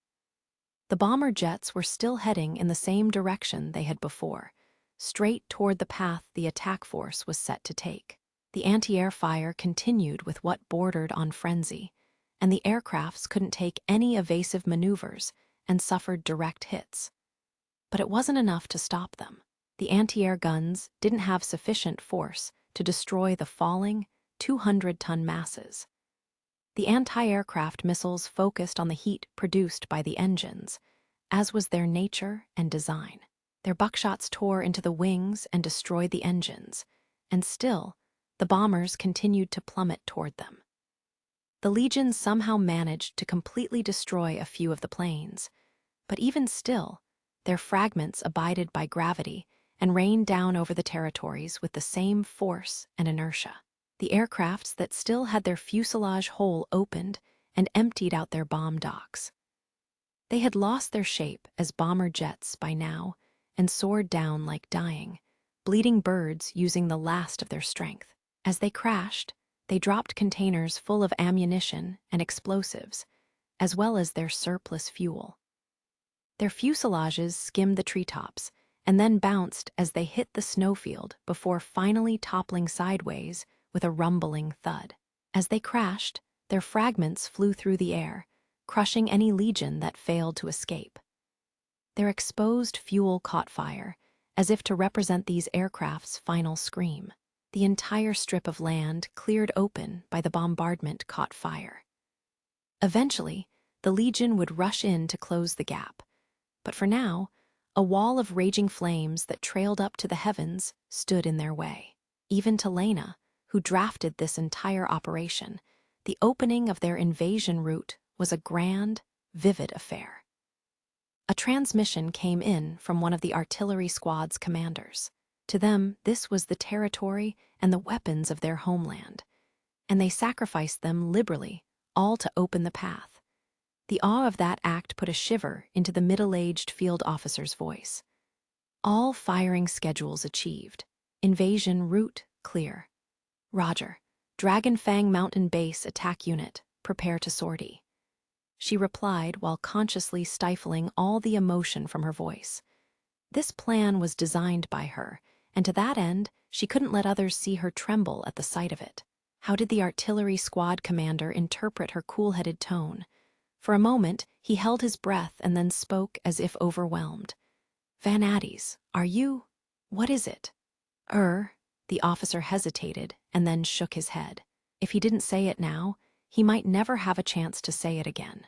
The bomber jets were still heading in the same direction they had before, straight toward the path the attack force was set to take. The anti-air fire continued with what bordered on frenzy, and the aircrafts couldn't take any evasive maneuvers and suffered direct hits. But it wasn't enough to stop them. The anti-air guns didn't have sufficient force to destroy the falling, 200-ton masses. The anti-aircraft missiles focused on the heat produced by the engines, as was their nature and design. Their buckshots tore into the wings and destroyed the engines, and still, the bombers continued to plummet toward them. The Legion somehow managed to completely destroy a few of the planes, but even still, their fragments abided by gravity and rained down over the territories with the same force and inertia. The aircrafts that still had their fuselage hole opened and emptied out their bomb docks. They had lost their shape as bomber jets by now and soared down like dying, bleeding birds using the last of their strength. As they crashed, they dropped containers full of ammunition and explosives, as well as their surplus fuel. Their fuselages skimmed the treetops and then bounced as they hit the snowfield before finally toppling sideways with a rumbling thud. As they crashed, their fragments flew through the air, crushing any Legion that failed to escape. Their exposed fuel caught fire, as if to represent these aircraft's final scream. The entire strip of land cleared open by the bombardment caught fire. Eventually, the Legion would rush in to close the gap, but for now, a wall of raging flames that trailed up to the heavens stood in their way. Even to Lena, who drafted this entire operation, the opening of their invasion route was a grand, vivid affair. A transmission came in from one of the artillery squad's commanders. To them, this was the territory and the weapons of their homeland, and they sacrificed them liberally, all to open the path. The awe of that act put a shiver into the middle-aged field officer's voice. All firing schedules achieved. Invasion route clear. Roger. Dragon Fang Mountain Base Attack Unit, prepare to sortie. She replied while consciously stifling all the emotion from her voice. This plan was designed by her, and to that end, she couldn't let others see her tremble at the sight of it. How did the artillery squad commander interpret her cool-headed tone? For a moment, he held his breath and then spoke as if overwhelmed. Van Addies, are you? What is it? The officer hesitated and then shook his head. If he didn't say it now, he might never have a chance to say it again.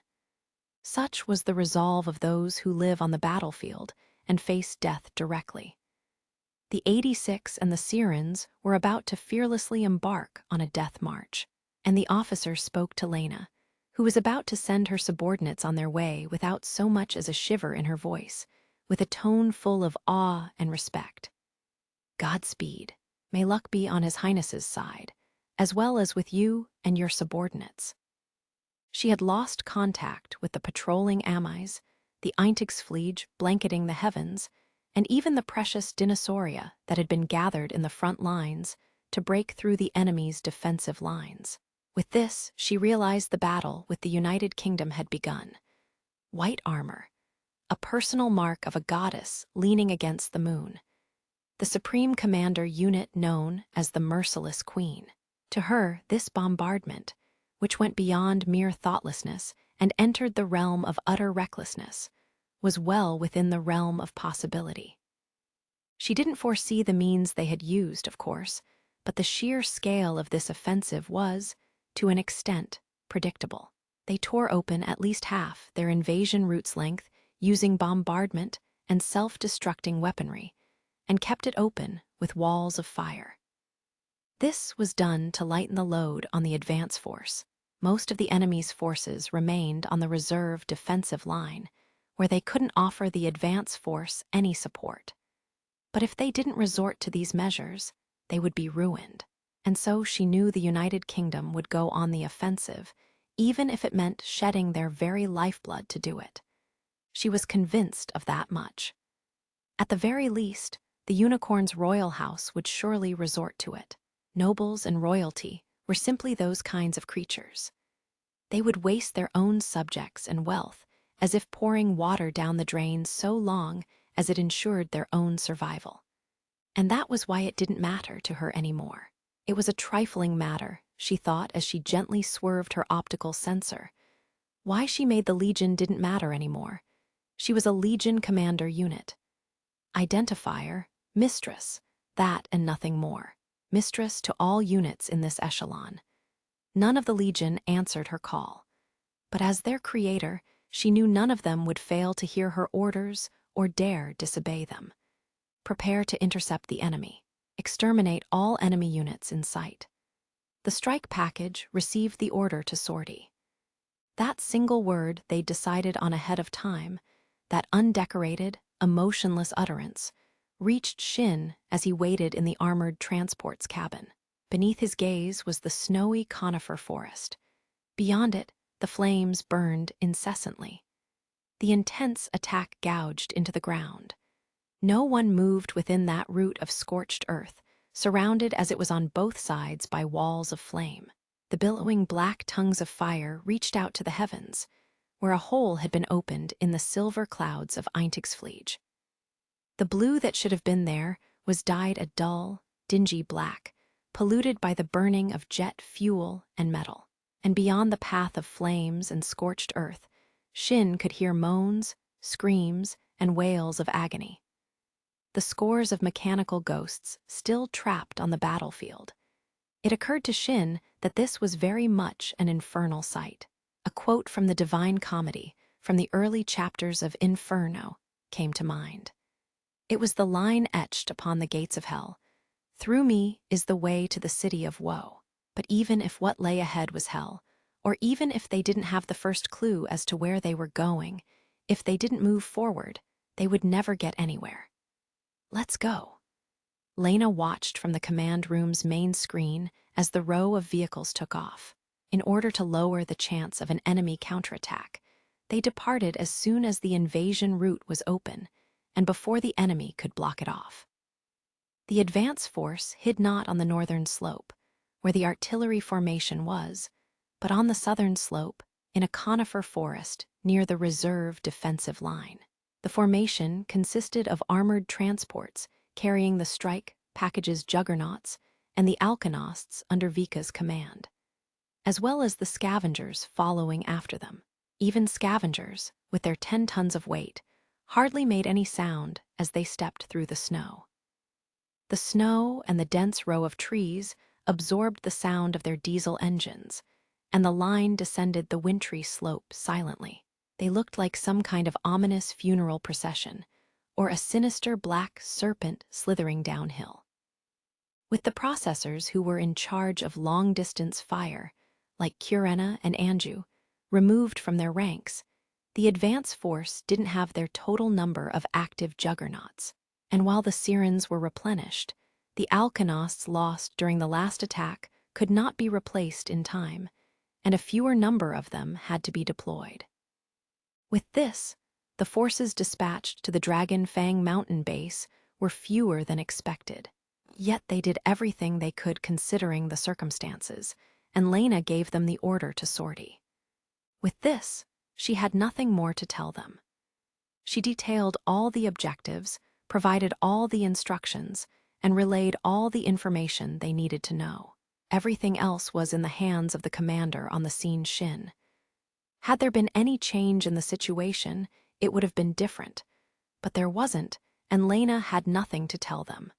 Such was the resolve of those who live on the battlefield and face death directly. The 86 and the Sirens were about to fearlessly embark on a death march, and the officer spoke to Lena, who was about to send her subordinates on their way without so much as a shiver in her voice, with a tone full of awe and respect. Godspeed. May luck be on His Highness's side, as well as with you and your subordinates. She had lost contact with the patrolling Amis, the Eintagsfliege blanketing the heavens, and even the precious dinosauria that had been gathered in the front lines to break through the enemy's defensive lines. With this, she realized the battle with the United Kingdom had begun. White armor, a personal mark of a goddess leaning against the moon. The supreme commander unit known as the Merciless Queen. To her, this bombardment, which went beyond mere thoughtlessness and entered the realm of utter recklessness, was well within the realm of possibility. She didn't foresee the means they had used, of course, but the sheer scale of this offensive was, to an extent, predictable. They tore open at least half their invasion route's length using bombardment and self-destructing weaponry, and kept it open with walls of fire. This was done to lighten the load on the advance force. Most of the enemy's forces remained on the reserve defensive line, where they couldn't offer the advance force any support. But if they didn't resort to these measures, they would be ruined. And so she knew the United Kingdom would go on the offensive, even if it meant shedding their very lifeblood to do it. She was convinced of that much. At the very least, the unicorn's royal house would surely resort to it. Nobles and royalty were simply those kinds of creatures. They would waste their own subjects and wealth as if pouring water down the drain so long as it ensured their own survival. And that was why it didn't matter to her anymore. It was a trifling matter, she thought as she gently swerved her optical sensor. Why she made the Legion didn't matter anymore. She was a Legion commander unit. Identifier, mistress, that and nothing more. Mistress to all units in this echelon. None of the Legion answered her call. But as their creator, she knew none of them would fail to hear her orders or dare disobey them. Prepare to intercept the enemy. Exterminate all enemy units in sight. The strike package received the order to sortie. That single word they'd decided on ahead of time, that undecorated, emotionless utterance, reached Shin as he waited in the armored transport's cabin. Beneath his gaze was the snowy conifer forest. Beyond it, the flames burned incessantly. The intense attack gouged into the ground. No one moved within that route of scorched earth, surrounded as it was on both sides by walls of flame. The billowing black tongues of fire reached out to the heavens, where a hole had been opened in the silver clouds of Eintagsfliege. The blue that should have been there was dyed a dull, dingy black, polluted by the burning of jet fuel and metal. And beyond the path of flames and scorched earth, Shin could hear moans, screams, and wails of agony. The scores of mechanical ghosts still trapped on the battlefield. It occurred to Shin that this was very much an infernal sight. A quote from the Divine Comedy, from the early chapters of Inferno, came to mind. It was the line etched upon the gates of hell, "Through me is the way to the city of woe." But even if what lay ahead was hell, or even if they didn't have the first clue as to where they were going, if they didn't move forward, they would never get anywhere. Let's go. Lena watched from the command room's main screen as the row of vehicles took off. In order to lower the chance of an enemy counterattack, they departed as soon as the invasion route was open and before the enemy could block it off. The advance force hid not on the northern slope, where the artillery formation was, but on the southern slope, in a conifer forest near the reserve defensive line. The formation consisted of armored transports carrying the strike package's juggernauts and the alkenosts under Vika's command, as well as the scavengers following after them. Even scavengers, with their 10 tons of weight, hardly made any sound as they stepped through the snow. The snow and the dense row of trees absorbed the sound of their diesel engines, and the line descended the wintry slope silently. They looked like some kind of ominous funeral procession, or a sinister black serpent slithering downhill. With the processors who were in charge of long-distance fire, like Kurena and Anju, removed from their ranks, the advance force didn't have their total number of active juggernauts. And while the sirens were replenished, the alkenosts lost during the last attack could not be replaced in time, and a fewer number of them had to be deployed. With this, the forces dispatched to the Dragon Fang mountain base were fewer than expected. Yet they did everything they could considering the circumstances, and Lena gave them the order to sortie. With this, she had nothing more to tell them. She detailed all the objectives, provided all the instructions, and relayed all the information they needed to know. Everything else was in the hands of the commander on the scene, Shin. Had there been any change in the situation, it would have been different. But there wasn't, and Lena had nothing to tell them.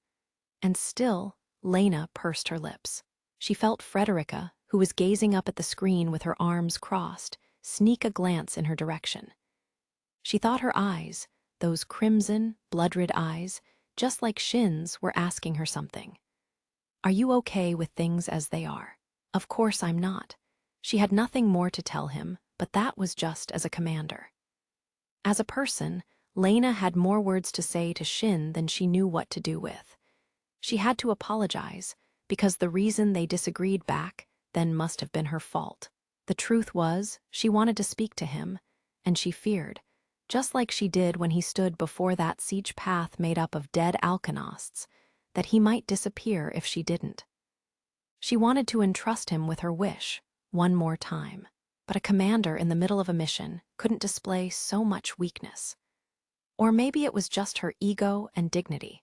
And still, Lena pursed her lips. She felt Frederica, who was gazing up at the screen with her arms crossed, sneak a glance in her direction. She thought her eyes, those crimson, blood-red eyes, just like Shin's, were asking her something. Are you okay with things as they are? Of course I'm not. She had nothing more to tell him, but that was just as a commander. As a person, Lena had more words to say to Shin than she knew what to do with. She had to apologize, because the reason they disagreed back then must have been her fault. The truth was, she wanted to speak to him, and she feared, just like she did when he stood before that siege path made up of dead alkenosts, that he might disappear if she didn't. She wanted to entrust him with her wish, one more time. But a commander in the middle of a mission couldn't display so much weakness. Or maybe it was just her ego and dignity,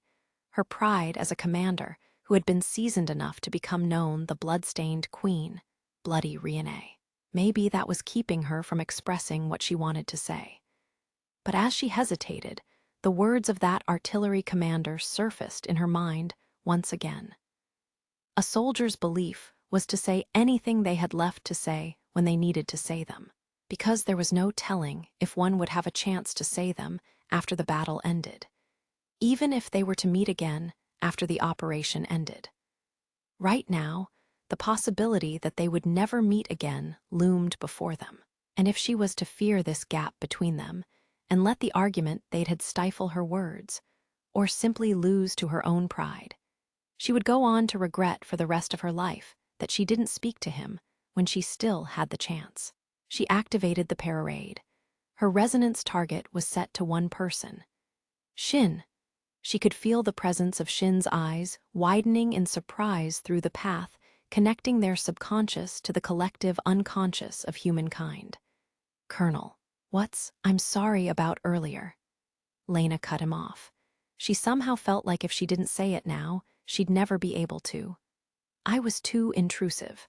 her pride as a commander who had been seasoned enough to become known the blood-stained queen, Bloody Riene. Maybe that was keeping her from expressing what she wanted to say. But as she hesitated, the words of that artillery commander surfaced in her mind once again. A soldier's belief was to say anything they had left to say when they needed to say them, because there was no telling if one would have a chance to say them after the battle ended, even if they were to meet again after the operation ended. Right now, the possibility that they would never meet again loomed before them, and if she was to fear this gap between them and let the argument they'd had stifle her words, or simply lose to her own pride, she would go on to regret for the rest of her life that she didn't speak to him when she still had the chance. She activated the parade. Her resonance target was set to one person. Shin. She could feel the presence of Shin's eyes widening in surprise through the path, connecting their subconscious to the collective unconscious of humankind. Colonel, I'm sorry about earlier. Lena cut him off. She somehow felt like if she didn't say it now, she'd never be able to. I was too intrusive.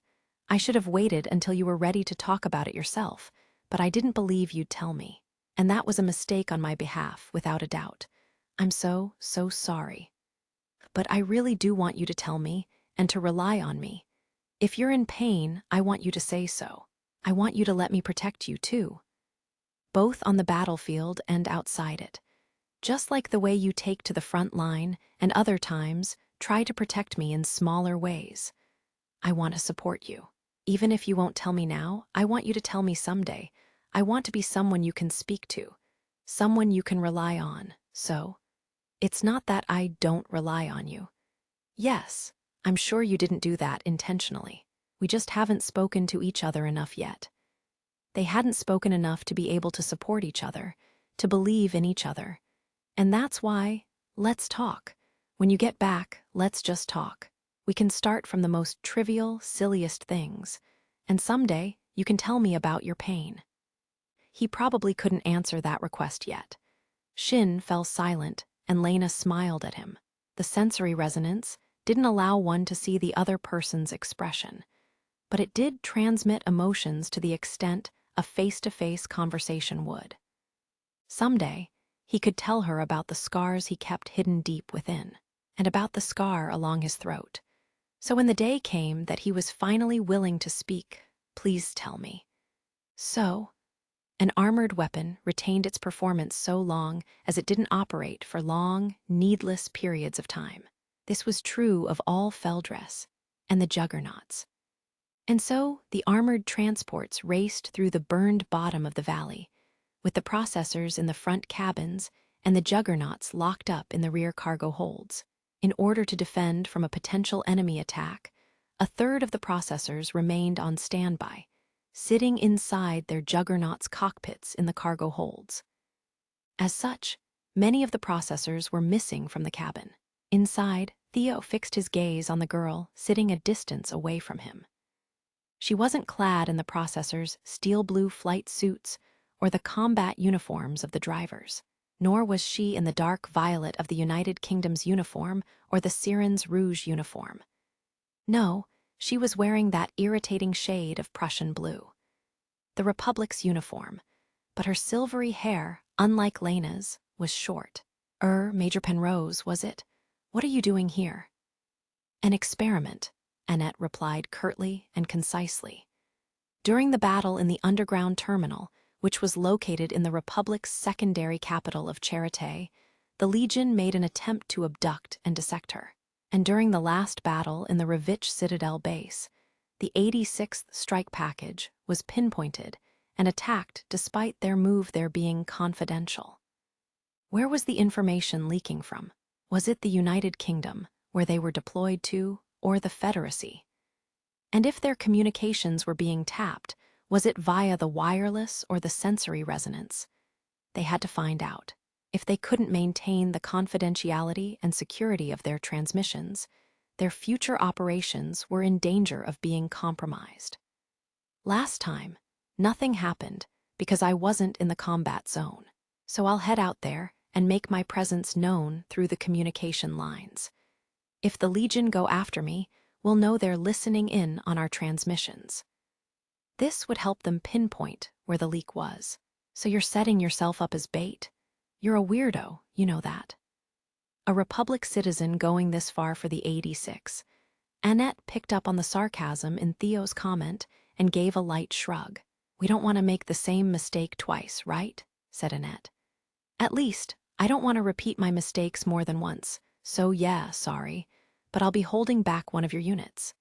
I should have waited until you were ready to talk about it yourself, but I didn't believe you'd tell me. And that was a mistake on my behalf, without a doubt. I'm so sorry. But I really do want you to tell me, and to rely on me. If you're in pain, I want you to say so. I want you to let me protect you, too. Both on the battlefield and outside it. Just like the way you take to the front line, and other times, try to protect me in smaller ways. I want to support you. Even if you won't tell me now, I want you to tell me someday. I want to be someone you can speak to, someone you can rely on. So, it's not that I don't rely on you. Yes, I'm sure you didn't do that intentionally. We just haven't spoken to each other enough yet. They hadn't spoken enough to be able to support each other, to believe in each other. And that's why, let's talk. When you get back, let's just talk. We can start from the most trivial, silliest things, and someday you can tell me about your pain. He probably couldn't answer that request yet. Shin fell silent, and Lena smiled at him. The sensory resonance didn't allow one to see the other person's expression, but it did transmit emotions to the extent a face-to-face conversation would. Someday, he could tell her about the scars he kept hidden deep within, and about the scar along his throat. So when the day came that he was finally willing to speak, please tell me. So, an armored weapon retained its performance so long as it didn't operate for long, needless periods of time. This was true of all Feldress and the Juggernauts. And so the armored transports raced through the burned bottom of the valley, with the processors in the front cabins and the Juggernauts locked up in the rear cargo holds. In order to defend from a potential enemy attack, a third of the processors remained on standby, sitting inside their Juggernauts' cockpits in the cargo holds. As such, many of the processors were missing from the cabin. Inside, Theo fixed his gaze on the girl sitting a distance away from him. She wasn't clad in the processors' steel blue flight suits or the combat uniforms of the drivers, nor was she in the dark violet of the United Kingdom's uniform or the Sirens Rouge uniform. No, She was wearing that irritating shade of Prussian blue, the Republic's uniform, but her silvery hair, unlike Lena's, was short. Major Penrose, was it? What are you doing here? An experiment, Annette replied curtly and concisely. During the battle in the underground terminal, which was located in the Republic's secondary capital of Charité, the Legion made an attempt to abduct and dissect her. And during the last battle in the Ravitch Citadel base, the 86th Strike Package was pinpointed and attacked despite their move there being confidential. Where was the information leaking from? Was it the United Kingdom, where they were deployed to, or the Federacy? And if their communications were being tapped, was it via the wireless or the sensory resonance? They had to find out. If they couldn't maintain the confidentiality and security of their transmissions, their future operations were in danger of being compromised. Last time, nothing happened because I wasn't in the combat zone, so I'll head out there and make my presence known through the communication lines. If the Legion go after me, we'll know they're listening in on our transmissions. This would help them pinpoint where the leak was. So you're setting yourself up as bait. You're a weirdo, you know that. A Republic citizen going this far for the 86. Annette picked up on the sarcasm in Theo's comment and gave a light shrug. We don't want to make the same mistake twice, right? Said Annette. At least, I don't want to repeat my mistakes more than once, so yeah, sorry, but I'll be holding back one of your units.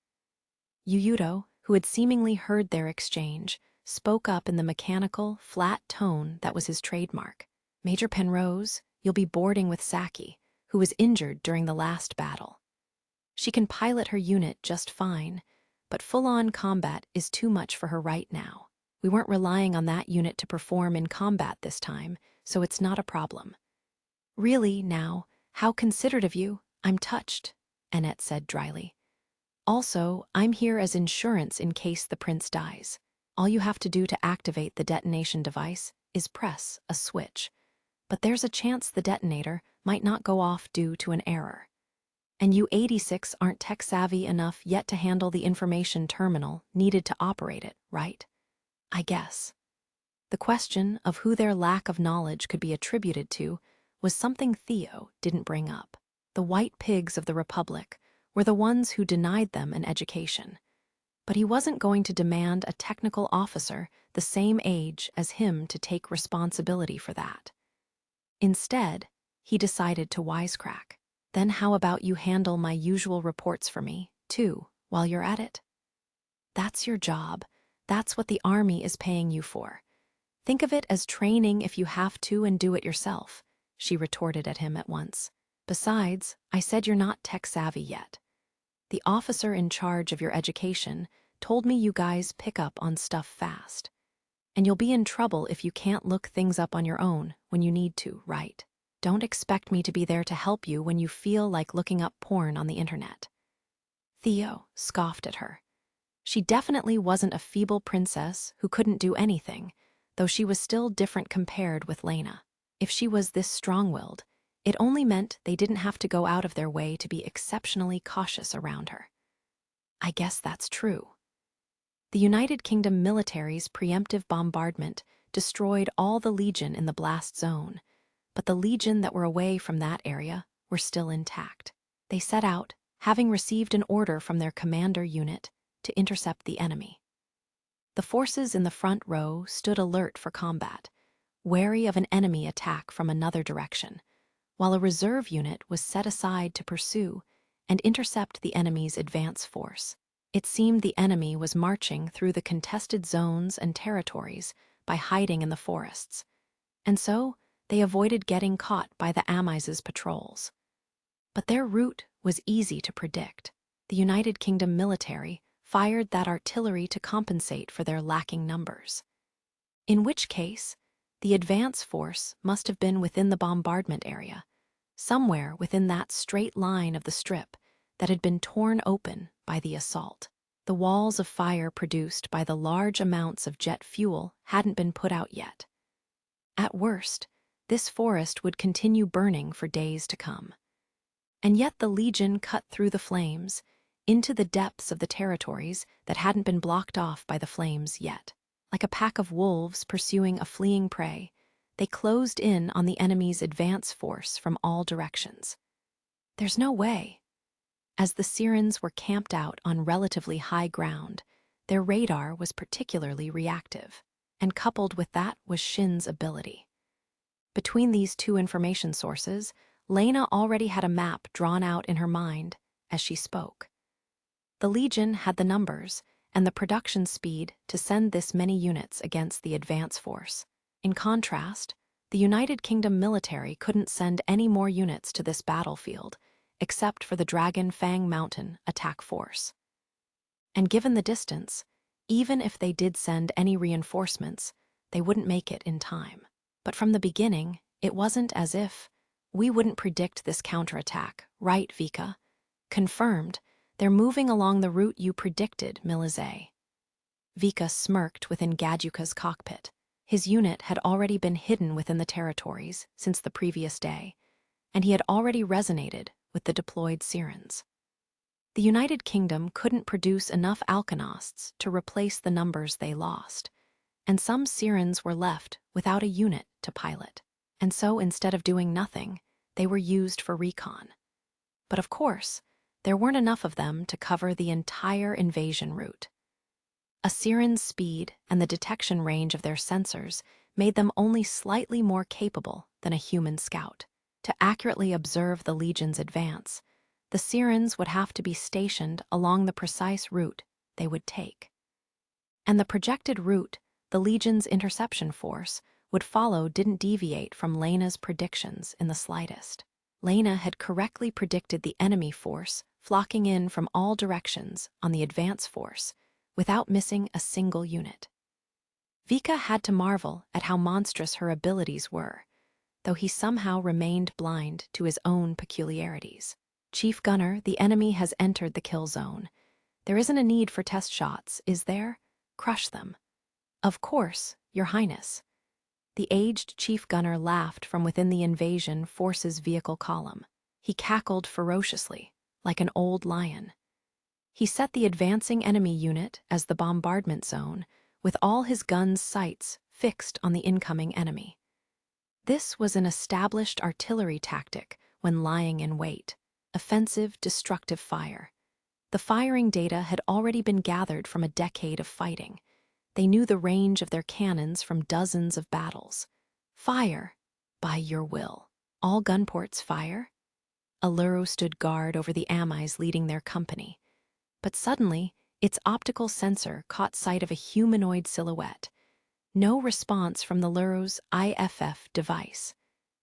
Yuyuto, who had seemingly heard their exchange, spoke up in the mechanical, flat tone that was his trademark. Major Penrose, you'll be boarding with Saki, who was injured during the last battle. She can pilot her unit just fine, but full-on combat is too much for her right now. We weren't relying on that unit to perform in combat this time, so it's not a problem. Really, now, how considerate of you. I'm touched, Annette said dryly. Also, I'm here as insurance in case the prince dies. All you have to do to activate the detonation device is press a switch. But there's a chance the detonator might not go off due to an error. And you 86 aren't tech-savvy enough yet to handle the information terminal needed to operate it, right? I guess. The question of who their lack of knowledge could be attributed to was something Theo didn't bring up. The white pigs of the Republic were the ones who denied them an education. But he wasn't going to demand a technical officer the same age as him to take responsibility for that. Instead, he decided to wisecrack. Then how about you handle my usual reports for me, too, while you're at it? That's your job. That's what the army is paying you for. Think of it as training if you have to and do it yourself, she retorted at him at once. Besides, I said you're not tech-savvy yet. The officer in charge of your education told me you guys pick up on stuff fast. And you'll be in trouble if you can't look things up on your own when you need to, right? Don't expect me to be there to help you when you feel like looking up porn on the internet. Theo scoffed at her. She definitely wasn't a feeble princess who couldn't do anything, though she was still different compared with Lena. If she was this strong-willed, it only meant they didn't have to go out of their way to be exceptionally cautious around her. I guess that's true. The United Kingdom military's preemptive bombardment destroyed all the Legion in the blast zone, but the Legion that were away from that area were still intact. They set out, having received an order from their commander unit to intercept the enemy. The forces in the front row stood alert for combat, wary of an enemy attack from another direction, while a reserve unit was set aside to pursue and intercept the enemy's advance force. It seemed the enemy was marching through the contested zones and territories by hiding in the forests, and so they avoided getting caught by the Amises' patrols. But their route was easy to predict. The United Kingdom military fired that artillery to compensate for their lacking numbers. In which case, the advance force must have been within the bombardment area, somewhere within that straight line of the strip that had been torn open by the assault. The walls of fire produced by the large amounts of jet fuel hadn't been put out yet. At worst, this forest would continue burning for days to come. And yet the Legion cut through the flames, into the depths of the territories that hadn't been blocked off by the flames yet. Like a pack of wolves pursuing a fleeing prey, they closed in on the enemy's advance force from all directions. There's no way. As the Sirens were camped out on relatively high ground, their radar was particularly reactive, and coupled with that was Shin's ability. Between these two information sources, Lena already had a map drawn out in her mind as she spoke. The Legion had the numbers and the production speed to send this many units against the advance force. In contrast, the United Kingdom military couldn't send any more units to this battlefield, except for the Dragon Fang Mountain attack force. And given the distance, even if they did send any reinforcements, they wouldn't make it in time. But from the beginning, it wasn't as if we wouldn't predict this counterattack, right, Vika? Confirmed. They're moving along the route you predicted, Milize. Vika smirked within Gadjuka's cockpit. His unit had already been hidden within the territories since the previous day, and he had already resonated with the deployed Sirens. The United Kingdom couldn't produce enough Alkenosts to replace the numbers they lost, and some Sirens were left without a unit to pilot. And so instead of doing nothing, they were used for recon. But of course, there weren't enough of them to cover the entire invasion route. A Siren's speed and the detection range of their sensors made them only slightly more capable than a human scout. To accurately observe the Legion's advance, the Sirens would have to be stationed along the precise route they would take. And the projected route the Legion's interception force would follow didn't deviate from Lena's predictions in the slightest. Lena had correctly predicted the enemy force flocking in from all directions on the advance force without missing a single unit. Vika had to marvel at how monstrous her abilities were, though he somehow remained blind to his own peculiarities. Chief Gunner, the enemy has entered the kill zone. There isn't a need for test shots, is there? Crush them. Of course, Your Highness. The aged Chief Gunner laughed from within the invasion force's vehicle column. He cackled ferociously, like an old lion. He set the advancing enemy unit as the bombardment zone, with all his guns' sights fixed on the incoming enemy. This was an established artillery tactic when lying in wait: offensive, destructive fire. The firing data had already been gathered from a decade of fighting. They knew the range of their cannons from dozens of battles. Fire, by your will. All gun ports fire? Alluro stood guard over the Amis leading their company. But suddenly, its optical sensor caught sight of a humanoid silhouette. No response from the Luro's IFF device.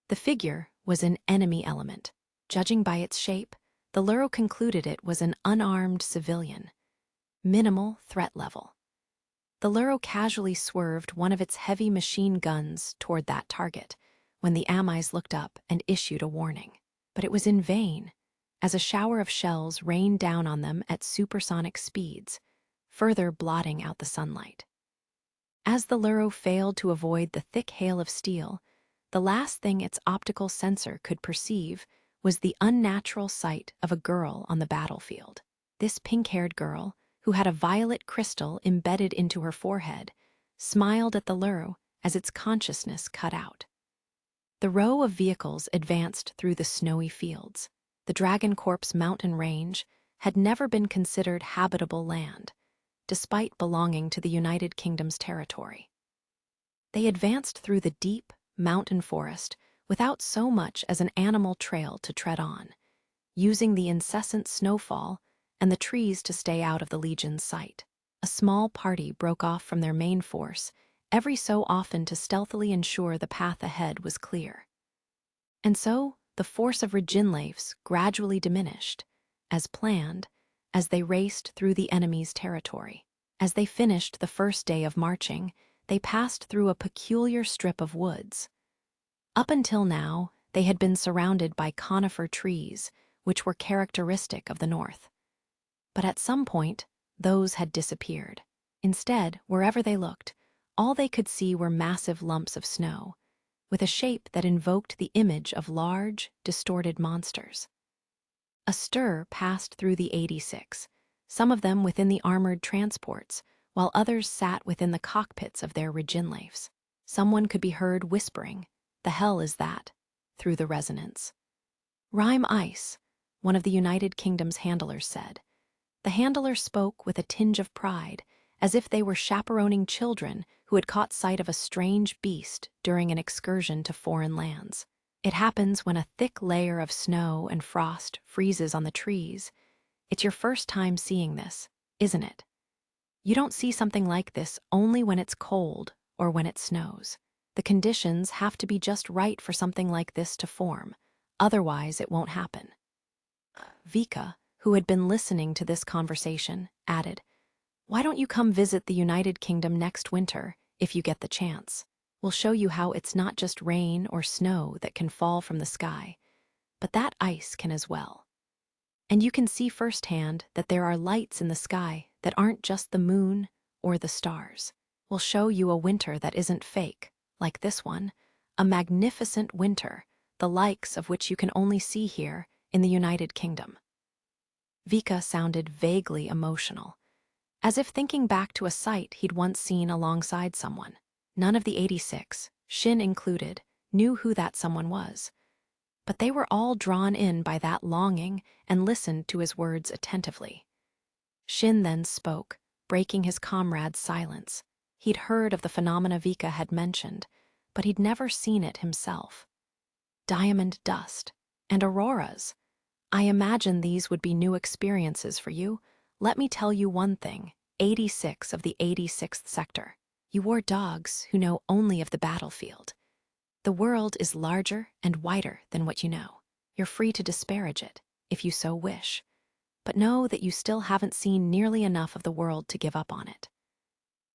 The figure was an enemy element. Judging by its shape, the Luro concluded it was an unarmed civilian. Minimal threat level. The Luro casually swerved one of its heavy machine guns toward that target when the Amis looked up and issued a warning. But it was in vain, as a shower of shells rained down on them at supersonic speeds, further blotting out the sunlight. As the Luro failed to avoid the thick hail of steel, the last thing its optical sensor could perceive was the unnatural sight of a girl on the battlefield. This pink-haired girl, who had a violet crystal embedded into her forehead, smiled at the Luro as its consciousness cut out. The row of vehicles advanced through the snowy fields. The Dragon Corp's mountain range had never been considered habitable land, despite belonging to the United Kingdom's territory. They advanced through the deep mountain forest without so much as an animal trail to tread on, using the incessant snowfall and the trees to stay out of the Legion's sight. A small party broke off from their main force every so often to stealthily ensure the path ahead was clear. And so, the force of Reginleifs gradually diminished, as planned, as they raced through the enemy's territory. As they finished the first day of marching, they passed through a peculiar strip of woods. Up until now, they had been surrounded by conifer trees, which were characteristic of the north. But at some point, those had disappeared. Instead, wherever they looked, all they could see were massive lumps of snow, with a shape that invoked the image of large, distorted monsters. A stir passed through the 86, some of them within the armored transports, while others sat within the cockpits of their Reginlaves. Someone could be heard whispering, "The hell is that?" through the resonance. "Rime ice," one of the United Kingdom's handlers said. The handler spoke with a tinge of pride, as if they were chaperoning children who had caught sight of a strange beast during an excursion to foreign lands. It happens when a thick layer of snow and frost freezes on the trees. It's your first time seeing this, isn't it? You don't see something like this only when it's cold or when it snows. The conditions have to be just right for something like this to form, otherwise it won't happen. Vika, who had been listening to this conversation, added, "Why don't you come visit the United Kingdom next winter if you get the chance? We'll show you how it's not just rain or snow that can fall from the sky, but that ice can as well. And you can see firsthand that there are lights in the sky that aren't just the moon or the stars. We'll show you a winter that isn't fake, like this one, a magnificent winter, the likes of which you can only see here in the United Kingdom." Vika sounded vaguely emotional, as if thinking back to a sight he'd once seen alongside someone. None of the 86, Shin included, knew who that someone was, but they were all drawn in by that longing and listened to his words attentively. Shin then spoke, breaking his comrade's silence. He'd heard of the phenomena Vika had mentioned, but he'd never seen it himself. Diamond dust and auroras. I imagine these would be new experiences for you. Let me tell you one thing, 86 of the 86th sector. You are dogs who know only of the battlefield. The world is larger and wider than what you know. You're free to disparage it, if you so wish. But know that you still haven't seen nearly enough of the world to give up on it.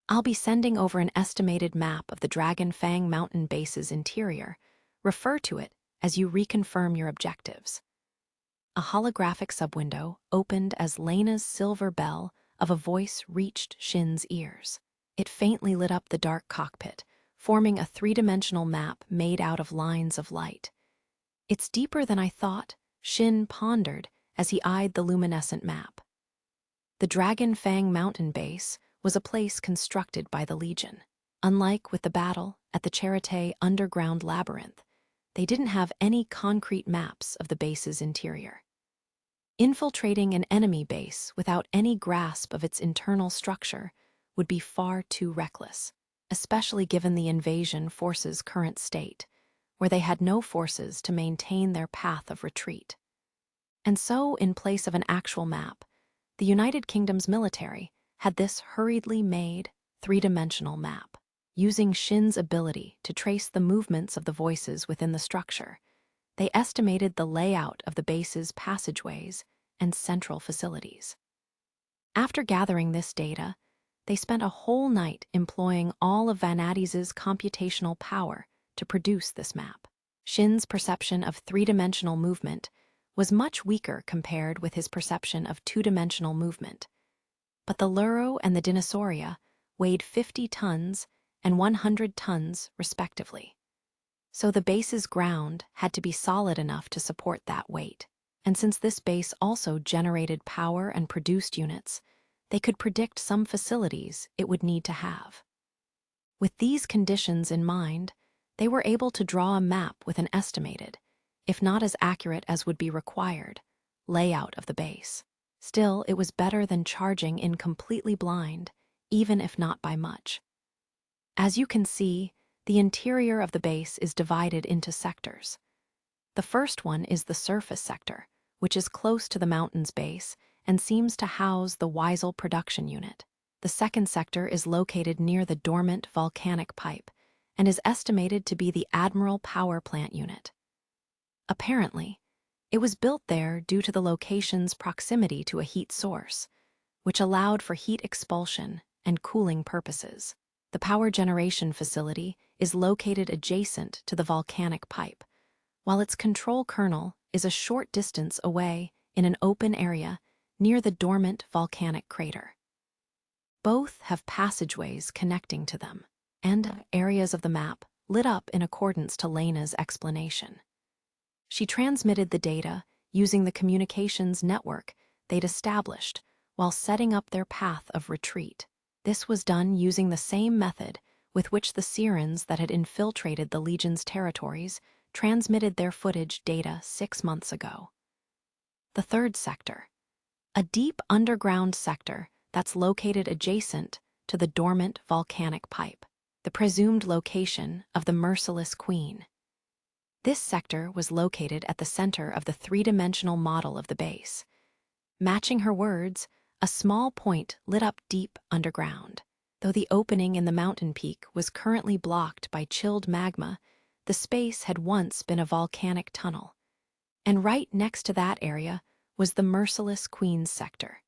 I'll be sending over an estimated map of the Dragon Fang Mountain Base's interior. Refer to it as you reconfirm your objectives. A holographic subwindow opened as Lena's silver bell of a voice reached Shin's ears. It faintly lit up the dark cockpit, forming a three-dimensional map made out of lines of light. "It's deeper than I thought," Shin pondered as he eyed the luminescent map. The Dragon Fang Mountain Base was a place constructed by the Legion. Unlike with the battle at the Charité underground labyrinth, they didn't have any concrete maps of the base's interior. Infiltrating an enemy base without any grasp of its internal structure would be far too reckless, especially given the invasion forces' current state, where they had no forces to maintain their path of retreat. And so, in place of an actual map, the United Kingdom's military had this hurriedly made, three-dimensional map. Using Shin's ability to trace the movements of the voices within the structure, they estimated the layout of the base's passageways and central facilities. After gathering this data, they spent a whole night employing all of Vanadis's computational power to produce this map. Shin's perception of three-dimensional movement was much weaker compared with his perception of two-dimensional movement, but the Luro and the Dinosauria weighed 50 tons and 100 tons, respectively. So the base's ground had to be solid enough to support that weight. And since this base also generated power and produced units, they could predict some facilities it would need to have. With these conditions in mind, they were able to draw a map with an estimated, if not as accurate as would be required, layout of the base. Still, it was better than charging in completely blind, even if not by much. As you can see, the interior of the base is divided into sectors. The first one is the surface sector, which is close to the mountain's base and seems to house the Weisel production unit. The second sector is located near the dormant volcanic pipe and is estimated to be the Admiral Power Plant unit. Apparently, it was built there due to the location's proximity to a heat source, which allowed for heat expulsion and cooling purposes. The power generation facility is located adjacent to the volcanic pipe, while its control kernel is a short distance away in an open area near the dormant volcanic crater. Both have passageways connecting to them, and areas of the map lit up in accordance to Lena's explanation. She transmitted the data using the communications network they'd established while setting up their path of retreat. This was done using the same method with which the Sirens that had infiltrated the Legion's territories transmitted their footage data 6 months ago. The third sector, a deep underground sector that's located adjacent to the dormant volcanic pipe, the presumed location of the merciless Queen. This sector was located at the center of the three-dimensional model of the base. Matching her words, a small point lit up deep underground. Though the opening in the mountain peak was currently blocked by chilled magma, the space had once been a volcanic tunnel. And right next to that area was the merciless Queen's sector.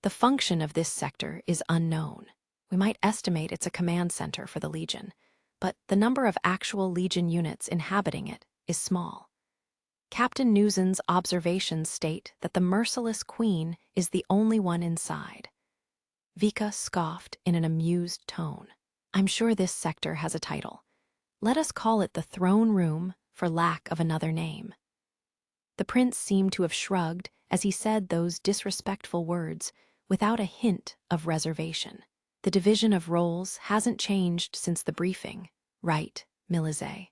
The function of this sector is unknown. We might estimate it's a command center for the Legion, but the number of actual Legion units inhabiting it is small. Captain Newson's observations state that the merciless Queen is the only one inside. Vika scoffed in an amused tone. I'm sure this sector has a title. Let us call it the Throne Room for lack of another name. The prince seemed to have shrugged as he said those disrespectful words without a hint of reservation. The division of roles hasn't changed since the briefing, right, Milizet?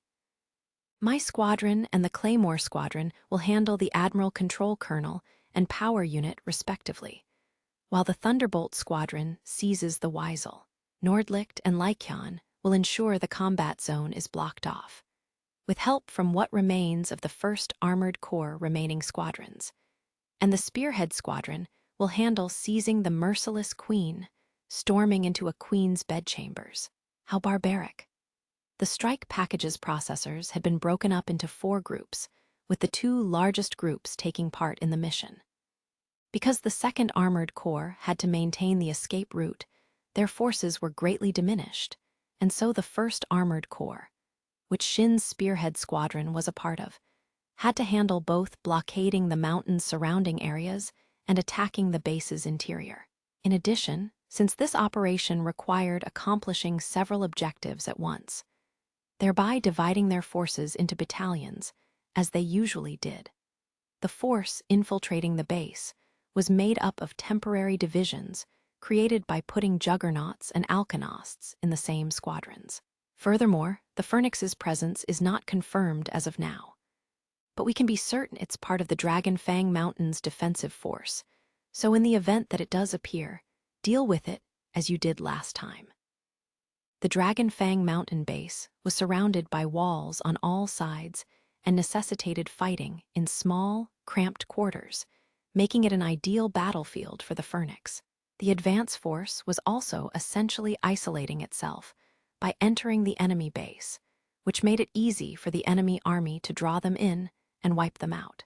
My squadron and the Claymore Squadron will handle the Admiral Control Colonel and Power Unit respectively, while the Thunderbolt Squadron seizes the Weisel. Nordlicht and Lykion will ensure the combat zone is blocked off, with help from what remains of the 1st Armored Corps remaining squadrons. And the Spearhead Squadron will handle seizing the merciless Queen, storming into a Queen's bedchambers. How barbaric. The strike package's processors had been broken up into 4 groups, with the 2 largest groups taking part in the mission. Because the 2nd Armored Corps had to maintain the escape route, their forces were greatly diminished, and so the 1st Armored Corps, which Shin's Spearhead Squadron was a part of, had to handle both blockading the mountains surrounding areas and attacking the base's interior. In addition, since this operation required accomplishing several objectives at once, thereby dividing their forces into battalions, as they usually did, the force infiltrating the base was made up of temporary divisions created by putting Juggernauts and Alkonosts in the same squadrons. Furthermore, the Phoenix's presence is not confirmed as of now, but we can be certain it's part of the Dragon Fang Mountain's defensive force, so in the event that it does appear, deal with it as you did last time. The Dragon Fang Mountain base was surrounded by walls on all sides and necessitated fighting in small, cramped quarters, making it an ideal battlefield for the Phoenix. The advance force was also essentially isolating itself by entering the enemy base, which made it easy for the enemy army to draw them in and wipe them out.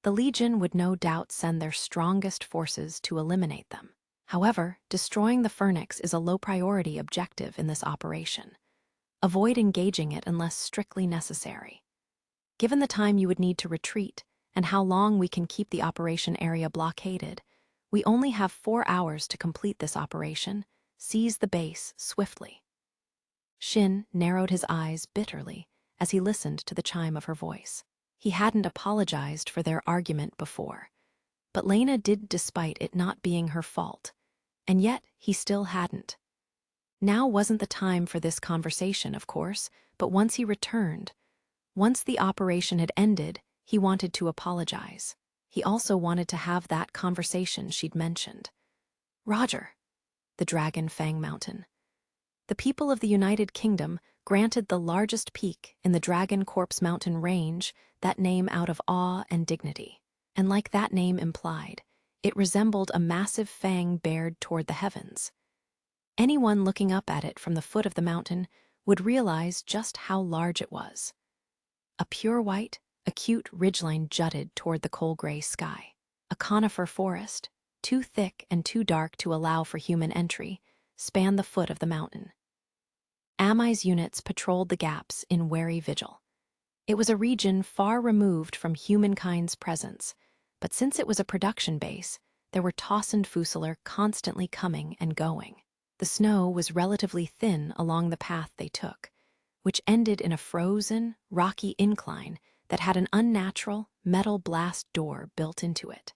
The Legion would no doubt send their strongest forces to eliminate them. However, destroying the Phoenix is a low-priority objective in this operation. Avoid engaging it unless strictly necessary. Given the time you would need to retreat and how long we can keep the operation area blockaded, we only have 4 hours to complete this operation. Seize the base swiftly. Shin narrowed his eyes bitterly as he listened to the chime of her voice. He hadn't apologized for their argument before, but Lena did despite it not being her fault, and yet he still hadn't. Now wasn't the time for this conversation, of course, but once he returned, once the operation had ended, he wanted to apologize. He also wanted to have that conversation she'd mentioned. Roger, the Dragon Fang Mountain. The people of the United Kingdom granted the largest peak in the Dragon Corpse Mountain range that name out of awe and dignity. And like that name implied, it resembled a massive fang bared toward the heavens. Anyone looking up at it from the foot of the mountain would realize just how large it was. A pure white, acute ridgeline jutted toward the coal-gray sky. A conifer forest, too thick and too dark to allow for human entry, spanned the foot of the mountain. Amai's units patrolled the gaps in wary vigil. It was a region far removed from humankind's presence, but since it was a production base, there were Toss and Fusilier constantly coming and going. The snow was relatively thin along the path they took, which ended in a frozen, rocky incline that had an unnatural, metal blast door built into it.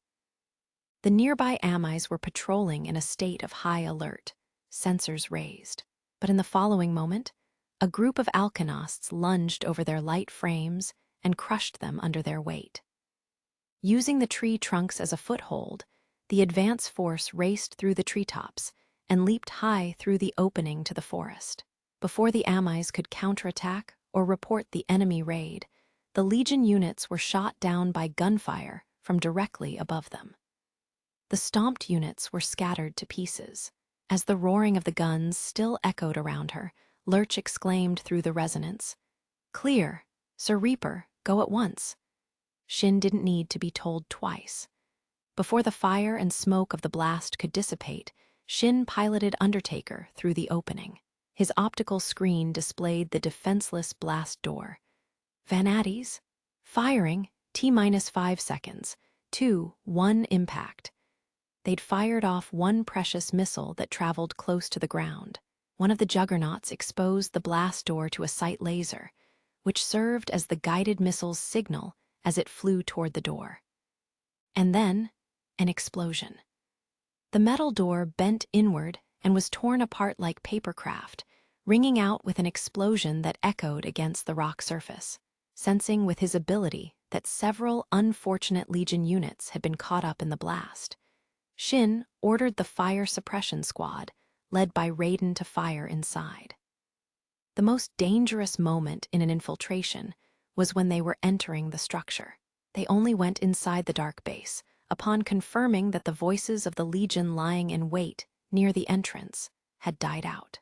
The nearby Amis were patrolling in a state of high alert, sensors raised. But in the following moment, a group of alkenosts lunged over their light frames and crushed them under their weight. Using the tree trunks as a foothold, the advance force raced through the treetops and leaped high through the opening to the forest. Before the Amis could counterattack or report the enemy raid, the Legion units were shot down by gunfire from directly above them. The stomped units were scattered to pieces. As the roaring of the guns still echoed around her, Lurch exclaimed through the resonance, "Clear! Sir Reaper, go at once." Shin didn't need to be told twice. Before the fire and smoke of the blast could dissipate, Shin piloted Undertaker through the opening. His optical screen displayed the defenseless blast door. Van Addies? Firing, T-5 seconds. 2, 1 impact. They'd fired off one precious missile that traveled close to the ground. One of the juggernauts exposed the blast door to a sight laser, which served as the guided missile's signal as it flew toward the door. And then, an explosion. The metal door bent inward and was torn apart like papercraft, ringing out with an explosion that echoed against the rock surface. Sensing with his ability that several unfortunate Legion units had been caught up in the blast, Shin ordered the fire suppression squad, led by Raiden, to fire inside. The most dangerous moment in an infiltration was when they were entering the structure. They only went inside the dark base upon confirming that the voices of the Legion lying in wait near the entrance had died out.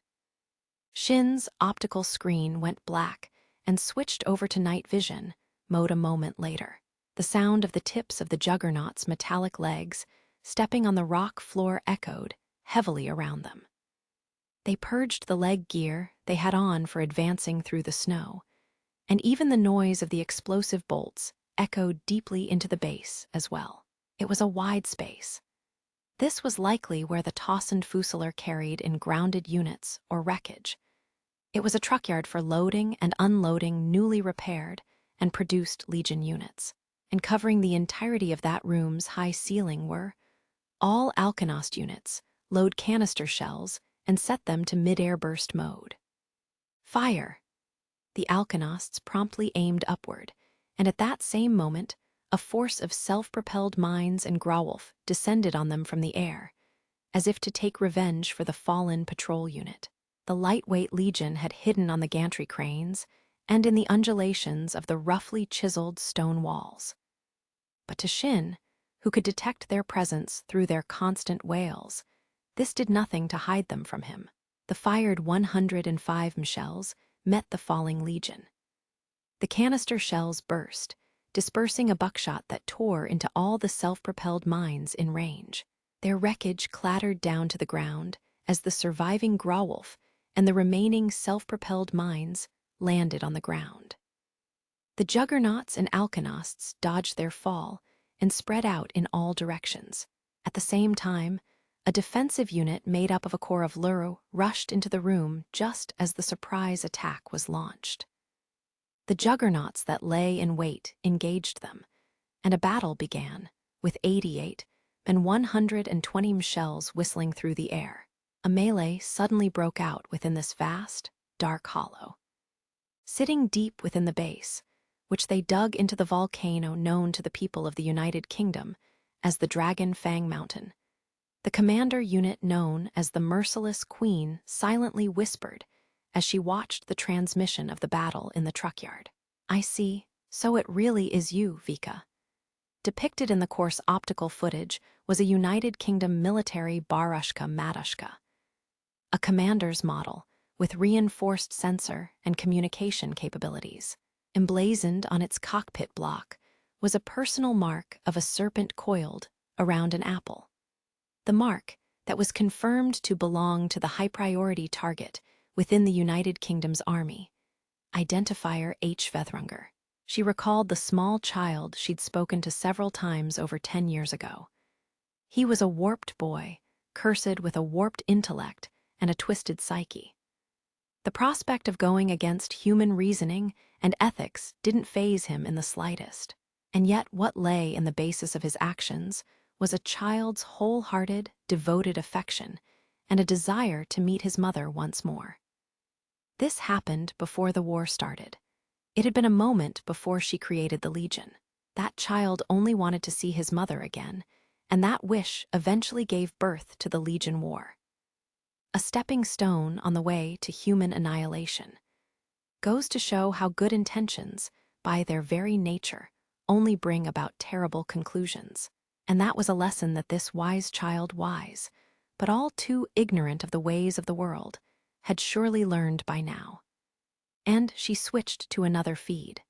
Shin's optical screen went black and switched over to night vision mode a moment later. The sound of the tips of the Juggernaut's metallic legs stepping on the rock floor echoed heavily around them. They purged the leg gear they had on for advancing through the snow, and even the noise of the explosive bolts echoed deeply into the base as well. It was a wide space. This was likely where the Tossened Fusilier carried in grounded units or wreckage. It was a truck yard for loading and unloading newly repaired and produced Legion units, and covering the entirety of that room's high ceiling were all Alkenost units. Load canister shells and set them to mid-air burst mode. Fire! The Alkenosts promptly aimed upward, and at that same moment, a force of self-propelled mines and Grauwolf descended on them from the air, as if to take revenge for the fallen patrol unit. The lightweight Legion had hidden on the gantry cranes and in the undulations of the roughly chiseled stone walls. But to Shin, who could detect their presence through their constant wails, this did nothing to hide them from him. The fired 105 shells met the falling Legion. The canister shells burst, dispersing a buckshot that tore into all the self-propelled mines in range. Their wreckage clattered down to the ground as the surviving Grauwolf and the remaining self-propelled mines landed on the ground. The Juggernauts and Alkenosts dodged their fall and spread out in all directions. At the same time, a defensive unit made up of a corps of Luru rushed into the room just as the surprise attack was launched. The Juggernauts that lay in wait engaged them, and a battle began, with 88 and 120 shells whistling through the air. A melee suddenly broke out within this vast, dark hollow. Sitting deep within the base, which they dug into the volcano known to the people of the United Kingdom as the Dragon Fang Mountain, the commander unit known as the Merciless Queen silently whispered as she watched the transmission of the battle in the truck yard. "I see, so it really is you, Vika." Depicted in the course optical footage was a United Kingdom military Barushka Matushka, a commander's model with reinforced sensor and communication capabilities. Emblazoned on its cockpit block was a personal mark of a serpent coiled around an apple. The mark that was confirmed to belong to the high-priority target within the United Kingdom's army, identifier H. Vethrunger. She recalled the small child she'd spoken to several times over 10 years ago. He was a warped boy, cursed with a warped intellect and a twisted psyche. The prospect of going against human reasoning and ethics didn't faze him in the slightest. And yet what lay in the basis of his actions was a child's wholehearted, devoted affection and a desire to meet his mother once more. This happened before the war started. It had been a moment before she created the Legion. That child only wanted to see his mother again, and that wish eventually gave birth to the Legion War. A stepping stone on the way to human annihilation. Goes to show how good intentions, by their very nature, only bring about terrible conclusions. And that was a lesson that this wise child, wise, but all too ignorant of the ways of the world, had surely learned by now. And she switched to another feed.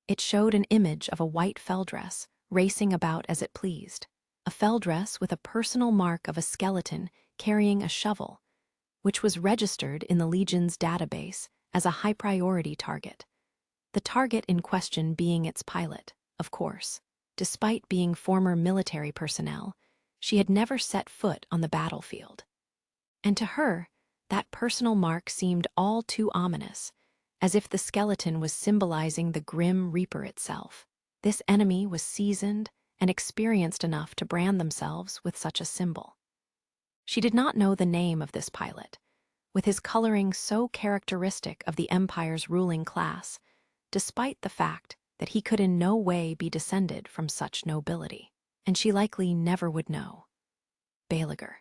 It showed an image of a white felldress racing about as it pleased, a felldress with a personal mark of a skeleton carrying a shovel, which was registered in the Legion's database as a high-priority target. The target in question being its pilot, of course. Despite being former military personnel, she had never set foot on the battlefield. And to her, that personal mark seemed all too ominous, as if the skeleton was symbolizing the grim Reaper itself. This enemy was seasoned and experienced enough to brand themselves with such a symbol. She did not know the name of this pilot, with his coloring so characteristic of the Empire's ruling class, despite the fact that he could in no way be descended from such nobility, and she likely never would know. Belager.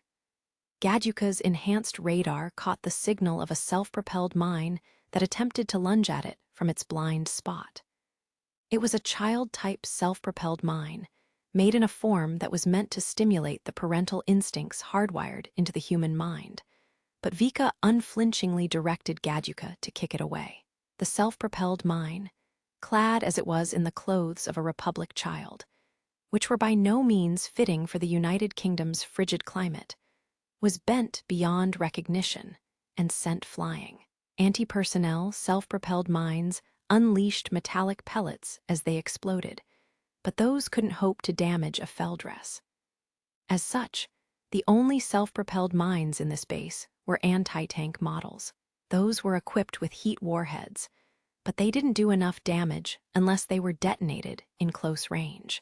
Gadjuka's enhanced radar caught the signal of a self-propelled mine that attempted to lunge at it from its blind spot. It was a child-type self-propelled mine, made in a form that was meant to stimulate the parental instincts hardwired into the human mind, but Vika unflinchingly directed Gadjuka to kick it away. The self-propelled mine, clad as it was in the clothes of a Republic child, which were by no means fitting for the United Kingdom's frigid climate, was bent beyond recognition and sent flying. Anti-personnel self-propelled mines unleashed metallic pellets as they exploded, but those couldn't hope to damage a felldress. As such, the only self-propelled mines in this base were anti-tank models. Those were equipped with heat warheads, but they didn't do enough damage unless they were detonated in close range.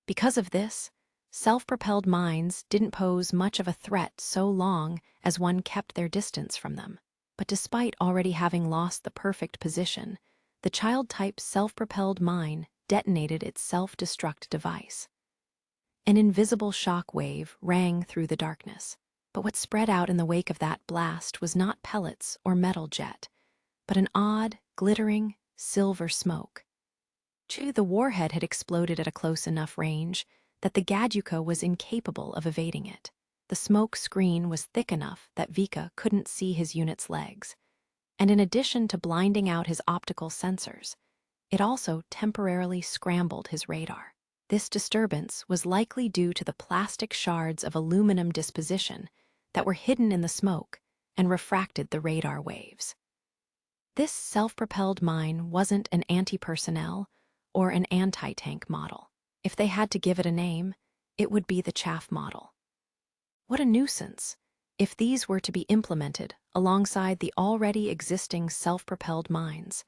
Because of this, self-propelled mines didn't pose much of a threat so long as one kept their distance from them. But despite already having lost the perfect position, the child-type self-propelled mine detonated its self-destruct device. An invisible shock wave rang through the darkness, but what spread out in the wake of that blast was not pellets or metal jet, but an odd, glittering, silver smoke. The warhead had exploded at a close enough range that the Gadjuka was incapable of evading it. The smoke screen was thick enough that Vika couldn't see his unit's legs, and in addition to blinding out his optical sensors, it also temporarily scrambled his radar. This disturbance was likely due to the plastic shards of aluminum disposition that were hidden in the smoke and refracted the radar waves. This self-propelled mine wasn't an anti-personnel or an anti-tank model. If they had to give it a name, it would be the chaff model. What a nuisance if these were to be implemented alongside the already existing self-propelled mines,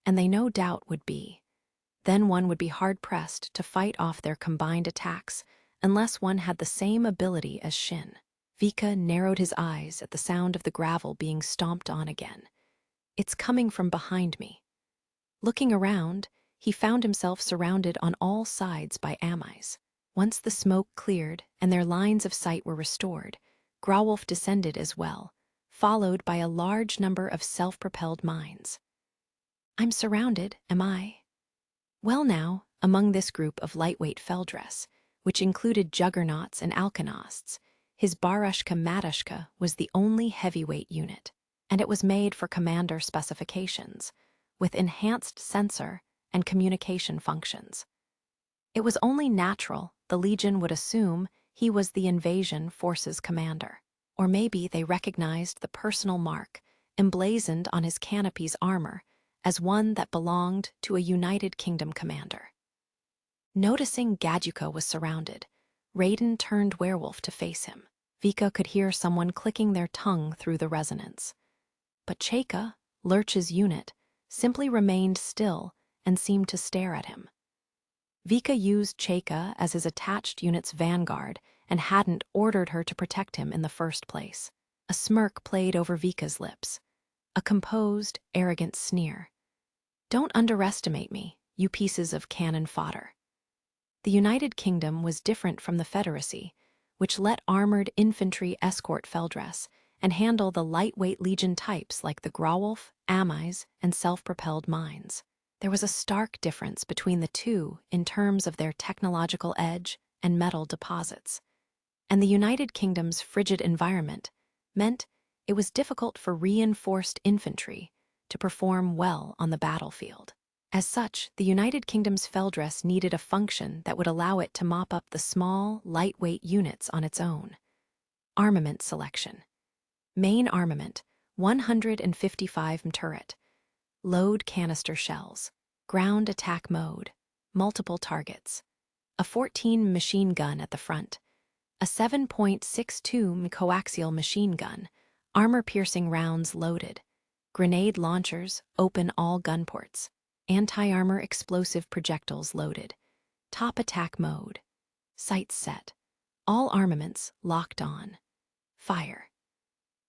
and they no doubt would be. Then one would be hard-pressed to fight off their combined attacks unless one had the same ability as Shin. Vika narrowed his eyes at the sound of the gravel being stomped on again. It's coming from behind me. Looking around, he found himself surrounded on all sides by Amis. Once the smoke cleared and their lines of sight were restored, Grauwolf descended as well, followed by a large number of self-propelled mines. I'm surrounded, am I? Well now, among this group of lightweight felldress, which included juggernauts and alkanosts, his Barushka Matushka was the only heavyweight unit, and it was made for commander specifications, with enhanced sensor and communication functions. It was only natural the Legion would assume he was the invasion forces commander, or maybe they recognized the personal mark emblazoned on his canopy's armor as one that belonged to a United Kingdom commander. Noticing Gadjuka was surrounded, Raiden turned werewolf to face him. Vika could hear someone clicking their tongue through the resonance. But Cheka, Lurch's unit, simply remained still and seemed to stare at him. Vika used Cheka as his attached unit's vanguard and hadn't ordered her to protect him in the first place. A smirk played over Vika's lips, a composed, arrogant sneer. "Don't underestimate me, you pieces of cannon fodder." The United Kingdom was different from the Federacy, which let armored infantry escort Feldress and handle the lightweight Legion types like the Grauwolf, Amis, and self-propelled mines. There was a stark difference between the two in terms of their technological edge and metal deposits. And the United Kingdom's frigid environment meant it was difficult for reinforced infantry to perform well on the battlefield. As such, the United Kingdom's Feldress needed a function that would allow it to mop up the small, lightweight units on its own. Armament selection. Main armament, 155 turret. Load canister shells. Ground attack mode. Multiple targets. A 14 machine gun at the front. A 7.62 coaxial machine gun. Armor-piercing rounds loaded. Grenade launchers, open all gun ports. Anti-armor explosive projectiles loaded. Top attack mode. Sights set. All armaments locked on. Fire.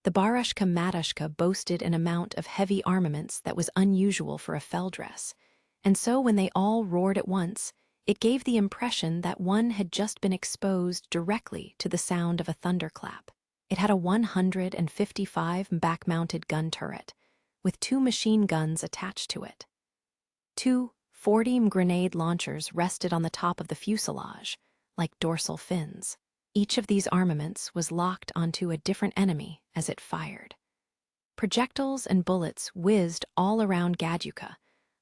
The Barushka Matushka boasted an amount of heavy armaments that was unusual for a Feldress, and so when they all roared at once, it gave the impression that one had just been exposed directly to the sound of a thunderclap. It had a 155 back-mounted gun turret, with 2 machine guns attached to it. 2 40 grenade launchers rested on the top of the fuselage, like dorsal fins. Each of these armaments was locked onto a different enemy as it fired. Projectiles and bullets whizzed all around Gaduka,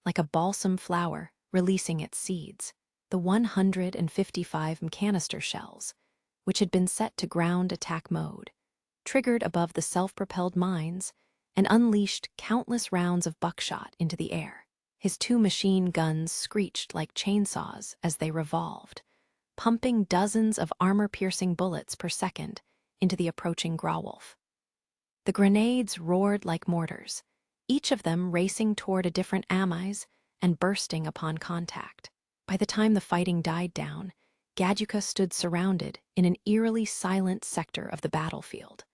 like a balsam flower releasing its seeds. The 155 canister shells, which had been set to ground attack mode, triggered above the self-propelled mines and unleashed countless rounds of buckshot into the air. His 2 machine guns screeched like chainsaws as they revolved, pumping dozens of armor-piercing bullets per second into the approaching Grauwolf. The grenades roared like mortars, each of them racing toward a different Amis and bursting upon contact. By the time the fighting died down, Gaduka stood surrounded in an eerily silent sector of the battlefield.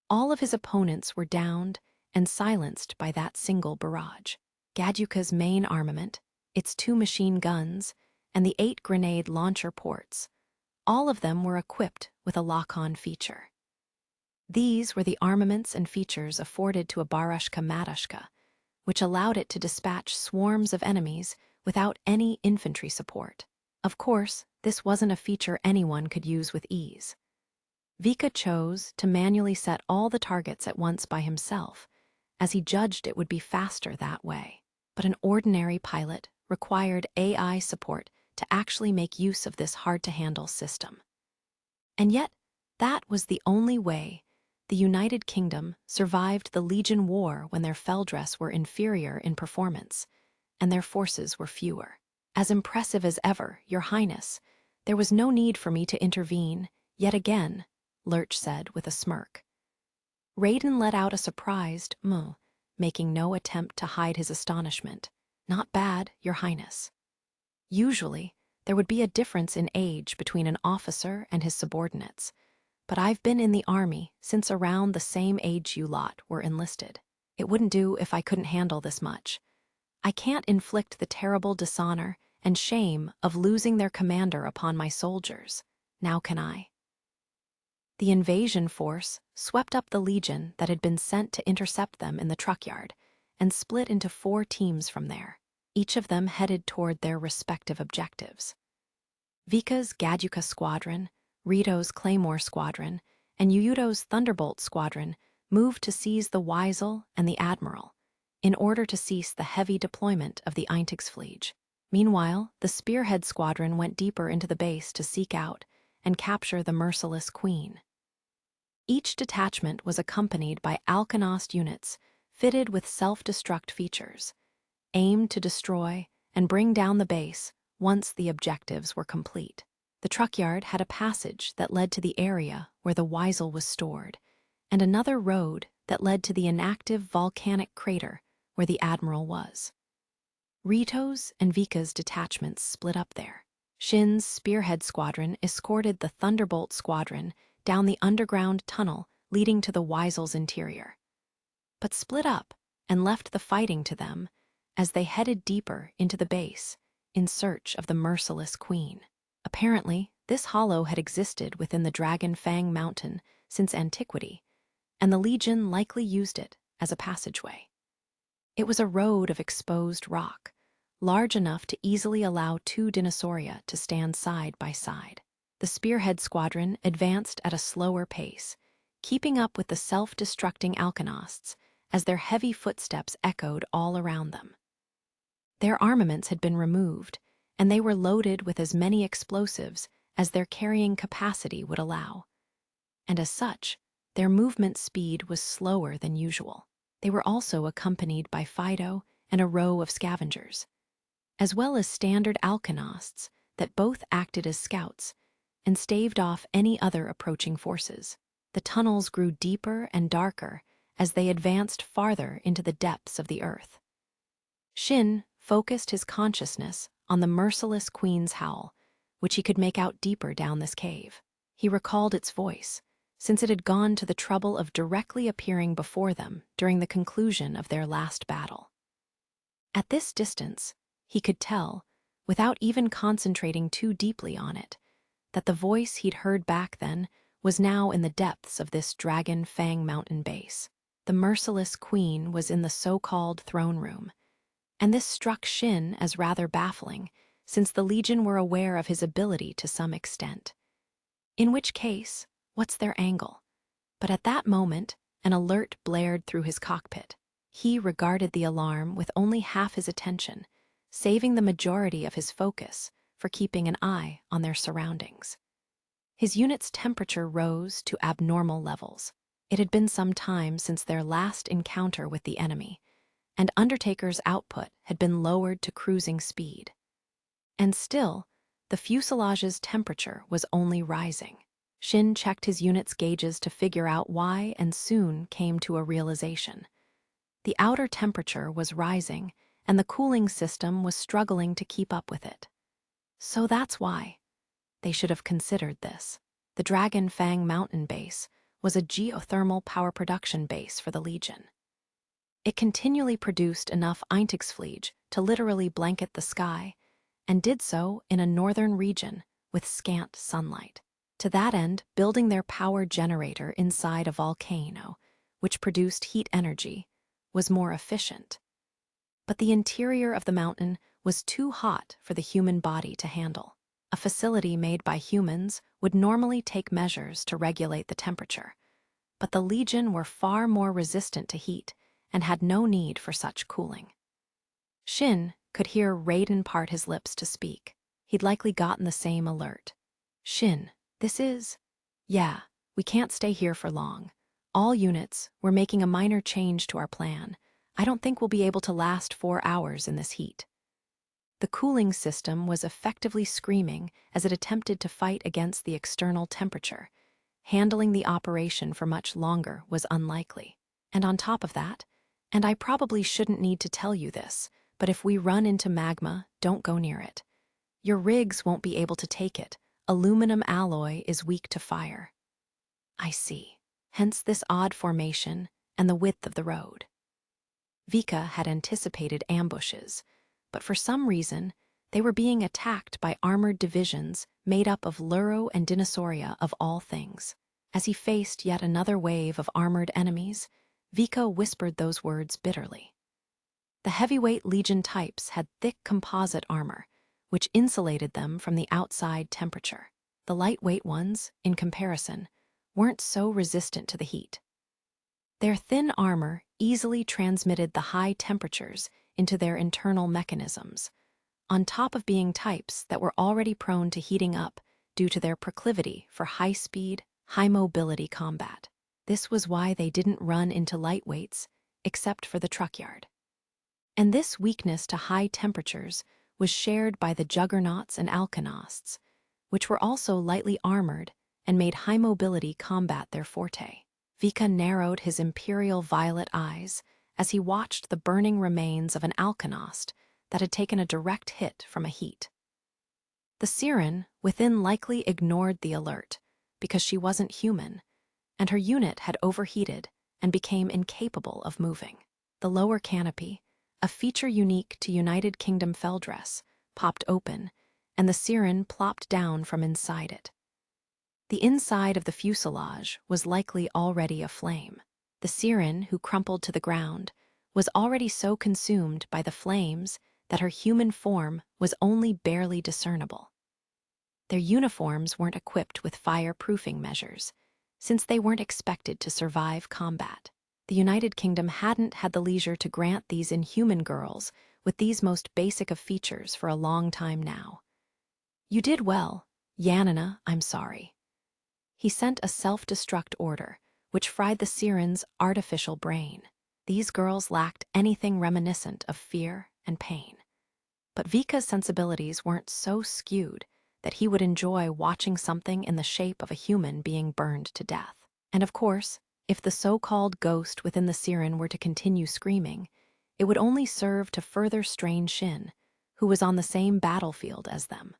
All of his opponents were downed and silenced by that single barrage. Gaduka's main armament, its 2 machine guns, and the 8 grenade launcher ports, all of them were equipped with a lock-on feature. These were the armaments and features afforded to a Barushka Matushka, which allowed it to dispatch swarms of enemies without any infantry support. Of course, this wasn't a feature anyone could use with ease. Vika chose to manually set all the targets at once by himself, as he judged it would be faster that way. But an ordinary pilot required AI support to actually make use of this hard-to-handle system. And yet, that was the only way the United Kingdom survived the Legion War when their Feldress were inferior in performance, and their forces were fewer. "As impressive as ever, Your Highness. There was no need for me to intervene, yet again," Lurch said with a smirk. Raiden let out a surprised "muh," making no attempt to hide his astonishment. "Not bad, Your Highness." Usually, there would be a difference in age between an officer and his subordinates, but I've been in the army since around the same age you lot were enlisted. It wouldn't do if I couldn't handle this much. I can't inflict the terrible dishonor and shame of losing their commander upon my soldiers. Now can I? The invasion force swept up the Legion that had been sent to intercept them in the truck yard and split into 4 teams from there, each of them headed toward their respective objectives. Vika's Gaduka Squadron, Rito's Claymore Squadron, and Yuyuto's Thunderbolt Squadron moved to seize the Weisel and the Admiral, in order to cease the heavy deployment of the Eintagsfliege. Meanwhile, the Spearhead Squadron went deeper into the base to seek out and capture the merciless Queen. Each detachment was accompanied by Alkanost units fitted with self-destruct features, aimed to destroy and bring down the base once the objectives were complete. The truck yard had a passage that led to the area where the Weisel was stored, and another road that led to the inactive volcanic crater where the Admiral was. Rito's and Vika's detachments split up there. Shin's spearhead squadron escorted the Thunderbolt squadron down the underground tunnel leading to the Weisel's interior, but split up and left the fighting to them as they headed deeper into the base in search of the merciless queen. Apparently, this hollow had existed within the Dragon Fang Mountain since antiquity, and the Legion likely used it as a passageway. It was a road of exposed rock, large enough to easily allow two dinosauria to stand side by side. The spearhead squadron advanced at a slower pace, keeping up with the self-destructing Alkenosts as their heavy footsteps echoed all around them. Their armaments had been removed, and they were loaded with as many explosives as their carrying capacity would allow. And as such, their movement speed was slower than usual. They were also accompanied by Fido and a row of scavengers, as well as standard Alkenosts that both acted as scouts and staved off any other approaching forces. The tunnels grew deeper and darker as they advanced farther into the depths of the earth. Shin focused his consciousness on the merciless queen's howl, which he could make out deeper down this cave. He recalled its voice, since it had gone to the trouble of directly appearing before them during the conclusion of their last battle. At this distance, he could tell, without even concentrating too deeply on it, that the voice he'd heard back then was now in the depths of this Dragon Fang Mountain base. The merciless queen was in the so-called throne room, and this struck Shin as rather baffling, since the Legion were aware of his ability to some extent. In which case, what's their angle? But at that moment, an alert blared through his cockpit. He regarded the alarm with only half his attention, saving the majority of his focus for keeping an eye on their surroundings. His unit's temperature rose to abnormal levels. It had been some time since their last encounter with the enemy, and Undertaker's output had been lowered to cruising speed. And still, the fuselage's temperature was only rising. Shin checked his unit's gauges to figure out why and soon came to a realization. The outer temperature was rising, and the cooling system was struggling to keep up with it. So that's why. They should have considered this. The Dragon Fang Mountain base was a geothermal power production base for the Legion. It continually produced enough Eintagsfliege to literally blanket the sky, and did so in a northern region with scant sunlight. To that end, building their power generator inside a volcano, which produced heat energy, was more efficient. But the interior of the mountain was too hot for the human body to handle. A facility made by humans would normally take measures to regulate the temperature, but the Legion were far more resistant to heat and had no need for such cooling. Shin could hear Raiden part his lips to speak. He'd likely gotten the same alert. Shin, this is... Yeah, we can't stay here for long. All units, we're making a minor change to our plan. I don't think we'll be able to last 4 hours in this heat. The cooling system was effectively screaming as it attempted to fight against the external temperature. Handling the operation for much longer was unlikely. And on top of that, and I probably shouldn't need to tell you this, but if we run into magma, don't go near it. Your rigs won't be able to take it. Aluminum alloy is weak to fire. I see. Hence this odd formation and the width of the road. Vika had anticipated ambushes, but for some reason, they were being attacked by armored divisions made up of Luro and Dinosauria of all things. As he faced yet another wave of armored enemies, Vika whispered those words bitterly. The heavyweight Legion types had thick composite armor, which insulated them from the outside temperature. The lightweight ones, in comparison, weren't so resistant to the heat. Their thin armor easily transmitted the high temperatures into their internal mechanisms, on top of being types that were already prone to heating up due to their proclivity for high-speed, high-mobility combat. This was why they didn't run into lightweights, except for the truck yard. And this weakness to high temperatures was shared by the Juggernauts and Alkenosts, which were also lightly armored and made high-mobility combat their forte. Vika narrowed his imperial violet eyes as he watched the burning remains of an Alkenost that had taken a direct hit from a heat. The siren within likely ignored the alert because she wasn't human, and her unit had overheated and became incapable of moving. The lower canopy, a feature unique to United Kingdom felldress, popped open, and the siren plopped down from inside it. The inside of the fuselage was likely already aflame. The siren, who crumpled to the ground, was already so consumed by the flames that her human form was only barely discernible. Their uniforms weren't equipped with fireproofing measures, since they weren't expected to survive combat. The United Kingdom hadn't had the leisure to grant these inhuman girls with these most basic of features for a long time now. "You did well, Yanina, I'm sorry." He sent a self-destruct order, which fried the siren's artificial brain. These girls lacked anything reminiscent of fear and pain. But Vika's sensibilities weren't so skewed that he would enjoy watching something in the shape of a human being burned to death. And of course, if the so-called ghost within the siren were to continue screaming, it would only serve to further strain Shin, who was on the same battlefield as them.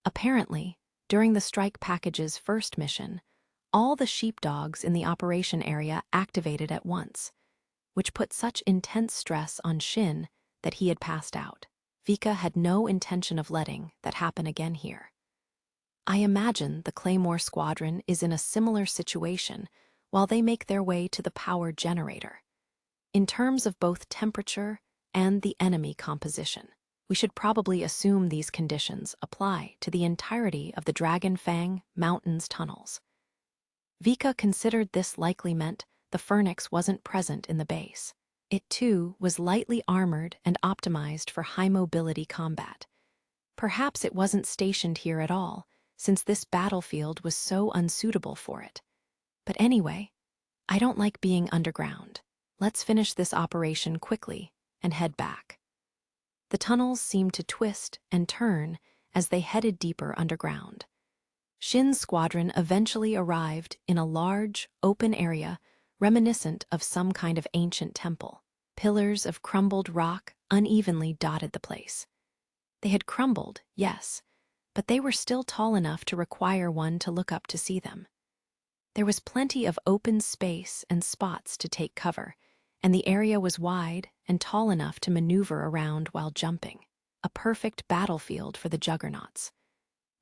Apparently, during the strike package's first mission, all the sheepdogs in the operation area activated at once, which put such intense stress on Shin that he had passed out. Vika had no intention of letting that happen again here. I imagine the Claymore Squadron is in a similar situation while they make their way to the power generator. In terms of both temperature and the enemy composition, we should probably assume these conditions apply to the entirety of the Dragon Fang Mountains tunnels. Vika considered this likely meant the Phoenix wasn't present in the base. It too was lightly armored and optimized for high-mobility combat. Perhaps it wasn't stationed here at all, since this battlefield was so unsuitable for it. But anyway, I don't like being underground. Let's finish this operation quickly and head back. The tunnels seemed to twist and turn as they headed deeper underground. Shin's squadron eventually arrived in a large, open area reminiscent of some kind of ancient temple. Pillars of crumbled rock unevenly dotted the place. They had crumbled, yes, but they were still tall enough to require one to look up to see them. There was plenty of open space and spots to take cover, and the area was wide and tall enough to maneuver around while jumping. A perfect battlefield for the juggernauts.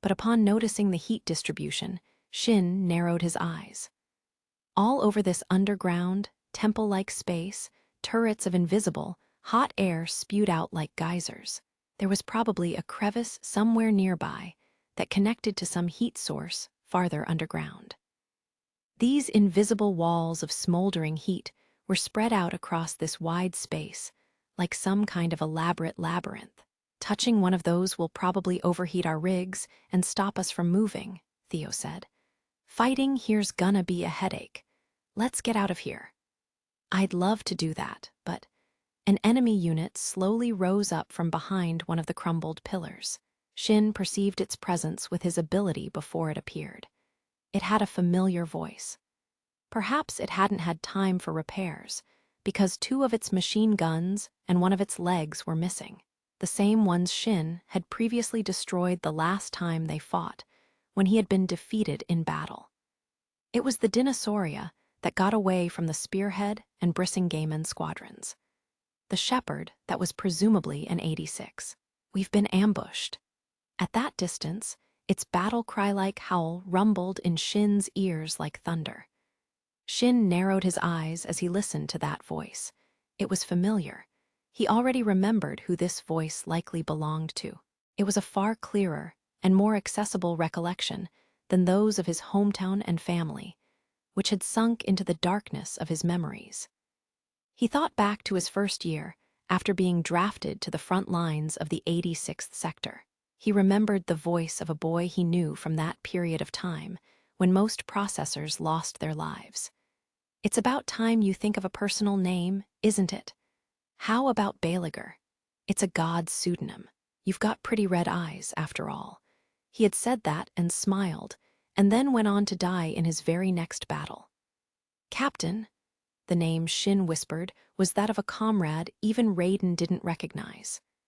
But upon noticing the heat distribution, Shin narrowed his eyes. All over this underground, temple-like space, turrets of invisible, hot air spewed out like geysers. There was probably a crevice somewhere nearby that connected to some heat source farther underground. These invisible walls of smoldering heat were spread out across this wide space, like some kind of elaborate labyrinth. "Touching one of those will probably overheat our rigs and stop us from moving," Theo said. "Fighting here's gonna be a headache. Let's get out of here." "I'd love to do that, but..." An enemy unit slowly rose up from behind one of the crumbled pillars. Shin perceived its presence with his ability before it appeared. It had a familiar voice. Perhaps it hadn't had time for repairs, because 2 of its machine guns and 1 of its legs were missing. The same ones Shin had previously destroyed the last time they fought, when he had been defeated in battle. It was the Dinosauria that got away from the Spearhead and Brisingamen squadrons. The Shepherd that was presumably an 86. "We've been ambushed." At that distance, its battle cry-like howl rumbled in Shin's ears like thunder. Shin narrowed his eyes as he listened to that voice. It was familiar. He already remembered who this voice likely belonged to. It was a far clearer and more accessible recollection than those of his hometown and family, which had sunk into the darkness of his memories. He thought back to his first year, after being drafted to the front lines of the 86th Sector. He remembered the voice of a boy he knew from that period of time, when most processors lost their lives. It's about time you think of a personal name, isn't it? How about Balaguer? It's a god's pseudonym. You've got pretty red eyes, after all. He had said that and smiled, and then went on to die in his very next battle. Captain, the name Shin whispered was that of a comrade even Raiden didn't recognize.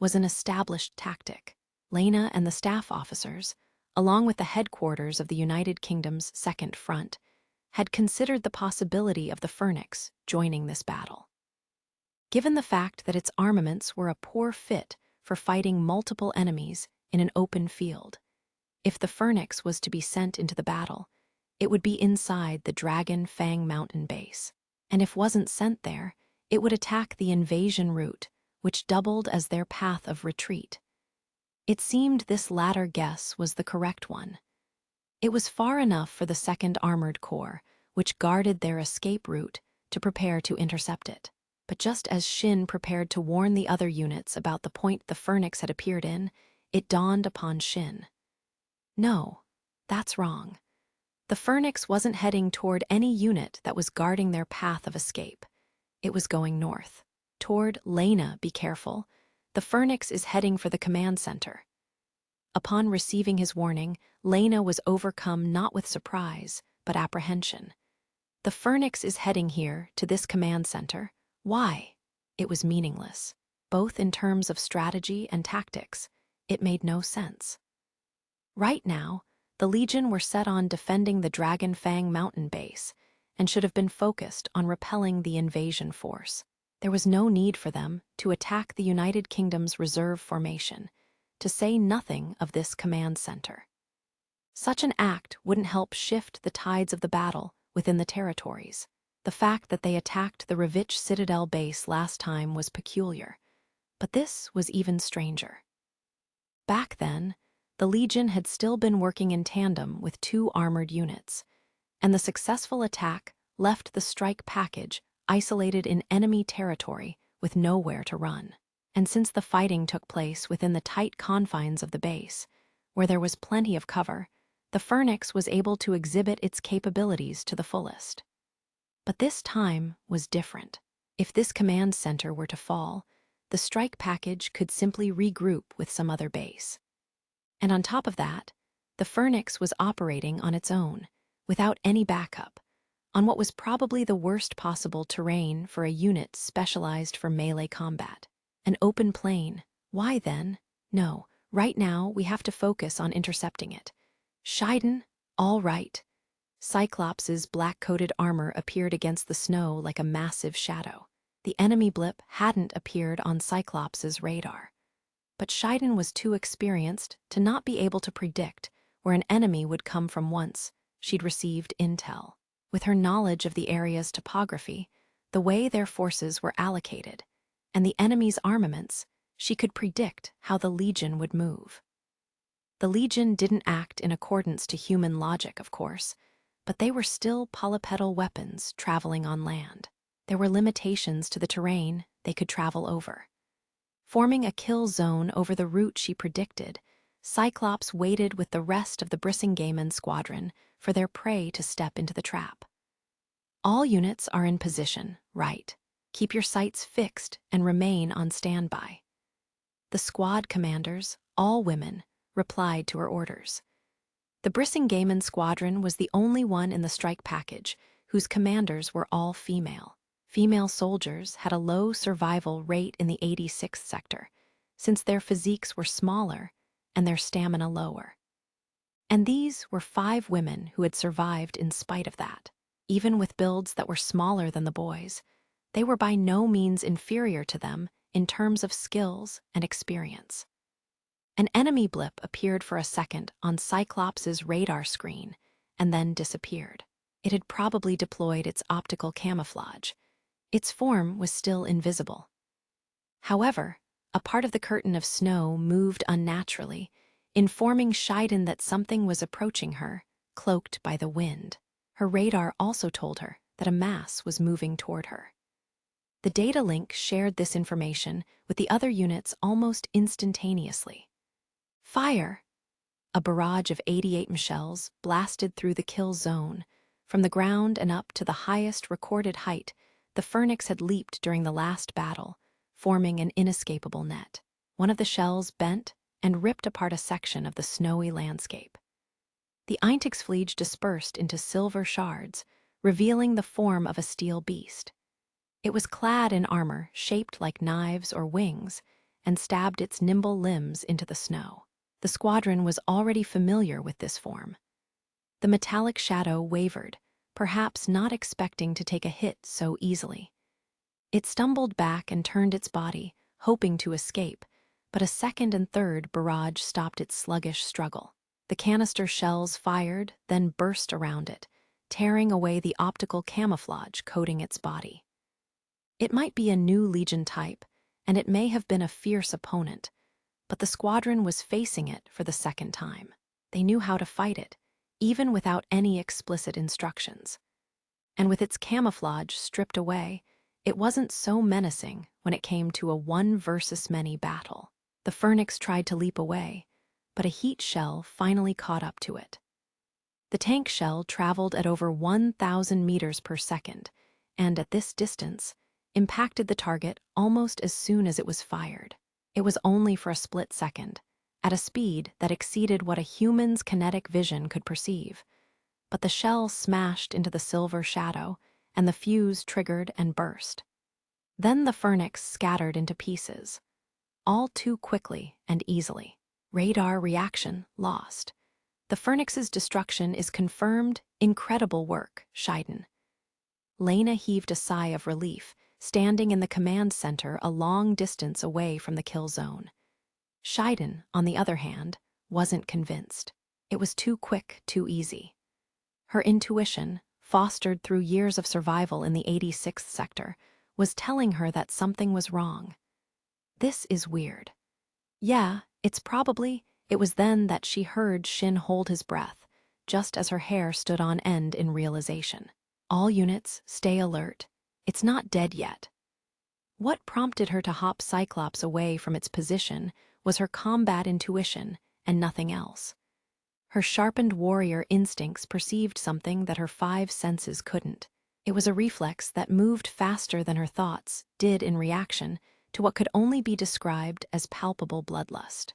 was an established tactic. Lena and the staff officers, along with the headquarters of the United Kingdom's Second Front, had considered the possibility of the Phoenix joining this battle. Given the fact that its armaments were a poor fit for fighting multiple enemies in an open field, if the Phoenix was to be sent into the battle, it would be inside the Dragon Fang Mountain base. And if wasn't sent there, it would attack the invasion route, which doubled as their path of retreat. It seemed this latter guess was the correct one. It was far enough for the 2nd Armored Corps, which guarded their escape route, to prepare to intercept it. But just as Shin prepared to warn the other units about the point the Phoenix had appeared in, it dawned upon Shin. No, that's wrong. The Phoenix wasn't heading toward any unit that was guarding their path of escape. It was going north. Toward Lena, be careful. The Phoenix is heading for the command center. Upon receiving his warning, Lena was overcome not with surprise, but apprehension. The Phoenix is heading here, to this command center. Why? It was meaningless. Both in terms of strategy and tactics, it made no sense. Right now, the Legion were set on defending the Dragon Fang Mountain base and should have been focused on repelling the invasion force. There was no need for them to attack the United Kingdom's reserve formation, to say nothing of this command center. Such an act wouldn't help shift the tides of the battle within the territories. The fact that they attacked the Ravitch Citadel base last time was peculiar, but this was even stranger. Back then, the Legion had still been working in tandem with 2 armored units, and the successful attack left the strike package isolated in enemy territory with nowhere to run. And since the fighting took place within the tight confines of the base, where there was plenty of cover, the Phoenix was able to exhibit its capabilities to the fullest. But this time was different. If this command center were to fall, the strike package could simply regroup with some other base. And on top of that, the Phoenix was operating on its own, without any backup, on what was probably the worst possible terrain for a unit specialized for melee combat. An open plain. Why then? No, right now we have to focus on intercepting it. Shiden? All right. Cyclops' black-coated armor appeared against the snow like a massive shadow. The enemy blip hadn't appeared on Cyclops' radar. But Shiden was too experienced to not be able to predict where an enemy would come from once she'd received intel. With her knowledge of the area's topography, the way their forces were allocated, and the enemy's armaments, she could predict how the Legion would move. The Legion didn't act in accordance to human logic, of course, but they were still polypedal weapons traveling on land. There were limitations to the terrain they could travel over. Forming a kill zone over the route she predicted, Cyclops waited with the rest of the Brisingamen squadron for their prey to step into the trap. All units are in position, right? Keep your sights fixed and remain on standby. The squad commanders, all women, replied to her orders. The Brisingamen squadron was the only one in the strike package whose commanders were all female. Female soldiers had a low survival rate in the 86th sector, since their physiques were smaller and their stamina lower. And these were 5 women who had survived in spite of that. Even with builds that were smaller than the boys, they were by no means inferior to them in terms of skills and experience. An enemy blip appeared for a second on Cyclops' radar screen and then disappeared. It had probably deployed its optical camouflage. Its form was still invisible. However, a part of the curtain of snow moved unnaturally, informing Shiden that something was approaching her, cloaked by the wind. Her radar also told her that a mass was moving toward her. The data link shared this information with the other units almost instantaneously. Fire! A barrage of 88 shells blasted through the kill zone. From the ground and up to the highest recorded height, the Phoenix had leaped during the last battle, forming an inescapable net. One of the shells bent and ripped apart a section of the snowy landscape. The Eintagsfliege dispersed into silver shards, revealing the form of a steel beast. It was clad in armor shaped like knives or wings, and stabbed its nimble limbs into the snow. The squadron was already familiar with this form. The metallic shadow wavered, perhaps not expecting to take a hit so easily. It stumbled back and turned its body, hoping to escape, but a second and third barrage stopped its sluggish struggle. The canister shells fired, then burst around it, tearing away the optical camouflage coating its body. It might be a new Legion type, and it may have been a fierce opponent, but the squadron was facing it for the second time. They knew how to fight it, even without any explicit instructions. And with its camouflage stripped away, it wasn't so menacing when it came to a one-versus-many battle. The Phoenix tried to leap away, but a heat shell finally caught up to it. The tank shell traveled at over 1,000 meters per second, and at this distance, impacted the target almost as soon as it was fired. It was only for a split second, at a speed that exceeded what a human's kinetic vision could perceive. But the shell smashed into the silver shadow, and the fuse triggered and burst. Then the Phoenix scattered into pieces, all too quickly and easily. Radar reaction lost. The Phoenix's destruction is confirmed. Incredible work, Scheiden. Lena heaved a sigh of relief, standing in the command center a long distance away from the kill zone. Scheiden, on the other hand, wasn't convinced. It was too quick, too easy. Her intuition, fostered through years of survival in the 86th sector, was telling her that something was wrong. This is weird. Yeah, it was then that she heard Shin hold his breath, just as her hair stood on end in realization. All units, stay alert. It's not dead yet. What prompted her to hop Cyclops away from its position was her combat intuition and nothing else. Her sharpened warrior instincts perceived something that her five senses couldn't. It was a reflex that moved faster than her thoughts did in reaction to what could only be described as palpable bloodlust.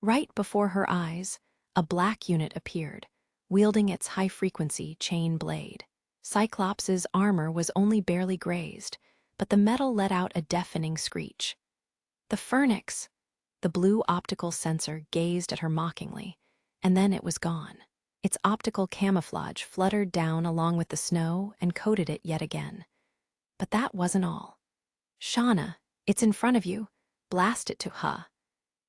Right before her eyes, a black unit appeared, wielding its high-frequency chain blade. Cyclops's armor was only barely grazed, but the metal let out a deafening screech. The Phoenix! The blue optical sensor gazed at her mockingly, and then it was gone. Its optical camouflage fluttered down along with the snow and coated it yet again. But that wasn't all. Shauna, it's in front of you. Blast it to her.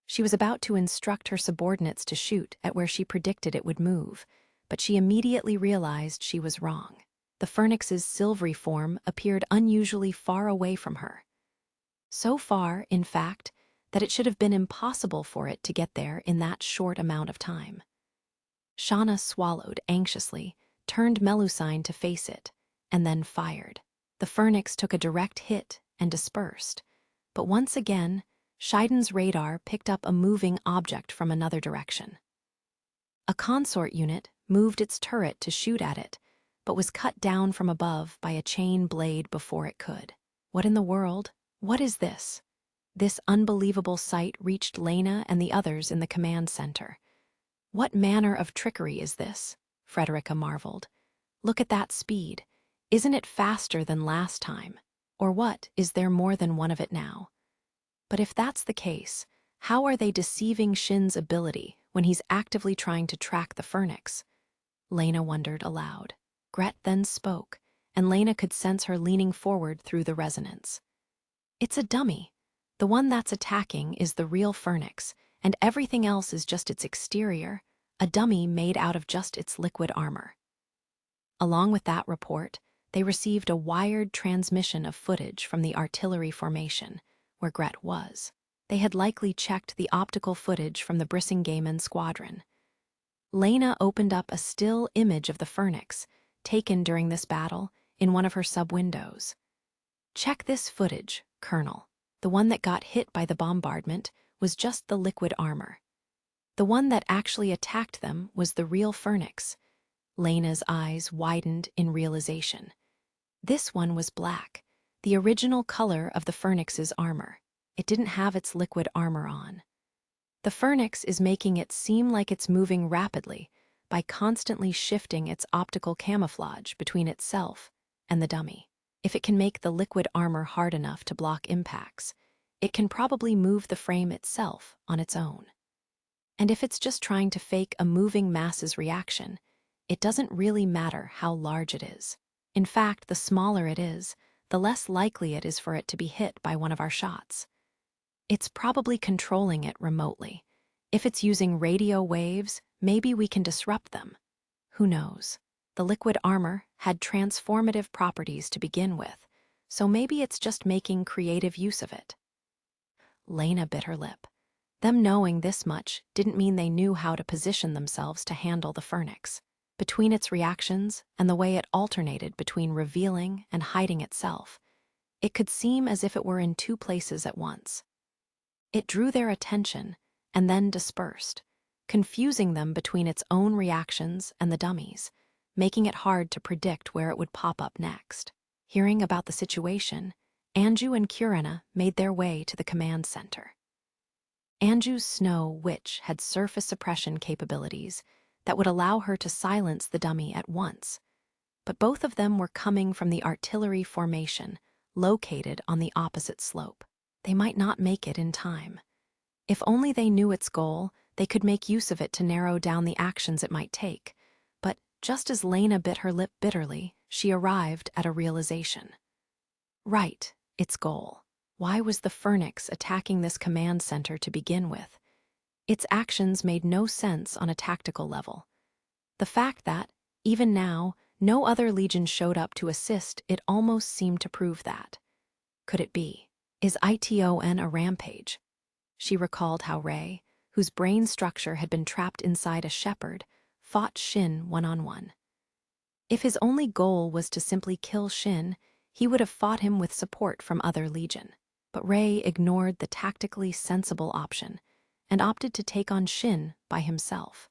She was about to instruct her subordinates to shoot at where she predicted it would move, but she immediately realized she was wrong. The Phoenix's silvery form appeared unusually far away from her. So far, in fact, that it should have been impossible for it to get there in that short amount of time. Shauna swallowed anxiously, turned Melusine to face it, and then fired. The Phoenix took a direct hit and dispersed, but once again, Scheiden's radar picked up a moving object from another direction. A consort unit moved its turret to shoot at it, but was cut down from above by a chain blade before it could. What in the world? What is this? This unbelievable sight reached Lena and the others in the command center. What manner of trickery is this? Frederica marveled. Look at that speed. Isn't it faster than last time? Or what, is there more than one of it now? But if that's the case, how are they deceiving Shin's ability when he's actively trying to track the Phoenix? Lena wondered aloud. Gret then spoke, and Lena could sense her leaning forward through the resonance. It's a dummy. The one that's attacking is the real Phoenix, and everything else is just its exterior, a dummy made out of just its liquid armor. Along with that report, they received a wired transmission of footage from the artillery formation, where Gret was. They had likely checked the optical footage from the Brisingamen squadron. Lena opened up a still image of the Phoenix, taken during this battle, in one of her sub-windows. Check this footage, Colonel. The one that got hit by the bombardment was just the liquid armor. The one that actually attacked them was the real Phoenix. Lena's eyes widened in realization. This one was black, the original color of the Phoenix's armor. It didn't have its liquid armor on. The Phoenix is making it seem like it's moving rapidly by constantly shifting its optical camouflage between itself and the dummy. If it can make the liquid armor hard enough to block impacts, it can probably move the frame itself on its own. And if it's just trying to fake a moving mass's reaction, it doesn't really matter how large it is. In fact, the smaller it is, the less likely it is for it to be hit by one of our shots. It's probably controlling it remotely. If it's using radio waves, maybe we can disrupt them. Who knows? The liquid armor had transformative properties to begin with, so maybe it's just making creative use of it. Lena bit her lip. Them knowing this much didn't mean they knew how to position themselves to handle the Phoenix. Between its reactions and the way it alternated between revealing and hiding itself, it could seem as if it were in two places at once. It drew their attention and then dispersed, confusing them between its own reactions and the dummies, making it hard to predict where it would pop up next. Hearing about the situation, Anju and Kurina made their way to the command center. Anju's Snow Witch had surface suppression capabilities that would allow her to silence the dummy at once, but both of them were coming from the artillery formation located on the opposite slope. They might not make it in time. If only they knew its goal, they could make use of it to narrow down the actions it might take. But just as Lena bit her lip bitterly, she arrived at a realization. Right, its goal. Why was the Phoenix attacking this command center to begin with? Its actions made no sense on a tactical level. The fact that, even now, no other legion showed up to assist, it almost seemed to prove that. Could it be? Is ITON a rampage? She recalled how Ray, whose brain structure had been trapped inside a shepherd, fought Shin one-on-one. If his only goal was to simply kill Shin, he would have fought him with support from other legion. But Ray ignored the tactically sensible option and opted to take on Shin by himself.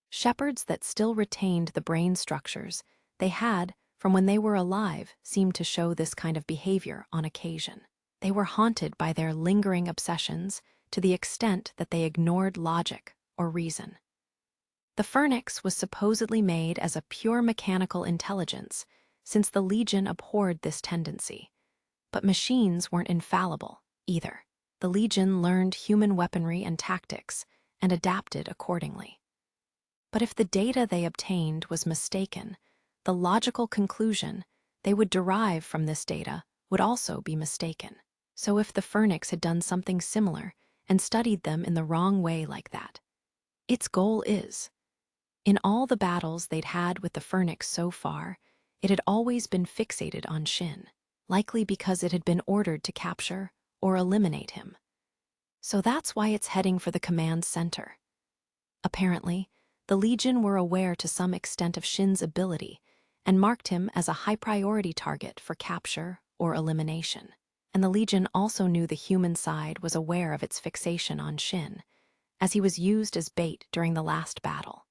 Shepherds that still retained the brain structures they had from when they were alive seemed to show this kind of behavior on occasion. They were haunted by their lingering obsessions to the extent that they ignored logic or reason. The Phoenix was supposedly made as a pure mechanical intelligence, since the Legion abhorred this tendency. But machines weren't infallible, either. The Legion learned human weaponry and tactics and adapted accordingly. But if the data they obtained was mistaken, the logical conclusion they would derive from this data would also be mistaken. So if the Phoenix had done something similar and studied them in the wrong way like that, its goal is. In all the battles they'd had with the Phoenix so far, it had always been fixated on Shin, likely because it had been ordered to capture or eliminate him. So that's why it's heading for the command center. Apparently, the Legion were aware to some extent of Shin's ability and marked him as a high-priority target for capture or elimination. And the Legion also knew the human side was aware of its fixation on Shin, as he was used as bait during the last battle.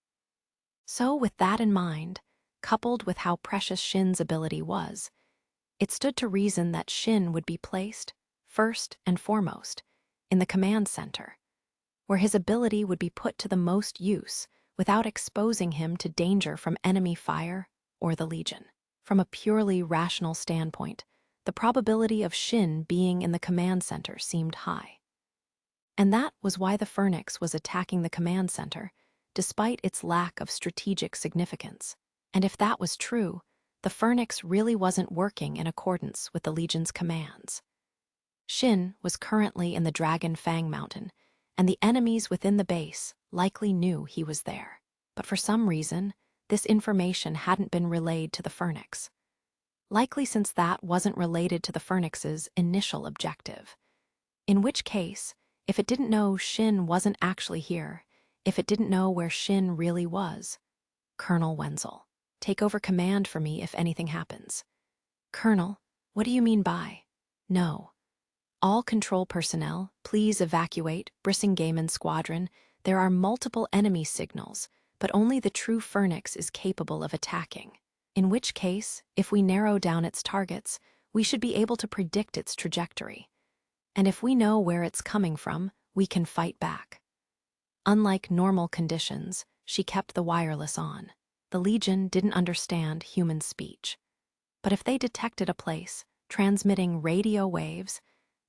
So with that in mind, coupled with how precious Shin's ability was, it stood to reason that Shin would be placed, first and foremost, in the command center, where his ability would be put to the most use without exposing him to danger from enemy fire or the Legion. From a purely rational standpoint, the probability of Shin being in the command center seemed high. And that was why the Phoenix was attacking the command center, despite its lack of strategic significance. And if that was true, the Phoenix really wasn't working in accordance with the Legion's commands. Shin was currently in the Dragon Fang Mountain, and the enemies within the base likely knew he was there. But for some reason, this information hadn't been relayed to the Phoenix. Likely since that wasn't related to the Phoenix's initial objective. In which case, if it didn't know Shin wasn't actually here, if it didn't know where Shin really was, Colonel Wenzel, take over command for me if anything happens. Colonel, what do you mean by? No. All control personnel, please evacuate Brissingamen Squadron. There are multiple enemy signals, but only the true Phoenix is capable of attacking. In which case, if we narrow down its targets, we should be able to predict its trajectory. And if we know where it's coming from, we can fight back. Unlike normal conditions, she kept the wireless on. The Legion didn't understand human speech. But if they detected a place transmitting radio waves,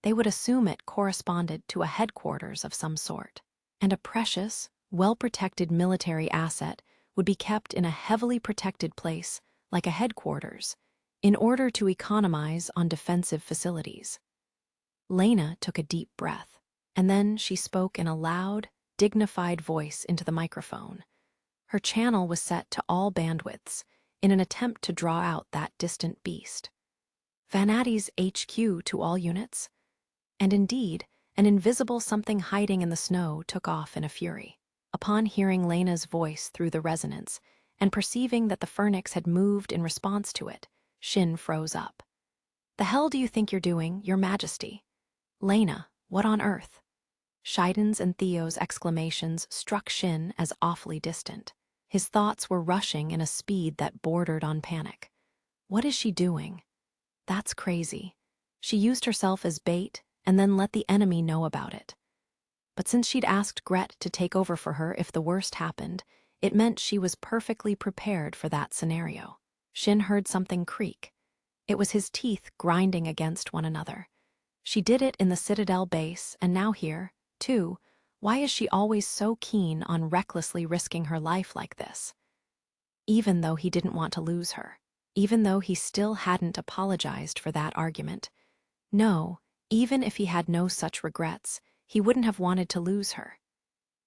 they would assume it corresponded to a headquarters of some sort. And a precious, well-protected military asset would be kept in a heavily protected place like a headquarters in order to economize on defensive facilities. Lena took a deep breath, and then she spoke in a loud, dignified voice into the microphone. Her channel was set to all bandwidths in an attempt to draw out that distant beast. Vanatti's HQ to all units? And indeed, an invisible something hiding in the snow took off in a fury. Upon hearing Lena's voice through the resonance and perceiving that the Phoenix had moved in response to it, Shin froze up. "The hell do you think you're doing, Your Majesty?" "Lena, what on earth?" Shaiden's and Theo's exclamations struck Shin as awfully distant. His thoughts were rushing in a speed that bordered on panic. What is she doing? That's crazy. She used herself as bait and then let the enemy know about it. But since she'd asked Gret to take over for her if the worst happened, it meant she was perfectly prepared for that scenario. Shin heard something creak. It was his teeth grinding against one another. She did it in the Citadel base, and now here, too. Why is she always so keen on recklessly risking her life like this? Even though he didn't want to lose her. Even though he still hadn't apologized for that argument. No, even if he had no such regrets, he wouldn't have wanted to lose her.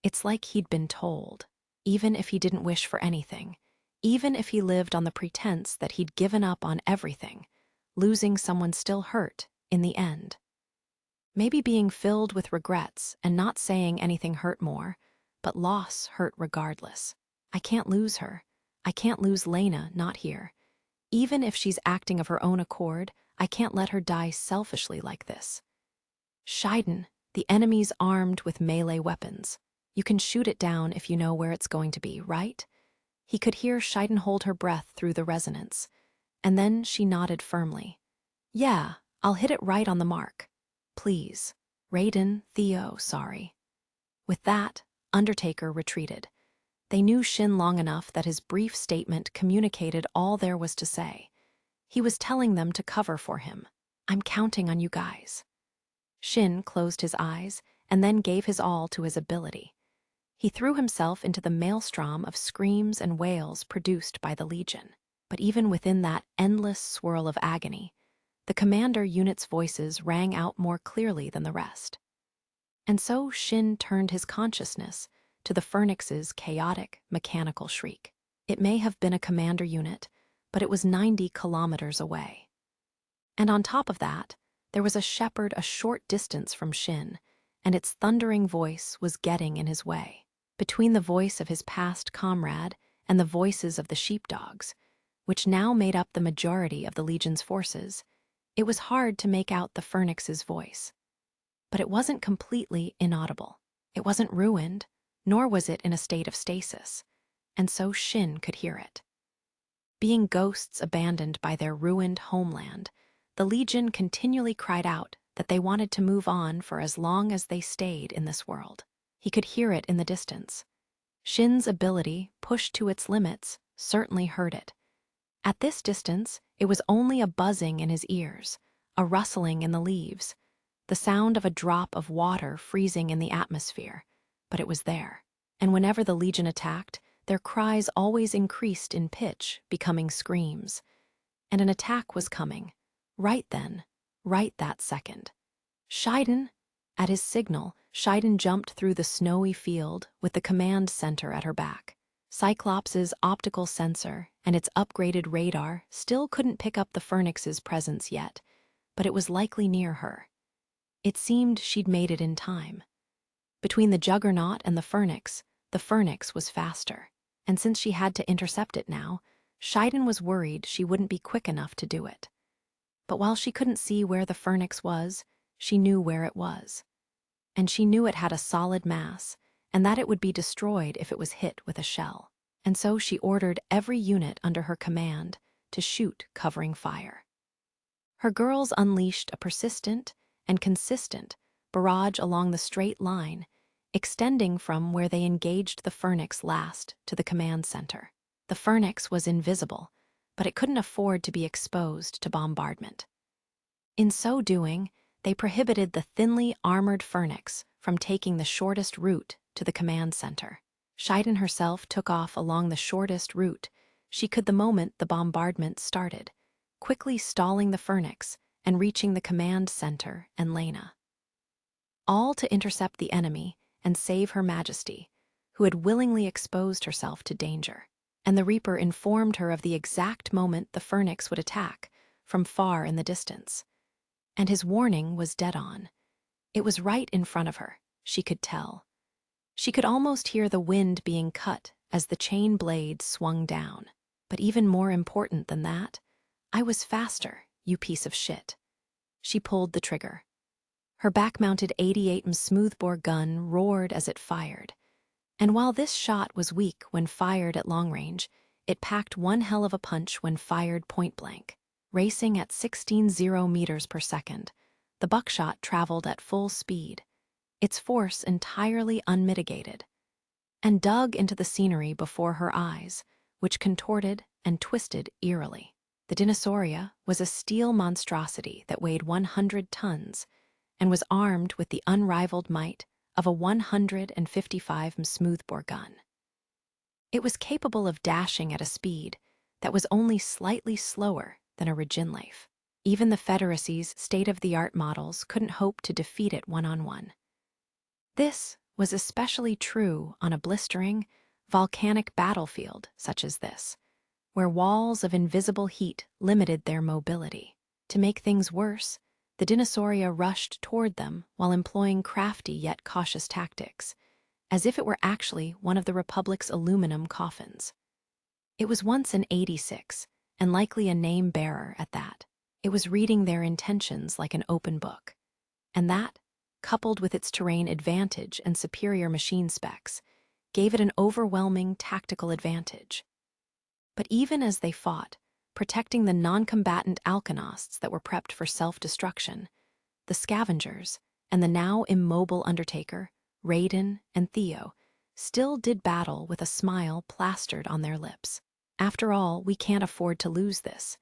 It's like he'd been told, even if he didn't wish for anything, even if he lived on the pretense that he'd given up on everything, losing someone still hurt in the end. Maybe being filled with regrets and not saying anything hurt more, but loss hurt regardless. I can't lose her. I can't lose Lena, not here. Even if she's acting of her own accord, I can't let her die selfishly like this. Shaiden, the enemy's armed with melee weapons. You can shoot it down if you know where it's going to be, right? He could hear Shaiden hold her breath through the resonance, and then she nodded firmly. Yeah, I'll hit it right on the mark. Please. Raiden, Theo, sorry. With that, Undertaker retreated. They knew Shin long enough that his brief statement communicated all there was to say. He was telling them to cover for him. I'm counting on you guys. Shin closed his eyes and then gave his all to his ability. He threw himself into the maelstrom of screams and wails produced by the Legion. But even within that endless swirl of agony, the commander unit's voices rang out more clearly than the rest. And so Shin turned his consciousness to the Phoenix's chaotic, mechanical shriek. It may have been a commander unit, but it was 90 kilometers away. And on top of that, there was a shepherd a short distance from Shin, and its thundering voice was getting in his way. Between the voice of his past comrade and the voices of the sheepdogs, which now made up the majority of the Legion's forces, it was hard to make out the Phoenix's voice. But it wasn't completely inaudible. It wasn't ruined, nor was it in a state of stasis, and so Shin could hear it. Being ghosts abandoned by their ruined homeland, the Legion continually cried out that they wanted to move on for as long as they stayed in this world. He could hear it in the distance. Shin's ability, pushed to its limits, certainly heard it. At this distance, it was only a buzzing in his ears, a rustling in the leaves, the sound of a drop of water freezing in the atmosphere, but it was there. And whenever the Legion attacked, their cries always increased in pitch, becoming screams. And an attack was coming. Right then, right that second. Shaiden! At his signal, Shaiden jumped through the snowy field with the command center at her back. Cyclops' optical sensor and its upgraded radar still couldn't pick up the Phoenix's presence yet, but it was likely near her. It seemed she'd made it in time. Between the Juggernaut and the Phoenix was faster, and since she had to intercept it now, Shaiden was worried she wouldn't be quick enough to do it. But while she couldn't see where the Phoenix was, she knew where it was. And she knew it had a solid mass, and that it would be destroyed if it was hit with a shell. And so she ordered every unit under her command to shoot covering fire. Her girls unleashed a persistent and consistent barrage along the straight line, extending from where they engaged the Phoenix last to the command center. The Phoenix was invisible, but it couldn't afford to be exposed to bombardment. In so doing, They prohibited the thinly armored Phoenix from taking the shortest route to the command center. Shiden herself took off along the shortest route she could the moment the bombardment started, quickly stalling the Phoenix and reaching the command center and Lena. All to intercept the enemy and save Her Majesty, who had willingly exposed herself to danger. And the Reaper informed her of the exact moment the Phoenix would attack, from far in the distance. And his warning was dead on. It was right in front of her, she could tell. She could almost hear the wind being cut as the chain blade swung down. But even more important than that, I was faster, you piece of shit. She pulled the trigger. Her back-mounted 88mm smoothbore gun roared as it fired. And while this shot was weak when fired at long range, it packed one hell of a punch when fired point-blank. Racing at 16.0 meters per second, the buckshot traveled at full speed, its force entirely unmitigated, and dug into the scenery before her eyes, which contorted and twisted eerily. The Dinosauria was a steel monstrosity that weighed 100 tons and was armed with the unrivaled might of a 155mm smoothbore gun. It was capable of dashing at a speed that was only slightly slower than a Reginleif. Even the Federacy's state-of-the-art models couldn't hope to defeat it one-on-one. This was especially true on a blistering, volcanic battlefield such as this, where walls of invisible heat limited their mobility. To make things worse, the Dinosauria rushed toward them while employing crafty yet cautious tactics, as if it were actually one of the Republic's aluminum coffins. It was once an 86, and likely a name-bearer at that. It was reading their intentions like an open book. And that, coupled with its terrain advantage and superior machine specs, gave it an overwhelming tactical advantage. But even as they fought, protecting the non-combatant Alkenosts that were prepped for self-destruction, the Scavengers and the now immobile Undertaker, Raiden, and Theo still did battle with a smile plastered on their lips. After all, we can't afford to lose this.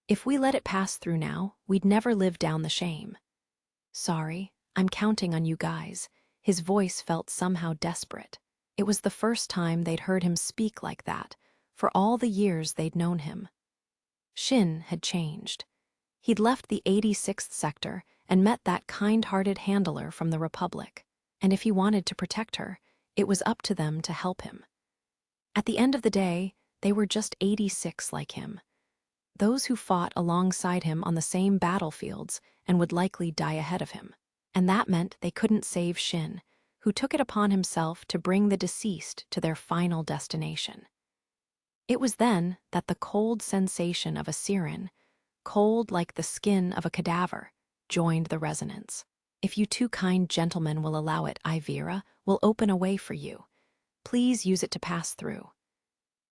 If we let it pass through now, we'd never live down the shame. Sorry, I'm counting on you guys. His voice felt somehow desperate. It was the first time they'd heard him speak like that, for all the years they'd known him. Shin had changed. He'd left the 86th sector and met that kind-hearted handler from the Republic, and if he wanted to protect her, it was up to them to help him. At the end of the day, they were just 86 like him. Those who fought alongside him on the same battlefields and would likely die ahead of him. And that meant they couldn't save Shin, who took it upon himself to bring the deceased to their final destination. It was then that the cold sensation of a siren, cold like the skin of a cadaver, joined the resonance. If you two kind gentlemen will allow it, I, Vera, will open a way for you. Please use it to pass through.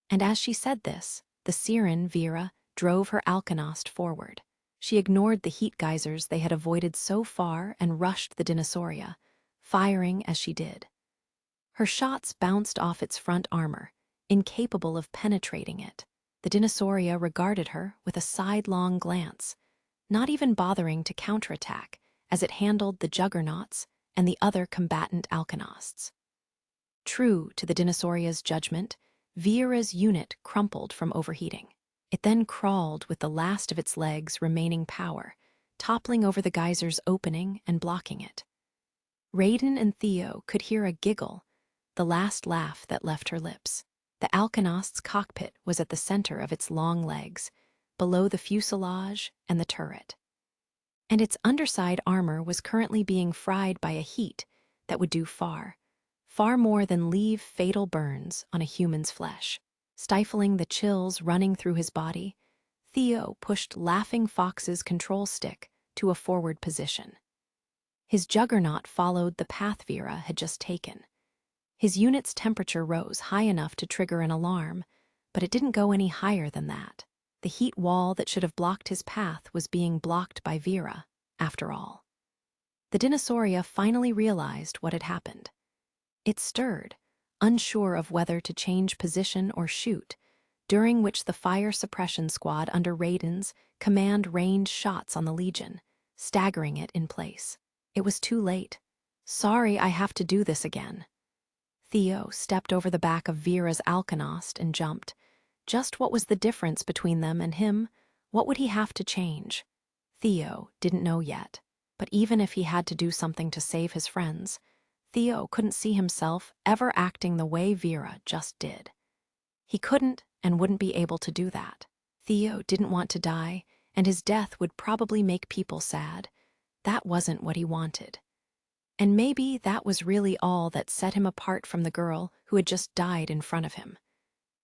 And as she said this, the siren, Vera, drove her Alkenost forward. She ignored the heat geysers they had avoided so far and rushed the Dinosauria, firing as she did. Her shots bounced off its front armor, incapable of penetrating it. The Dinosauria regarded her with a sidelong glance, not even bothering to counterattack as it handled the Juggernauts and the other combatant Alkenosts. True to the Dinosauria's judgment, Vera's unit crumpled from overheating. It then crawled with the last of its legs remaining power, toppling over the geyser's opening and blocking it. Raiden and Theo could hear a giggle, the last laugh that left her lips. The Alkenost's cockpit was at the center of its long legs, below the fuselage and the turret. And its underside armor was currently being fried by a heat that would do far more than leave fatal burns on a human's flesh. Stifling the chills running through his body, Theo pushed Laughing Fox's control stick to a forward position. His Juggernaut followed the path Vera had just taken. His unit's temperature rose high enough to trigger an alarm, but it didn't go any higher than that. The heat wall that should have blocked his path was being blocked by Vera, after all. The Dinosauria finally realized what had happened. It stirred, unsure of whether to change position or shoot, during which the fire suppression squad under Raiden's command rained shots on the Legion, staggering it in place. It was too late. "Sorry, I have to do this again." Theo stepped over the back of Vera's alkonost and jumped. Just what was the difference between them and him? What would he have to change? Theo didn't know yet, but even if he had to do something to save his friends, Theo couldn't see himself ever acting the way Vera just did. He couldn't and wouldn't be able to do that. Theo didn't want to die, and his death would probably make people sad. That wasn't what he wanted. And maybe that was really all that set him apart from the girl who had just died in front of him.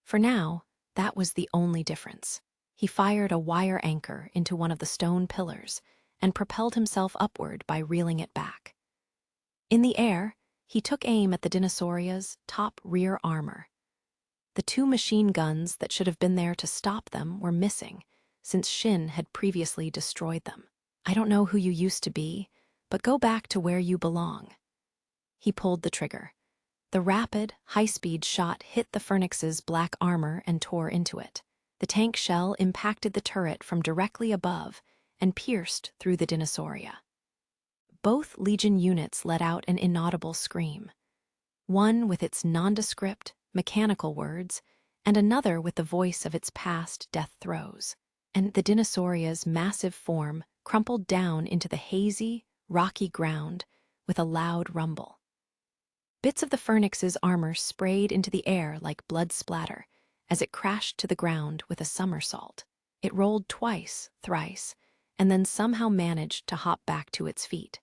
For now, that was the only difference. He fired a wire anchor into one of the stone pillars and propelled himself upward by reeling it back. In the air, he took aim at the Dinosauria's top rear armor. The two machine guns that should have been there to stop them were missing, since Shin had previously destroyed them. "I don't know who you used to be, but go back to where you belong." He pulled the trigger. The rapid, high-speed shot hit the Phoenix's black armor and tore into it. The tank shell impacted the turret from directly above and pierced through the Dinosauria. Both Legion units let out an inaudible scream, one with its nondescript, mechanical words, and another with the voice of its past death throes. And the Dinosauria's massive form crumpled down into the hazy, rocky ground with a loud rumble. Bits of the Phoenix's armor sprayed into the air like blood splatter as it crashed to the ground with a somersault. It rolled twice, thrice, and then somehow managed to hop back to its feet.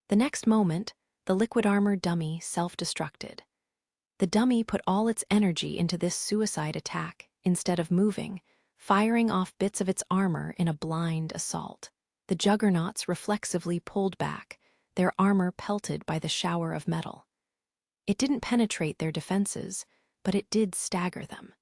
The next moment, the liquid armor dummy self-destructed. The dummy put all its energy into this suicide attack instead of moving, firing off bits of its armor in a blind assault. The juggernauts reflexively pulled back, their armor pelted by the shower of metal. It didn't penetrate their defenses, but it did stagger them.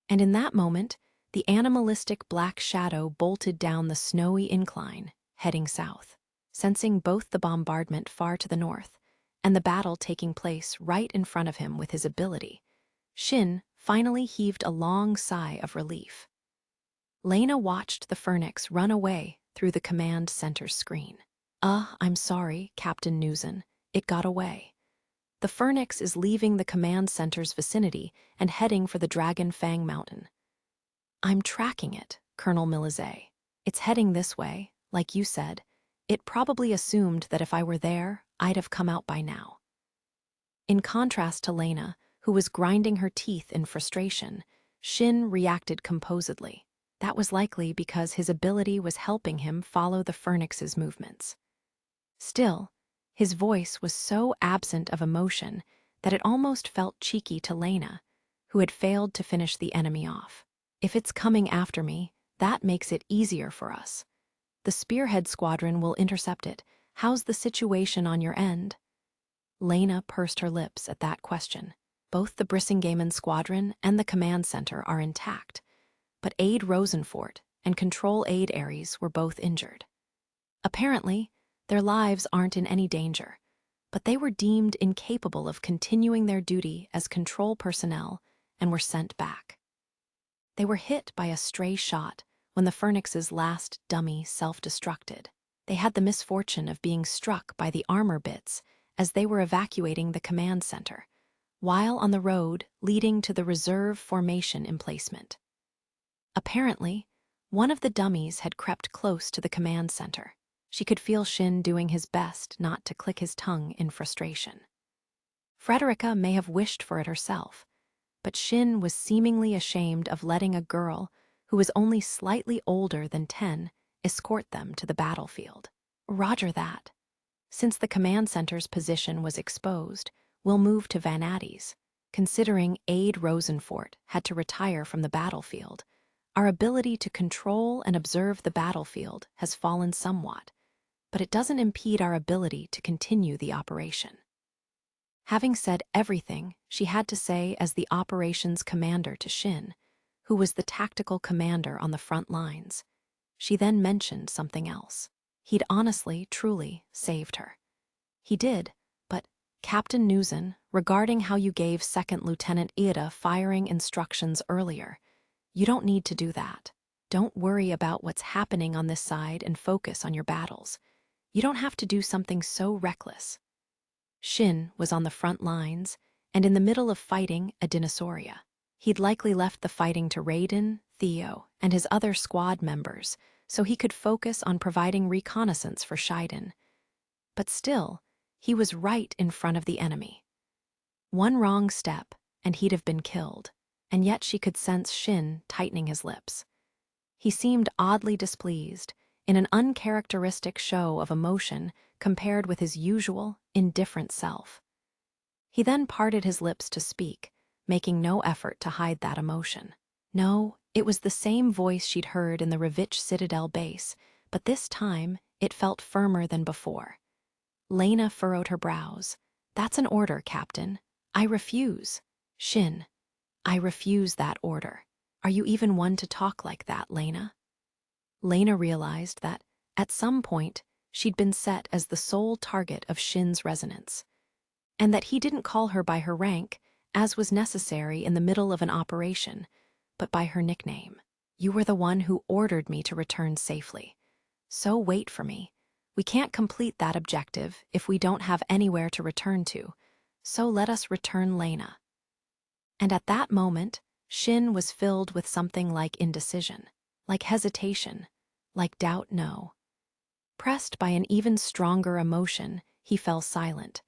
And in that moment, the animalistic black shadow bolted down the snowy incline, heading south. Sensing both the bombardment far to the north and the battle taking place right in front of him with his ability, Shin finally heaved a long sigh of relief. Lena watched the Phoenix run away through the command center screen. I'm sorry, Captain Newson. It got away. The Phoenix is leaving the command center's vicinity and heading for the Dragon Fang Mountain. I'm tracking it, Colonel Milizet. It's heading this way, like you said. It probably assumed that if I were there, I'd have come out by now. In contrast to Lena, who was grinding her teeth in frustration, Shin reacted composedly. That was likely because his ability was helping him follow the Phoenix's movements. Still, his voice was so absent of emotion that it almost felt cheeky to Lena, who had failed to finish the enemy off. If it's coming after me, that makes it easier for us. The Spearhead Squadron will intercept it. How's the situation on your end? Lena pursed her lips at that question. Both the Brissingamen Squadron and the command center are intact, but Aide Rosenfort and Control Aide Ares were both injured. Apparently, their lives aren't in any danger, but they were deemed incapable of continuing their duty as control personnel and were sent back. They were hit by a stray shot when the Phoenix's last dummy self-destructed. They had the misfortune of being struck by the armor bits as they were evacuating the command center, while on the road leading to the reserve formation emplacement. Apparently, one of the dummies had crept close to the command center. She could feel Shin doing his best not to click his tongue in frustration. Frederica may have wished for it herself, but Shin was seemingly ashamed of letting a girl who was only slightly older than 10 escort them to the battlefield. Roger that. Since the command center's position was exposed, we'll move to Van Addy's. Considering Aide Rosenfort had to retire from the battlefield, our ability to control and observe the battlefield has fallen somewhat, but it doesn't impede our ability to continue the operation. Having said everything she had to say as the operations commander to Shin, who was the tactical commander on the front lines, she then mentioned something else. He'd honestly, truly saved her. He did, but Captain Newson, regarding how you gave Second Lieutenant Ida firing instructions earlier, you don't need to do that. Don't worry about what's happening on this side and focus on your battles. You don't have to do something so reckless. Shin was on the front lines and in the middle of fighting a dinosauria. He'd likely left the fighting to Raiden, Theo, and his other squad members so he could focus on providing reconnaissance for Shiden. But still, he was right in front of the enemy. One wrong step, and he'd have been killed, and yet she could sense Shin tightening his lips. He seemed oddly displeased, in an uncharacteristic show of emotion compared with his usual, indifferent self. He then parted his lips to speak, making no effort to hide that emotion. No, it was the same voice she'd heard in the Revich Citadel base, but this time it felt firmer than before. Lena furrowed her brows. "That's an order, Captain. I refuse." "Shin, I refuse that order. Are you even one to talk like that, Lena?" Lena realized that, at some point, she'd been set as the sole target of Shin's resonance, and that he didn't call her by her rank, as was necessary in the middle of an operation, but by her nickname. "You were the one who ordered me to return safely. So wait for me. We can't complete that objective if we don't have anywhere to return to, so let us return Lena." And at that moment, Shin was filled with something like indecision, like hesitation, like doubt. No. Pressed by an even stronger emotion, he fell silent.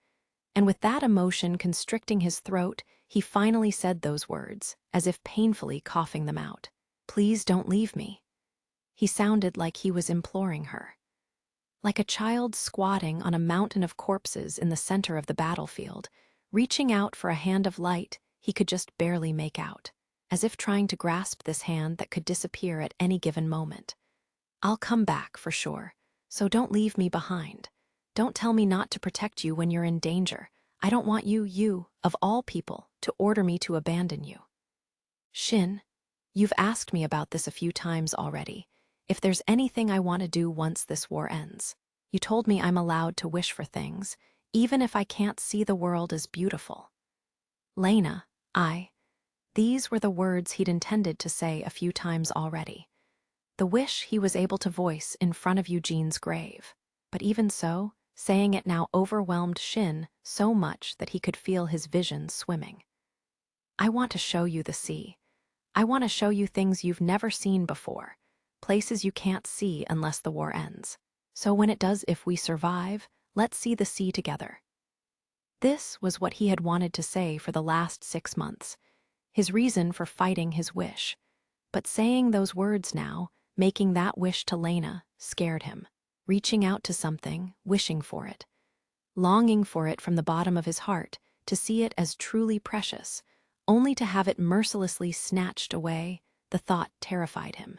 And with that emotion constricting his throat, he finally said those words, as if painfully coughing them out. "Please don't leave me." He sounded like he was imploring her. Like a child squatting on a mountain of corpses in the center of the battlefield, reaching out for a hand of light he could just barely make out, as if trying to grasp this hand that could disappear at any given moment. "I'll come back, for sure, so don't leave me behind. Don't tell me not to protect you when you're in danger. I don't want you, of all people, to order me to abandon you." "Shin, you've asked me about this a few times already. If there's anything I want to do once this war ends, you told me I'm allowed to wish for things, even if I can't see the world as beautiful." Lena, these were the words he'd intended to say a few times already. The wish he was able to voice in front of Eugene's grave. But even so, saying it now overwhelmed Shin so much that he could feel his vision swimming. "I want to show you the sea. I want to show you things you've never seen before, places you can't see unless the war ends. So when it does, if we survive, let's see the sea together." This was what he had wanted to say for the last 6 months, his reason for fighting his wish. But saying those words now, making that wish to Lena, scared him. Reaching out to something, wishing for it, longing for it from the bottom of his heart, to see it as truly precious, only to have it mercilessly snatched away, the thought terrified him.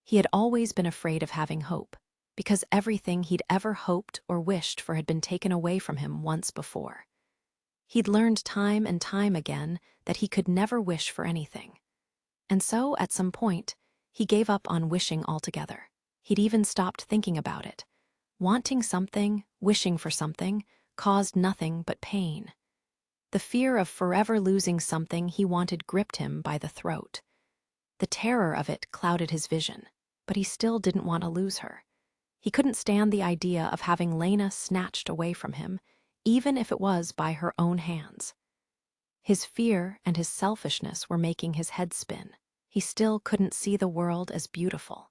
He had always been afraid of having hope, because everything he'd ever hoped or wished for had been taken away from him once before. He'd learned time and time again that he could never wish for anything. And so, at some point, he gave up on wishing altogether. He'd even stopped thinking about it. Wanting something, wishing for something, caused nothing but pain. The fear of forever losing something he wanted gripped him by the throat. The terror of it clouded his vision, but he still didn't want to lose her. He couldn't stand the idea of having Lena snatched away from him, even if it was by her own hands. His fear and his selfishness were making his head spin. He still couldn't see the world as beautiful.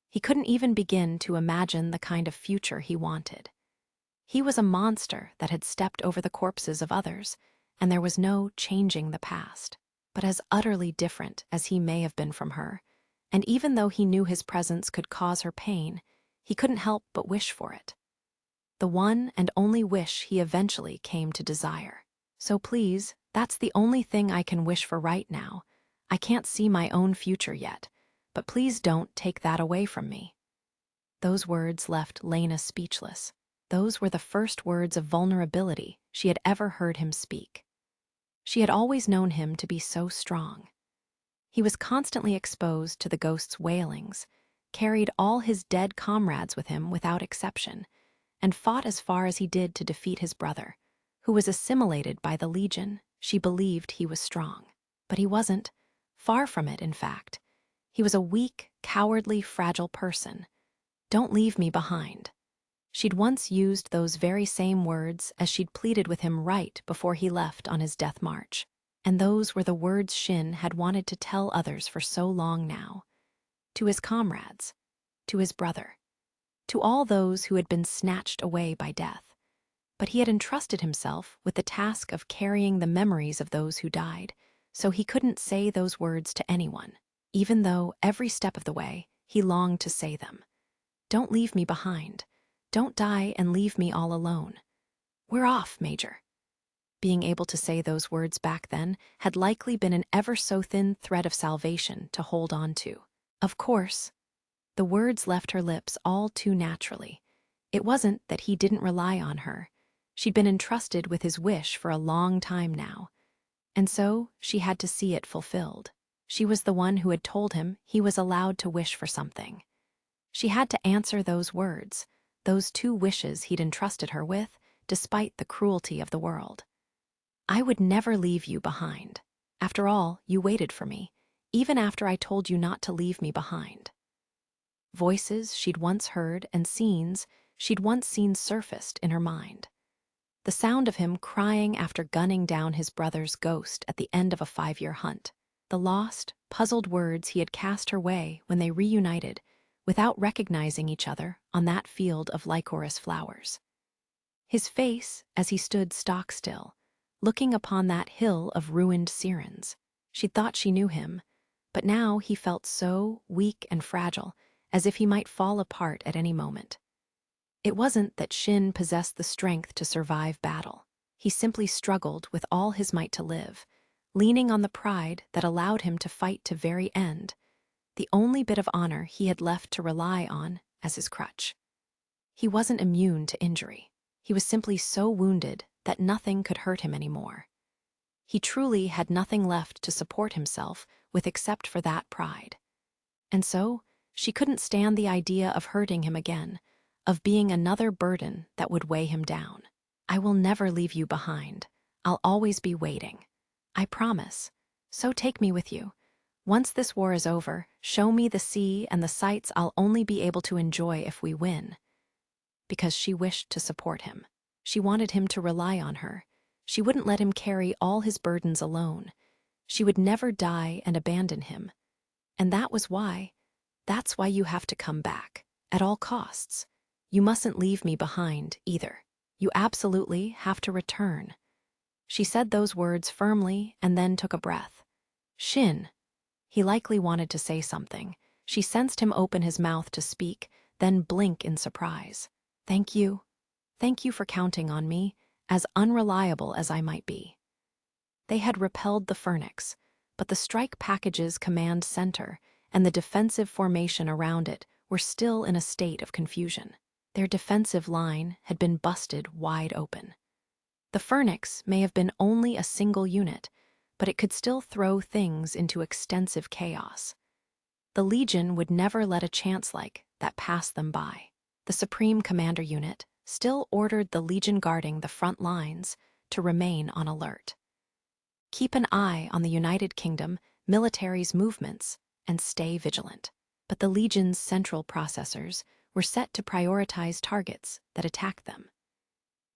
He couldn't even begin to imagine the kind of future he wanted. He was a monster that had stepped over the corpses of others, and there was no changing the past. But as utterly different as he may have been from her, and even though he knew his presence could cause her pain, he couldn't help but wish for it. The one and only wish he eventually came to desire. "So please, that's the only thing I can wish for right now. I can't see my own future yet, but please don't take that away from me." Those words left Lena speechless. Those were the first words of vulnerability she had ever heard him speak. She had always known him to be so strong. He was constantly exposed to the ghost's wailings, carried all his dead comrades with him without exception, and fought as far as he did to defeat his brother, who was assimilated by the Legion. She believed he was strong. But he wasn't. Far from it, in fact. He was a weak, cowardly, fragile person. Don't leave me behind. She'd once used those very same words as she'd pleaded with him right before he left on his death march. And those were the words Shin had wanted to tell others for so long now. To his comrades, to his brother, to all those who had been snatched away by death. But he had entrusted himself with the task of carrying the memories of those who died, so he couldn't say those words to anyone, even though every step of the way he longed to say them. Don't leave me behind. Don't die and leave me all alone. We're off, Major. Being able to say those words back then had likely been an ever-so-thin thread of salvation to hold on to. Of course, the words left her lips all too naturally. It wasn't that he didn't rely on her. She'd been entrusted with his wish for a long time now, and so she had to see it fulfilled. She was the one who had told him he was allowed to wish for something. She had to answer those words, those two wishes he'd entrusted her with, despite the cruelty of the world. I would never leave you behind. After all, you waited for me, even after I told you not to leave me behind. Voices she'd once heard and scenes she'd once seen surfaced in her mind. The sound of him crying after gunning down his brother's ghost at the end of a 5-year hunt. The lost, puzzled words he had cast her way when they reunited, without recognizing each other on that field of lycoris flowers. His face as he stood stock-still, looking upon that hill of ruined sirens. She'd thought she knew him, but now he felt so weak and fragile, as if he might fall apart at any moment. It wasn't that Shin possessed the strength to survive battle. He simply struggled with all his might to live, leaning on the pride that allowed him to fight to very end, the only bit of honor he had left to rely on as his crutch. He wasn't immune to injury. He was simply so wounded that nothing could hurt him anymore. He truly had nothing left to support himself with except for that pride. And so, she couldn't stand the idea of hurting him again, of being another burden that would weigh him down. I will never leave you behind. I'll always be waiting. I promise. So take me with you. Once this war is over, show me the sea and the sights I'll only be able to enjoy if we win. Because she wished to support him. She wanted him to rely on her. She wouldn't let him carry all his burdens alone. She would never die and abandon him. And that's why you have to come back, at all costs. You mustn't leave me behind, either. You absolutely have to return. She said those words firmly and then took a breath. Shin. He likely wanted to say something. She sensed him open his mouth to speak, then blink in surprise. Thank you. Thank you for counting on me, as unreliable as I might be. They had repelled the Phoenix, but the strike package's command center and the defensive formation around it were still in a state of confusion. Their defensive line had been busted wide open. The Phoenix may have been only a single unit, but it could still throw things into extensive chaos. The Legion would never let a chance like that pass them by. The Supreme Commander Unit still ordered the Legion guarding the front lines to remain on alert. Keep an eye on the United Kingdom military's movements and stay vigilant. But the Legion's central processors were set to prioritize targets that attacked them.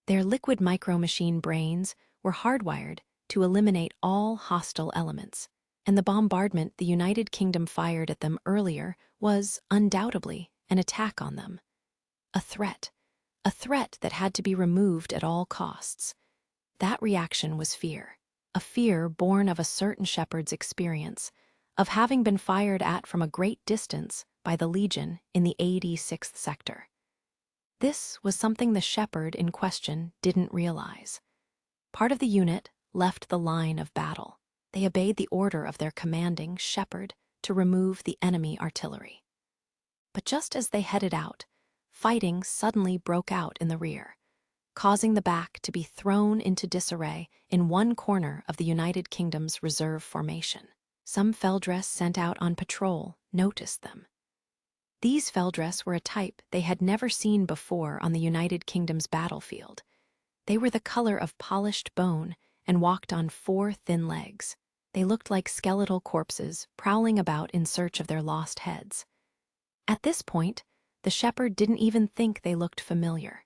Their liquid micro-machine brains were hardwired to eliminate all hostile elements, and the bombardment the United Kingdom fired at them earlier was, undoubtedly, an attack on them. A threat that had to be removed at all costs. That reaction was fear, a fear born of a certain shepherd's experience, of having been fired at from a great distance by the Legion in the 86th sector. This was something the shepherd in question didn't realize. Part of the unit left the line of battle. They obeyed the order of their commanding shepherd to remove the enemy artillery. But just as they headed out, fighting suddenly broke out in the rear, causing the back to be thrown into disarray in one corner of the United Kingdom's reserve formation. Some Feldress sent out on patrol noticed them. These Feldress were a type they had never seen before on the United Kingdom's battlefield. They were the color of polished bone and walked on 4 thin legs. They looked like skeletal corpses prowling about in search of their lost heads. At this point, the shepherd didn't even think they looked familiar.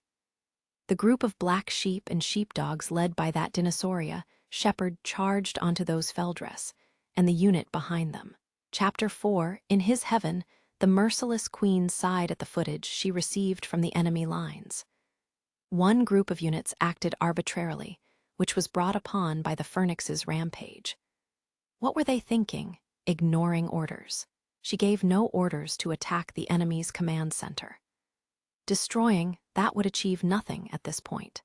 The group of black sheep and sheepdogs led by that dinosauria shepherd charged onto those Feldress, and the unit behind them. Chapter 4, In His Heaven, the merciless queen sighed at the footage she received from the enemy lines. One group of units acted arbitrarily, which was brought upon by the Phoenix's rampage. What were they thinking? Ignoring orders. She gave no orders to attack the enemy's command center. Destroying, that would achieve nothing at this point.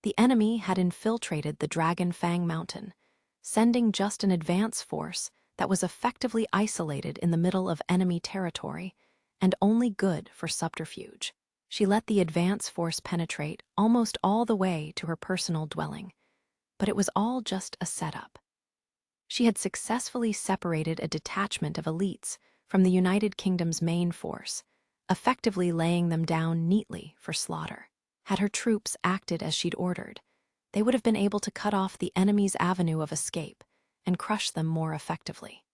The enemy had infiltrated the Dragon Fang Mountain, sending just an advance force that was effectively isolated in the middle of enemy territory and only good for subterfuge. She let the advance force penetrate almost all the way to her personal dwelling, but it was all just a setup. She had successfully separated a detachment of elites from the United Kingdom's main force, effectively laying them down neatly for slaughter. Had her troops acted as she'd ordered, they would have been able to cut off the enemy's avenue of escape and crush them more effectively.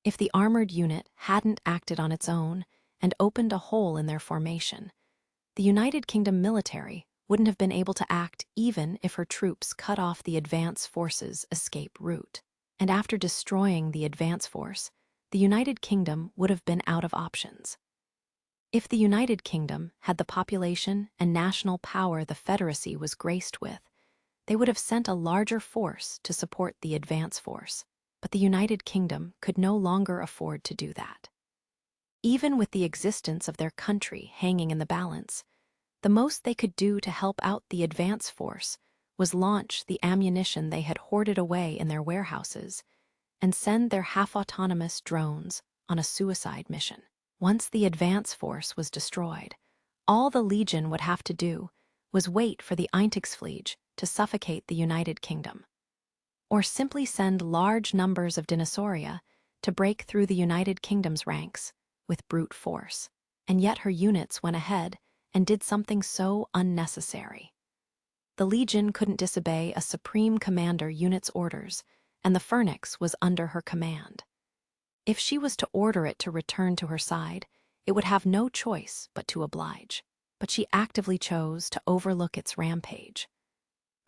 If the armored unit hadn't acted on its own and opened a hole in their formation, the United Kingdom military wouldn't have been able to act even if her troops cut off the advance force's escape route. And after destroying the advance force, the United Kingdom would have been out of options. If the United Kingdom had the population and national power the Federacy was graced with, they would have sent a larger force to support the advance force. But the United Kingdom could no longer afford to do that. Even with the existence of their country hanging in the balance, the most they could do to help out the advance force was launch the ammunition they had hoarded away in their warehouses and send their half-autonomous drones on a suicide mission. Once the advance force was destroyed, all the Legion would have to do was wait for the Eintagsfliege to suffocate the United Kingdom, or simply send large numbers of dinosauria to break through the United Kingdom's ranks with brute force. And yet her units went ahead and did something so unnecessary. The Legion couldn't disobey a Supreme Commander unit's orders, and the Phoenix was under her command. If she was to order it to return to her side, it would have no choice but to oblige. But she actively chose to overlook its rampage.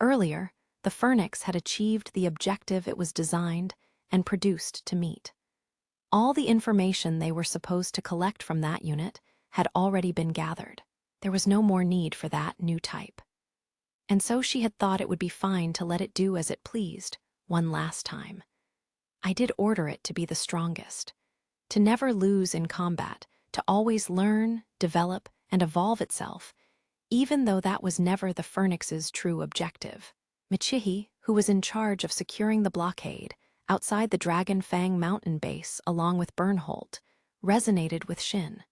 Earlier, the Phoenix had achieved the objective it was designed and produced to meet. All the information they were supposed to collect from that unit had already been gathered. There was no more need for that new type. And so she had thought it would be fine to let it do as it pleased one last time. I did order it to be the strongest, to never lose in combat, to always learn, develop, and evolve itself, even though that was never the Phoenix's true objective. Michihi, who was in charge of securing the blockade outside the Dragon Fang mountain base along with Bernholt, resonated with Shin.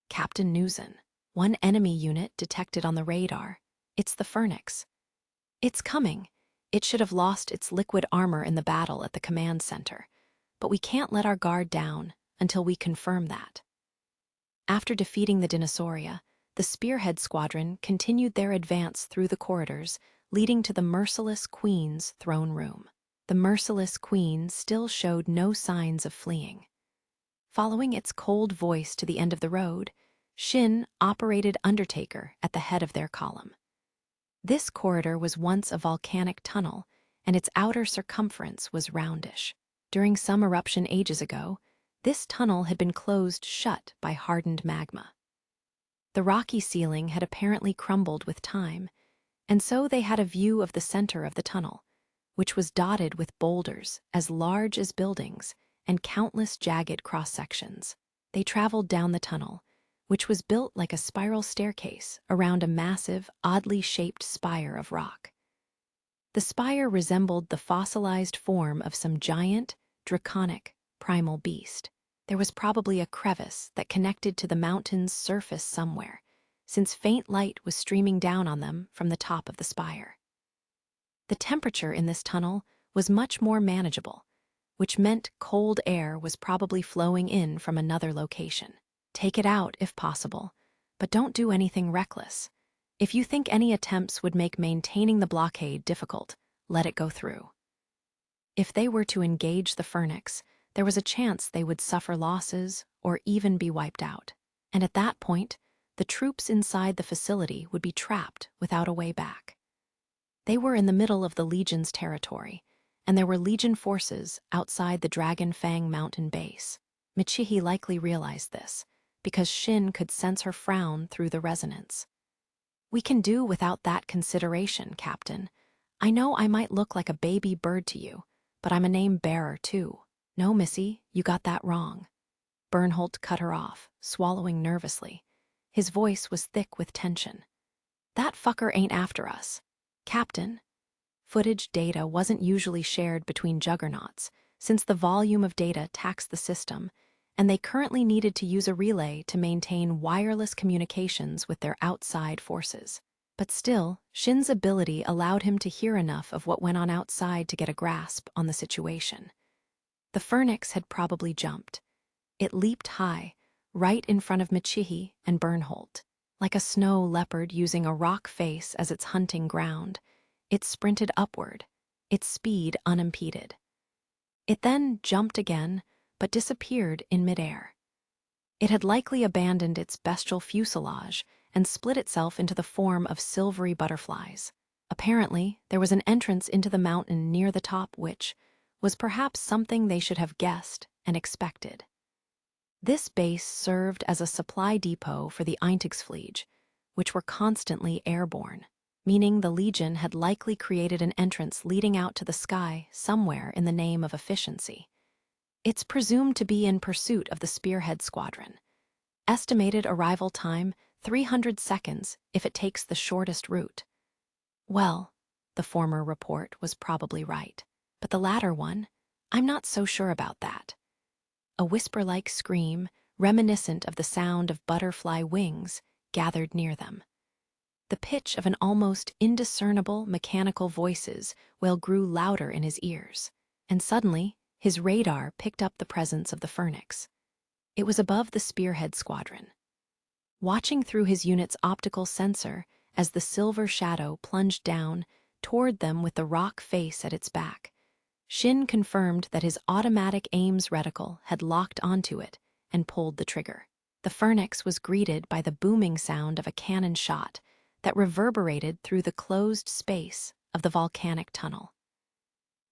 Captain Newson, one enemy unit detected on the radar. It's the Phoenix. It's coming. It should have lost its liquid armor in the battle at the command center, but we can't let our guard down until we confirm that. After defeating the dinosauria, the Spearhead Squadron continued their advance through the corridors, leading to the Merciless Queen's throne room. The Merciless Queen still showed no signs of fleeing. Following its cold voice to the end of the road, Shin operated Undertaker at the head of their column. This corridor was once a volcanic tunnel, and its outer circumference was roundish. During some eruption ages ago, this tunnel had been closed shut by hardened magma. The rocky ceiling had apparently crumbled with time, and so they had a view of the center of the tunnel, which was dotted with boulders as large as buildings and countless jagged cross-sections. They traveled down the tunnel, which was built like a spiral staircase around a massive, oddly shaped spire of rock. The spire resembled the fossilized form of some giant, draconic, primal beast. There was probably a crevice that connected to the mountain's surface somewhere, since faint light was streaming down on them from the top of the spire. The temperature in this tunnel was much more manageable, which meant cold air was probably flowing in from another location. Take it out if possible, but don't do anything reckless. If you think any attempts would make maintaining the blockade difficult, let it go through. If they were to engage the Phoenix, there was a chance they would suffer losses or even be wiped out. And at that point, the troops inside the facility would be trapped without a way back. They were in the middle of the Legion's territory, and there were Legion forces outside the Dragon Fang mountain base. Michihi likely realized this, because Shin could sense her frown through the resonance. "We can do without that consideration, Captain. I know I might look like a baby bird to you, but I'm a name bearer too." "No, Missy, you got that wrong." Bernholt cut her off, swallowing nervously. His voice was thick with tension. "That fucker ain't after us. Captain." Footage data wasn't usually shared between juggernauts, since the volume of data taxed the system, and they currently needed to use a relay to maintain wireless communications with their outside forces. But still, Shin's ability allowed him to hear enough of what went on outside to get a grasp on the situation. The Phoenix had probably jumped. It leaped high, right in front of Michihi and Bernholt. Like a snow leopard using a rock face as its hunting ground, it sprinted upward, its speed unimpeded. It then jumped again, but disappeared in midair. It had likely abandoned its bestial fuselage and split itself into the form of silvery butterflies. Apparently, there was an entrance into the mountain near the top which was perhaps something they should have guessed and expected. This base served as a supply depot for the Eintagsfliege, which were constantly airborne, meaning the Legion had likely created an entrance leading out to the sky somewhere in the name of efficiency. It's presumed to be in pursuit of the Spearhead Squadron. Estimated arrival time, 300 seconds if it takes the shortest route. Well, the former report was probably right, but the latter one, I'm not so sure about that. A whisper-like scream, reminiscent of the sound of butterfly wings, gathered near them. The pitch of an almost indiscernible mechanical voice's wail grew louder in his ears, and suddenly his radar picked up the presence of the Phoenix. It was above the Spearhead Squadron. Watching through his unit's optical sensor as the silver shadow plunged down toward them with the rock face at its back, Shin confirmed that his automatic aims reticle had locked onto it and pulled the trigger. The Phoenix was greeted by the booming sound of a cannon shot that reverberated through the closed space of the volcanic tunnel.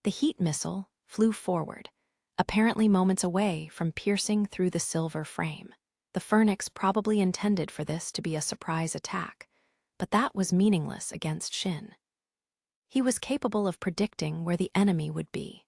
The heat missile flew forward, apparently moments away from piercing through the silver frame. The Phoenix probably intended for this to be a surprise attack, but that was meaningless against Shin. He was capable of predicting where the enemy would be,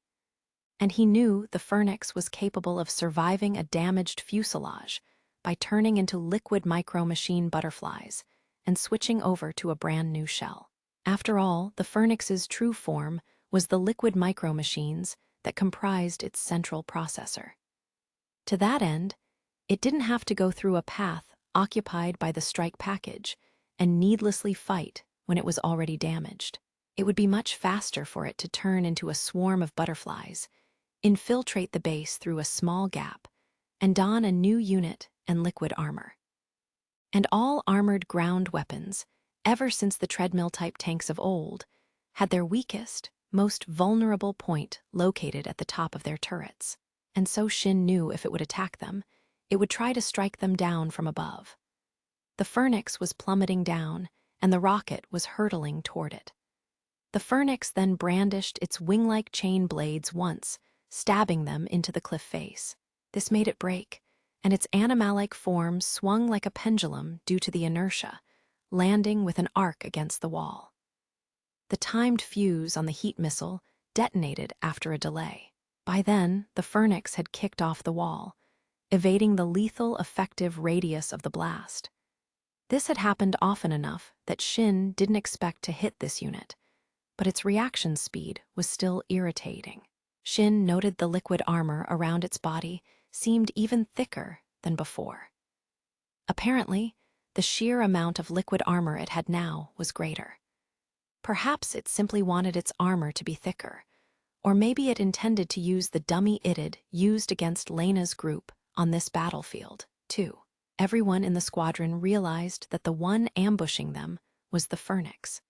and he knew the Phoenix was capable of surviving a damaged fuselage by turning into liquid micro-machine butterflies and switching over to a brand new shell. After all, the Phoenix's true form was the liquid micro-machines that comprised its central processor. To that end, it didn't have to go through a path occupied by the strike package and needlessly fight when it was already damaged. It would be much faster for it to turn into a swarm of butterflies, infiltrate the base through a small gap, and don a new unit and liquid armor. And all armored ground weapons, ever since the treadmill-type tanks of old, had their weakest, most vulnerable point located at the top of their turrets. And so Shin knew if it would attack them, it would try to strike them down from above. The Phoenix was plummeting down, and the rocket was hurtling toward it. The Phoenix then brandished its wing-like chain blades once, stabbing them into the cliff face. This made it break, and its animal-like form swung like a pendulum due to the inertia, landing with an arc against the wall. The timed fuse on the heat missile detonated after a delay. By then, the Phoenix had kicked off the wall, evading the lethal effective radius of the blast. This had happened often enough that Shin didn't expect to hit this unit, but its reaction speed was still irritating. Shin noted the liquid armor around its body seemed even thicker than before. Apparently, the sheer amount of liquid armor it had now was greater. Perhaps it simply wanted its armor to be thicker, or maybe it intended to use the dummy it'd used against Lena's group on this battlefield, too. Everyone in the squadron realized that the one ambushing them was the Phoenix.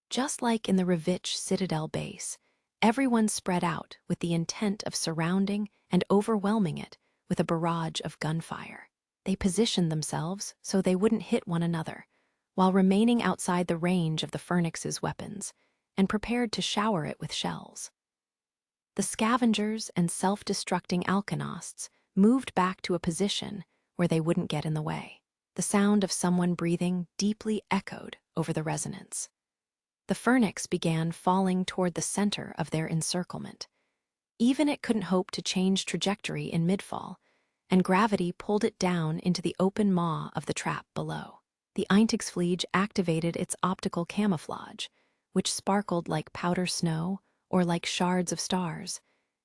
Just like in the Revich Citadel base, Everyone spread out with the intent of surrounding and overwhelming it with a barrage of gunfire. They positioned themselves so they wouldn't hit one another, while remaining outside the range of the Phoenix's weapons, and prepared to shower it with shells. The scavengers and self-destructing alkenosts moved back to a position where they wouldn't get in the way. The sound of someone breathing deeply echoed over the resonance. The Phoenix began falling toward the center of their encirclement. Even it couldn't hope to change trajectory in midfall, and gravity pulled it down into the open maw of the trap below. The Eintagsfliege activated its optical camouflage, which sparkled like powder snow or like shards of stars,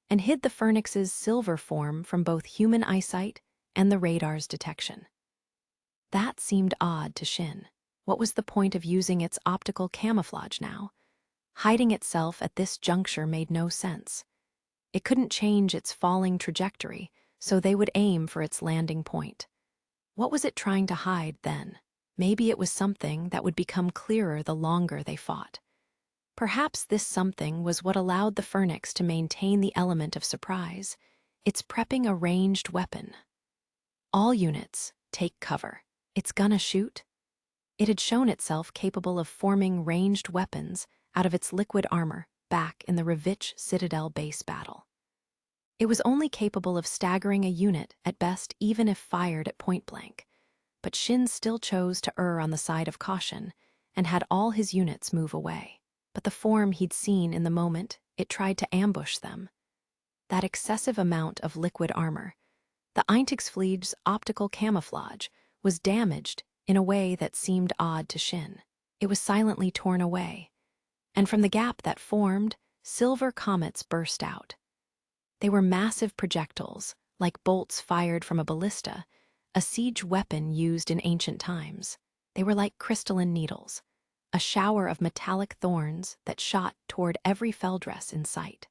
and hid the Phoenix's silver form from both human eyesight and the radar's detection. That seemed odd to Shin. What was the point of using its optical camouflage now? Hiding itself at this juncture made no sense. It couldn't change its falling trajectory, so they would aim for its landing point. What was it trying to hide then? Maybe it was something that would become clearer the longer they fought. Perhaps this something was what allowed the Phoenix to maintain the element of surprise. It's prepping a ranged weapon. All units, take cover. It's gonna shoot. It had shown itself capable of forming ranged weapons out of its liquid armor back in the Revich Citadel base battle. It was only capable of staggering a unit at best even if fired at point blank, but Shin still chose to err on the side of caution and had all his units move away. But the form he'd seen in the moment it tried to ambush them. That excessive amount of liquid armor, the Eintagsfliege's optical camouflage, was damaged in a way that seemed odd to Shin. It was silently torn away, and from the gap that formed, silver comets burst out. They were massive projectiles, like bolts fired from a ballista, a siege weapon used in ancient times. They were like crystalline needles, a shower of metallic thorns that shot toward every feldress in sight.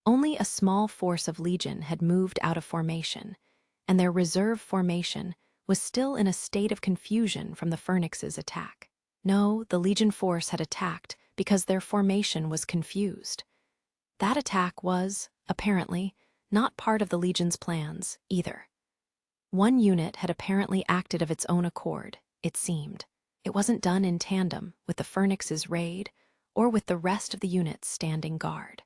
Only a small force of Legion had moved out of formation, and their reserve formation was still in a state of confusion from the Phoenix's attack. No, the Legion force had attacked because their formation was confused. That attack was, apparently, not part of the Legion's plans, either. One unit had apparently acted of its own accord, it seemed. It wasn't done in tandem with the Phoenix's raid or with the rest of the units standing guard.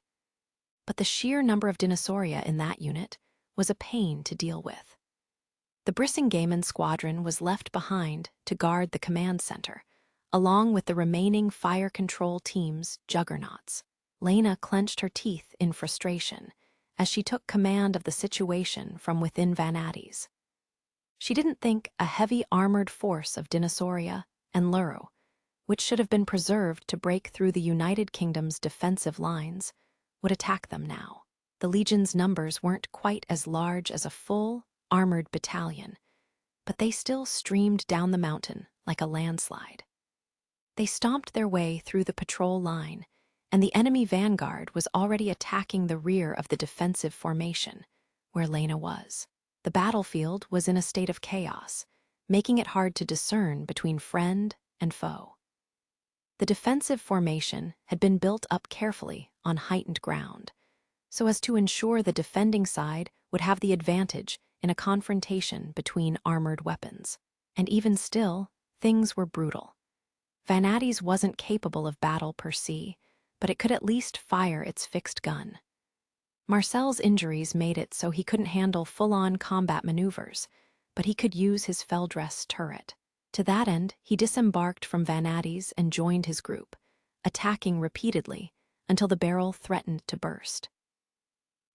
But the sheer number of dinosauria in that unit was a pain to deal with. The Brissingamen squadron was left behind to guard the command center, along with the remaining fire control team's juggernauts. Lena clenched her teeth in frustration as she took command of the situation from within Vanadis. She didn't think a heavy armored force of dinosauria and Luro, which should have been preserved to break through the United Kingdom's defensive lines, would attack them now. The Legion's numbers weren't quite as large as a full, armored battalion, but they still streamed down the mountain like a landslide. They stomped their way through the patrol line, and the enemy vanguard was already attacking the rear of the defensive formation, where Lena was. The battlefield was in a state of chaos, making it hard to discern between friend and foe. The defensive formation had been built up carefully on heightened ground, so as to ensure the defending side would have the advantage in a confrontation between armored weapons. And even still, things were brutal. Vanadis wasn't capable of battle per se, but it could at least fire its fixed gun. Marcel's injuries made it so he couldn't handle full-on combat maneuvers, but he could use his Feldress turret. To that end, he disembarked from Vanadis and joined his group, attacking repeatedly until the barrel threatened to burst.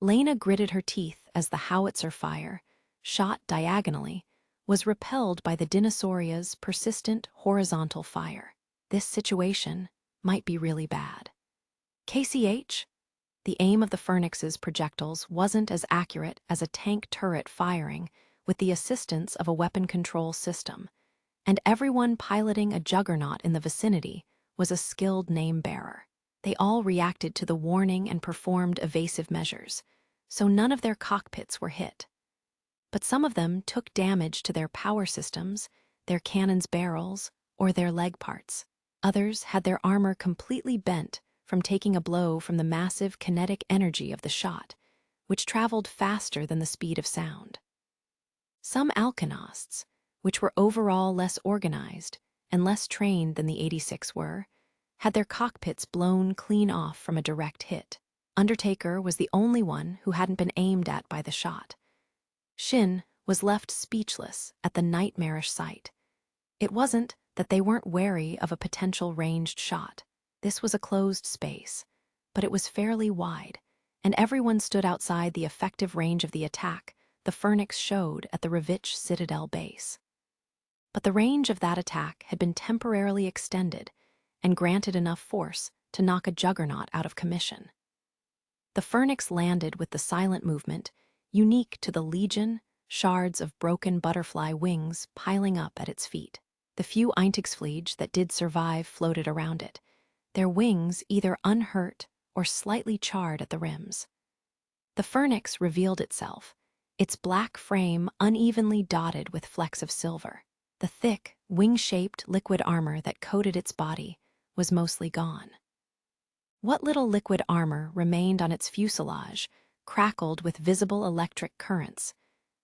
Lena gritted her teeth as the howitzer fire, shot diagonally, was repelled by the dinosauria's persistent horizontal fire. This situation might be really bad. KCH? The aim of the Phoenix's projectiles wasn't as accurate as a tank turret firing with the assistance of a weapon control system, and everyone piloting a juggernaut in the vicinity was a skilled name-bearer. They all reacted to the warning and performed evasive measures, so none of their cockpits were hit. But some of them took damage to their power systems, their cannons' barrels, or their leg parts. Others had their armor completely bent from taking a blow from the massive kinetic energy of the shot, which traveled faster than the speed of sound. Some alkenosts, which were overall less organized and less trained than the 86 were, had their cockpits blown clean off from a direct hit. Undertaker was the only one who hadn't been aimed at by the shot. Shin was left speechless at the nightmarish sight. It wasn't that they weren't wary of a potential ranged shot. This was a closed space, but it was fairly wide, and everyone stood outside the effective range of the attack the Phoenix showed at the Revich Citadel base. But the range of that attack had been temporarily extended and granted enough force to knock a juggernaut out of commission. The Phoenix landed with the silent movement, unique to the Legion, shards of broken butterfly wings piling up at its feet. The few Eintagsfliege that did survive floated around it, their wings either unhurt or slightly charred at the rims. The Phoenix revealed itself, its black frame unevenly dotted with flecks of silver. The thick, wing-shaped liquid armor that coated its body was mostly gone. What little liquid armor remained on its fuselage crackled with visible electric currents,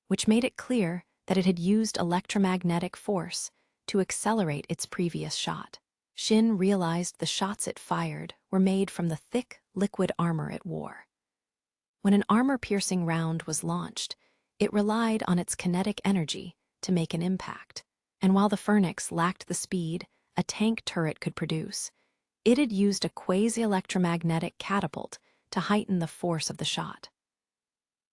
which made it clear that it had used electromagnetic force to accelerate its previous shot. Shin realized the shots it fired were made from the thick, liquid armor it wore. When an armor-piercing round was launched, it relied on its kinetic energy to make an impact. And while the Phoenix lacked the speed a tank turret could produce, it had used a quasi-electromagnetic catapult to heighten the force of the shot.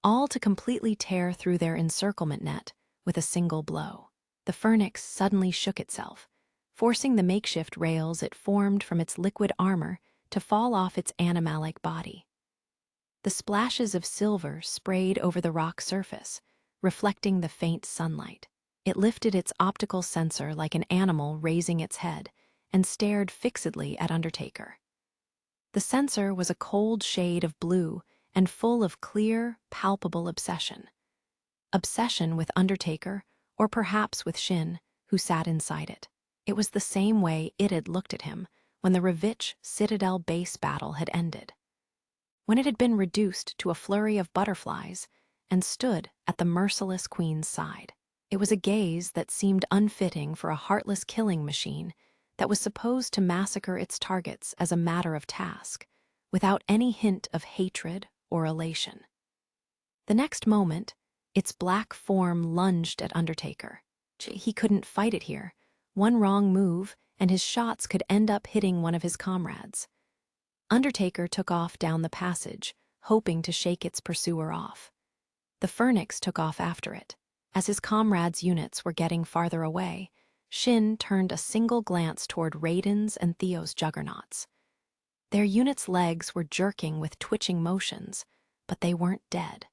All to completely tear through their encirclement net with a single blow. The Phoenix suddenly shook itself, forcing the makeshift rails it formed from its liquid armor to fall off its animalic body. The splashes of silver sprayed over the rock surface, reflecting the faint sunlight. It lifted its optical sensor like an animal raising its head and stared fixedly at Undertaker. The sensor was a cold shade of blue and full of clear, palpable obsession. Obsession with Undertaker, or perhaps with Shin, who sat inside it. It was the same way it had looked at him when the Revich Citadel base battle had ended. When it had been reduced to a flurry of butterflies and stood at the merciless queen's side. It was a gaze that seemed unfitting for a heartless killing machine that was supposed to massacre its targets as a matter of task, without any hint of hatred or elation. The next moment, its black form lunged at Undertaker. He couldn't fight it here. One wrong move, and his shots could end up hitting one of his comrades. Undertaker took off down the passage, hoping to shake its pursuer off. The Phoenix took off after it. As his comrades' units were getting farther away, Shin turned a single glance toward Raiden's and Theo's juggernauts. Their units' legs were jerking with twitching motions, but they weren't dead.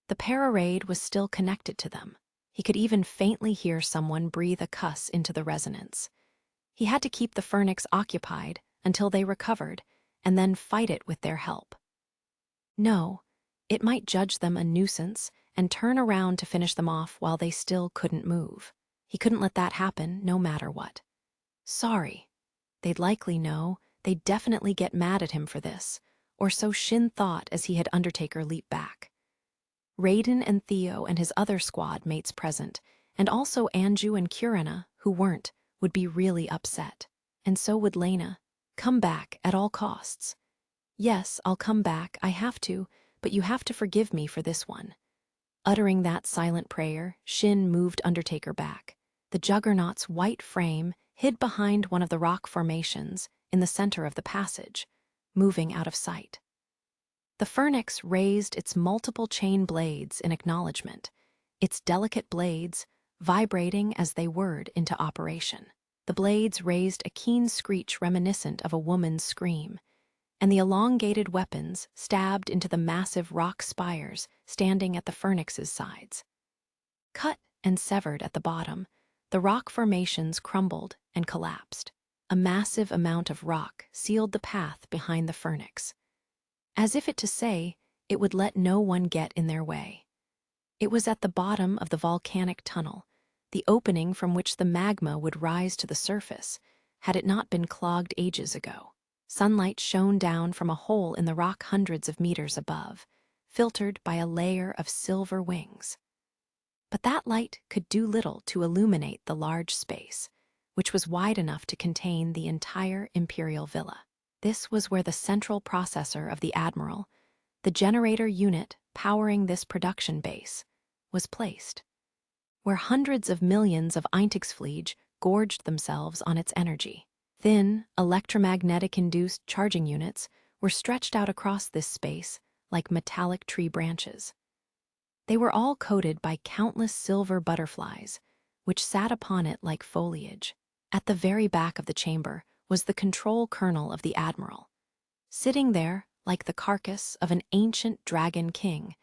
The para-raid was still connected to them. He could even faintly hear someone breathe a cuss into the resonance. He had to keep the Phoenix occupied until they recovered, and then fight it with their help. No, it might judge them a nuisance and turn around to finish them off while they still couldn't move. He couldn't let that happen, no matter what. Sorry. They'd likely know. They'd definitely get mad at him for this, or so Shin thought as he had Undertaker leap back. Raiden and Theo and his other squad mates present, and also Anju and Kurina, who weren't, would be really upset. And so would Lena. Come back at all costs. Yes, I'll come back, I have to, but you have to forgive me for this one. Uttering that silent prayer, Shin moved Undertaker back. The Juggernaut's white frame hid behind one of the rock formations in the center of the passage, moving out of sight. The Phoenix raised its multiple chain blades in acknowledgement, its delicate blades vibrating as they whirred into operation. The blades raised a keen screech reminiscent of a woman's scream, and the elongated weapons stabbed into the massive rock spires standing at the Phoenix's sides. Cut and severed at the bottom, the rock formations crumbled and collapsed. A massive amount of rock sealed the path behind the Phoenix, as if it to say it would let no one get in their way. It was at the bottom of the volcanic tunnel, the opening from which the magma would rise to the surface, had it not been clogged ages ago. Sunlight shone down from a hole in the rock hundreds of meters above, filtered by a layer of silver wings. But that light could do little to illuminate the large space, which was wide enough to contain the entire imperial villa. This was where the central processor of the Admiral, the generator unit powering this production base, was placed, where hundreds of millions of Eintagsfliege gorged themselves on its energy. Thin, electromagnetic-induced charging units were stretched out across this space like metallic tree branches. They were all coated by countless silver butterflies, which sat upon it like foliage. At the very back of the chamber was the control kernel of the Admiral, sitting there like the carcass of an ancient dragon king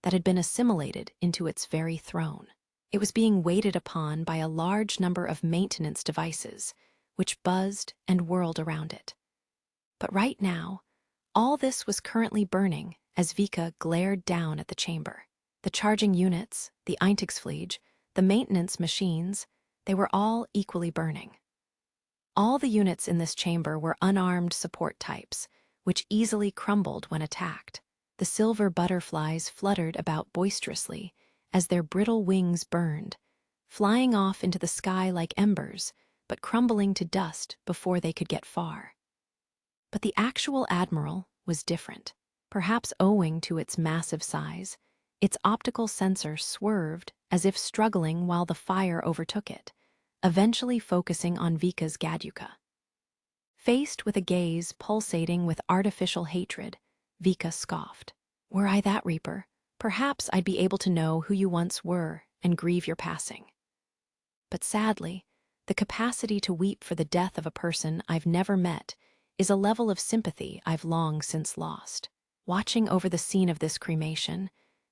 that had been assimilated into its very throne. It was being waited upon by a large number of maintenance devices, which buzzed and whirled around it. But right now, all this was currently burning as Vika glared down at the chamber. The charging units, the Eintagsfliege, the maintenance machines, they were all equally burning. All the units in this chamber were unarmed support types, which easily crumbled when attacked. The silver butterflies fluttered about boisterously as their brittle wings burned, flying off into the sky like embers, but crumbling to dust before they could get far. But the actual Admiral was different. Perhaps owing to its massive size, its optical sensor swerved as if struggling while the fire overtook it, eventually focusing on Vika's Gaduka. Faced with a gaze pulsating with artificial hatred, Vika scoffed. "Were I that Reaper, perhaps I'd be able to know who you once were and grieve your passing. But sadly, the capacity to weep for the death of a person I've never met is a level of sympathy I've long since lost." Watching over the scene of this cremation,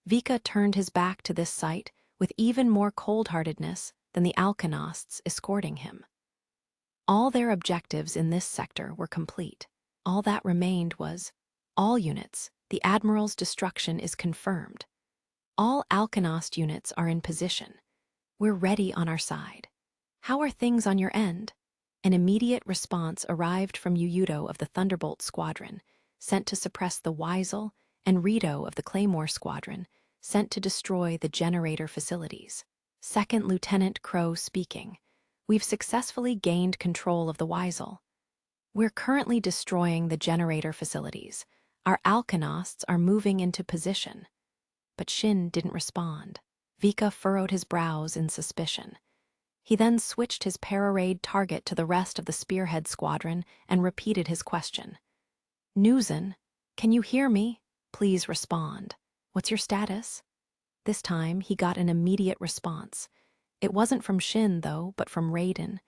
Vika turned his back to this sight with even more cold-heartedness than the Alkenosts escorting him. All their objectives in this sector were complete. All that remained was, all units, the Admiral's destruction is confirmed. All Alkenost units are in position. We're ready on our side. How are things on your end? An immediate response arrived from Uyudo of the Thunderbolt Squadron, sent to suppress the Weisel, and Rito of the Claymore Squadron, sent to destroy the generator facilities. Second Lieutenant Crow speaking. We've successfully gained control of the Weisel. We're currently destroying the generator facilities. Our Alkenosts are moving into position. But Shin didn't respond. Vika furrowed his brows in suspicion. He then switched his perorade target to the rest of the Spearhead Squadron and repeated his question. "Newson, can you hear me? Please respond. What's your status?" This time, he got an immediate response. It wasn't from Shin, though, but from Raiden.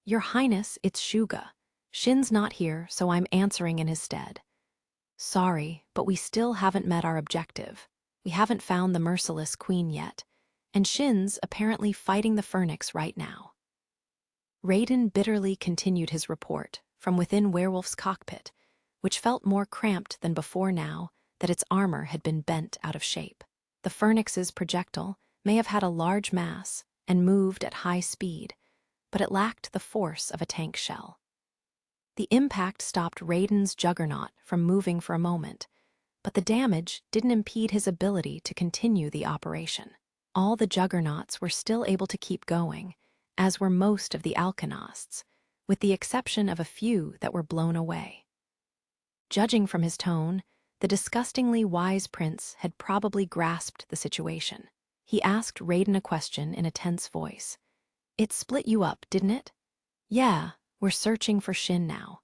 "Your Highness, it's Shuga. Shin's not here, so I'm answering in his stead. Sorry, but we still haven't met our objective. We haven't found the Merciless Queen yet, and Shin's apparently fighting the Phoenix right now." Raiden bitterly continued his report from within Werewolf's cockpit, which felt more cramped than before now that its armor had been bent out of shape. The Phoenix's projectile may have had a large mass and moved at high speed, but it lacked the force of a tank shell. The impact stopped Raiden's juggernaut from moving for a moment, but the damage didn't impede his ability to continue the operation. All the juggernauts were still able to keep going, as were most of the Alkenosts, with the exception of a few that were blown away. Judging from his tone, the disgustingly wise prince had probably grasped the situation. He asked Raiden a question in a tense voice. "It split you up, didn't it?" "Yeah, we're searching for Shin now."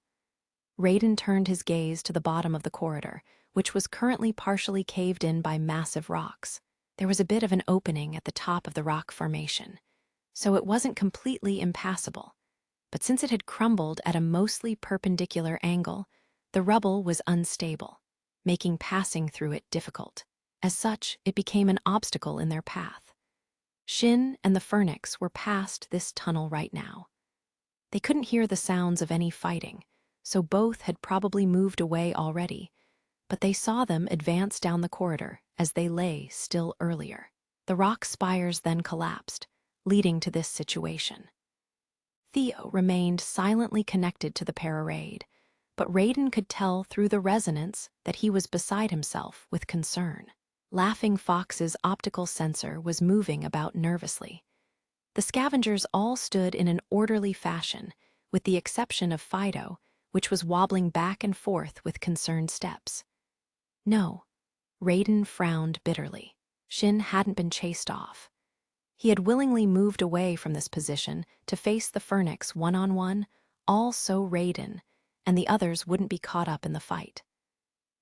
Raiden turned his gaze to the bottom of the corridor, which was currently partially caved in by massive rocks. There was a bit of an opening at the top of the rock formation, so it wasn't completely impassable. But since it had crumbled at a mostly perpendicular angle, the rubble was unstable, making passing through it difficult. As such, it became an obstacle in their path. Shin and the Phoenix were past this tunnel right now. They couldn't hear the sounds of any fighting, so both had probably moved away already, but they saw them advance down the corridor as they lay still earlier. The rock spires then collapsed, leading to this situation. Theo remained silently connected to the perorade, but Raiden could tell through the resonance that he was beside himself with concern. Laughing Fox's optical sensor was moving about nervously. The scavengers all stood in an orderly fashion, with the exception of Fido, which was wobbling back and forth with concerned steps. No, Raiden frowned bitterly. Shin hadn't been chased off. He had willingly moved away from this position to face the Phoenix one-on-one, all so Raiden, and the others wouldn't be caught up in the fight.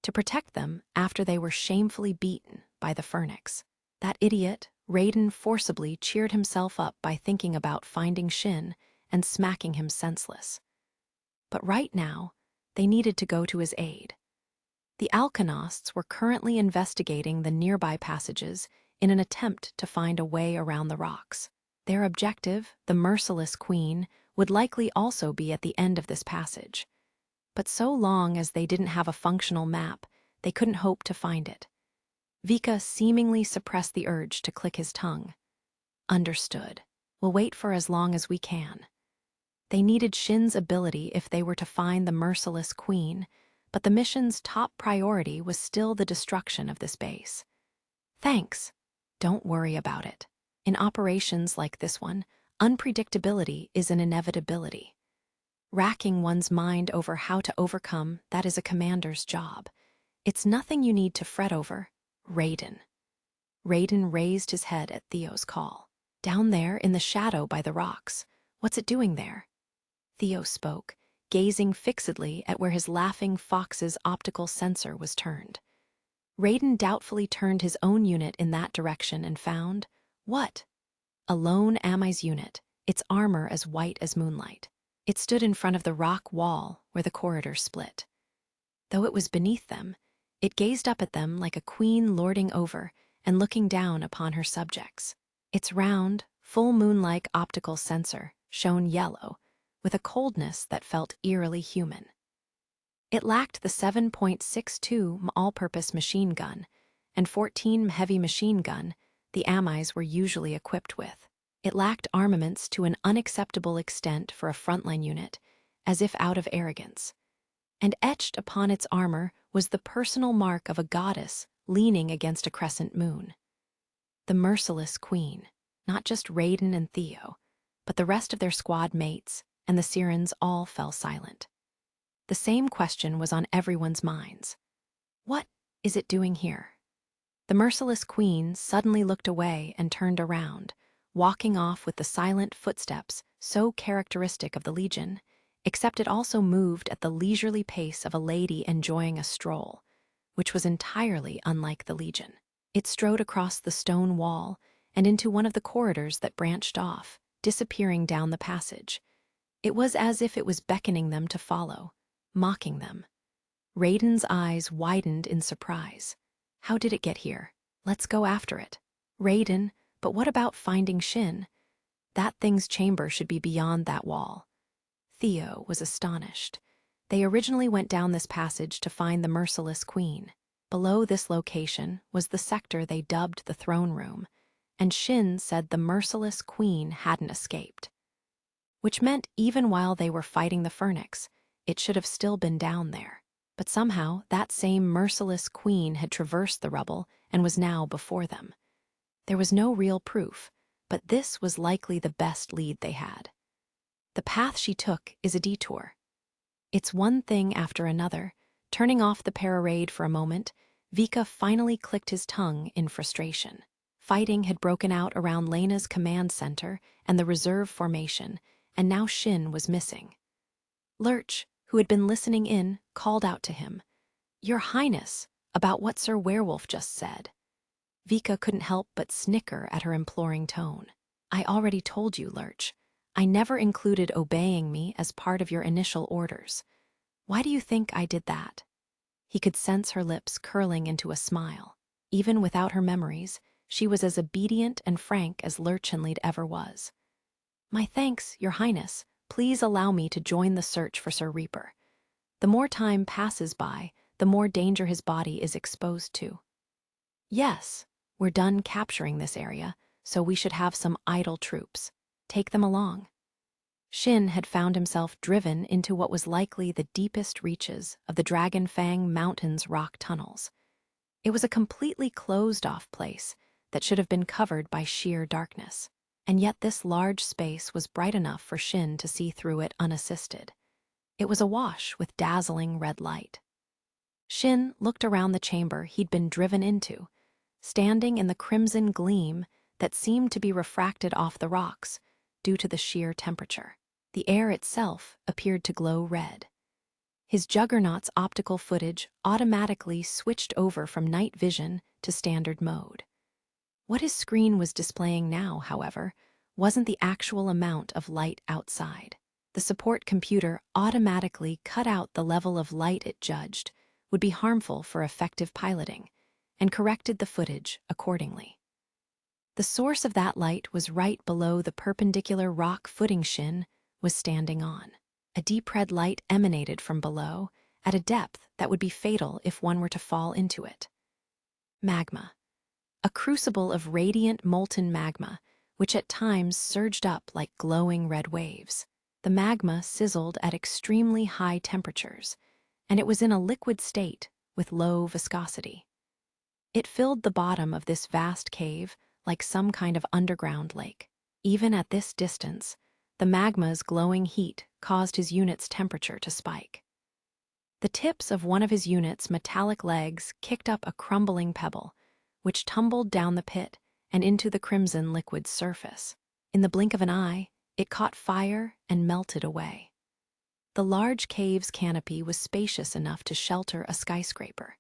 To protect them after they were shamefully beaten by the Phoenix. That idiot, Raiden forcibly cheered himself up by thinking about finding Shin and smacking him senseless. But right now, they needed to go to his aid. The Alkenosts were currently investigating the nearby passages in an attempt to find a way around the rocks. Their objective, the Merciless Queen, would likely also be at the end of this passage. But so long as they didn't have a functional map, they couldn't hope to find it. Vika seemingly suppressed the urge to click his tongue. Understood. We'll wait for as long as we can. They needed Shin's ability if they were to find the Merciless Queen, but the mission's top priority was still the destruction of this base. Thanks. Don't worry about it. In operations like this one, unpredictability is an inevitability. Racking one's mind over how to overcome that is a commander's job. It's nothing you need to fret over. Raiden. Raiden raised his head at Theo's call. Down there in the shadow by the rocks. What's it doing there? Theo spoke, gazing fixedly at where his Laughing Fox's optical sensor was turned. Raiden doubtfully turned his own unit in that direction and found, what? A lone Ami's unit, its armor as white as moonlight. It stood in front of the rock wall where the corridor split. Though it was beneath them, it gazed up at them like a queen lording over and looking down upon her subjects. Its round, full moon-like optical sensor shone yellow, with a coldness that felt eerily human. It lacked the 7.62 all-purpose machine gun and 14 heavy machine gun the Amis were usually equipped with. It lacked armaments to an unacceptable extent for a frontline unit, as if out of arrogance. And etched upon its armor was the personal mark of a goddess leaning against a crescent moon. The Merciless Queen, not just Raiden and Theo, but the rest of their squad mates, and the Sirens all fell silent. The same question was on everyone's minds. What is it doing here? The Merciless Queen suddenly looked away and turned around, walking off with the silent footsteps so characteristic of the Legion, except it also moved at the leisurely pace of a lady enjoying a stroll, which was entirely unlike the Legion. It strode across the stone wall and into one of the corridors that branched off, disappearing down the passage. It was as if it was beckoning them to follow, mocking them. Raiden's eyes widened in surprise. How did it get here? Let's go after it. Raiden, but what about finding Shin? That thing's chamber should be beyond that wall. Theo was astonished. They originally went down this passage to find the Merciless Queen. Below this location was the sector they dubbed the throne room, and Shin said the Merciless Queen hadn't escaped. Which meant even while they were fighting the Phoenix, it should have still been down there. But somehow that same Merciless Queen had traversed the rubble and was now before them. There was no real proof, but this was likely the best lead they had. The path she took is a detour. It's one thing after another. Turning off the parade for a moment, Vika finally clicked his tongue in frustration. Fighting had broken out around Lena's command center and the reserve formation, and now Shin was missing. Lurch, who had been listening in, called out to him, "Your Highness," about what Sir Werewolf just said. Vika couldn't help but snicker at her imploring tone. "I already told you, Lurch. I never included obeying me as part of your initial orders. Why do you think I did that?" He could sense her lips curling into a smile. Even without her memories, she was as obedient and frank as Lurchenlied ever was. "My thanks, Your Highness. Please allow me to join the search for Sir Reaper. The more time passes by, the more danger his body is exposed to." "Yes, we're done capturing this area, so we should have some idle troops. Take them along." Shin had found himself driven into what was likely the deepest reaches of the Dragon Fang Mountains rock tunnels. It was a completely closed-off place that should have been covered by sheer darkness. And yet this large space was bright enough for Shin to see through it unassisted. It was awash with dazzling red light. Shin looked around the chamber he'd been driven into, standing in the crimson gleam that seemed to be refracted off the rocks due to the sheer temperature. The air itself appeared to glow red. His Juggernaut's optical footage automatically switched over from night vision to standard mode. What his screen was displaying now, however, wasn't the actual amount of light outside. The support computer automatically cut out the level of light it judged would be harmful for effective piloting, and corrected the footage accordingly. The source of that light was right below the perpendicular rock footing Shin was standing on. A deep red light emanated from below at a depth that would be fatal if one were to fall into it. Magma. A crucible of radiant molten magma, which at times surged up like glowing red waves. The magma sizzled at extremely high temperatures, and it was in a liquid state with low viscosity. It filled the bottom of this vast cave like some kind of underground lake. Even at this distance, the magma's glowing heat caused his unit's temperature to spike. The tips of one of his unit's metallic legs kicked up a crumbling pebble, which tumbled down the pit and into the crimson liquid's surface. In the blink of an eye, it caught fire and melted away. The large cave's canopy was spacious enough to shelter a skyscraper.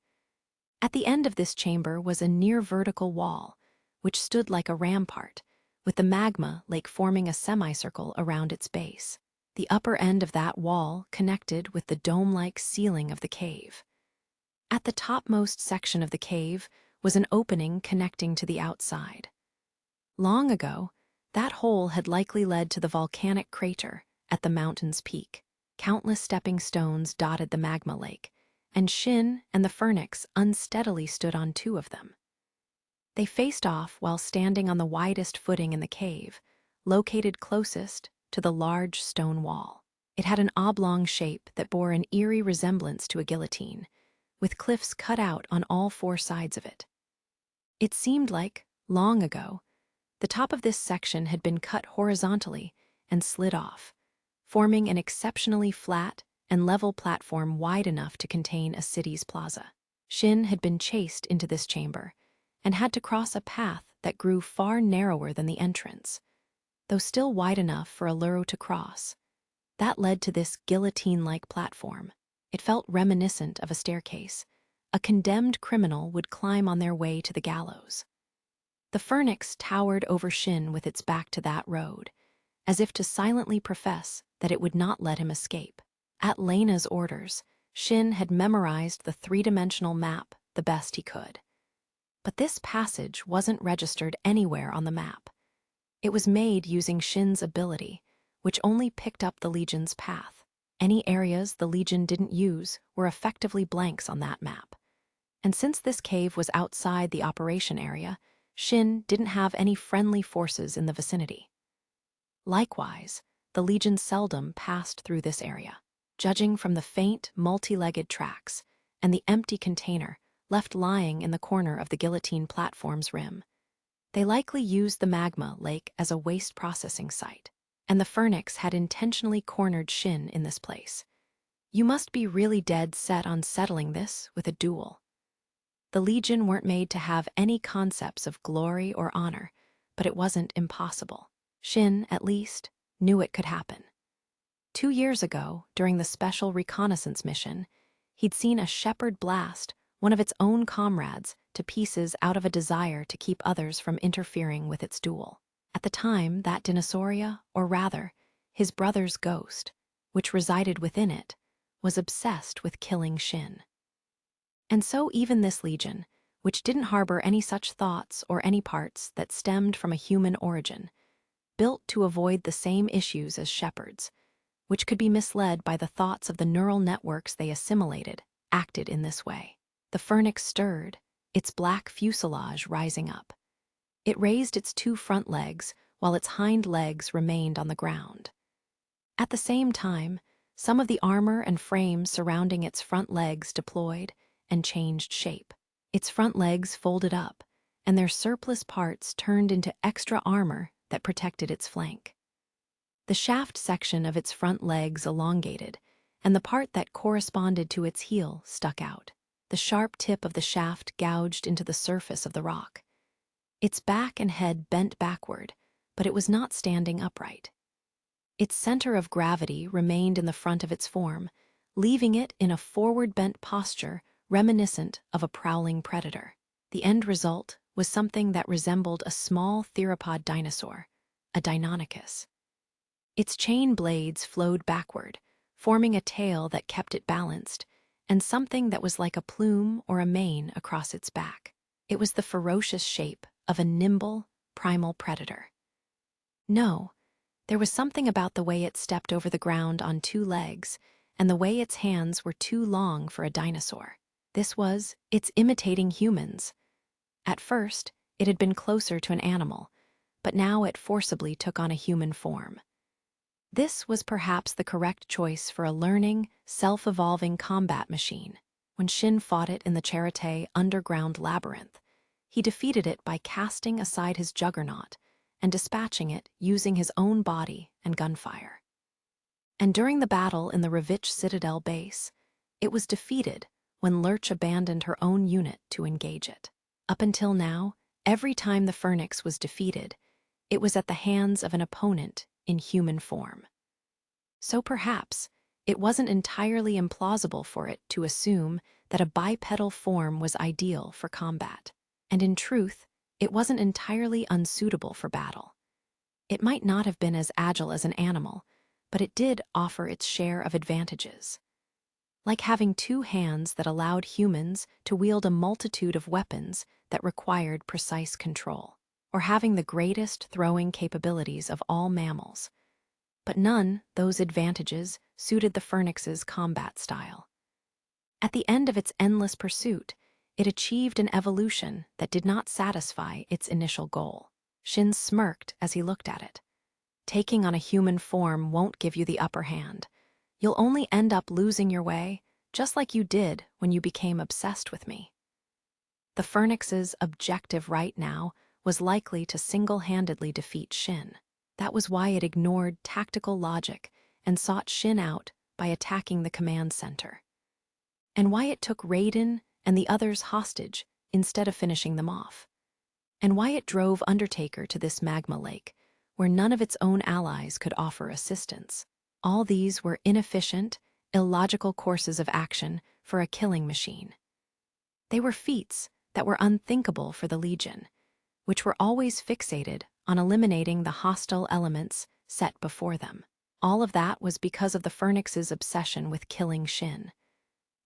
At the end of this chamber was a near-vertical wall, which stood like a rampart, with the magma lake forming a semicircle around its base. The upper end of that wall connected with the dome-like ceiling of the cave. At the topmost section of the cave was an opening connecting to the outside. Long ago, that hole had likely led to the volcanic crater at the mountain's peak. Countless stepping stones dotted the magma lake, and Shin and the Phoenix unsteadily stood on two of them. They faced off while standing on the widest footing in the cave, located closest to the large stone wall. It had an oblong shape that bore an eerie resemblance to a guillotine, with cliffs cut out on all four sides of it. It seemed like, long ago, the top of this section had been cut horizontally and slid off, forming an exceptionally flat and level platform wide enough to contain a city's plaza. Shin had been chased into this chamber and had to cross a path that grew far narrower than the entrance, though still wide enough for a Luro to cross. That led to this guillotine-like platform. It felt reminiscent of a staircase. A condemned criminal would climb on their way to the gallows. The Phoenix towered over Shin with its back to that road, as if to silently profess that it would not let him escape. At Lena's orders, Shin had memorized the three-dimensional map the best he could. But this passage wasn't registered anywhere on the map. It was made using Shin's ability, which only picked up the Legion's path. Any areas the Legion didn't use were effectively blanks on that map. And since this cave was outside the operation area, Shin didn't have any friendly forces in the vicinity. Likewise, the Legion seldom passed through this area. Judging from the faint, multi-legged tracks and the empty container left lying in the corner of the guillotine platform's rim, they likely used the magma lake as a waste processing site, and the Phoenix had intentionally cornered Shin in this place. You must be really dead set on settling this with a duel. The Legion weren't made to have any concepts of glory or honor, but it wasn't impossible. Shin, at least, knew it could happen. 2 years ago, during the special reconnaissance mission, he'd seen a shepherd blast one of its own comrades to pieces out of a desire to keep others from interfering with its duel. At the time, that Dinosauria, or rather, his brother's ghost, which resided within it, was obsessed with killing Shin. And so even this Legion, which didn't harbor any such thoughts or any parts that stemmed from a human origin, built to avoid the same issues as shepherds, which could be misled by the thoughts of the neural networks they assimilated, acted in this way. The Phoenix stirred, its black fuselage rising up. It raised its 2 front legs while its hind legs remained on the ground. At the same time, some of the armor and frames surrounding its front legs deployed and changed shape. Its front legs folded up, and their surplus parts turned into extra armor that protected its flank. The shaft section of its front legs elongated, and the part that corresponded to its heel stuck out. The sharp tip of the shaft gouged into the surface of the rock. Its back and head bent backward, but it was not standing upright. Its center of gravity remained in the front of its form, leaving it in a forward-bent posture reminiscent of a prowling predator. The end result was something that resembled a small theropod dinosaur, a Deinonychus. Its chain blades flowed backward, forming a tail that kept it balanced, and something that was like a plume or a mane across its back. It was the ferocious shape of a nimble, primal predator. No, there was something about the way it stepped over the ground on two legs, and the way its hands were too long for a dinosaur. It's imitating humans. At first, it had been closer to an animal, but now it forcibly took on a human form. This was perhaps the correct choice for a learning, self-evolving combat machine. When Shin fought it in the Charité underground labyrinth, he defeated it by casting aside his juggernaut and dispatching it using his own body and gunfire. And during the battle in the Ravitch Citadel base, it was defeated when Lurch abandoned her own unit to engage it. Up until now, every time the Phoenix was defeated, it was at the hands of an opponent in human form. So perhaps it wasn't entirely implausible for it to assume that a bipedal form was ideal for combat. And in truth, it wasn't entirely unsuitable for battle. It might not have been as agile as an animal, but it did offer its share of advantages. Like having two hands that allowed humans to wield a multitude of weapons that required precise control, or having the greatest throwing capabilities of all mammals. But none those advantages suited the Phoenix's combat style. At the end of its endless pursuit, it achieved an evolution that did not satisfy its initial goal. Shin smirked as he looked at it. Taking on a human form won't give you the upper hand. You'll only end up losing your way, just like you did when you became obsessed with me. The Phoenix's objective right now was likely to single-handedly defeat Shin. That was why it ignored tactical logic and sought Shin out by attacking the command center. And why it took Raiden and the others hostage instead of finishing them off. And why it drove Undertaker to this magma lake, where none of its own allies could offer assistance. All these were inefficient, illogical courses of action for a killing machine. They were feats that were unthinkable for the Legion, which were always fixated on eliminating the hostile elements set before them. All of that was because of the Phoenix's obsession with killing Shin.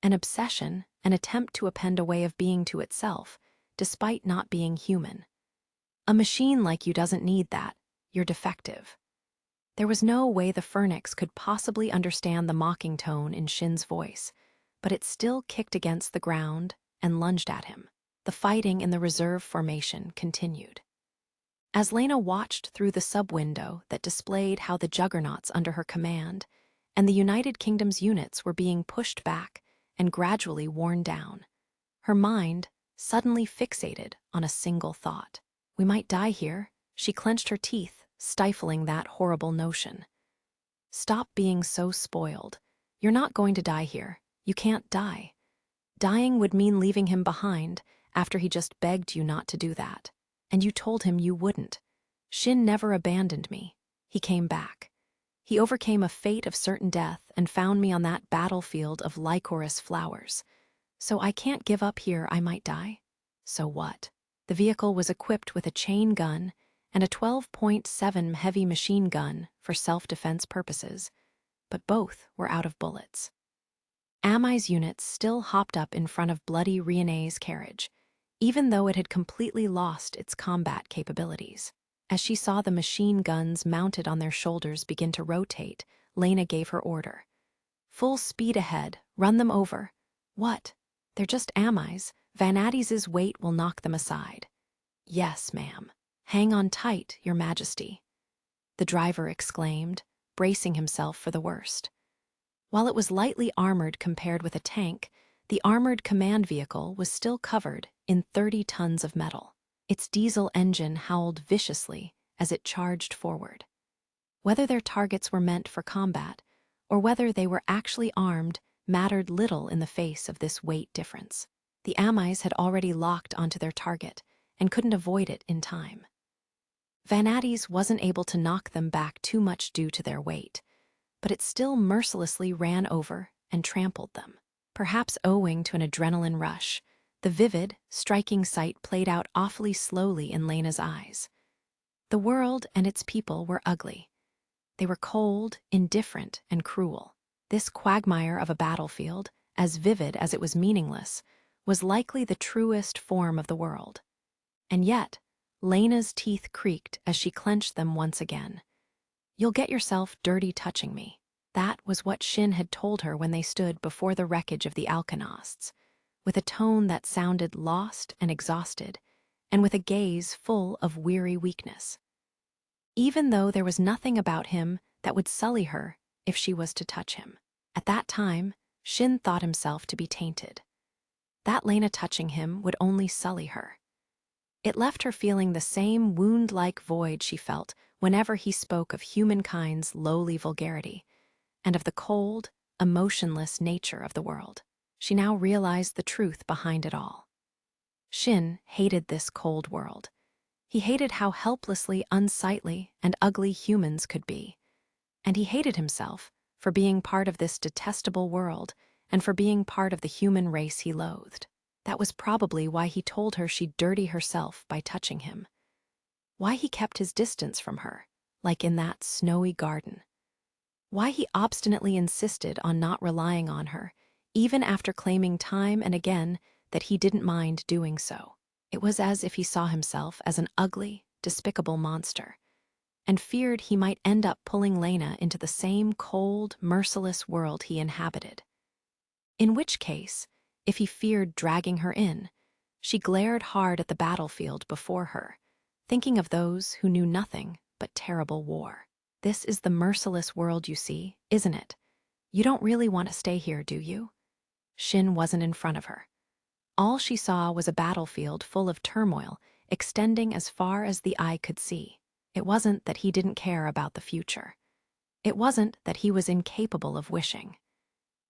An obsession, an attempt to append a way of being to itself, despite not being human. A machine like you doesn't need that. You're defective. There was no way the Phoenix could possibly understand the mocking tone in Shin's voice, but it still kicked against the ground and lunged at him. The fighting in the reserve formation continued. As Lena watched through the sub-window that displayed how the juggernauts under her command and the United Kingdom's units were being pushed back and gradually worn down, her mind suddenly fixated on a single thought. We might die here. She clenched her teeth, stifling that horrible notion. Stop being so spoiled. You're not going to die here. You can't die. Dying would mean leaving him behind after he just begged you not to do that. And you told him you wouldn't. Shin never abandoned me. He came back. He overcame a fate of certain death and found me on that battlefield of lycoris flowers. So I can't give up here. I might die. So what? The vehicle was equipped with a chain gun and a 12.7 heavy machine gun for self-defense purposes, but both were out of bullets. Amai's units still hopped up in front of bloody Rione's carriage, even though it had completely lost its combat capabilities. As she saw the machine guns mounted on their shoulders begin to rotate, Lena gave her order. Full speed ahead, run them over. What? They're just Amai's. Van Addis's weight will knock them aside. Yes, ma'am. Hang on tight, Your Majesty, the driver exclaimed, bracing himself for the worst. While it was lightly armored compared with a tank, the armored command vehicle was still covered in 30 tons of metal. Its diesel engine howled viciously as it charged forward. Whether their targets were meant for combat, or whether they were actually armed, mattered little in the face of this weight difference. The Amis had already locked onto their target and couldn't avoid it in time. Vanadis wasn't able to knock them back too much due to their weight, but it still mercilessly ran over and trampled them. Perhaps owing to an adrenaline rush, the vivid, striking sight played out awfully slowly in Lena's eyes. The world and its people were ugly. They were cold, indifferent, and cruel. This quagmire of a battlefield, as vivid as it was meaningless, was likely the truest form of the world. And yet, Lena's teeth creaked as she clenched them once again. "You'll get yourself dirty touching me." That was what Shin had told her when they stood before the wreckage of the Alkenosts, with a tone that sounded lost and exhausted, and with a gaze full of weary weakness. Even though there was nothing about him that would sully her if she was to touch him. At that time, Shin thought himself to be tainted. That Lena touching him would only sully her. It left her feeling the same wound-like void she felt whenever he spoke of humankind's lowly vulgarity, and of the cold, emotionless nature of the world. She now realized the truth behind it all. Shin hated this cold world. He hated how helplessly unsightly and ugly humans could be. And he hated himself for being part of this detestable world and for being part of the human race he loathed. That was probably why he told her she'd dirty herself by touching him. Why he kept his distance from her, like in that snowy garden. Why he obstinately insisted on not relying on her, even after claiming time and again that he didn't mind doing so. It was as if he saw himself as an ugly, despicable monster, and feared he might end up pulling Lena into the same cold, merciless world he inhabited. In which case, if he feared dragging her in, she glared hard at the battlefield before her, thinking of those who knew nothing but terrible war. "This is the merciless world you see, isn't it? You don't really want to stay here, do you?" Shin wasn't in front of her. All she saw was a battlefield full of turmoil, extending as far as the eye could see. It wasn't that he didn't care about the future. It wasn't that he was incapable of wishing.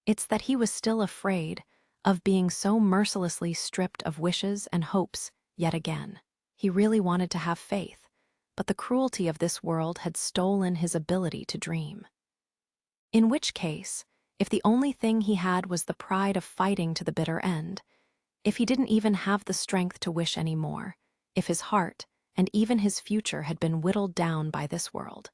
It's that he was still afraid of being so mercilessly stripped of wishes and hopes yet again. He really wanted to have faith, but the cruelty of this world had stolen his ability to dream. In which case, if the only thing he had was the pride of fighting to the bitter end, if he didn't even have the strength to wish anymore, if his heart and even his future had been whittled down by this world,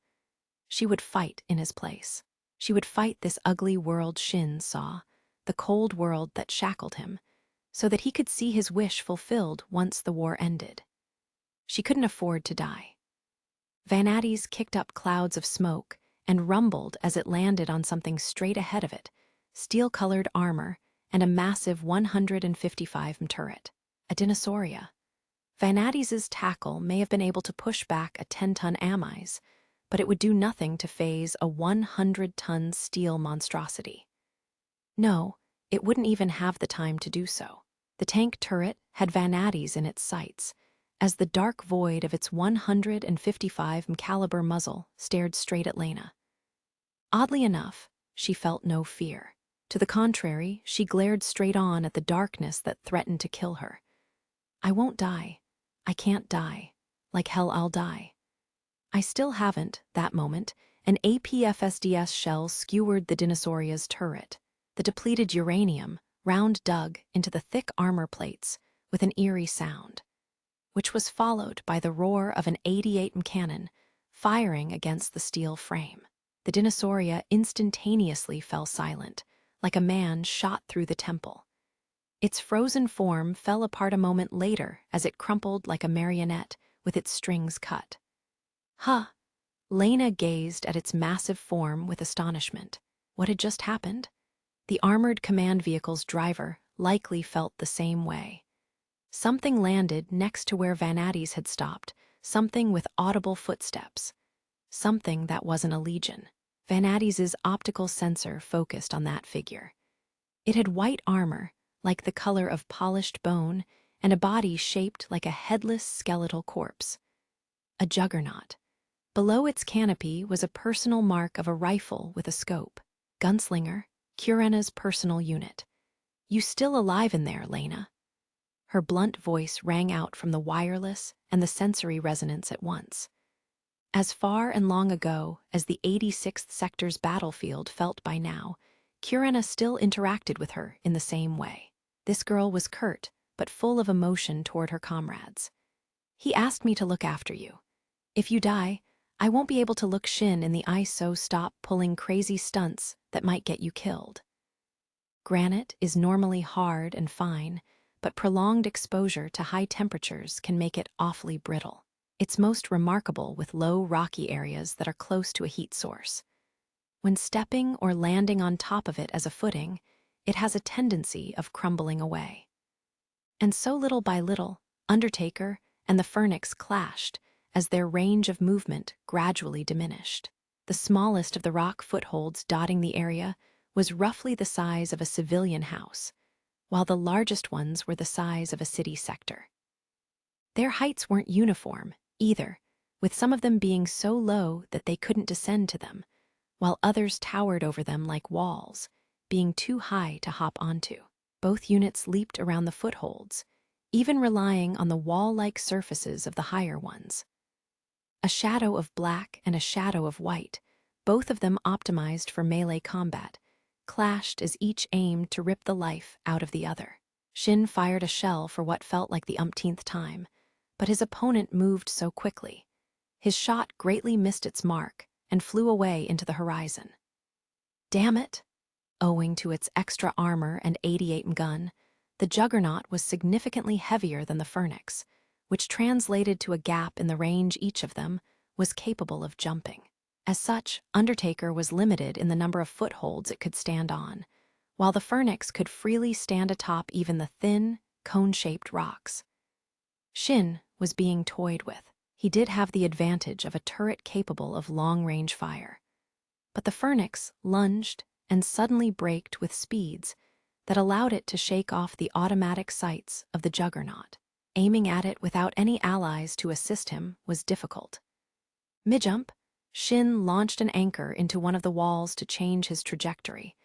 she would fight in his place. She would fight this ugly world Shin saw, the cold world that shackled him, so that he could see his wish fulfilled once the war ended. She couldn't afford to die. Vanadis kicked up clouds of smoke and rumbled as it landed on something straight ahead of it, steel-colored armor and a massive 155 turret, a dinosauria. Vanadis's tackle may have been able to push back a 10-ton Amis, but it would do nothing to phase a 100-ton steel monstrosity. No, it wouldn't even have the time to do so. The tank turret had Vanadis in its sights, as the dark void of its 155 caliber muzzle stared straight at Lena. Oddly enough, she felt no fear. To the contrary, she glared straight on at the darkness that threatened to kill her. "I won't die. I can't die. Like hell I'll die." I still haven't, that moment, an APFSDS shell skewered the dinosauria's turret. The depleted uranium round dug into the thick armor plates with an eerie sound, which was followed by the roar of an 88 cannon firing against the steel frame. The dinosauria instantaneously fell silent, like a man shot through the temple. Its frozen form fell apart a moment later as it crumpled like a marionette with its strings cut. "Huh!" Lena gazed at its massive form with astonishment. What had just happened? The armored command vehicle's driver likely felt the same way. Something landed next to where Vanadis had stopped, something with audible footsteps. Something that wasn't a legion. Van Addis's optical sensor focused on that figure. It had white armor, like the color of polished bone, and a body shaped like a headless skeletal corpse. A juggernaut. Below its canopy was a personal mark of a rifle with a scope. Gunslinger, Kurena's personal unit. "You still alive in there, Lena?" Her blunt voice rang out from the wireless and the sensory resonance at once. As far and long ago as the 86th Sector's battlefield felt by now, Kurena still interacted with her in the same way. This girl was curt, but full of emotion toward her comrades. "He asked me to look after you. If you die, I won't be able to look Shin in the eye, so stop pulling crazy stunts that might get you killed." Granite is normally hard and fine, but prolonged exposure to high temperatures can make it awfully brittle. It's most remarkable with low, rocky areas that are close to a heat source. When stepping or landing on top of it as a footing, it has a tendency of crumbling away. And so little by little, Undertaker and the Phoenix clashed as their range of movement gradually diminished. The smallest of the rock footholds dotting the area was roughly the size of a civilian house, while the largest ones were the size of a city sector. Their heights weren't uniform, either, with some of them being so low that they couldn't descend to them, while others towered over them like walls, being too high to hop onto. Both units leaped around the footholds, even relying on the wall-like surfaces of the higher ones. A shadow of black and a shadow of white, both of them optimized for melee combat, clashed as each aimed to rip the life out of the other. Shin fired a shell for what felt like the umpteenth time, but his opponent moved so quickly. His shot greatly missed its mark and flew away into the horizon. Damn it! Owing to its extra armor and 88 gun, the Juggernaut was significantly heavier than the Phoenix, which translated to a gap in the range each of them was capable of jumping. As such, Undertaker was limited in the number of footholds it could stand on, while the Phoenix could freely stand atop even the thin, cone-shaped rocks. Shin was being toyed with. He did have the advantage of a turret capable of long-range fire. But the Phoenix lunged and suddenly braked with speeds that allowed it to shake off the automatic sights of the Juggernaut. Aiming at it without any allies to assist him was difficult. Mid-jump, Shin launched an anchor into one of the walls to change his trajectory,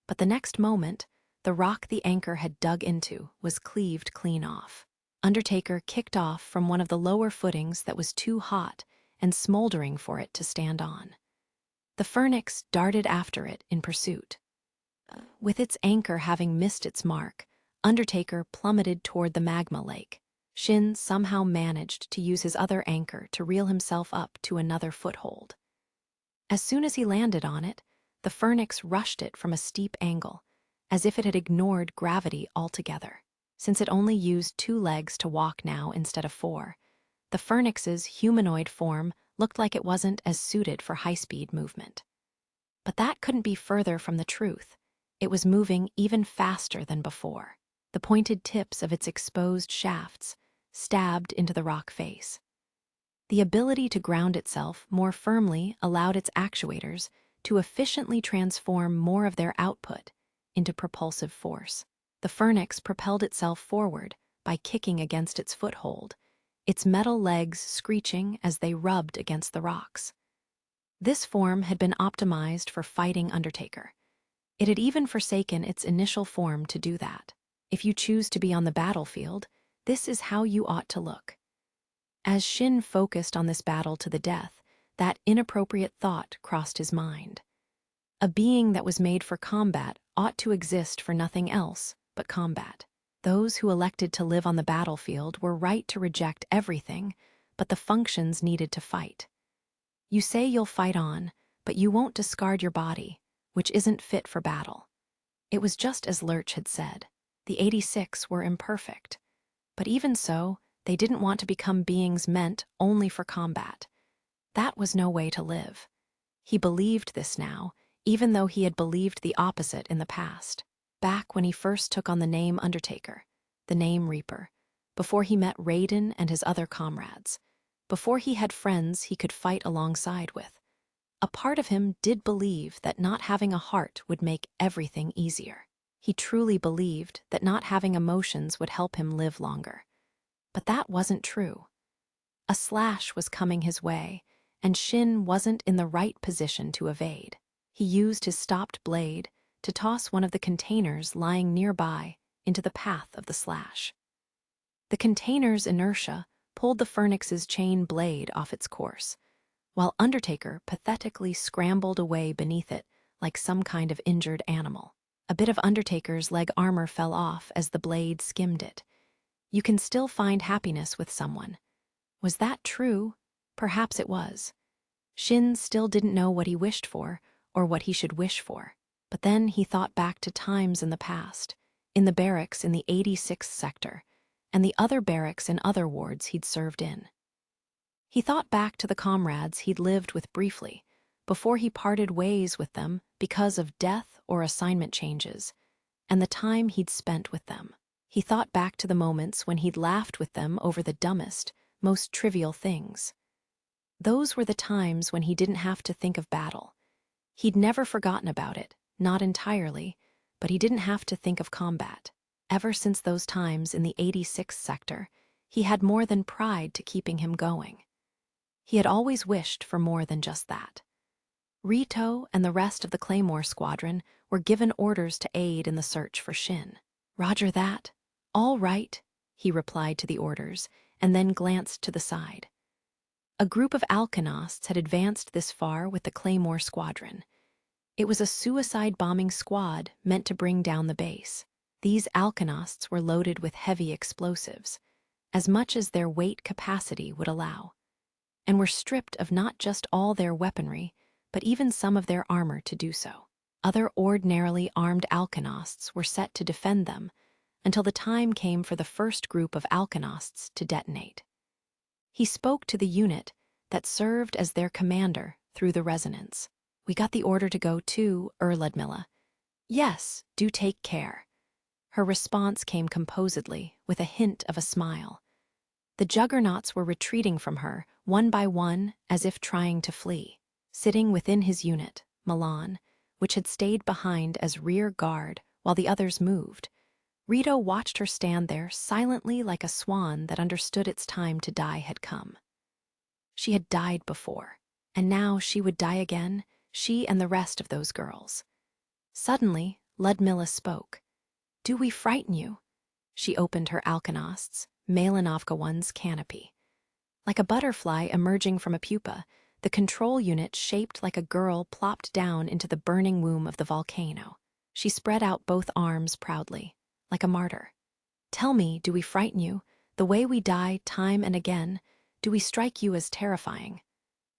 but the next moment, the rock the anchor had dug into was cleaved clean off. Undertaker kicked off from one of the lower footings that was too hot and smoldering for it to stand on. The Phoenix darted after it in pursuit. With its anchor having missed its mark, Undertaker plummeted toward the magma lake. Shin somehow managed to use his other anchor to reel himself up to another foothold. As soon as he landed on it, the Phoenix rushed it from a steep angle, as if it had ignored gravity altogether. Since it only used 2 legs to walk now instead of 4, the Phoenix's humanoid form looked like it wasn't as suited for high-speed movement. But that couldn't be further from the truth. It was moving even faster than before. The pointed tips of its exposed shafts stabbed into the rock face. The ability to ground itself more firmly allowed its actuators to efficiently transform more of their output into propulsive force. The Phoenix propelled itself forward by kicking against its foothold, its metal legs screeching as they rubbed against the rocks. This form had been optimized for fighting Undertaker. It had even forsaken its initial form to do that. If you choose to be on the battlefield, this is how you ought to look. As Shin focused on this battle to the death, that inappropriate thought crossed his mind. A being that was made for combat ought to exist for nothing else but combat. Those who elected to live on the battlefield were right to reject everything but the functions needed to fight. You say you'll fight on, but you won't discard your body, which isn't fit for battle. It was just as Lurch had said. The 86 were imperfect. But even so, they didn't want to become beings meant only for combat. That was no way to live. He believed this now, even though he had believed the opposite in the past. Back when he first took on the name Undertaker, the name Reaper, before he met Raiden and his other comrades, before he had friends he could fight alongside with. A part of him did believe that not having a heart would make everything easier. He truly believed that not having emotions would help him live longer. But that wasn't true. A slash was coming his way, and Shin wasn't in the right position to evade. He used his stopped blade to toss one of the containers lying nearby into the path of the slash. The container's inertia pulled the Phoenix's chain blade off its course, while Undertaker pathetically scrambled away beneath it like some kind of injured animal. A bit of Undertaker's leg armor fell off as the blade skimmed it. You can still find happiness with someone. Was that true? Perhaps it was. Shin still didn't know what he wished for or what he should wish for. But then he thought back to times in the past, in the barracks in the 86th sector, and the other barracks in other wards he'd served in. He thought back to the comrades he'd lived with briefly, before he parted ways with them because of death or assignment changes, and the time he'd spent with them. He thought back to the moments when he'd laughed with them over the dumbest, most trivial things. Those were the times when he didn't have to think of battle. He'd never forgotten about it, not entirely, but he didn't have to think of combat. Ever since those times in the 86th sector, he had more than pride to keeping him going. He had always wished for more than just that. Rito and the rest of the Claymore Squadron were given orders to aid in the search for Shin. "Roger that. All right," he replied to the orders, and then glanced to the side. A group of Alkanosts had advanced this far with the Claymore Squadron. It was a suicide bombing squad meant to bring down the base. These Alkanosts were loaded with heavy explosives, as much as their weight capacity would allow, and were stripped of not just all their weaponry, but even some of their armor to do so. Other ordinarily armed Alkanosts were set to defend them until the time came for the first group of Alkanosts to detonate. He spoke to the unit that served as their commander through the resonance. "We got the order to go too, Ludmilla." "Yes, do take care." Her response came composedly, with a hint of a smile. The juggernauts were retreating from her, one by one, as if trying to flee. Sitting within his unit, Milan, which had stayed behind as rear guard while the others moved, Rito watched her stand there silently like a swan that understood its time to die had come. She had died before, and now she would die again, she and the rest of those girls. Suddenly, Ludmilla spoke. "Do we frighten you?" She opened her Alkanosts, Malinovka one's canopy. Like a butterfly emerging from a pupa, the control unit shaped like a girl plopped down into the burning womb of the volcano. She spread out both arms proudly, like a martyr. "Tell me, do we frighten you? The way we die time and again, do we strike you as terrifying?"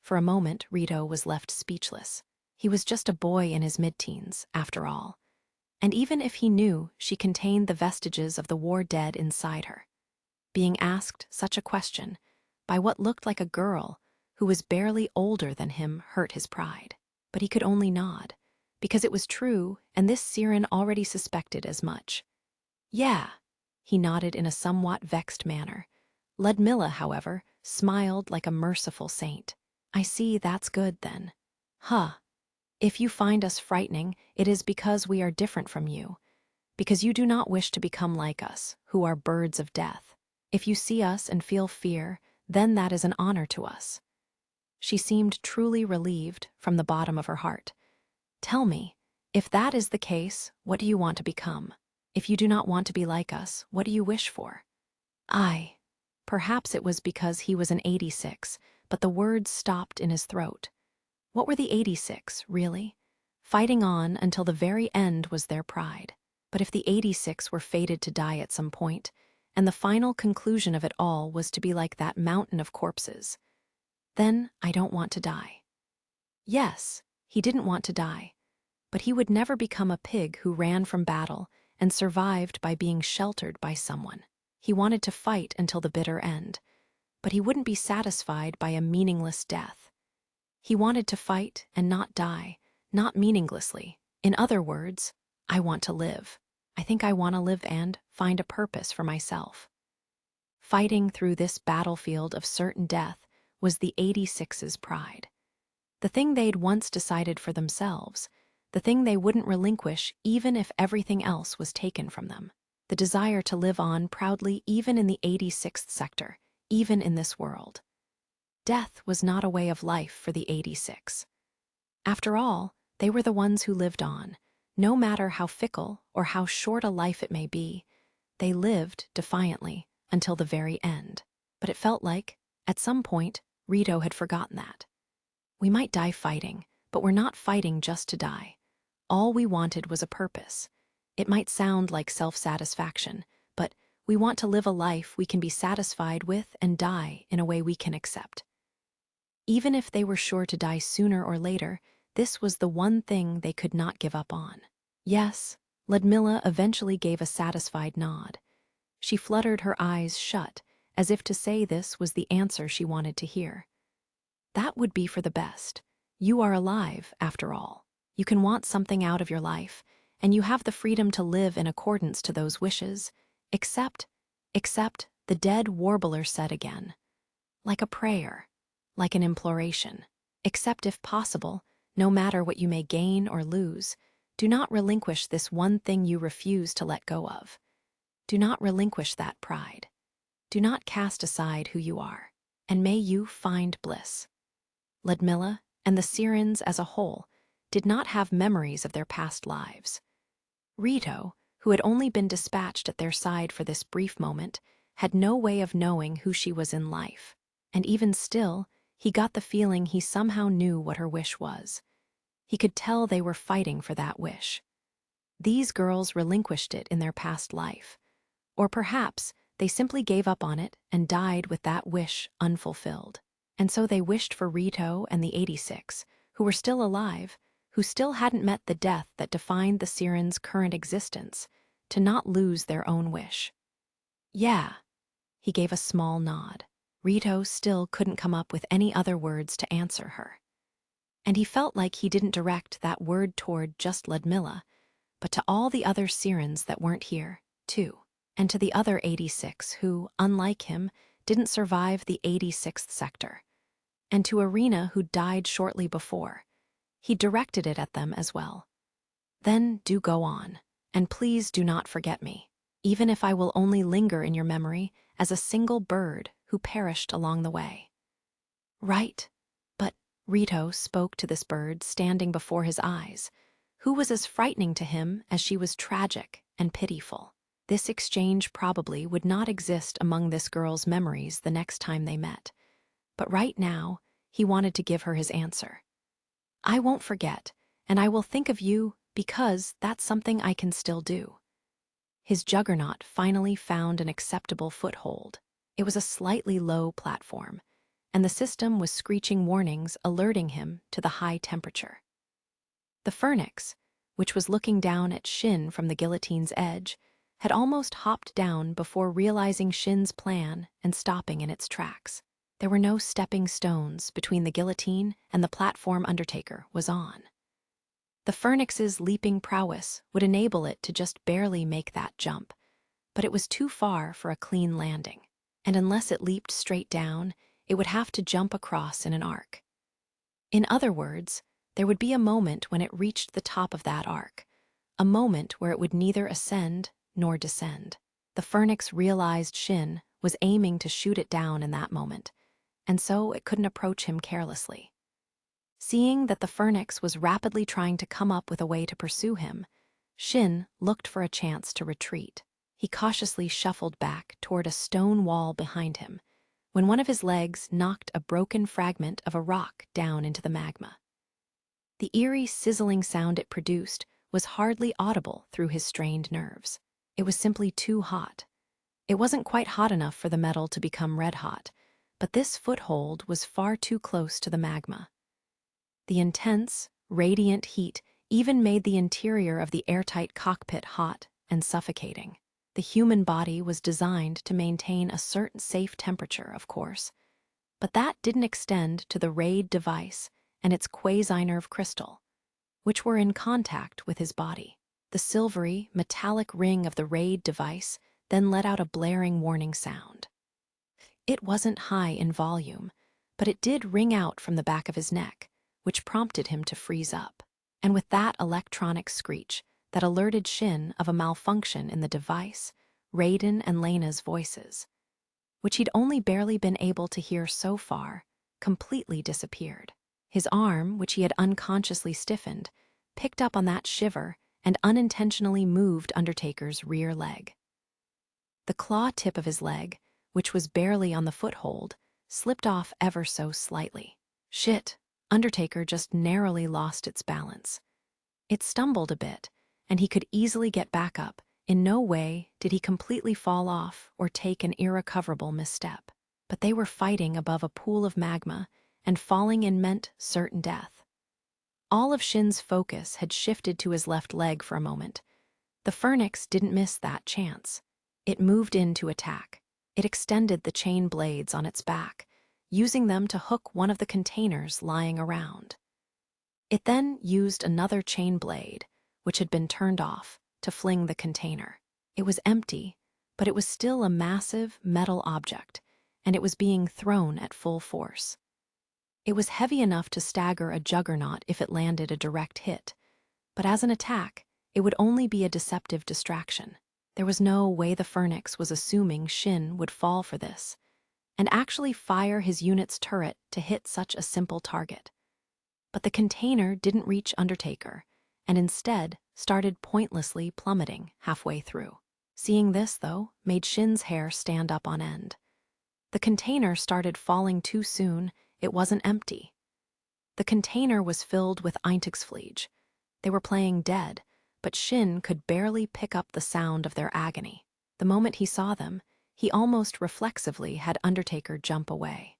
For a moment, Rito was left speechless. He was just a boy in his mid-teens, after all. And even if he knew she contained the vestiges of the war dead inside her, being asked such a question by what looked like a girl who was barely older than him hurt his pride. But he could only nod, because it was true, and this Siren already suspected as much. "Yeah," he nodded in a somewhat vexed manner. Ludmilla, however, smiled like a merciful saint. "I see, that's good, then. Huh. If you find us frightening, it is because we are different from you, because you do not wish to become like us, who are birds of death. If you see us and feel fear, then that is an honor to us." She seemed truly relieved from the bottom of her heart. "Tell me, if that is the case, what do you want to become? If you do not want to be like us, what do you wish for?" Perhaps it was because he was an 86, but the words stopped in his throat. What were the 86, really? Fighting on until the very end was their pride. But if the 86 were fated to die at some point, and the final conclusion of it all was to be like that mountain of corpses, then I don't want to die. Yes, he didn't want to die, but he would never become a pig who ran from battle and survived by being sheltered by someone. He wanted to fight until the bitter end, but he wouldn't be satisfied by a meaningless death. He wanted to fight and not die, not meaninglessly. In other words, I want to live. I think I want to live and find a purpose for myself. Fighting through this battlefield of certain death was the 86's pride. the thing they'd once decided for themselves, the thing they wouldn't relinquish even if everything else was taken from them. The desire to live on proudly even in the 86th sector, even in this world. Death was not a way of life for the 86. After all, they were the ones who lived on. No matter how fickle or how short a life it may be, they lived defiantly until the very end. But it felt like, at some point, Rito had forgotten that. We might die fighting, but we're not fighting just to die. All we wanted was a purpose. It might sound like self-satisfaction, but we want to live a life we can be satisfied with and die in a way we can accept. Even if they were sure to die sooner or later, this was the one thing they could not give up on. Yes, Ludmilla eventually gave a satisfied nod. She fluttered her eyes shut, as if to say this was the answer she wanted to hear. That would be for the best. You are alive, after all. You can want something out of your life, and you have the freedom to live in accordance to those wishes, except, the dead warbler said again. Like a prayer, like an imploration. Except if possible, no matter what you may gain or lose, do not relinquish this one thing you refuse to let go of. Do not relinquish that pride. Do not cast aside who you are, and may you find bliss. Ludmilla, and the Sirens as a whole, did not have memories of their past lives. Rito, who had only been dispatched at their side for this brief moment, had no way of knowing who she was in life, and even still, he got the feeling he somehow knew what her wish was. He could tell they were fighting for that wish. These girls relinquished it in their past life, or perhaps they simply gave up on it and died with that wish unfulfilled. And so they wished for Rito and the 86, who were still alive, who still hadn't met the death that defined the Sirens' current existence, to not lose their own wish. Yeah, he gave a small nod. Rito still couldn't come up with any other words to answer her. And he felt like he didn't direct that word toward just Ludmilla, but to all the other Sirens that weren't here, too, and to the other 86 who, unlike him, didn't survive the 86th sector, and to Irina who died shortly before. He directed it at them as well. Then do go on, and please do not forget me, even if I will only linger in your memory as a single bird who perished along the way. Right, but Rito spoke to this bird standing before his eyes, who was as frightening to him as she was tragic and pitiful. This exchange probably would not exist among this girl's memories the next time they met. But right now, he wanted to give her his answer. I won't forget, and I will think of you because that's something I can still do. His juggernaut finally found an acceptable foothold. It was a slightly low platform, and the system was screeching warnings alerting him to the high temperature. The Phoenix, which was looking down at Shin from the guillotine's edge, had almost hopped down before realizing Shin's plan and stopping in its tracks. There were no stepping stones between the guillotine and the platform Undertaker was on. The Phoenix's leaping prowess would enable it to just barely make that jump, but it was too far for a clean landing, and unless it leaped straight down, it would have to jump across in an arc. In other words, there would be a moment when it reached the top of that arc, a moment where it would neither ascend nor descend. The Phoenix realized Shin was aiming to shoot it down in that moment, and so it couldn't approach him carelessly. Seeing that the Phoenix was rapidly trying to come up with a way to pursue him, Shin looked for a chance to retreat. He cautiously shuffled back toward a stone wall behind him, when one of his legs knocked a broken fragment of a rock down into the magma. The eerie, sizzling sound it produced was hardly audible through his strained nerves. It was simply too hot. It wasn't quite hot enough for the metal to become red-hot, but this foothold was far too close to the magma. The intense, radiant heat even made the interior of the airtight cockpit hot and suffocating. The human body was designed to maintain a certain safe temperature, of course, but that didn't extend to the RAID device and its quasi-nerve crystal, which were in contact with his body. The silvery, metallic ring of the RAID device then let out a blaring warning sound. It wasn't high in volume, but it did ring out from the back of his neck, which prompted him to freeze up. And with that electronic screech that alerted Shin of a malfunction in the device, Raiden and Lena's voices, which he'd only barely been able to hear so far, completely disappeared. His arm, which he had unconsciously stiffened, picked up on that shiver and unintentionally moved Undertaker's rear leg. The claw tip of his leg, which was barely on the foothold, slipped off ever so slightly. Shit! Undertaker just narrowly lost its balance. It stumbled a bit, and he could easily get back up. In no way did he completely fall off or take an irrecoverable misstep. But they were fighting above a pool of magma, and falling in meant certain death. All of Shin's focus had shifted to his left leg for a moment. The Phoenix didn't miss that chance. It moved in to attack. It extended the chain blades on its back, using them to hook one of the containers lying around. It then used another chain blade, which had been turned off, to fling the container. It was empty, but it was still a massive metal object, and it was being thrown at full force. It was heavy enough to stagger a juggernaut if it landed a direct hit, but as an attack, it would only be a deceptive distraction. There was no way the Phoenix was assuming Shin would fall for this, and actually fire his unit's turret to hit such a simple target. But the container didn't reach Undertaker, and instead started pointlessly plummeting halfway through. Seeing this, though, made Shin's hair stand up on end. The container started falling too soon. It wasn't empty. The container was filled with Eintagsfliege. They were playing dead, but Shin could barely pick up the sound of their agony. The moment he saw them, he almost reflexively had Undertaker jump away.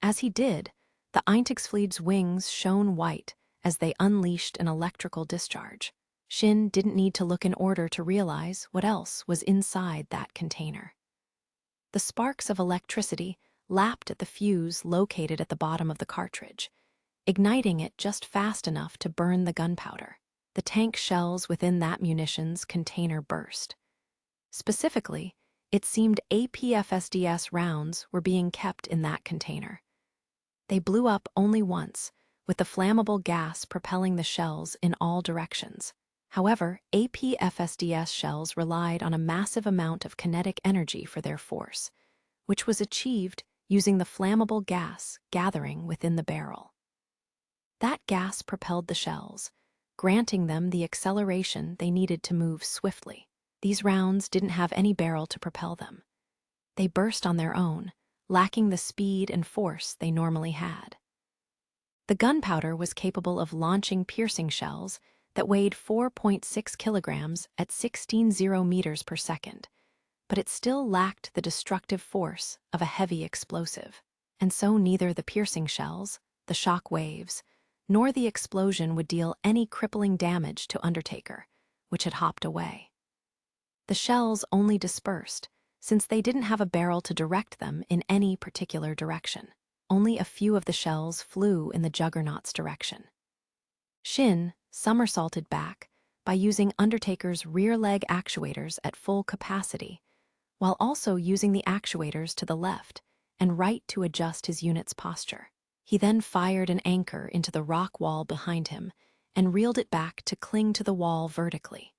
As he did, the Eintagsfliege's wings shone white as they unleashed an electrical discharge. Shin didn't need to look in order to realize what else was inside that container. The sparks of electricity lapped at the fuse located at the bottom of the cartridge, igniting it just fast enough to burn the gunpowder. The tank shells within that munitions container burst. Specifically, it seemed APFSDS rounds were being kept in that container. They blew up only once, with the flammable gas propelling the shells in all directions. However, APFSDS shells relied on a massive amount of kinetic energy for their force, which was achieved using the flammable gas gathering within the barrel. That gas propelled the shells, granting them the acceleration they needed to move swiftly. These rounds didn't have any barrel to propel them. They burst on their own, lacking the speed and force they normally had. The gunpowder was capable of launching piercing shells that weighed 4.6 kilograms at 16 meters per second, but it still lacked the destructive force of a heavy explosive. And so neither the piercing shells, the shock waves, nor the explosion would deal any crippling damage to Undertaker, which had hopped away. The shells only dispersed, since they didn't have a barrel to direct them in any particular direction. Only a few of the shells flew in the Juggernaut's direction. Shin somersaulted back by using Undertaker's rear leg actuators at full capacity, while also using the actuators to the left and right to adjust his unit's posture. He then fired an anchor into the rock wall behind him and reeled it back to cling to the wall vertically.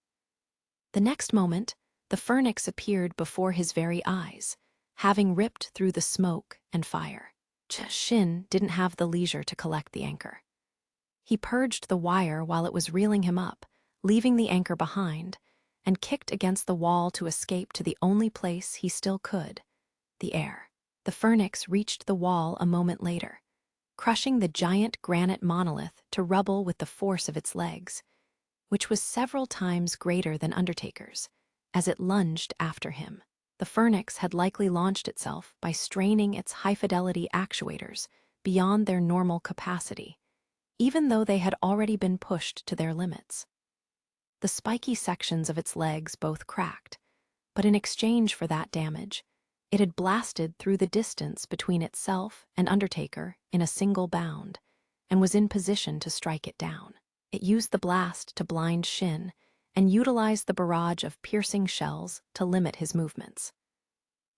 The next moment, the Phoenix appeared before his very eyes, having ripped through the smoke and fire. Shin didn't have the leisure to collect the anchor. He purged the wire while it was reeling him up, leaving the anchor behind, and kicked against the wall to escape to the only place he still could, the air. The Phoenix reached the wall a moment later, crushing the giant granite monolith to rubble with the force of its legs, which was several times greater than Undertaker's, as it lunged after him. The Phoenix had likely launched itself by straining its high-fidelity actuators beyond their normal capacity, even though they had already been pushed to their limits. The spiky sections of its legs both cracked, but in exchange for that damage, it had blasted through the distance between itself and Undertaker in a single bound, and was in position to strike it down. It used the blast to blind Shin and utilized the barrage of piercing shells to limit his movements.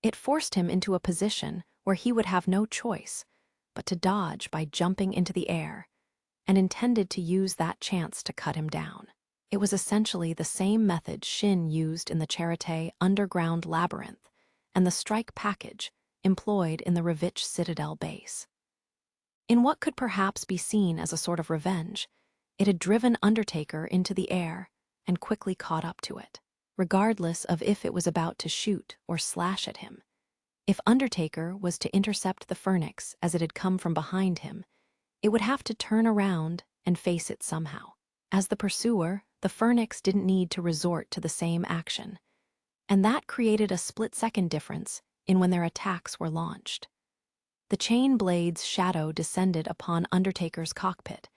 It forced him into a position where he would have no choice but to dodge by jumping into the air, and intended to use that chance to cut him down. It was essentially the same method Shin used in the Charité underground labyrinth and the strike package employed in the Revich Citadel base. In what could perhaps be seen as a sort of revenge, it had driven Undertaker into the air and quickly caught up to it, regardless of if it was about to shoot or slash at him. If Undertaker was to intercept the Phoenix as it had come from behind him, it would have to turn around and face it somehow. As the pursuer, the Phoenix didn't need to resort to the same action, and that created a split-second difference in when their attacks were launched. The chain blade's shadow descended upon Undertaker's cockpit.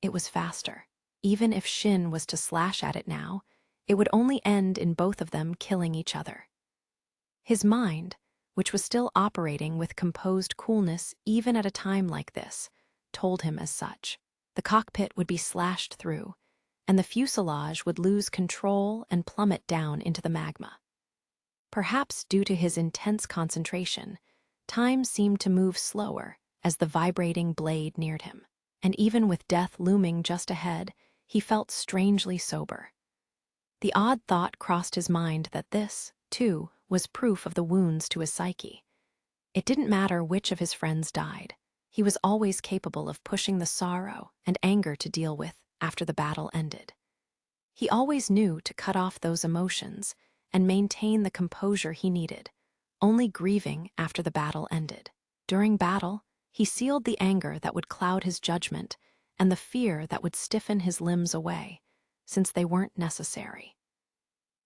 It was faster. Even if Shin was to slash at it now, it would only end in both of them killing each other. His mind, which was still operating with composed coolness even at a time like this, told him as such. The cockpit would be slashed through, and the fuselage would lose control and plummet down into the magma. Perhaps due to his intense concentration, time seemed to move slower as the vibrating blade neared him, and even with death looming just ahead, he felt strangely sober. The odd thought crossed his mind that this, too, was proof of the wounds to his psyche. It didn't matter which of his friends died. He was always capable of pushing the sorrow and anger to deal with after the battle ended. He always knew to cut off those emotions and maintain the composure he needed, only grieving after the battle ended. During battle, he sealed the anger that would cloud his judgment and the fear that would stiffen his limbs away, since they weren't necessary.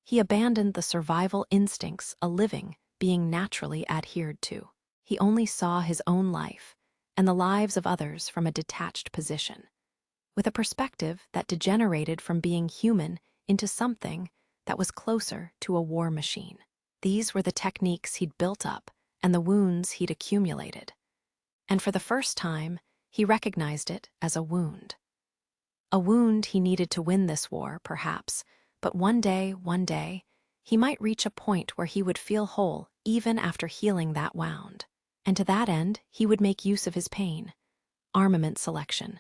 He abandoned the survival instincts a living being naturally adhered to. He only saw his own life and the lives of others from a detached position, with a perspective that degenerated from being human into something that was closer to a war machine. These were the techniques he'd built up and the wounds he'd accumulated. And for the first time, he recognized it as a wound. A wound he needed to win this war, perhaps, but one day, he might reach a point where he would feel whole even after healing that wound. And to that end, he would make use of his pain. Armament selection.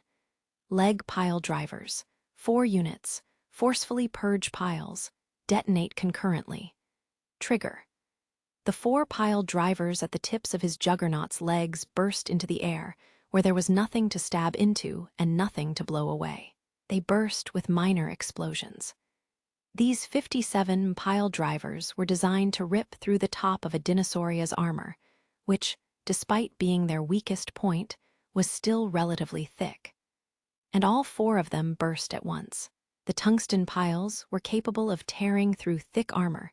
Leg pile drivers. 4 units. Forcefully purge piles. Detonate concurrently. Trigger. The 4 pile drivers at the tips of his juggernaut's legs burst into the air, where there was nothing to stab into and nothing to blow away. They burst with minor explosions. These 57 pile drivers were designed to rip through the top of a Dinosauria's armor, which, despite being their weakest point, was still relatively thick. And all 4 of them burst at once. The tungsten piles were capable of tearing through thick armor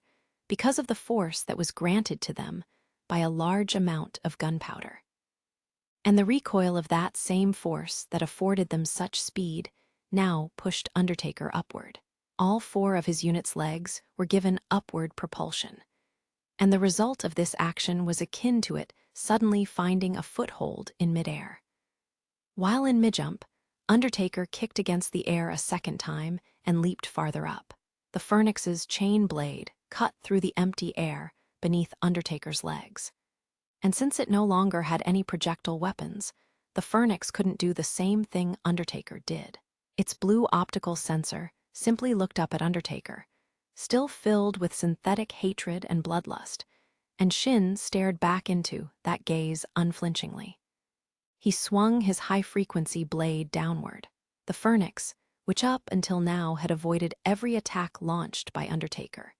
because of the force that was granted to them by a large amount of gunpowder. And the recoil of that same force that afforded them such speed now pushed Undertaker upward. All 4 of his unit's legs were given upward propulsion, and the result of this action was akin to it suddenly finding a foothold in midair. While in midjump, Undertaker kicked against the air a second time and leaped farther up. The Phoenix's chain blade cut through the empty air beneath Undertaker's legs. And since it no longer had any projectile weapons, the Phoenix couldn't do the same thing Undertaker did. Its blue optical sensor simply looked up at Undertaker, still filled with synthetic hatred and bloodlust, and Shin stared back into that gaze unflinchingly. He swung his high-frequency blade downward. The Phoenix, which up until now had avoided every attack launched by Undertaker,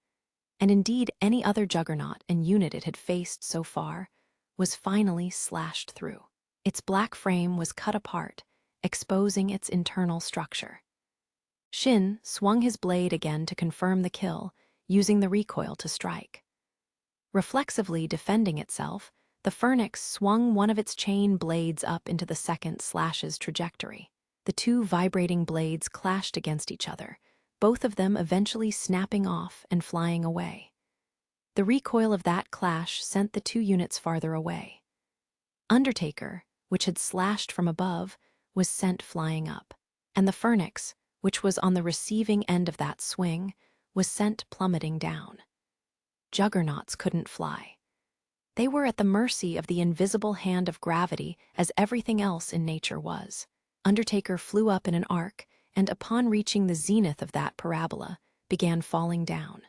and indeed any other juggernaut and unit it had faced so far, was finally slashed through. Its black frame was cut apart, exposing its internal structure. Shin swung his blade again to confirm the kill, using the recoil to strike. Reflexively defending itself, the Phoenix swung one of its chain blades up into the second slash's trajectory. The 2 vibrating blades clashed against each other, both of them eventually snapping off and flying away. The recoil of that clash sent the 2 units farther away. Undertaker, which had slashed from above, was sent flying up, and the Phoenix, which was on the receiving end of that swing, was sent plummeting down. Juggernauts couldn't fly. They were at the mercy of the invisible hand of gravity as everything else in nature was. Undertaker flew up in an arc and, upon reaching the zenith of that parabola, began falling down.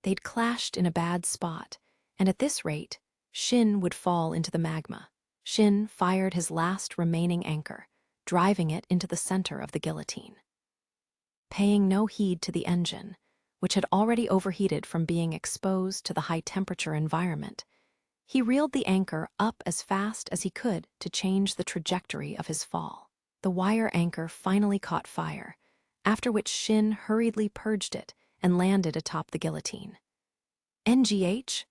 They'd clashed in a bad spot, and at this rate, Shin would fall into the magma. Shin fired his last remaining anchor, driving it into the center of the guillotine. Paying no heed to the engine, which had already overheated from being exposed to the high-temperature environment, he reeled the anchor up as fast as he could to change the trajectory of his fall. The wire anchor finally caught fire, after which Shin hurriedly purged it and landed atop the guillotine. NGH?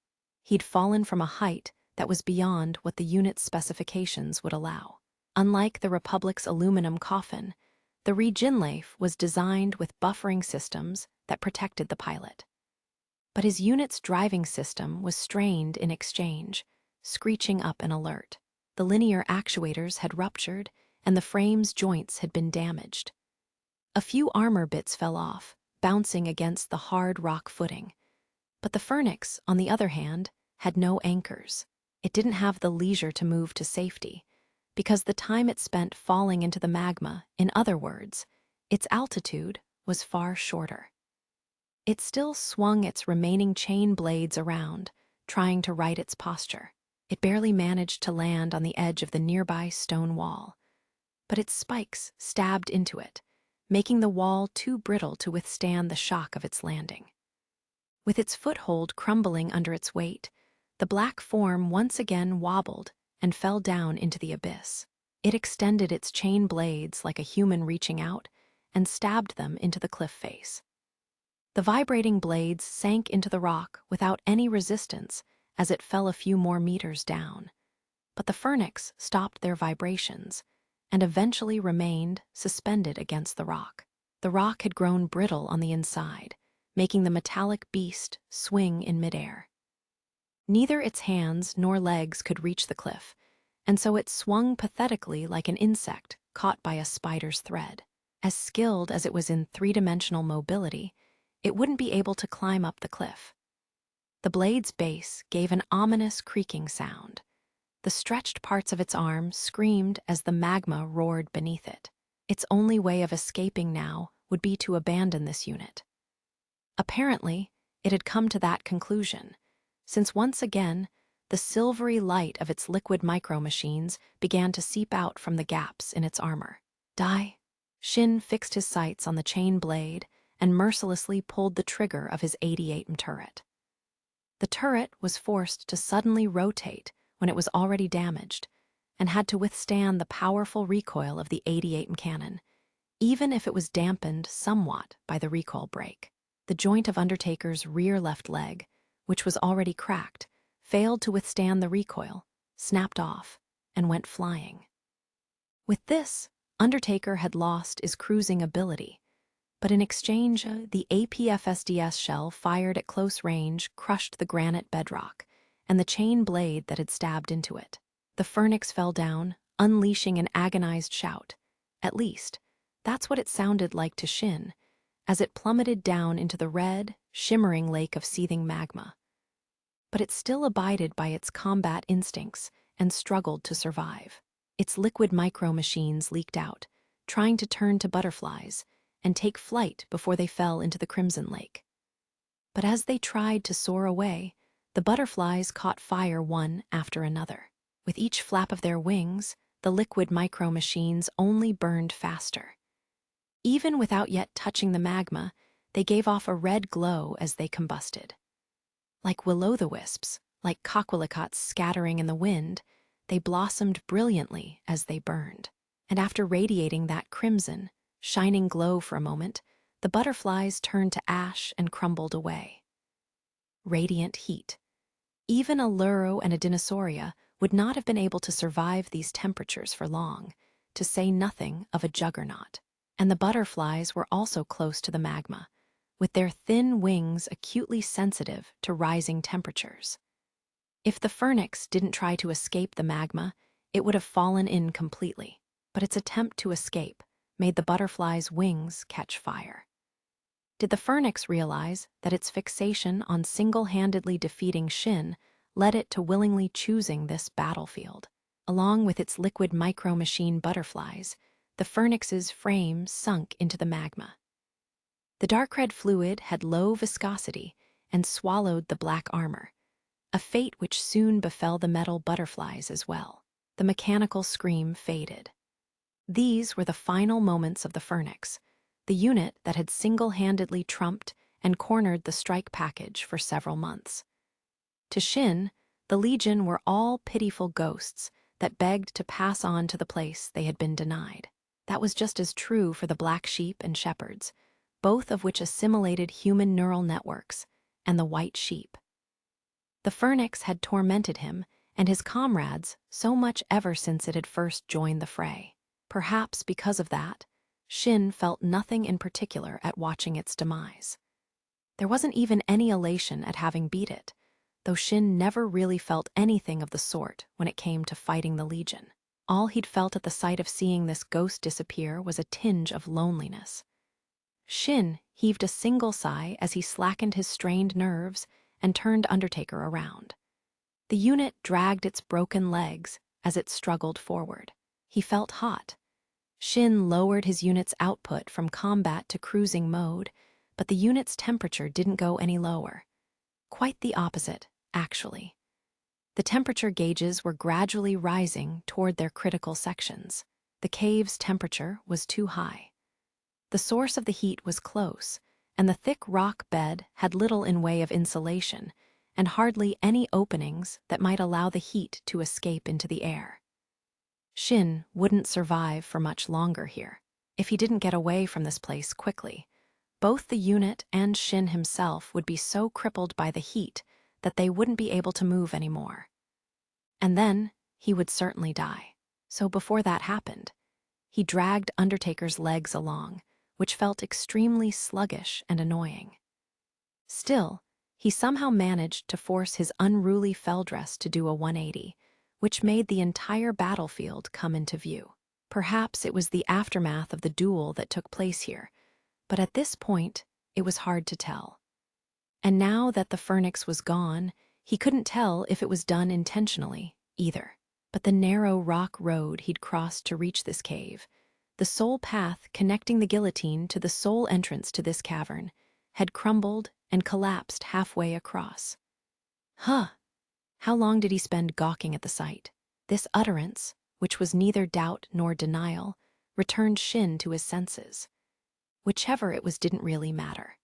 He'd fallen from a height that was beyond what the unit's specifications would allow. Unlike the Republic's aluminum coffin, the Regenleif was designed with buffering systems that protected the pilot. But his unit's driving system was strained in exchange, screeching up an alert. The linear actuators had ruptured, and the frame's joints had been damaged. A few armor bits fell off, bouncing against the hard rock footing. But the Phoenix, on the other hand, had no anchors. It didn't have the leisure to move to safety, because the time it spent falling into the magma, in other words, its altitude, was far shorter. It still swung its remaining chain blades around, trying to right its posture. It barely managed to land on the edge of the nearby stone wall, but its spikes stabbed into it, making the wall too brittle to withstand the shock of its landing. With its foothold crumbling under its weight, the black form once again wobbled and fell down into the abyss. It extended its chain blades like a human reaching out and stabbed them into the cliff face. The vibrating blades sank into the rock without any resistance as it fell a few more meters down. But the Phoenix stopped their vibrations and eventually remained suspended against the rock. The rock had grown brittle on the inside, making the metallic beast swing in midair. Neither its hands nor legs could reach the cliff, and so it swung pathetically like an insect caught by a spider's thread. As skilled as it was in three-dimensional mobility, it wouldn't be able to climb up the cliff. The blade's base gave an ominous creaking sound. The stretched parts of its arm screamed as the magma roared beneath it. Its only way of escaping now would be to abandon this unit. Apparently, it had come to that conclusion, since once again, the silvery light of its liquid micro-machines began to seep out from the gaps in its armor. Die. Shin fixed his sights on the chain blade and mercilessly pulled the trigger of his 88mm turret. The turret was forced to suddenly rotate when it was already damaged, and had to withstand the powerful recoil of the 88mm cannon, even if it was dampened somewhat by the recoil brake. The joint of Undertaker's rear left leg, which was already cracked, failed to withstand the recoil, snapped off, and went flying. With this, Undertaker had lost his cruising ability, but in exchange, the APFSDS shell fired at close range crushed the granite bedrock and the chain blade that had stabbed into it. The Phoenix fell down, unleashing an agonized shout. At least, that's what it sounded like to Shin, as it plummeted down into the red, shimmering lake of seething magma. But it still abided by its combat instincts and struggled to survive. Its liquid micro-machines leaked out, trying to turn to butterflies and take flight before they fell into the Crimson Lake. But as they tried to soar away, the butterflies caught fire one after another. With each flap of their wings, the liquid micro-machines only burned faster. Even without yet touching the magma, they gave off a red glow as they combusted. Like will-o'-the-wisps, like coquelicots scattering in the wind, they blossomed brilliantly as they burned. And after radiating that crimson, shining glow for a moment, the butterflies turned to ash and crumbled away. Radiant heat. Even a Luro and a Dinosauria would not have been able to survive these temperatures for long, to say nothing of a juggernaut. And the butterflies were also close to the magma, with their thin wings acutely sensitive to rising temperatures. If the Phoenix didn't try to escape the magma, it would have fallen in completely, but its attempt to escape made the butterfly's wings catch fire. Did the Phoenix realize that its fixation on single-handedly defeating Shin led it to willingly choosing this battlefield? Along with its liquid micro-machine butterflies, the Phoenix's frame sunk into the magma. The dark red fluid had low viscosity and swallowed the black armor, a fate which soon befell the metal butterflies as well. The mechanical scream faded. These were the final moments of the Phoenix, the unit that had single-handedly trumped and cornered the strike package for several months. To Shin, the Legion were all pitiful ghosts that begged to pass on to the place they had been denied. That was just as true for the black sheep and shepherds, both of which assimilated human neural networks, and the white sheep. The Phoenix had tormented him and his comrades so much ever since it had first joined the fray. Perhaps because of that, Shin felt nothing in particular at watching its demise. There wasn't even any elation at having beat it, though Shin never really felt anything of the sort when it came to fighting the Legion. All he'd felt at the sight of seeing this ghost disappear was a tinge of loneliness. Shin heaved a single sigh as he slackened his strained nerves and turned Undertaker around. The unit dragged its broken legs as it struggled forward. He felt hot. Shin lowered his unit's output from combat to cruising mode, but the unit's temperature didn't go any lower. Quite the opposite, actually. The temperature gauges were gradually rising toward their critical sections. The cave's temperature was too high. The source of the heat was close, and the thick rock bed had little in way of insulation, and hardly any openings that might allow the heat to escape into the air. Shin wouldn't survive for much longer here, if he didn't get away from this place quickly. Both the unit and Shin himself would be so crippled by the heat that they wouldn't be able to move anymore. And then he would certainly die. So before that happened, he dragged Undertaker's legs along, which felt extremely sluggish and annoying. Still, he somehow managed to force his unruly felldress to do a 180, which made the entire battlefield come into view. Perhaps it was the aftermath of the duel that took place here, but at this point, it was hard to tell. And now that the Phoenix was gone, he couldn't tell if it was done intentionally, either. But the narrow rock road he'd crossed to reach this cave, the sole path connecting the guillotine to the sole entrance to this cavern, had crumbled and collapsed halfway across. Huh! How long did he spend gawking at the sight? This utterance, which was neither doubt nor denial, returned Shin to his senses. Whichever it was didn't really matter.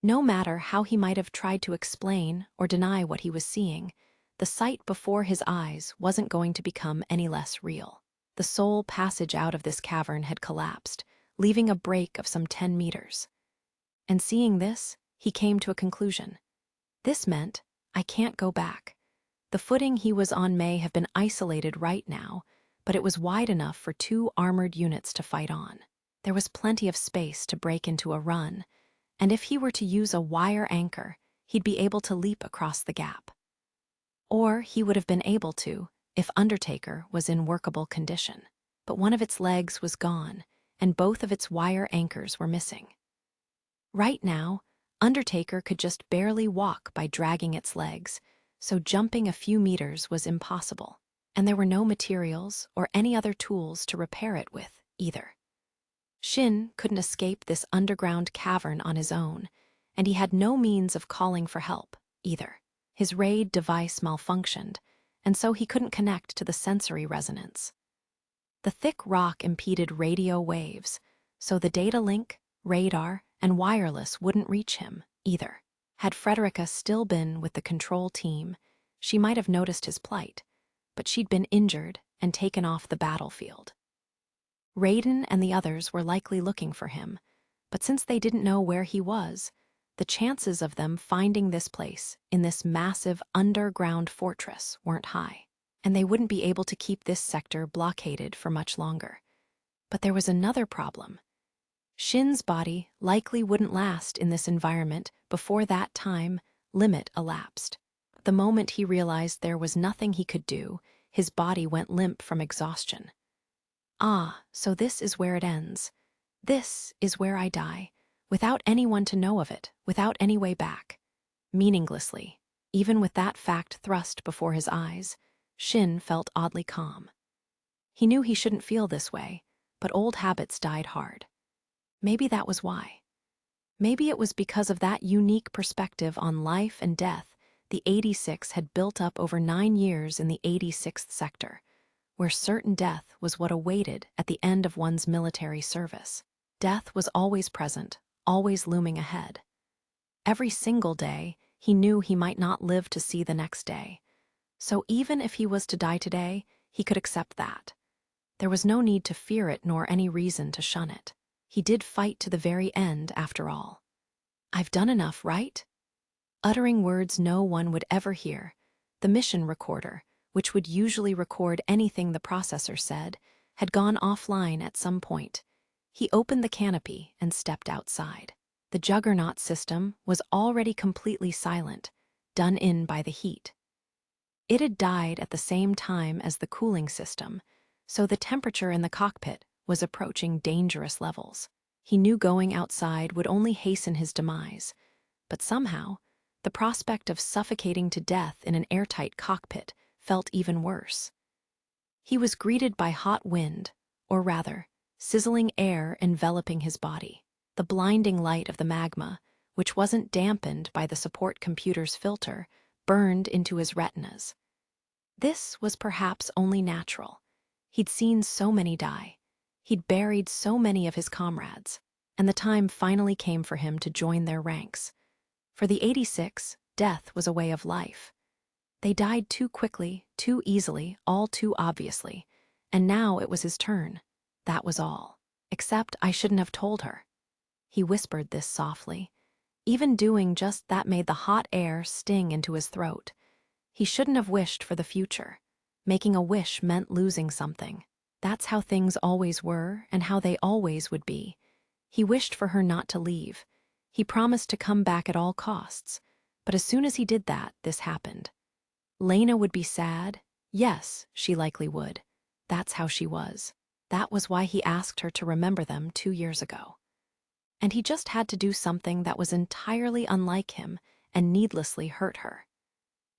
No matter how he might have tried to explain or deny what he was seeing, the sight before his eyes wasn't going to become any less real. The sole passage out of this cavern had collapsed, leaving a break of some 10 meters. And seeing this, he came to a conclusion. This meant, I can't go back. The footing he was on may have been isolated right now, but it was wide enough for 2 armored units to fight on. There was plenty of space to break into a run, and if he were to use a wire anchor, he'd be able to leap across the gap. Or he would have been able to, if Undertaker was in workable condition. But one of its legs was gone, and both of its wire anchors were missing. Right now, Undertaker could just barely walk by dragging its legs, so jumping a few meters was impossible, and there were no materials or any other tools to repair it with, either. Shin couldn't escape this underground cavern on his own, and he had no means of calling for help, either. His raid device malfunctioned, and so he couldn't connect to the sensory resonance. The thick rock impeded radio waves, so the data link, radar, and wireless wouldn't reach him, either. Had Frederica still been with the control team, she might have noticed his plight, but she'd been injured and taken off the battlefield. Raiden and the others were likely looking for him, but since they didn't know where he was, the chances of them finding this place in this massive underground fortress weren't high, and they wouldn't be able to keep this sector blockaded for much longer. But there was another problem. Shin's body likely wouldn't last in this environment before that time limit elapsed. The moment he realized there was nothing he could do, his body went limp from exhaustion. Ah, so this is where it ends. This is where I die, without anyone to know of it, without any way back. Meaninglessly, even with that fact thrust before his eyes, Shin felt oddly calm. He knew he shouldn't feel this way, but old habits died hard. Maybe that was why. Maybe it was because of that unique perspective on life and death the 86 had built up over 9 years in the 86th sector, where certain death was what awaited at the end of one's military service. Death was always present, always looming ahead. Every single day, he knew he might not live to see the next day. So even if he was to die today, he could accept that. There was no need to fear it nor any reason to shun it. He did fight to the very end, after all. "I've done enough, right?" Uttering words no one would ever hear, the mission recorder, which would usually record anything the processor said, had gone offline at some point. He opened the canopy and stepped outside. The juggernaut system was already completely silent, done in by the heat. It had died at the same time as the cooling system, so the temperature in the cockpit was approaching dangerous levels. He knew going outside would only hasten his demise, but somehow, the prospect of suffocating to death in an airtight cockpit felt even worse. He was greeted by hot wind, or rather, sizzling air enveloping his body. The blinding light of the magma, which wasn't dampened by the support computer's filter, burned into his retinas. This was perhaps only natural. He'd seen so many die. He'd buried so many of his comrades, and the time finally came for him to join their ranks. For the 86, death was a way of life. They died too quickly, too easily, all too obviously, and now it was his turn. That was all. Except I shouldn't have told her. He whispered this softly. Even doing just that made the hot air sting into his throat. He shouldn't have wished for the future. Making a wish meant losing something. That's how things always were and how they always would be. He wished for her not to leave. He promised to come back at all costs. But as soon as he did that, this happened. Lena would be sad. Yes, she likely would. That's how she was. That was why he asked her to remember them 2 years ago. And he just had to do something that was entirely unlike him and needlessly hurt her.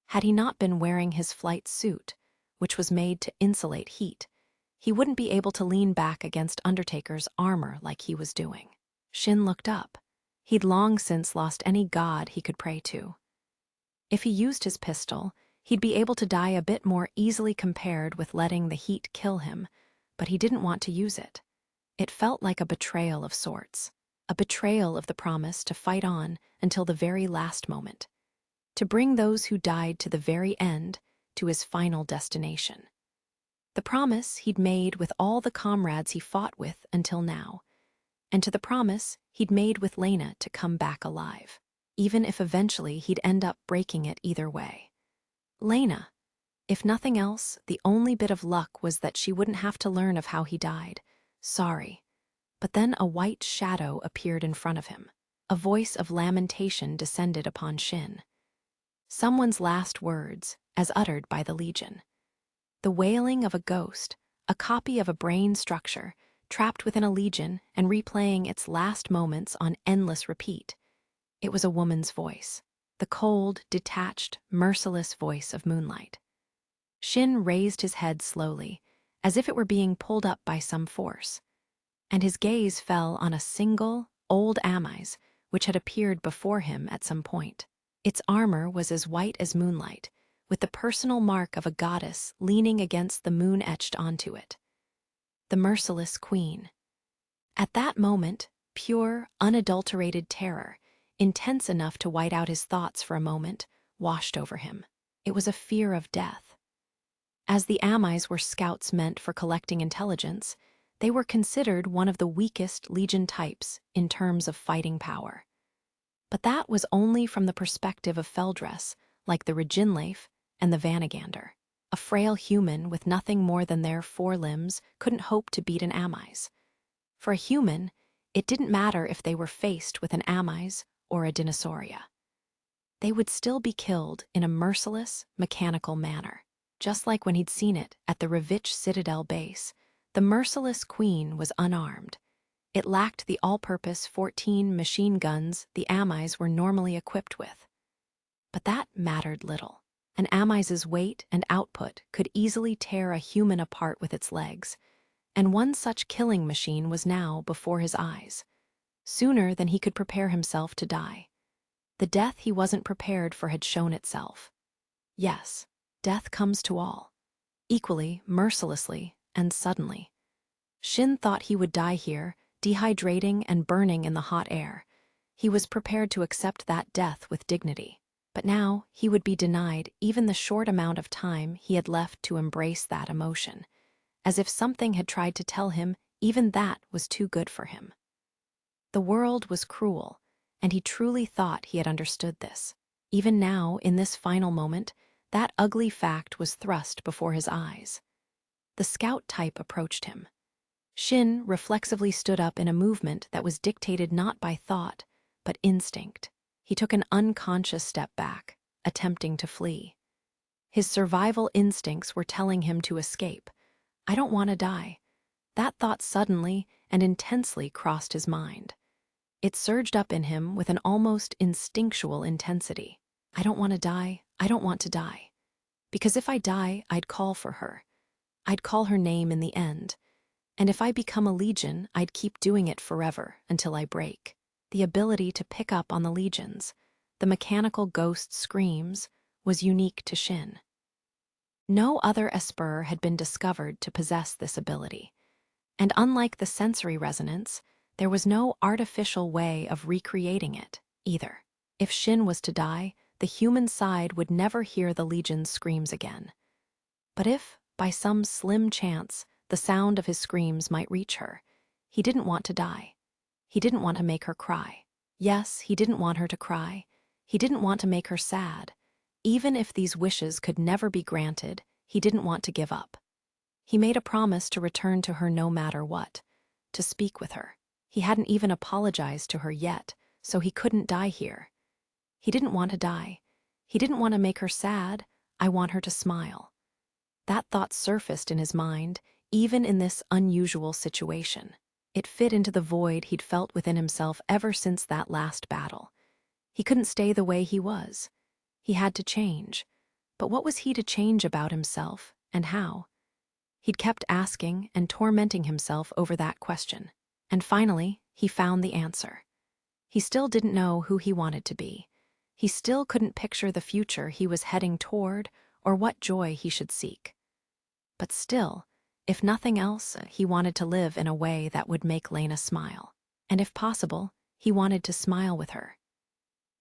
Had he not been wearing his flight suit, which was made to insulate heat, he wouldn't be able to lean back against Undertaker's armor like he was doing. Shin looked up. He'd long since lost any god he could pray to. If he used his pistol, he'd be able to die a bit more easily compared with letting the heat kill him, but he didn't want to use it. It felt like a betrayal of sorts, a betrayal of the promise to fight on until the very last moment, to bring those who died to the very end, to his final destination. The promise he'd made with all the comrades he fought with until now, and to the promise he'd made with Lena to come back alive, even if eventually he'd end up breaking it either way. Lena. If nothing else, the only bit of luck was that she wouldn't have to learn of how he died. Sorry. But then a white shadow appeared in front of him. A voice of lamentation descended upon Shin. Someone's last words, as uttered by the Legion. The wailing of a ghost, a copy of a brain structure, trapped within a Legion and replaying its last moments on endless repeat. It was a woman's voice, the cold, detached, merciless voice of moonlight. Shin raised his head slowly, as if it were being pulled up by some force, and his gaze fell on a single, old Amise, which had appeared before him at some point. Its armor was as white as moonlight, with the personal mark of a goddess leaning against the moon etched onto it. The merciless queen. At that moment, pure, unadulterated terror, intense enough to white out his thoughts for a moment, washed over him. It was a fear of death. As the Amise were scouts meant for collecting intelligence, they were considered one of the weakest Legion types in terms of fighting power. But that was only from the perspective of Feldress, like the Reginleif and the Vanagander. A frail human with nothing more than their 4 limbs couldn't hope to beat an Amise. For a human, it didn't matter if they were faced with an Amise or a Dinosauria. They would still be killed in a merciless, mechanical manner. Just like when he'd seen it at the Revich Citadel base, the merciless queen was unarmed. It lacked the all-purpose 14 machine guns the Amise were normally equipped with. But that mattered little. An Amise's weight and output could easily tear a human apart with its legs, And one such killing machine was now before his eyes, sooner than he could prepare himself to die. The death he wasn't prepared for had shown itself. Yes, death comes to all, equally, mercilessly, and suddenly. Shin thought he would die here, dehydrating and burning in the hot air. He was prepared to accept that death with dignity. But now he would be denied even the short amount of time he had left to embrace that emotion, as if something had tried to tell him even that was too good for him. The world was cruel, and he truly thought he had understood this. Even now, in this final moment, that ugly fact was thrust before his eyes. The scout type approached him. Shin reflexively stood up in a movement that was dictated not by thought, but instinct. He took an unconscious step back, attempting to flee. His survival instincts were telling him to escape. I don't want to die. That thought suddenly and intensely crossed his mind. It surged up in him with an almost instinctual intensity. I don't want to die. I don't want to die. Because if I die, I'd call for her. I'd call her name in the end. And if I become a legion, I'd keep doing it forever until I break. The ability to pick up on the legions, the mechanical ghost screams, was unique to Shin. No other Esper had been discovered to possess this ability. And unlike the sensory resonance, there was no artificial way of recreating it, either. If Shin was to die, the human side would never hear the legion's screams again. But if, by some slim chance, the sound of his screams might reach her, he didn't want to die. He didn't want to make her cry. Yes, he didn't want her to cry. He didn't want to make her sad. Even if these wishes could never be granted, he didn't want to give up. He made a promise to return to her no matter what, to speak with her. He hadn't even apologized to her yet, so he couldn't die here. He didn't want to die. He didn't want to make her sad. I want her to smile. That thought surfaced in his mind, even in this unusual situation. It fit into the void he'd felt within himself ever since that last battle. He couldn't stay the way he was. He had to change. But what was he to change about himself, and how? He'd kept asking and tormenting himself over that question. And finally, he found the answer. He still didn't know who he wanted to be. He still couldn't picture the future he was heading toward or what joy he should seek. But still, if nothing else, he wanted to live in a way that would make Lena smile. And if possible, he wanted to smile with her.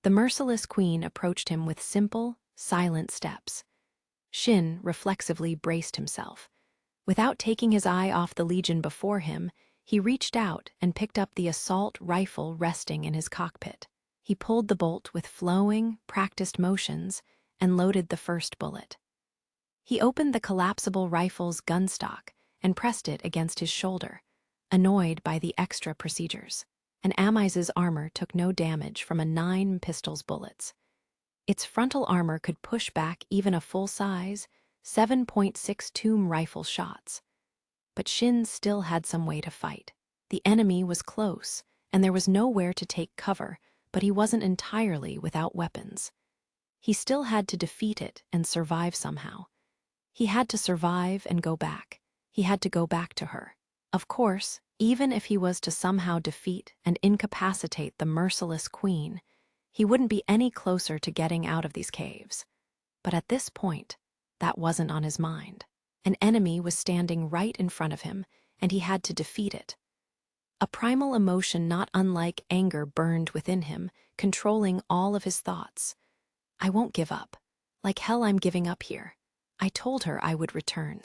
The merciless queen approached him with simple, silent steps. Shin reflexively braced himself. Without taking his eye off the legion before him, he reached out and picked up the assault rifle resting in his cockpit. He pulled the bolt with flowing, practiced motions and loaded the first bullet. He opened the collapsible rifle's gunstock and pressed it against his shoulder, annoyed by the extra procedures. And Amice's armor took no damage from a 9 pistol's bullets. Its frontal armor could push back even a full-size 7.6 Tomb rifle shots. But Shin still had some way to fight. The enemy was close, and there was nowhere to take cover, but he wasn't entirely without weapons. He still had to defeat it and survive somehow. He had to survive and go back. He had to go back to her. Of course, even if he was to somehow defeat and incapacitate the merciless queen, he wouldn't be any closer to getting out of these caves. But at this point, that wasn't on his mind. An enemy was standing right in front of him, and he had to defeat it. A primal emotion not unlike anger burned within him, controlling all of his thoughts. I won't give up. Like hell I'm giving up here. I told her I would return.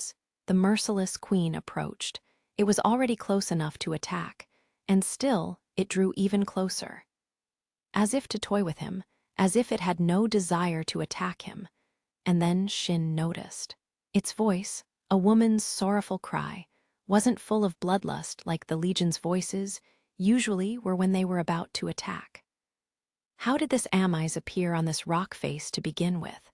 The merciless queen approached. It was already close enough to attack, and still it drew even closer. As if to toy with him, as if it had no desire to attack him. And then Shin noticed. Its voice, a woman's sorrowful cry, wasn't full of bloodlust like the Legion's voices usually were when they were about to attack. How did this Amice appear on this rock face to begin with?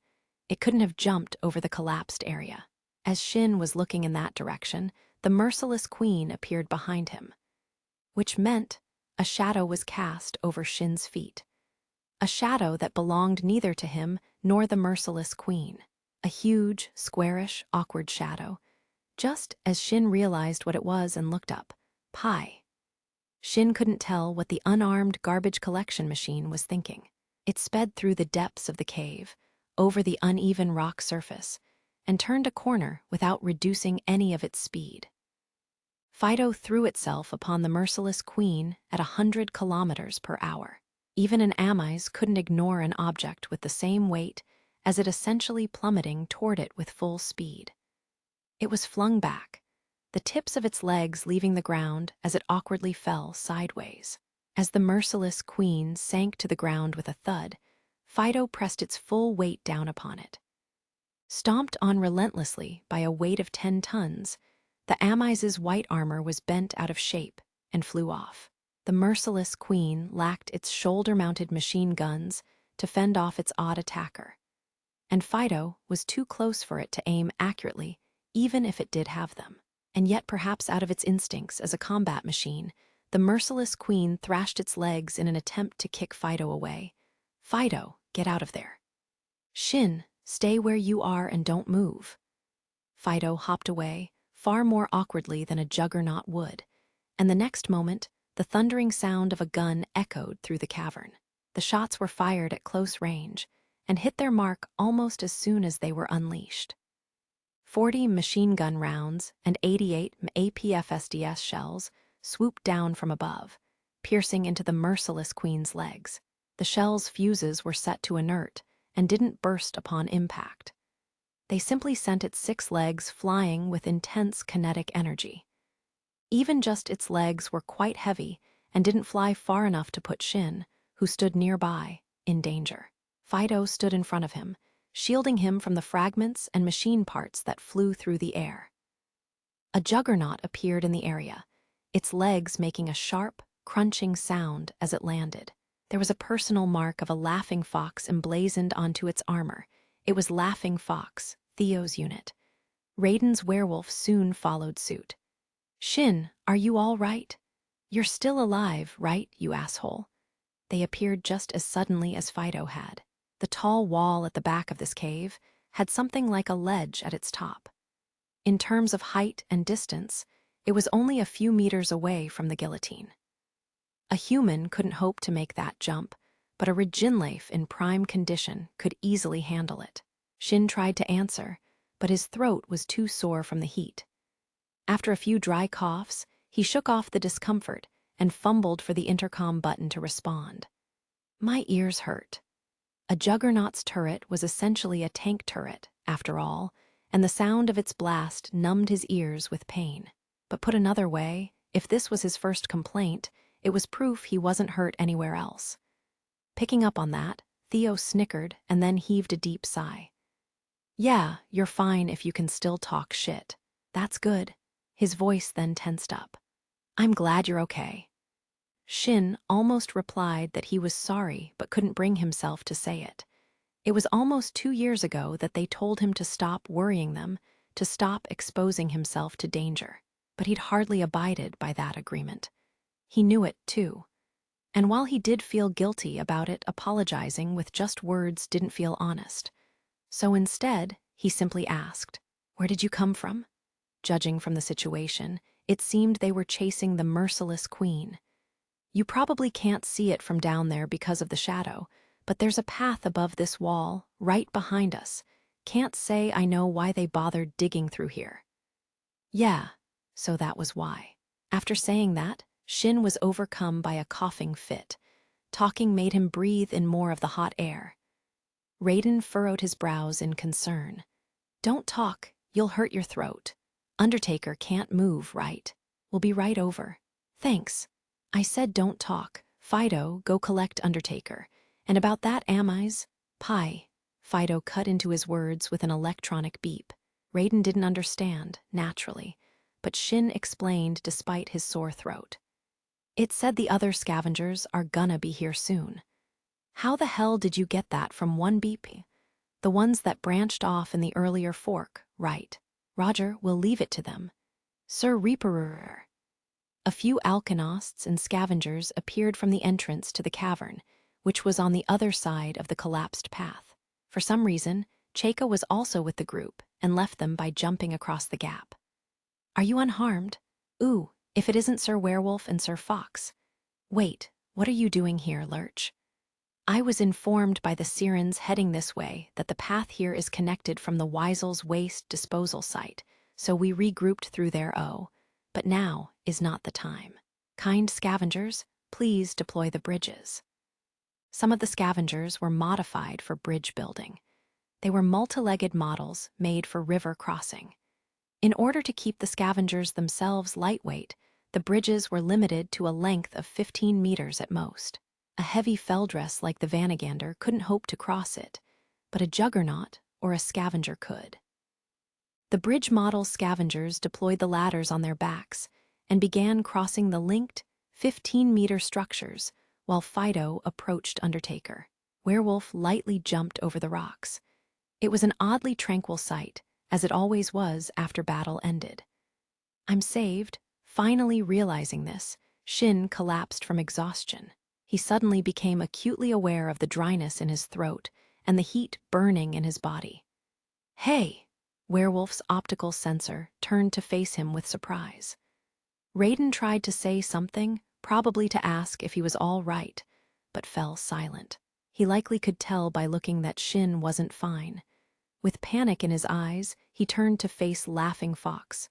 It couldn't have jumped over the collapsed area. As Shin was looking in that direction, the merciless queen appeared behind him, which meant a shadow was cast over Shin's feet. A shadow that belonged neither to him nor the merciless queen. A huge, squarish, awkward shadow, Just as Shin realized what it was and looked up, pie. Shin couldn't tell what the unarmed garbage collection machine was thinking. It sped through the depths of the cave, over the uneven rock surface, and turned a corner without reducing any of its speed. Fido threw itself upon the merciless queen at 100 kilometers per hour. Even an Amise couldn't ignore an object with the same weight as it, essentially plummeting toward it with full speed. It was flung back, the tips of its legs leaving the ground as it awkwardly fell sideways. As the merciless queen sank to the ground with a thud, Fido pressed its full weight down upon it. Stomped on relentlessly by a weight of 10 tons, the Amise's white armor was bent out of shape and flew off. The merciless queen lacked its shoulder-mounted machine guns to fend off its odd attacker, and Fido was too close for it to aim accurately, even if it did have them. And yet, perhaps out of its instincts as a combat machine, the merciless queen thrashed its legs in an attempt to kick Fido away. Fido, get out of there. Shin, stay where you are and don't move. Fido hopped away, far more awkwardly than a juggernaut would, and the next moment, the thundering sound of a gun echoed through the cavern. The shots were fired at close range and hit their mark almost as soon as they were unleashed. 40 machine gun rounds and 88 APFSDS shells swooped down from above, piercing into the merciless queen's legs. The shell's fuses were set to inert and didn't burst upon impact. They simply sent its 6 legs flying with intense kinetic energy. Even just its legs were quite heavy and didn't fly far enough to put Shin, who stood nearby, in danger. Fido stood in front of him, shielding him from the fragments and machine parts that flew through the air. A juggernaut appeared in the area, its legs making a sharp, crunching sound as it landed. There was a personal mark of a laughing fox emblazoned onto its armor. It was Laughing Fox, Theo's unit. Raiden's werewolf soon followed suit. Shin, are you all right? You're still alive, right, you asshole? They appeared just as suddenly as Fido had. The tall wall at the back of this cave had something like a ledge at its top. In terms of height and distance, it was only a few meters away from the guillotine. A human couldn't hope to make that jump, but a Reginleif in prime condition could easily handle it. Shin tried to answer, but his throat was too sore from the heat. After a few dry coughs, he shook off the discomfort and fumbled for the intercom button to respond. My ears hurt. A juggernaut's turret was essentially a tank turret, after all, and the sound of its blast numbed his ears with pain. But put another way, if this was his first complaint, it was proof he wasn't hurt anywhere else. Picking up on that, Theo snickered and then heaved a deep sigh. Yeah, you're fine if you can still talk shit. That's good. His voice then tensed up. I'm glad you're okay. Shin almost replied that he was sorry but couldn't bring himself to say it. It was almost 2 years ago that they told him to stop worrying them, to stop exposing himself to danger. But he'd hardly abided by that agreement. He knew it, too. And while he did feel guilty about it, apologizing with just words didn't feel honest. So instead, he simply asked, "Where did you come from?" Judging from the situation, it seemed they were chasing the merciless queen. You probably can't see it from down there because of the shadow, but there's a path above this wall, right behind us. Can't say I know why they bothered digging through here. Yeah, so that was why. After saying that, Shin was overcome by a coughing fit. Talking made him breathe in more of the hot air. Raiden furrowed his brows in concern. Don't talk, you'll hurt your throat. Undertaker can't move, right? We'll be right over. Thanks. I said don't talk. Fido, go collect Undertaker. And about that Amise, pie. Fido cut into his words with an electronic beep. Raiden didn't understand, naturally, but Shin explained despite his sore throat. It said the other scavengers are gonna be here soon. How the hell did you get that from one beep? The ones that branched off in the earlier fork, right? Roger, we'll leave it to them. Sir Reaper. A few alkenosts and scavengers appeared from the entrance to the cavern, which was on the other side of the collapsed path. For some reason, Cheka was also with the group and left them by jumping across the gap. Are you unharmed? Ooh, if it isn't Sir Werewolf and Sir Fox. Wait, what are you doing here, Lurch? I was informed by the sirens heading this way that the path here is connected from the Weisel's waste disposal site, so we regrouped through there. Oh, but now is not the time. Kind scavengers, please deploy the bridges. Some of the scavengers were modified for bridge building. They were multi-legged models made for river crossing. In order to keep the scavengers themselves lightweight, the bridges were limited to a length of 15 meters at most. A heavy felldress like the Vanagander couldn't hope to cross it, but a juggernaut or a scavenger could. The bridge model scavengers deployed the ladders on their backs and began crossing the linked 15-meter structures while Fido approached Undertaker. Werewolf lightly jumped over the rocks. It was an oddly tranquil sight, as it always was after battle ended. I'm saved. Finally realizing this, Shin collapsed from exhaustion. He suddenly became acutely aware of the dryness in his throat and the heat burning in his body. Hey! Werewolf's optical sensor turned to face him with surprise. Raiden tried to say something, probably to ask if he was all right, but fell silent. He likely could tell by looking that Shin wasn't fine. With panic in his eyes, he turned to face Laughing Fox.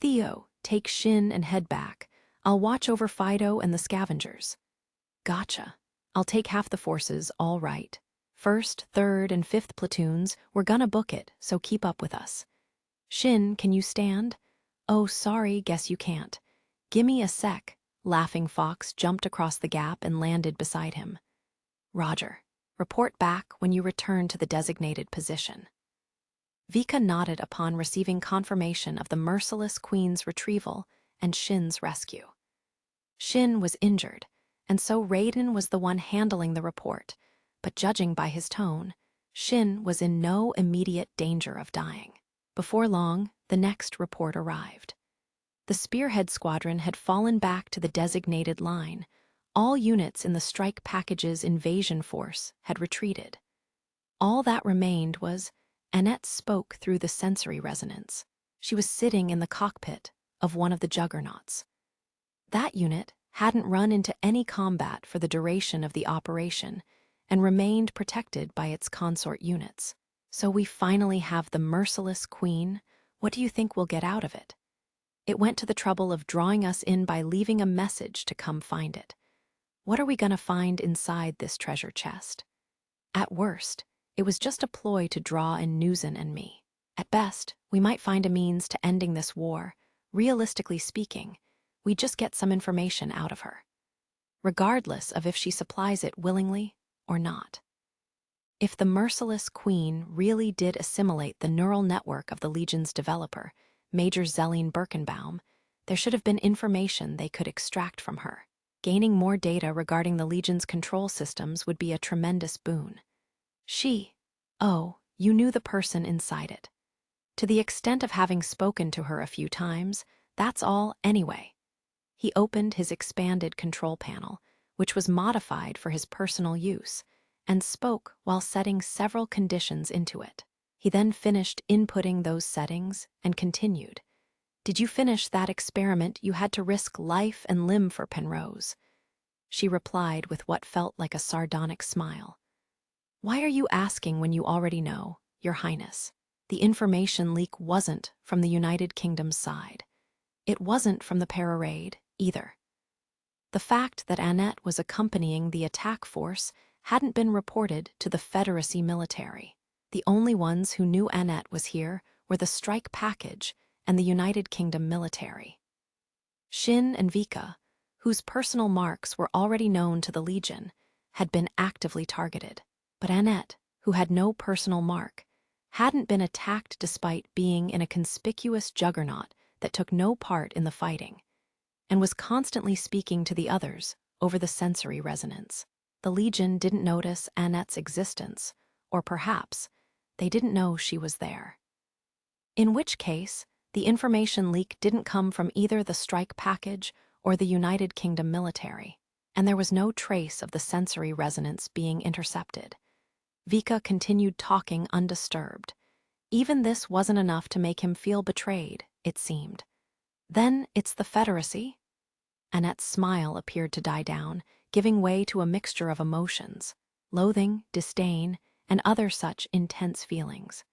Theo, take Shin and head back. I'll watch over Fido and the scavengers. Gotcha. I'll take half the forces, all right. 1st, 3rd, and 5th platoons, we're gonna book it, so keep up with us. Shin, can you stand? Oh, sorry, guess you can't. Gimme a sec. Laughing Fox jumped across the gap and landed beside him. Roger. Report back when you return to the designated position. Vika nodded upon receiving confirmation of the merciless Queen's retrieval and Shin's rescue. Shin was injured, and so Raiden was the one handling the report, but judging by his tone, Shin was in no immediate danger of dying. Before long, the next report arrived. The Spearhead Squadron had fallen back to the designated line. All units in the strike package's invasion force had retreated. All that remained was Annette spoke through the sensory resonance. She was sitting in the cockpit of one of the juggernauts. That unit hadn't run into any combat for the duration of the operation and remained protected by its consort units. So we finally have the merciless Queen. What do you think we'll get out of it? It went to the trouble of drawing us in by leaving a message to come find it. What are we gonna find inside this treasure chest? At worst, it was just a ploy to draw in Newson and me. At best, we might find a means to ending this war. Realistically speaking, we just get some information out of her, regardless of if she supplies it willingly or not. If the merciless Queen really did assimilate the neural network of the Legion's developer, Major Zelline Birkenbaum, there should have been information they could extract from her. Gaining more data regarding the Legion's control systems would be a tremendous boon. Oh, you knew the person inside it. To the extent of having spoken to her a few times, that's all anyway. He opened his expanded control panel, which was modified for his personal use, and spoke while setting several conditions into it. He then finished inputting those settings and continued. Did you finish that experiment you had to risk life and limb for, Penrose? She replied with what felt like a sardonic smile. Why are you asking when you already know, Your Highness? The information leak wasn't from the United Kingdom's side. It wasn't from the Parade either. The fact that Annette was accompanying the attack force hadn't been reported to the Federacy military. The only ones who knew Annette was here were the strike package and the United Kingdom military. Shin and Vika, whose personal marks were already known to the Legion, had been actively targeted. But Annette, who had no personal mark, hadn't been attacked despite being in a conspicuous juggernaut that took no part in the fighting, and was constantly speaking to the others over the sensory resonance. The Legion didn't notice Annette's existence, or perhaps they didn't know she was there. In which case, the information leak didn't come from either the strike package or the United Kingdom military, and there was no trace of the sensory resonance being intercepted. Vika continued talking undisturbed. Even this wasn't enough to make him feel betrayed, it seemed. Then it's the Federacy? Annette's smile appeared to die down, giving way to a mixture of emotions, loathing, disdain, and other such intense feelings.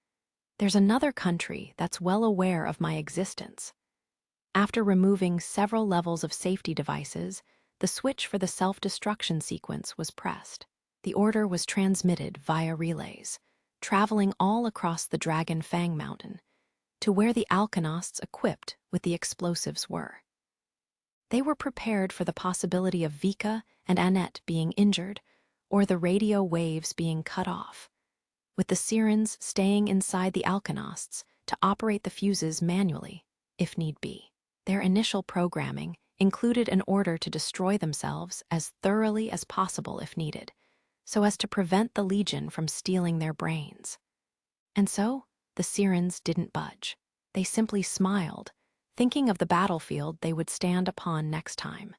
There's another country that's well aware of my existence. After removing several levels of safety devices, the switch for the self-destruction sequence was pressed. The order was transmitted via relays, traveling all across the Dragon Fang Mountain, to where the alkanosts equipped with the explosives were. They were prepared for the possibility of Vika and Annette being injured, or the radio waves being cut off, with the sirens staying inside the alkanosts to operate the fuses manually, if need be. Their initial programming included an order to destroy themselves as thoroughly as possible if needed, so as to prevent the Legion from stealing their brains. And so, the sirens didn't budge. They simply smiled, thinking of the battlefield they would stand upon next time.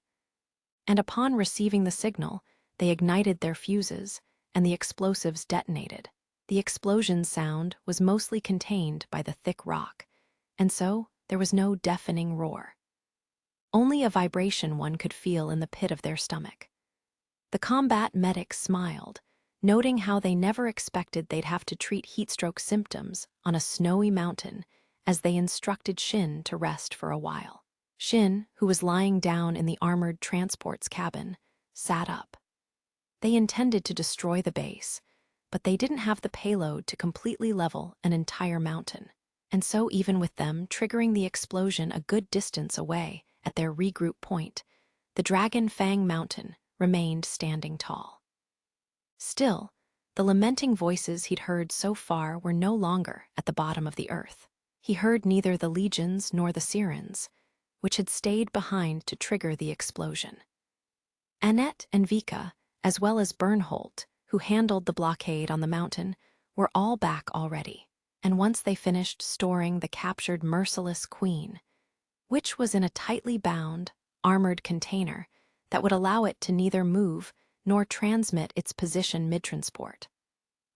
And upon receiving the signal, they ignited their fuses, and the explosives detonated. The explosion sound was mostly contained by the thick rock, and so there was no deafening roar. Only a vibration one could feel in the pit of their stomach. The combat medics smiled, noting how they never expected they'd have to treat heatstroke symptoms on a snowy mountain, as they instructed Shin to rest for a while. Shin, who was lying down in the armored transport's cabin, sat up. They intended to destroy the base, but they didn't have the payload to completely level an entire mountain. And so even with them triggering the explosion a good distance away at their regroup point, the Dragon Fang Mountain remained standing tall. Still, the lamenting voices he'd heard so far were no longer at the bottom of the earth. He heard neither the legions nor the sirens, which had stayed behind to trigger the explosion. Annette and Vika, as well as Bernholt, who handled the blockade on the mountain, were all back already, and once they finished storing the captured merciless queen, which was in a tightly bound, armored container that would allow it to neither move nor transmit its position mid-transport.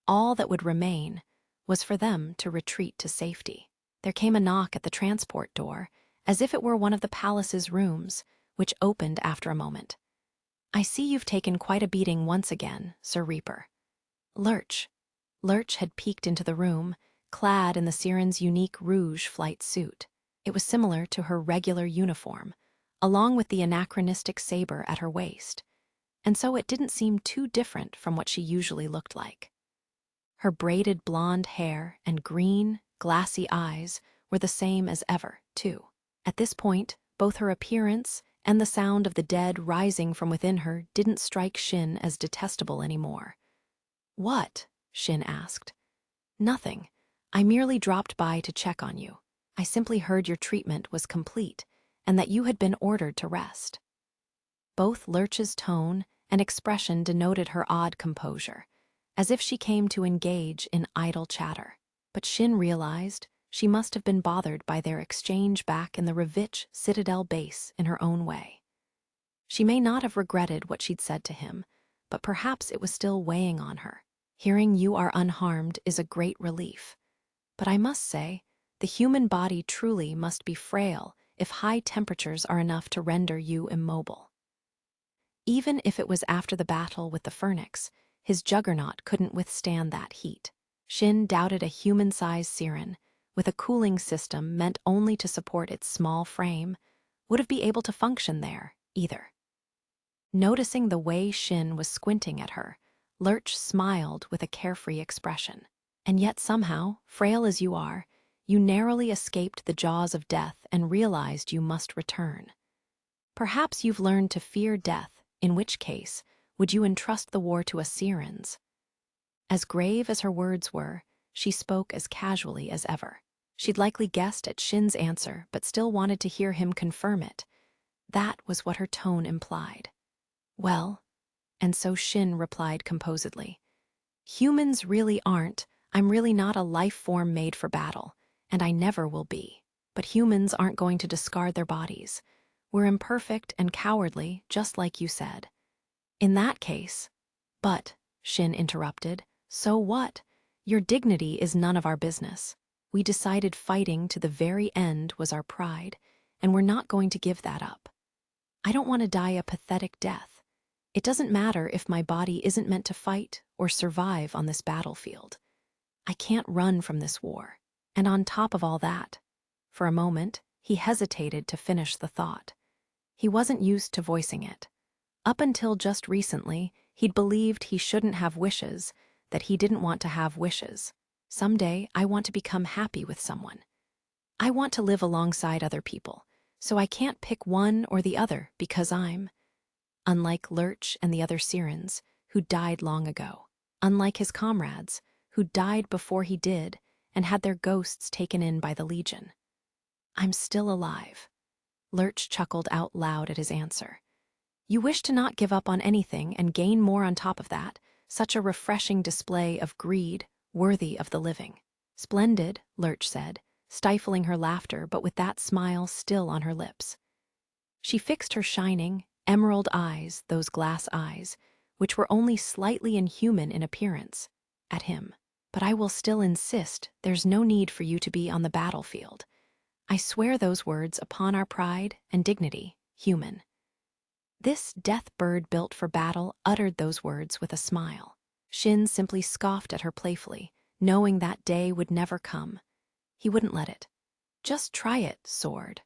All that would remain was for them to retreat to safety. There came a knock at the transport door, as if it were one of the palace's rooms, which opened after a moment. "I see you've taken quite a beating once again, Sir Reaper." Lurch had peeked into the room, clad in the Siren's unique rouge flight suit. It was similar to her regular uniform, along with the anachronistic saber at her waist, and so it didn't seem too different from what she usually looked like. Her braided blonde hair and green, glassy eyes were the same as ever, too. At this point, both her appearance and the sound of the dead rising from within her didn't strike Shin as detestable anymore. "What?" Shin asked. "Nothing. I merely dropped by to check on you. I simply heard your treatment was complete and that you had been ordered to rest." Both Lurch's tone and expression denoted her odd composure, as if she came to engage in idle chatter. But Shin realized she must have been bothered by their exchange back in the Revich Citadel base in her own way. She may not have regretted what she'd said to him, but perhaps it was still weighing on her. Hearing you are unharmed is a great relief. But I must say, the human body truly must be frail if high temperatures are enough to render you immobile. Even if it was after the battle with the Phoenix, his juggernaut couldn't withstand that heat. Shin doubted a human-sized siren, with a cooling system meant only to support its small frame, would have been able to function there, either. Noticing the way Shin was squinting at her, Lurch smiled with a carefree expression. "And yet somehow, frail as you are, you narrowly escaped the jaws of death and realized you must return. Perhaps you've learned to fear death, in which case, would you entrust the war to a Siren's?" As grave as her words were, she spoke as casually as ever. She'd likely guessed at Shin's answer, but still wanted to hear him confirm it. That was what her tone implied. "Well," and so Shin replied composedly, "Humans really aren't. I'm really not a life form made for battle, and I never will be. But humans aren't going to discard their bodies. We're imperfect and cowardly, just like you said." "In that case—" "But," Shin interrupted, "so what? Your dignity is none of our business. We decided fighting to the very end was our pride, and we're not going to give that up. I don't want to die a pathetic death. It doesn't matter if my body isn't meant to fight or survive on this battlefield. I can't run from this war. And on top of all that, for a moment, he hesitated to finish the thought. He wasn't used to voicing it. Up until just recently, he'd believed he shouldn't have wishes, that he didn't want to have wishes. Someday, I want to become happy with someone. I want to live alongside other people, so I can't pick one or the other because I'm, unlike Lurch and the other Sirens, who died long ago, unlike his comrades, who died before he did and had their ghosts taken in by the Legion. I'm still alive. Lurch chuckled out loud at his answer. You wish to not give up on anything and gain more on top of that, such a refreshing display of greed, worthy of the living. Splendid, Lurch said, stifling her laughter but with that smile still on her lips. She fixed her shining, emerald eyes, those glass eyes, which were only slightly inhuman in appearance, at him. But I will still insist there's no need for you to be on the battlefield. I swear those words upon our pride and dignity, human. This death bird built for battle uttered those words with a smile. Shin simply scoffed at her playfully, knowing that day would never come. He wouldn't let it. Just try it, Sword.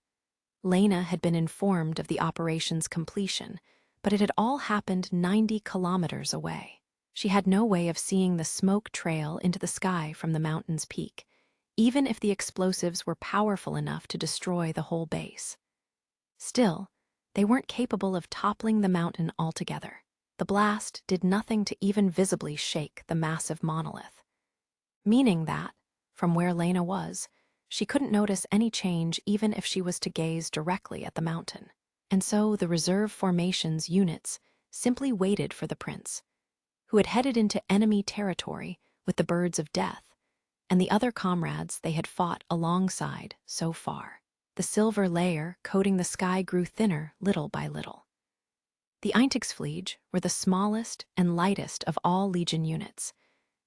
Lena had been informed of the operation's completion, but it had all happened 90 kilometers away. She had no way of seeing the smoke trail into the sky from the mountain's peak, even if the explosives were powerful enough to destroy the whole base. Still, they weren't capable of toppling the mountain altogether. The blast did nothing to even visibly shake the massive monolith. Meaning that, from where Lena was, she couldn't notice any change even if she was to gaze directly at the mountain. And so the reserve formation's units simply waited for the prince, who had headed into enemy territory with the birds of death, and the other comrades they had fought alongside so far. The silver layer coating the sky grew thinner little by little. The Eintagsfliege were the smallest and lightest of all Legion units,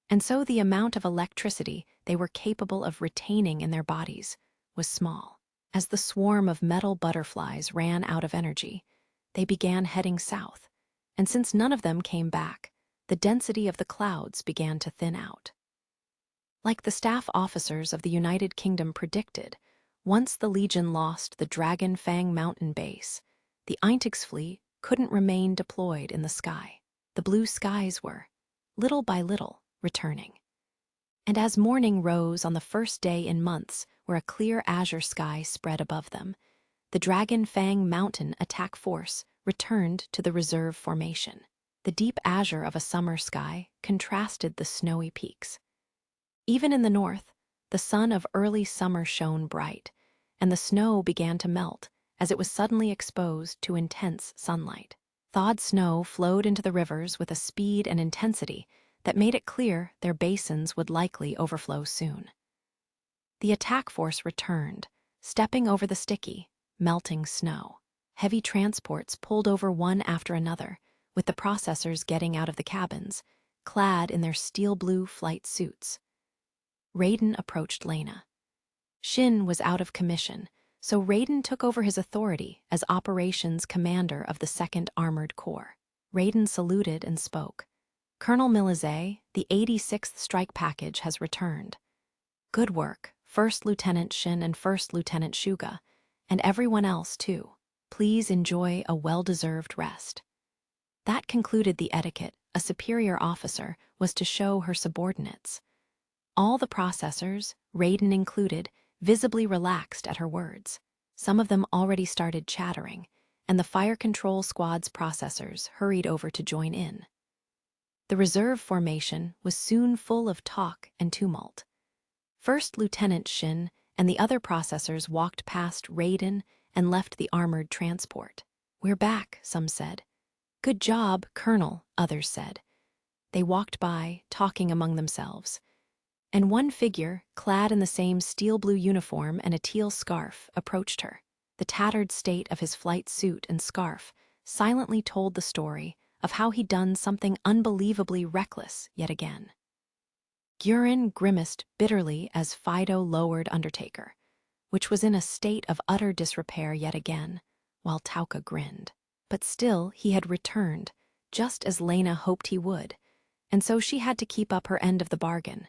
and so the amount of electricity they were capable of retaining in their bodies was small. As the swarm of metal butterflies ran out of energy, they began heading south, and since none of them came back, the density of the clouds began to thin out. Like the staff officers of the United Kingdom predicted, once the Legion lost the Dragon Fang mountain base, the Eintagsfliege couldn't remain deployed in the sky. The blue skies were, little by little, returning. And as morning rose on the first day in months where a clear azure sky spread above them, the Dragon Fang mountain attack force returned to the reserve formation. The deep azure of a summer sky contrasted the snowy peaks. Even in the north, the sun of early summer shone bright, and the snow began to melt as it was suddenly exposed to intense sunlight. Thawed snow flowed into the rivers with a speed and intensity that made it clear their basins would likely overflow soon. The attack force returned, stepping over the sticky, melting snow. Heavy transports pulled over one after another, with the processors getting out of the cabins, clad in their steel-blue flight suits. Raiden approached Lena. Shin was out of commission, so Raiden took over his authority as operations commander of the 2nd Armored Corps. Raiden saluted and spoke. Colonel Milizet, the 86th Strike Package has returned. Good work, 1st Lieutenant Shin and 1st Lieutenant Shuga, and everyone else too. Please enjoy a well-deserved rest. That concluded the etiquette a superior officer was to show her subordinates. All the processors, Raiden included, visibly relaxed at her words. Some of them already started chattering, and the fire control squad's processors hurried over to join in. The reserve formation was soon full of talk and tumult. 1st Lieutenant Shin and the other processors walked past Raiden and left the armored transport. We're back, some said. Good job, Colonel, others said. They walked by, talking among themselves. And one figure, clad in the same steel-blue uniform and a teal scarf, approached her. The tattered state of his flight suit and scarf silently told the story of how he'd done something unbelievably reckless yet again. Gurin grimaced bitterly as Fido lowered Undertaker. which was in a state of utter disrepair yet again, while Tauka grinned. But still he had returned, just as Lena hoped he would, and so she had to keep up her end of the bargain.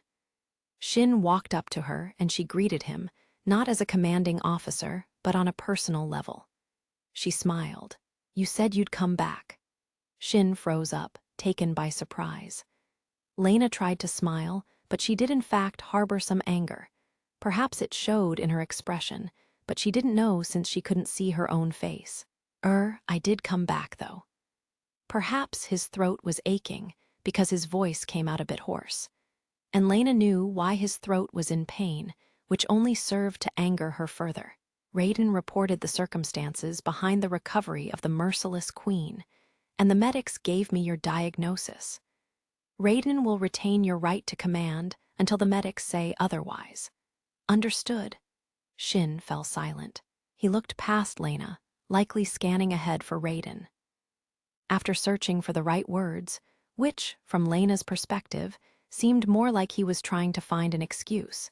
Shin walked up to her and she greeted him, not as a commanding officer, but on a personal level. She smiled. "You said you'd come back." Shin froze up, taken by surprise. Lena tried to smile, but she did in fact harbor some anger. Perhaps it showed in her expression, but she didn't know since she couldn't see her own face. I did come back, though." Perhaps his throat was aching because his voice came out a bit hoarse. And Lena knew why his throat was in pain, which only served to anger her further. Raiden reported the circumstances behind the recovery of the merciless queen, and the medics gave me your diagnosis. Raiden will retain your right to command until the medics say otherwise. Understood. Shin fell silent. He looked past Lena, likely scanning ahead for Raiden. After searching for the right words, which, from Lena's perspective, seemed more like he was trying to find an excuse,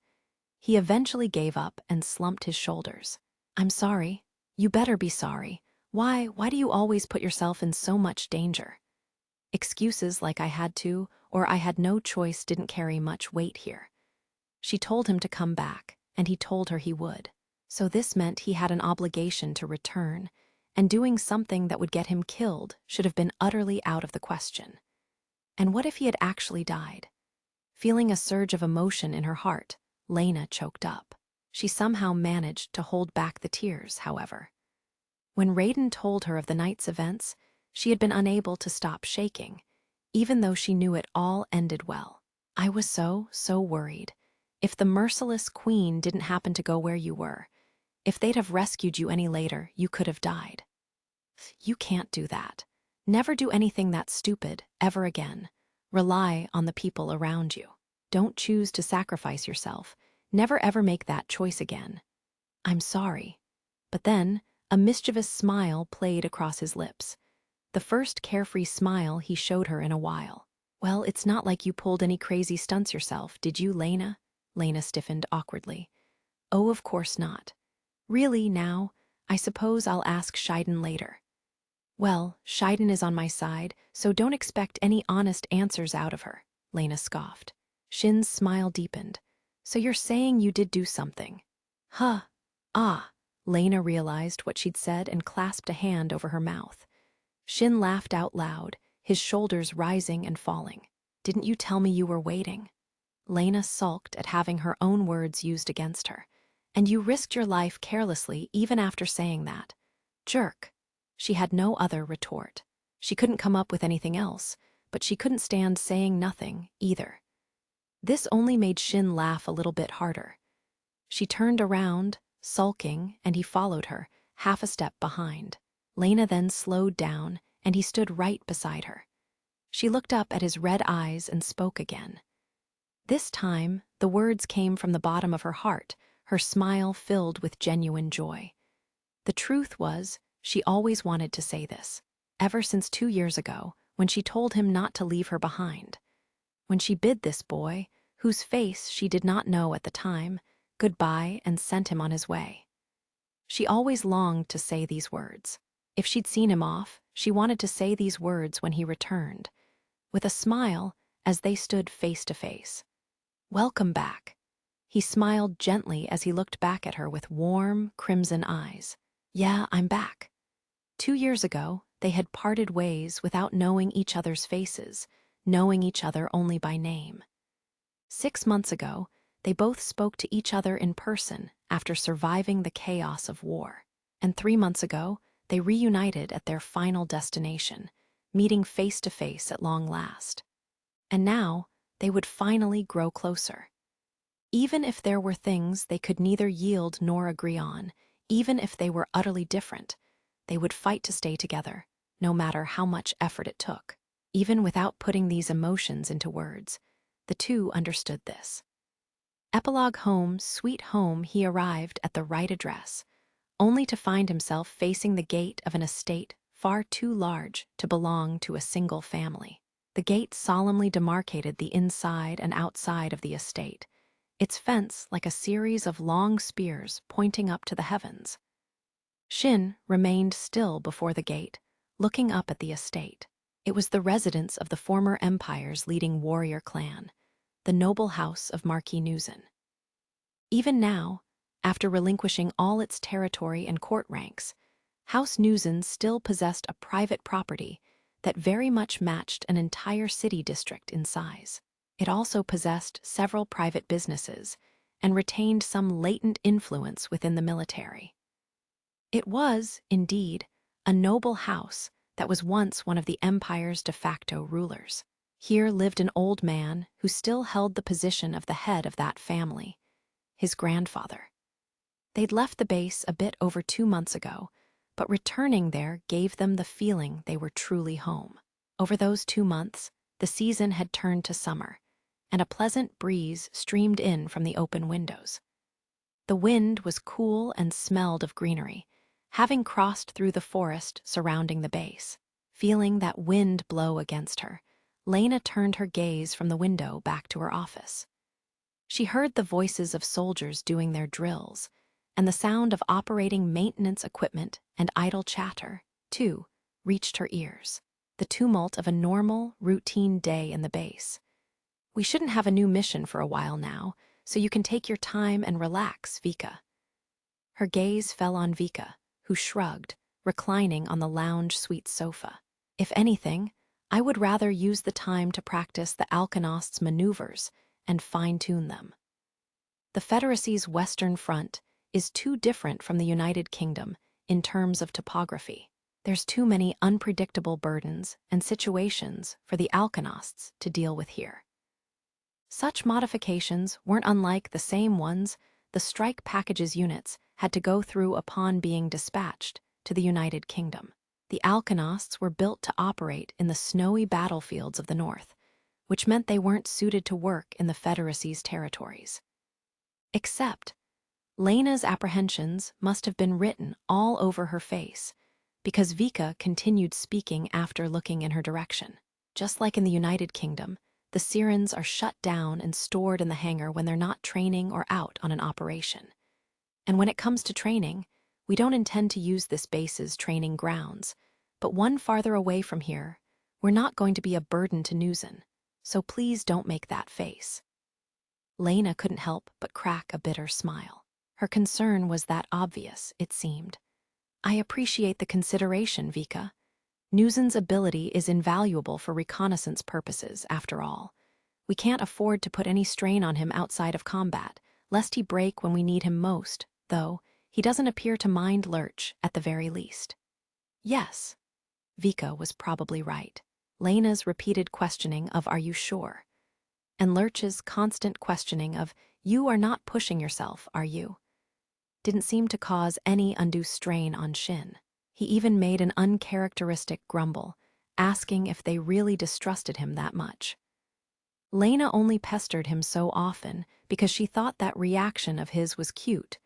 he eventually gave up and slumped his shoulders. "I'm sorry. You better be sorry. Why do you always put yourself in so much danger?" Excuses like "I had to" or "I had no choice" didn't carry much weight here. She told him to come back, and he told her he would. So this meant he had an obligation to return, and doing something that would get him killed should have been utterly out of the question. And what if he had actually died? Feeling a surge of emotion in her heart, Lena choked up. She somehow managed to hold back the tears, however. When Raiden told her of the night's events, she had been unable to stop shaking, even though she knew it all ended well. "I was so worried. If the merciless queen didn't happen to go where you were, if they'd have rescued you any later, you could have died." "You can't do that. Never do anything that stupid, ever again. Rely on the people around you. Don't choose to sacrifice yourself. Never ever make that choice again." "I'm sorry." But then, a mischievous smile played across his lips. The first carefree smile he showed her in a while. "Well, it's not like you pulled any crazy stunts yourself, did you, Lena?" Lena stiffened awkwardly. "Oh, of course not. Really, now, I suppose I'll ask Scheiden later." "Well, Scheiden is on my side, so don't expect any honest answers out of her," Lena scoffed. Shin's smile deepened. "So you're saying you did do something?" "Huh. Ah." Lena realized what she'd said and clasped a hand over her mouth. Shin laughed out loud, his shoulders rising and falling. "Didn't you tell me you were waiting?" Lena sulked at having her own words used against her. "And you risked your life carelessly even after saying that. Jerk." She had no other retort. She couldn't come up with anything else, but she couldn't stand saying nothing either. This only made Shin laugh a little bit harder. She turned around, sulking, and he followed her, half a step behind. Lena then slowed down, and he stood right beside her. She looked up at his red eyes and spoke again. This time, the words came from the bottom of her heart, her smile filled with genuine joy. The truth was, she always wanted to say this, ever since 2 years ago, when she told him not to leave her behind. When she bid this boy, whose face she did not know at the time, goodbye and sent him on his way. She always longed to say these words. If she'd seen him off, she wanted to say these words when he returned, with a smile as they stood face to face. "Welcome back." He smiled gently as he looked back at her with warm, crimson eyes. "Yeah, I'm back." 2 years ago, they had parted ways without knowing each other's faces, knowing each other only by name. 6 months ago, they both spoke to each other in person after surviving the chaos of war. And 3 months ago, they reunited at their final destination, meeting face to face at long last. And now, they would finally grow closer. Even if there were things they could neither yield nor agree on, even if they were utterly different, they would fight to stay together, no matter how much effort it took. Even without putting these emotions into words, the two understood this. Epilogue home, sweet home, he arrived at the right address, only to find himself facing the gate of an estate far too large to belong to a single family. The gate solemnly demarcated the inside and outside of the estate, its fence like a series of long spears pointing up to the heavens. Shin remained still before the gate, looking up at the estate. It was the residence of the former empire's leading warrior clan, the noble house of Marquis Nuzin. Even now, after relinquishing all its territory and court ranks, House Nuzin still possessed a private property that very much matched an entire city district in size. It also possessed several private businesses and retained some latent influence within the military. It was, indeed, a noble house that was once one of the empire's de facto rulers. Here lived an old man who still held the position of the head of that family, his grandfather. They'd left the base a bit over 2 months ago, but returning there gave them the feeling they were truly home. Over those 2 months, the season had turned to summer, and a pleasant breeze streamed in from the open windows. The wind was cool and smelled of greenery, having crossed through the forest surrounding the base. Feeling that wind blow against her, Lena turned her gaze from the window back to her office. She heard the voices of soldiers doing their drills, and the sound of operating maintenance equipment and idle chatter, too, reached her ears. The tumult of a normal, routine day in the base. "We shouldn't have a new mission for a while now, so you can take your time and relax, Vika." Her gaze fell on Vika, who shrugged, reclining on the lounge suite sofa. "If anything, I would rather use the time to practice the Alkenosts' maneuvers and fine-tune them. The Federacy's Western Front is too different from the United Kingdom in terms of topography. There's too many unpredictable burdens and situations for the Alkenosts to deal with here." Such modifications weren't unlike the same ones the strike packages units had to go through upon being dispatched to the United Kingdom. The Alkenosts were built to operate in the snowy battlefields of the north, which meant they weren't suited to work in the Federacy's territories. Except, Lena's apprehensions must have been written all over her face, because Vika continued speaking after looking in her direction. Just like in the United Kingdom, the sirens are shut down and stored in the hangar when they're not training or out on an operation. And when it comes to training, we don't intend to use this base's training grounds, but one farther away from here, we're not going to be a burden to Nuzin, so please don't make that face. Lena couldn't help but crack a bitter smile. Her concern was that obvious, it seemed. "I appreciate the consideration, Vika. Nuzin's ability is invaluable for reconnaissance purposes, after all. We can't afford to put any strain on him outside of combat, lest he break when we need him most, though he doesn't appear to mind Lurch at the very least." Yes, Vika was probably right. Lena's repeated questioning of "Are you sure?" and Lurch's constant questioning of "You are not pushing yourself, are you?" didn't seem to cause any undue strain on Shin. He even made an uncharacteristic grumble, asking if they really distrusted him that much. Lena only pestered him so often because she thought that reaction of his was cute,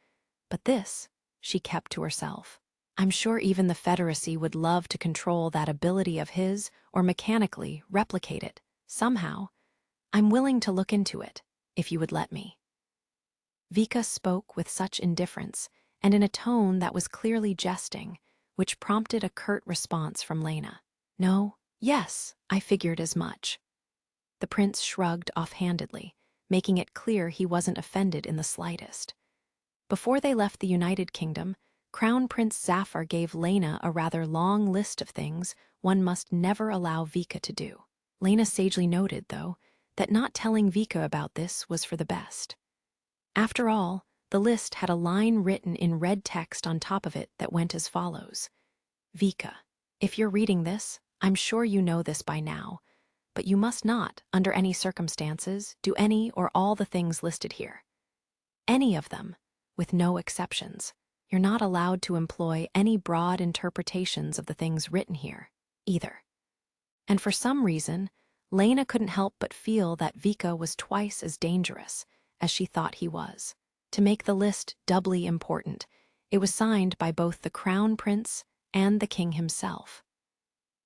but this she kept to herself. "I'm sure even the Federacy would love to control that ability of his or mechanically replicate it, somehow. I'm willing to look into it, if you would let me." Vika spoke with such indifference and in a tone that was clearly jesting, which prompted a curt response from Lena. "No, yes, I figured as much." The prince shrugged offhandedly, making it clear he wasn't offended in the slightest. Before they left the United Kingdom, Crown Prince Zafar gave Lena a rather long list of things one must never allow Vika to do. Lena sagely noted, though, that not telling Vika about this was for the best. After all, the list had a line written in red text on top of it that went as follows. "Vika, if you're reading this, I'm sure you know this by now, but you must not, under any circumstances, do any or all the things listed here. Any of them, with no exceptions. You're not allowed to employ any broad interpretations of the things written here, either." And for some reason, Lena couldn't help but feel that Vika was twice as dangerous as she thought he was. To make the list doubly important, it was signed by both the Crown Prince and the King himself.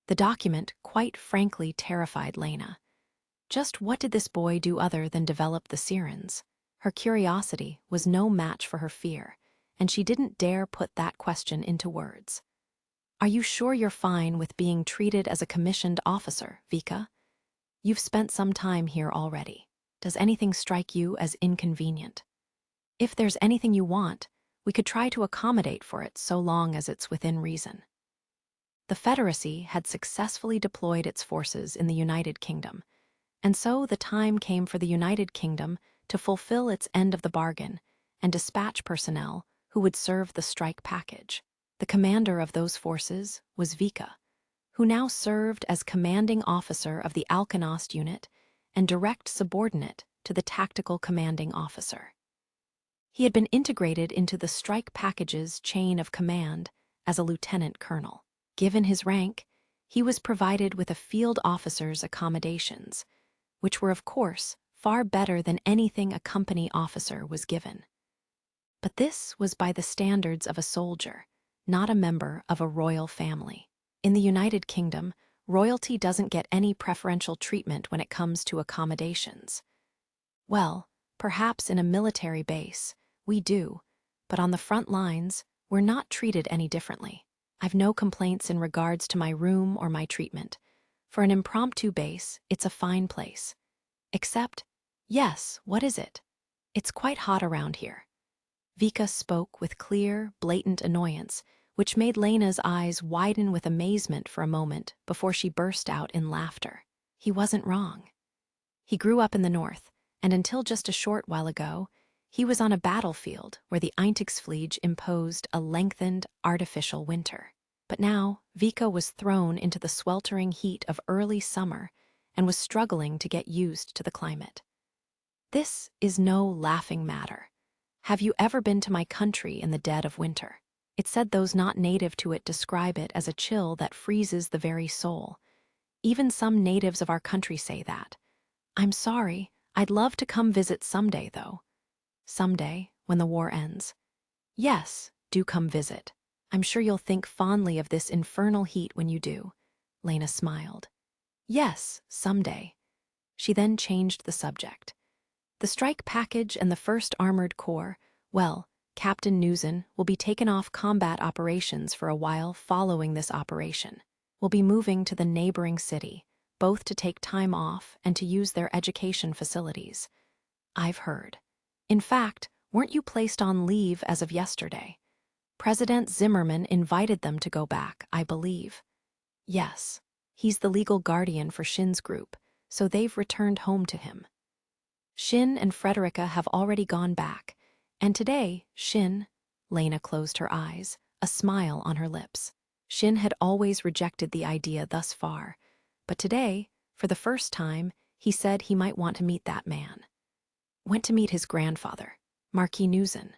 The document quite frankly terrified Lena. Just what did this boy do other than develop the sirens? Her curiosity was no match for her fear, and she didn't dare put that question into words. "Are you sure you're fine with being treated as a commissioned officer, Vika? You've spent some time here already. Does anything strike you as inconvenient? If there's anything you want, we could try to accommodate for it so long as it's within reason." The Federacy had successfully deployed its forces in the United Kingdom, and so the time came for the United Kingdom to fulfill its end of the bargain and dispatch personnel who would serve the strike package. The commander of those forces was Vika, who now served as commanding officer of the Alkanost unit and direct subordinate to the tactical commanding officer. He had been integrated into the strike package's chain of command as a lieutenant colonel. Given his rank, he was provided with a field officer's accommodations, which were, of course, far better than anything a company officer was given. But this was by the standards of a soldier, not a member of a royal family. In the United Kingdom, royalty doesn't get any preferential treatment when it comes to accommodations. Well, perhaps in a military base, we do, but on the front lines, we're not treated any differently. I've no complaints in regards to my room or my treatment. For an impromptu base, it's a fine place. Except, yes, what is it? It's quite hot around here. Vika spoke with clear, blatant annoyance, which made Lena's eyes widen with amazement for a moment before she burst out in laughter. He wasn't wrong. He grew up in the north, and until just a short while ago, he was on a battlefield where the Eintagsfliege imposed a lengthened, artificial winter. But now, Vika was thrown into the sweltering heat of early summer and was struggling to get used to the climate. This is no laughing matter. Have you ever been to my country in the dead of winter? It said those not native to it describe it as a chill that freezes the very soul. Even some natives of our country say that. I'm sorry, I'd love to come visit someday, though. Someday, when the war ends. Yes, do come visit. I'm sure you'll think fondly of this infernal heat when you do. Lena smiled. Yes, someday. She then changed the subject. The strike package and the 1st Armored Corps, well, Captain Newson will be taken off combat operations for a while following this operation. We'll be moving to the neighboring city, both to take time off and to use their education facilities. I've heard. In fact, weren't you placed on leave as of yesterday? President Zimmerman invited them to go back, I believe. Yes, he's the legal guardian for Shin's group, so they've returned home to him. Shin and Frederica have already gone back, and today, Lena closed her eyes, a smile on her lips. Shin had always rejected the idea thus far, but today, for the first time, he said he might want to meet that man. Went to meet his grandfather, Marquis Newson.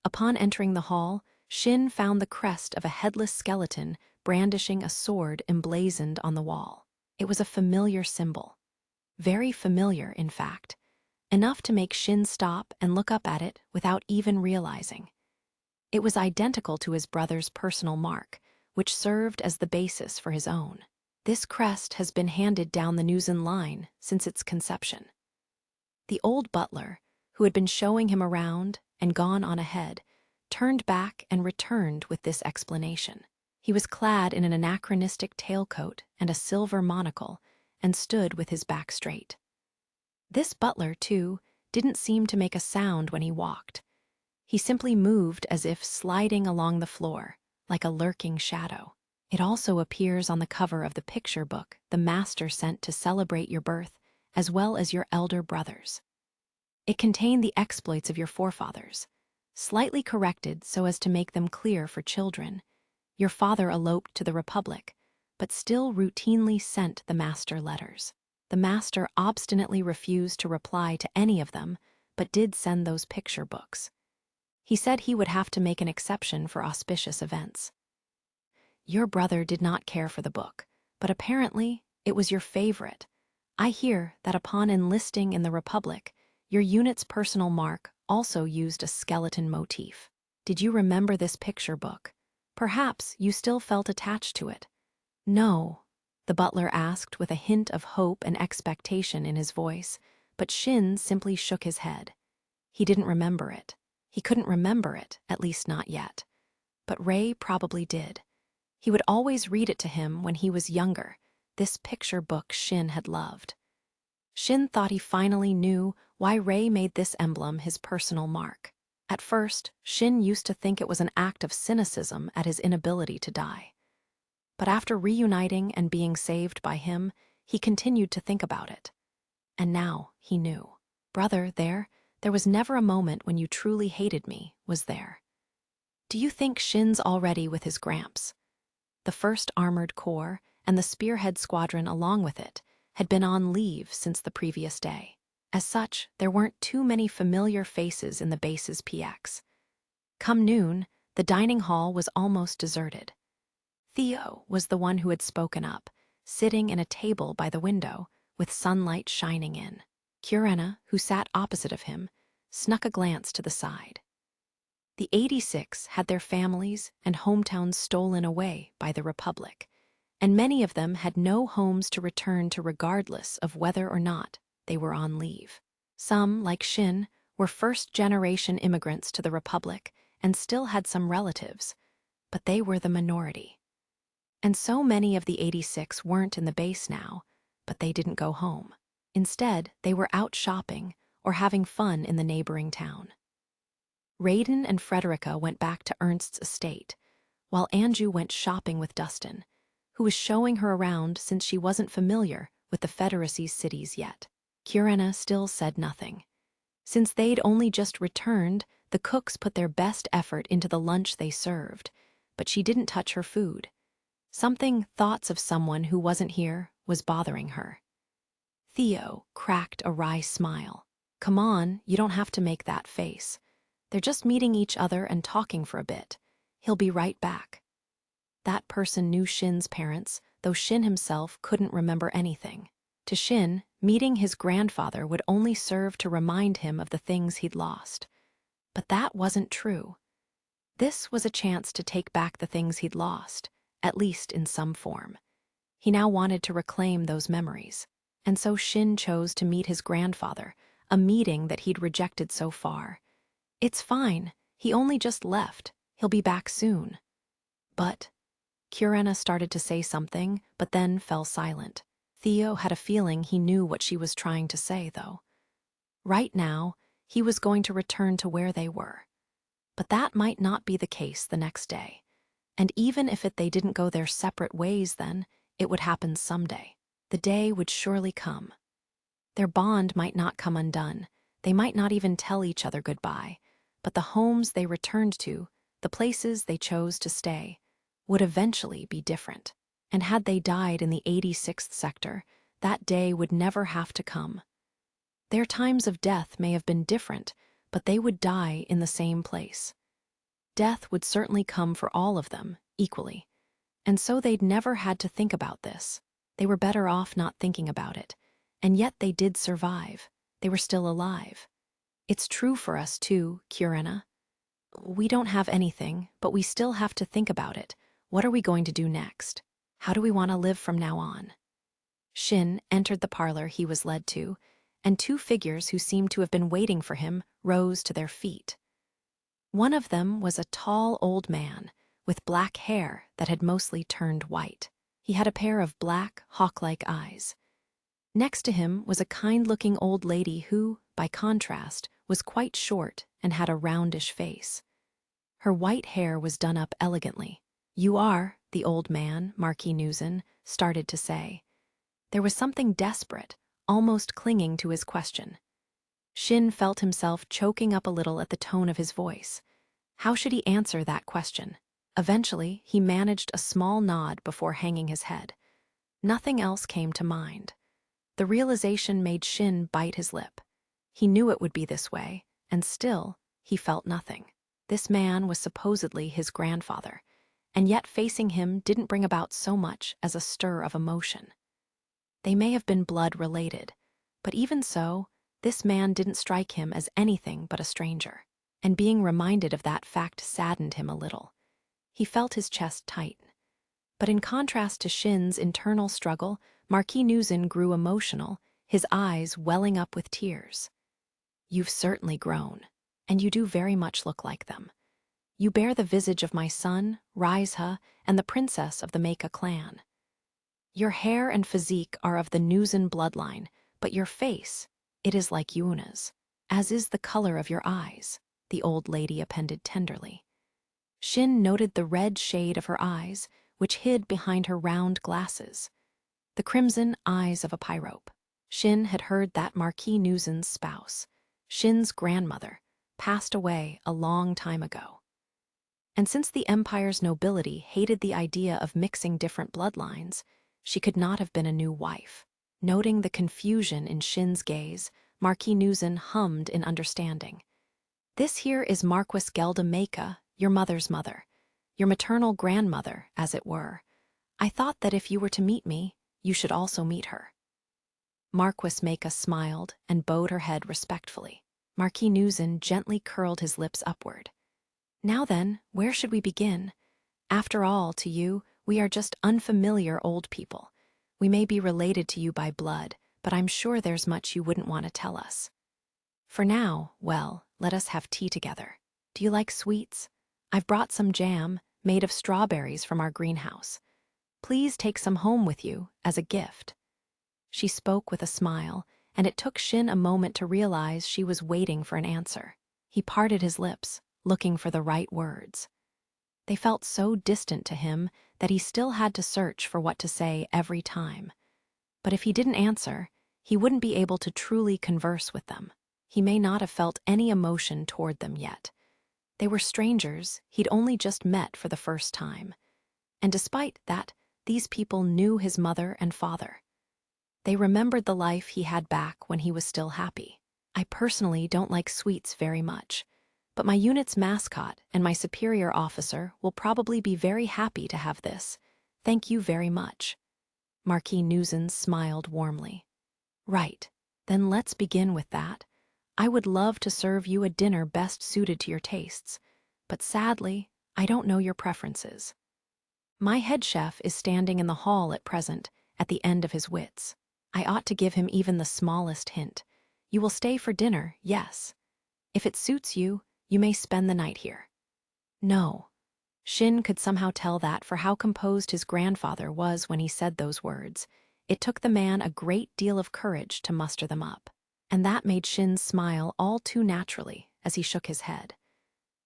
Upon entering the hall, Shin found the crest of a headless skeleton brandishing a sword emblazoned on the wall. It was a familiar symbol. Very familiar, in fact. Enough to make Shin stop and look up at it without even realizing. It was identical to his brother's personal mark, which served as the basis for his own. This crest has been handed down the Newson line since its conception. The old butler, who had been showing him around and gone on ahead, turned back and returned with this explanation. He was clad in an anachronistic tailcoat and a silver monocle, and stood with his back straight. This butler, too, didn't seem to make a sound when he walked. He simply moved as if sliding along the floor, like a lurking shadow. It also appears on the cover of the picture book the master sent to celebrate your birth, as well as your elder brother's. It contained the exploits of your forefathers, slightly corrected so as to make them clear for children. Your father eloped to the Republic, but still routinely sent the master letters. The master obstinately refused to reply to any of them, but did send those picture books. He said he would have to make an exception for auspicious events. Your brother did not care for the book, but apparently it was your favorite. I hear that upon enlisting in the Republic, your unit's personal mark also used a skeleton motif. Did you remember this picture book? Perhaps you still felt attached to it. No, the butler asked with a hint of hope and expectation in his voice, but Shin simply shook his head. He didn't remember it. He couldn't remember it, at least not yet. But Ray probably did. He would always read it to him when he was younger, this picture book Shin had loved. Shin thought he finally knew why Ray made this emblem his personal mark. At first, Shin used to think it was an act of cynicism at his inability to die. But after reuniting and being saved by him, he continued to think about it. And now he knew. Brother, there was never a moment when you truly hated me, was there? Do you think Shin's already with his Gramps? The 1st Armored Corps, and the Spearhead Squadron along with it, had been on leave since the previous day. As such, there weren't too many familiar faces in the base's PX. Come noon, the dining hall was almost deserted. Theo was the one who had spoken up, sitting in a table by the window, with sunlight shining in. Kurena, who sat opposite of him, snuck a glance to the side. The 86 had their families and hometowns stolen away by the Republic, and many of them had no homes to return to regardless of whether or not they were on leave. Some, like Shin, were first-generation immigrants to the Republic and still had some relatives, but they were the minority. And so many of the 86 weren't in the base now, but they didn't go home. Instead, they were out shopping or having fun in the neighboring town. Raiden and Frederica went back to Ernst's estate, while Anju went shopping with Dustin, who was showing her around since she wasn't familiar with the Federacy's cities yet. Kurena still said nothing. Since they'd only just returned, the cooks put their best effort into the lunch they served, but she didn't touch her food. Thoughts of someone who wasn't here was bothering her. Theo cracked a wry smile. Come on, you don't have to make that face. They're just meeting each other and talking for a bit. He'll be right back. That person knew Shin's parents, though Shin himself couldn't remember anything. To Shin, meeting his grandfather would only serve to remind him of the things he'd lost. But that wasn't true. This was a chance to take back the things he'd lost, at least in some form. He now wanted to reclaim those memories, and so Shin chose to meet his grandfather, a meeting that he'd rejected so far. It's fine, he only just left. He'll be back soon. But Kurena started to say something, but then fell silent. Theo had a feeling he knew what she was trying to say, though. Right now, he was going to return to where they were. But that might not be the case the next day. And even if they didn't go their separate ways then, it would happen someday. The day would surely come. Their bond might not come undone. They might not even tell each other goodbye. But the homes they returned to, the places they chose to stay, would eventually be different. And had they died in the 86th sector, that day would never have to come. Their times of death may have been different, but they would die in the same place. Death would certainly come for all of them, equally. And so they'd never had to think about this. They were better off not thinking about it. And yet they did survive. They were still alive. It's true for us too, Kurena. We don't have anything, but we still have to think about it. What are we going to do next? How do we want to live from now on? Shin entered the parlor he was led to, and 2 figures who seemed to have been waiting for him rose to their feet. One of them was a tall old man with black hair that had mostly turned white. He had a pair of black, hawk-like eyes. Next to him was a kind-looking old lady who, by contrast, was quite short and had a roundish face. Her white hair was done up elegantly. "You are," the old man, Marquis Newson, started to say. There was something desperate, almost clinging to his question. Shin felt himself choking up a little at the tone of his voice. How should he answer that question? Eventually, he managed a small nod before hanging his head. Nothing else came to mind. The realization made Shin bite his lip. He knew it would be this way, and still, he felt nothing. This man was supposedly his grandfather, and yet facing him didn't bring about so much as a stir of emotion. They may have been blood-related, but even so, this man didn't strike him as anything but a stranger, and being reminded of that fact saddened him a little. He felt his chest tighten. But in contrast to Shin's internal struggle, Marquis Newson grew emotional, his eyes welling up with tears. You've certainly grown, and you do very much look like them. You bear the visage of my son, Raisha, and the princess of the Meka clan. Your hair and physique are of the Nuzan bloodline, but your face, it is like Yuna's, as is the color of your eyes, the old lady appended tenderly. Shin noted the red shade of her eyes, which hid behind her round glasses, the crimson eyes of a pyrope. Shin had heard that Marquis Nuzan's spouse, Shin's grandmother, passed away a long time ago. And since the empire's nobility hated the idea of mixing different bloodlines, she could not have been a new wife. Noting the confusion in Shin's gaze, Marquis Nuzan hummed in understanding. This here is Marquis Gelda Meka, your mother's mother, your maternal grandmother, as it were. I thought that if you were to meet me, you should also meet her. Marquis Meka smiled and bowed her head respectfully. Marquis Nuzan gently curled his lips upward. Now then, where should we begin? After all, to you, we are just unfamiliar old people. We may be related to you by blood, but I'm sure there's much you wouldn't want to tell us. For now, well, let us have tea together. Do you like sweets? I've brought some jam, made of strawberries from our greenhouse. Please take some home with you, as a gift. She spoke with a smile, and it took Shin a moment to realize she was waiting for an answer. He parted his lips, looking for the right words. They felt so distant to him that he still had to search for what to say every time. But if he didn't answer, he wouldn't be able to truly converse with them. He may not have felt any emotion toward them yet. They were strangers he'd only just met for the first time. And despite that, these people knew his mother and father. They remembered the life he had back when he was still happy. I personally don't like sweets very much, but my unit's mascot and my superior officer will probably be very happy to have this. Thank you very much. Marquis Nuzan smiled warmly. Right, then let's begin with that. I would love to serve you a dinner best suited to your tastes, but sadly, I don't know your preferences. My head chef is standing in the hall at present, at the end of his wits. I ought to give him even the smallest hint. You will stay for dinner, yes. If it suits you, you may spend the night here. No. Shin could somehow tell that for how composed his grandfather was when he said those words. It took the man a great deal of courage to muster them up. And that made Shin smile all too naturally as he shook his head.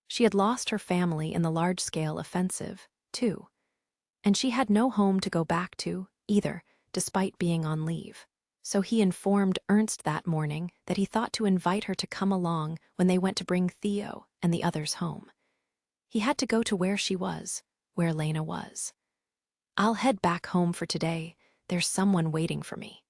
She had lost her family in the large-scale offensive, too. And she had no home to go back to, either, despite being on leave. So he informed Ernst that morning that he thought to invite her to come along when they went to bring Theo and the others home. He had to go to where she was, where Lena was. I'll head back home for today. There's someone waiting for me.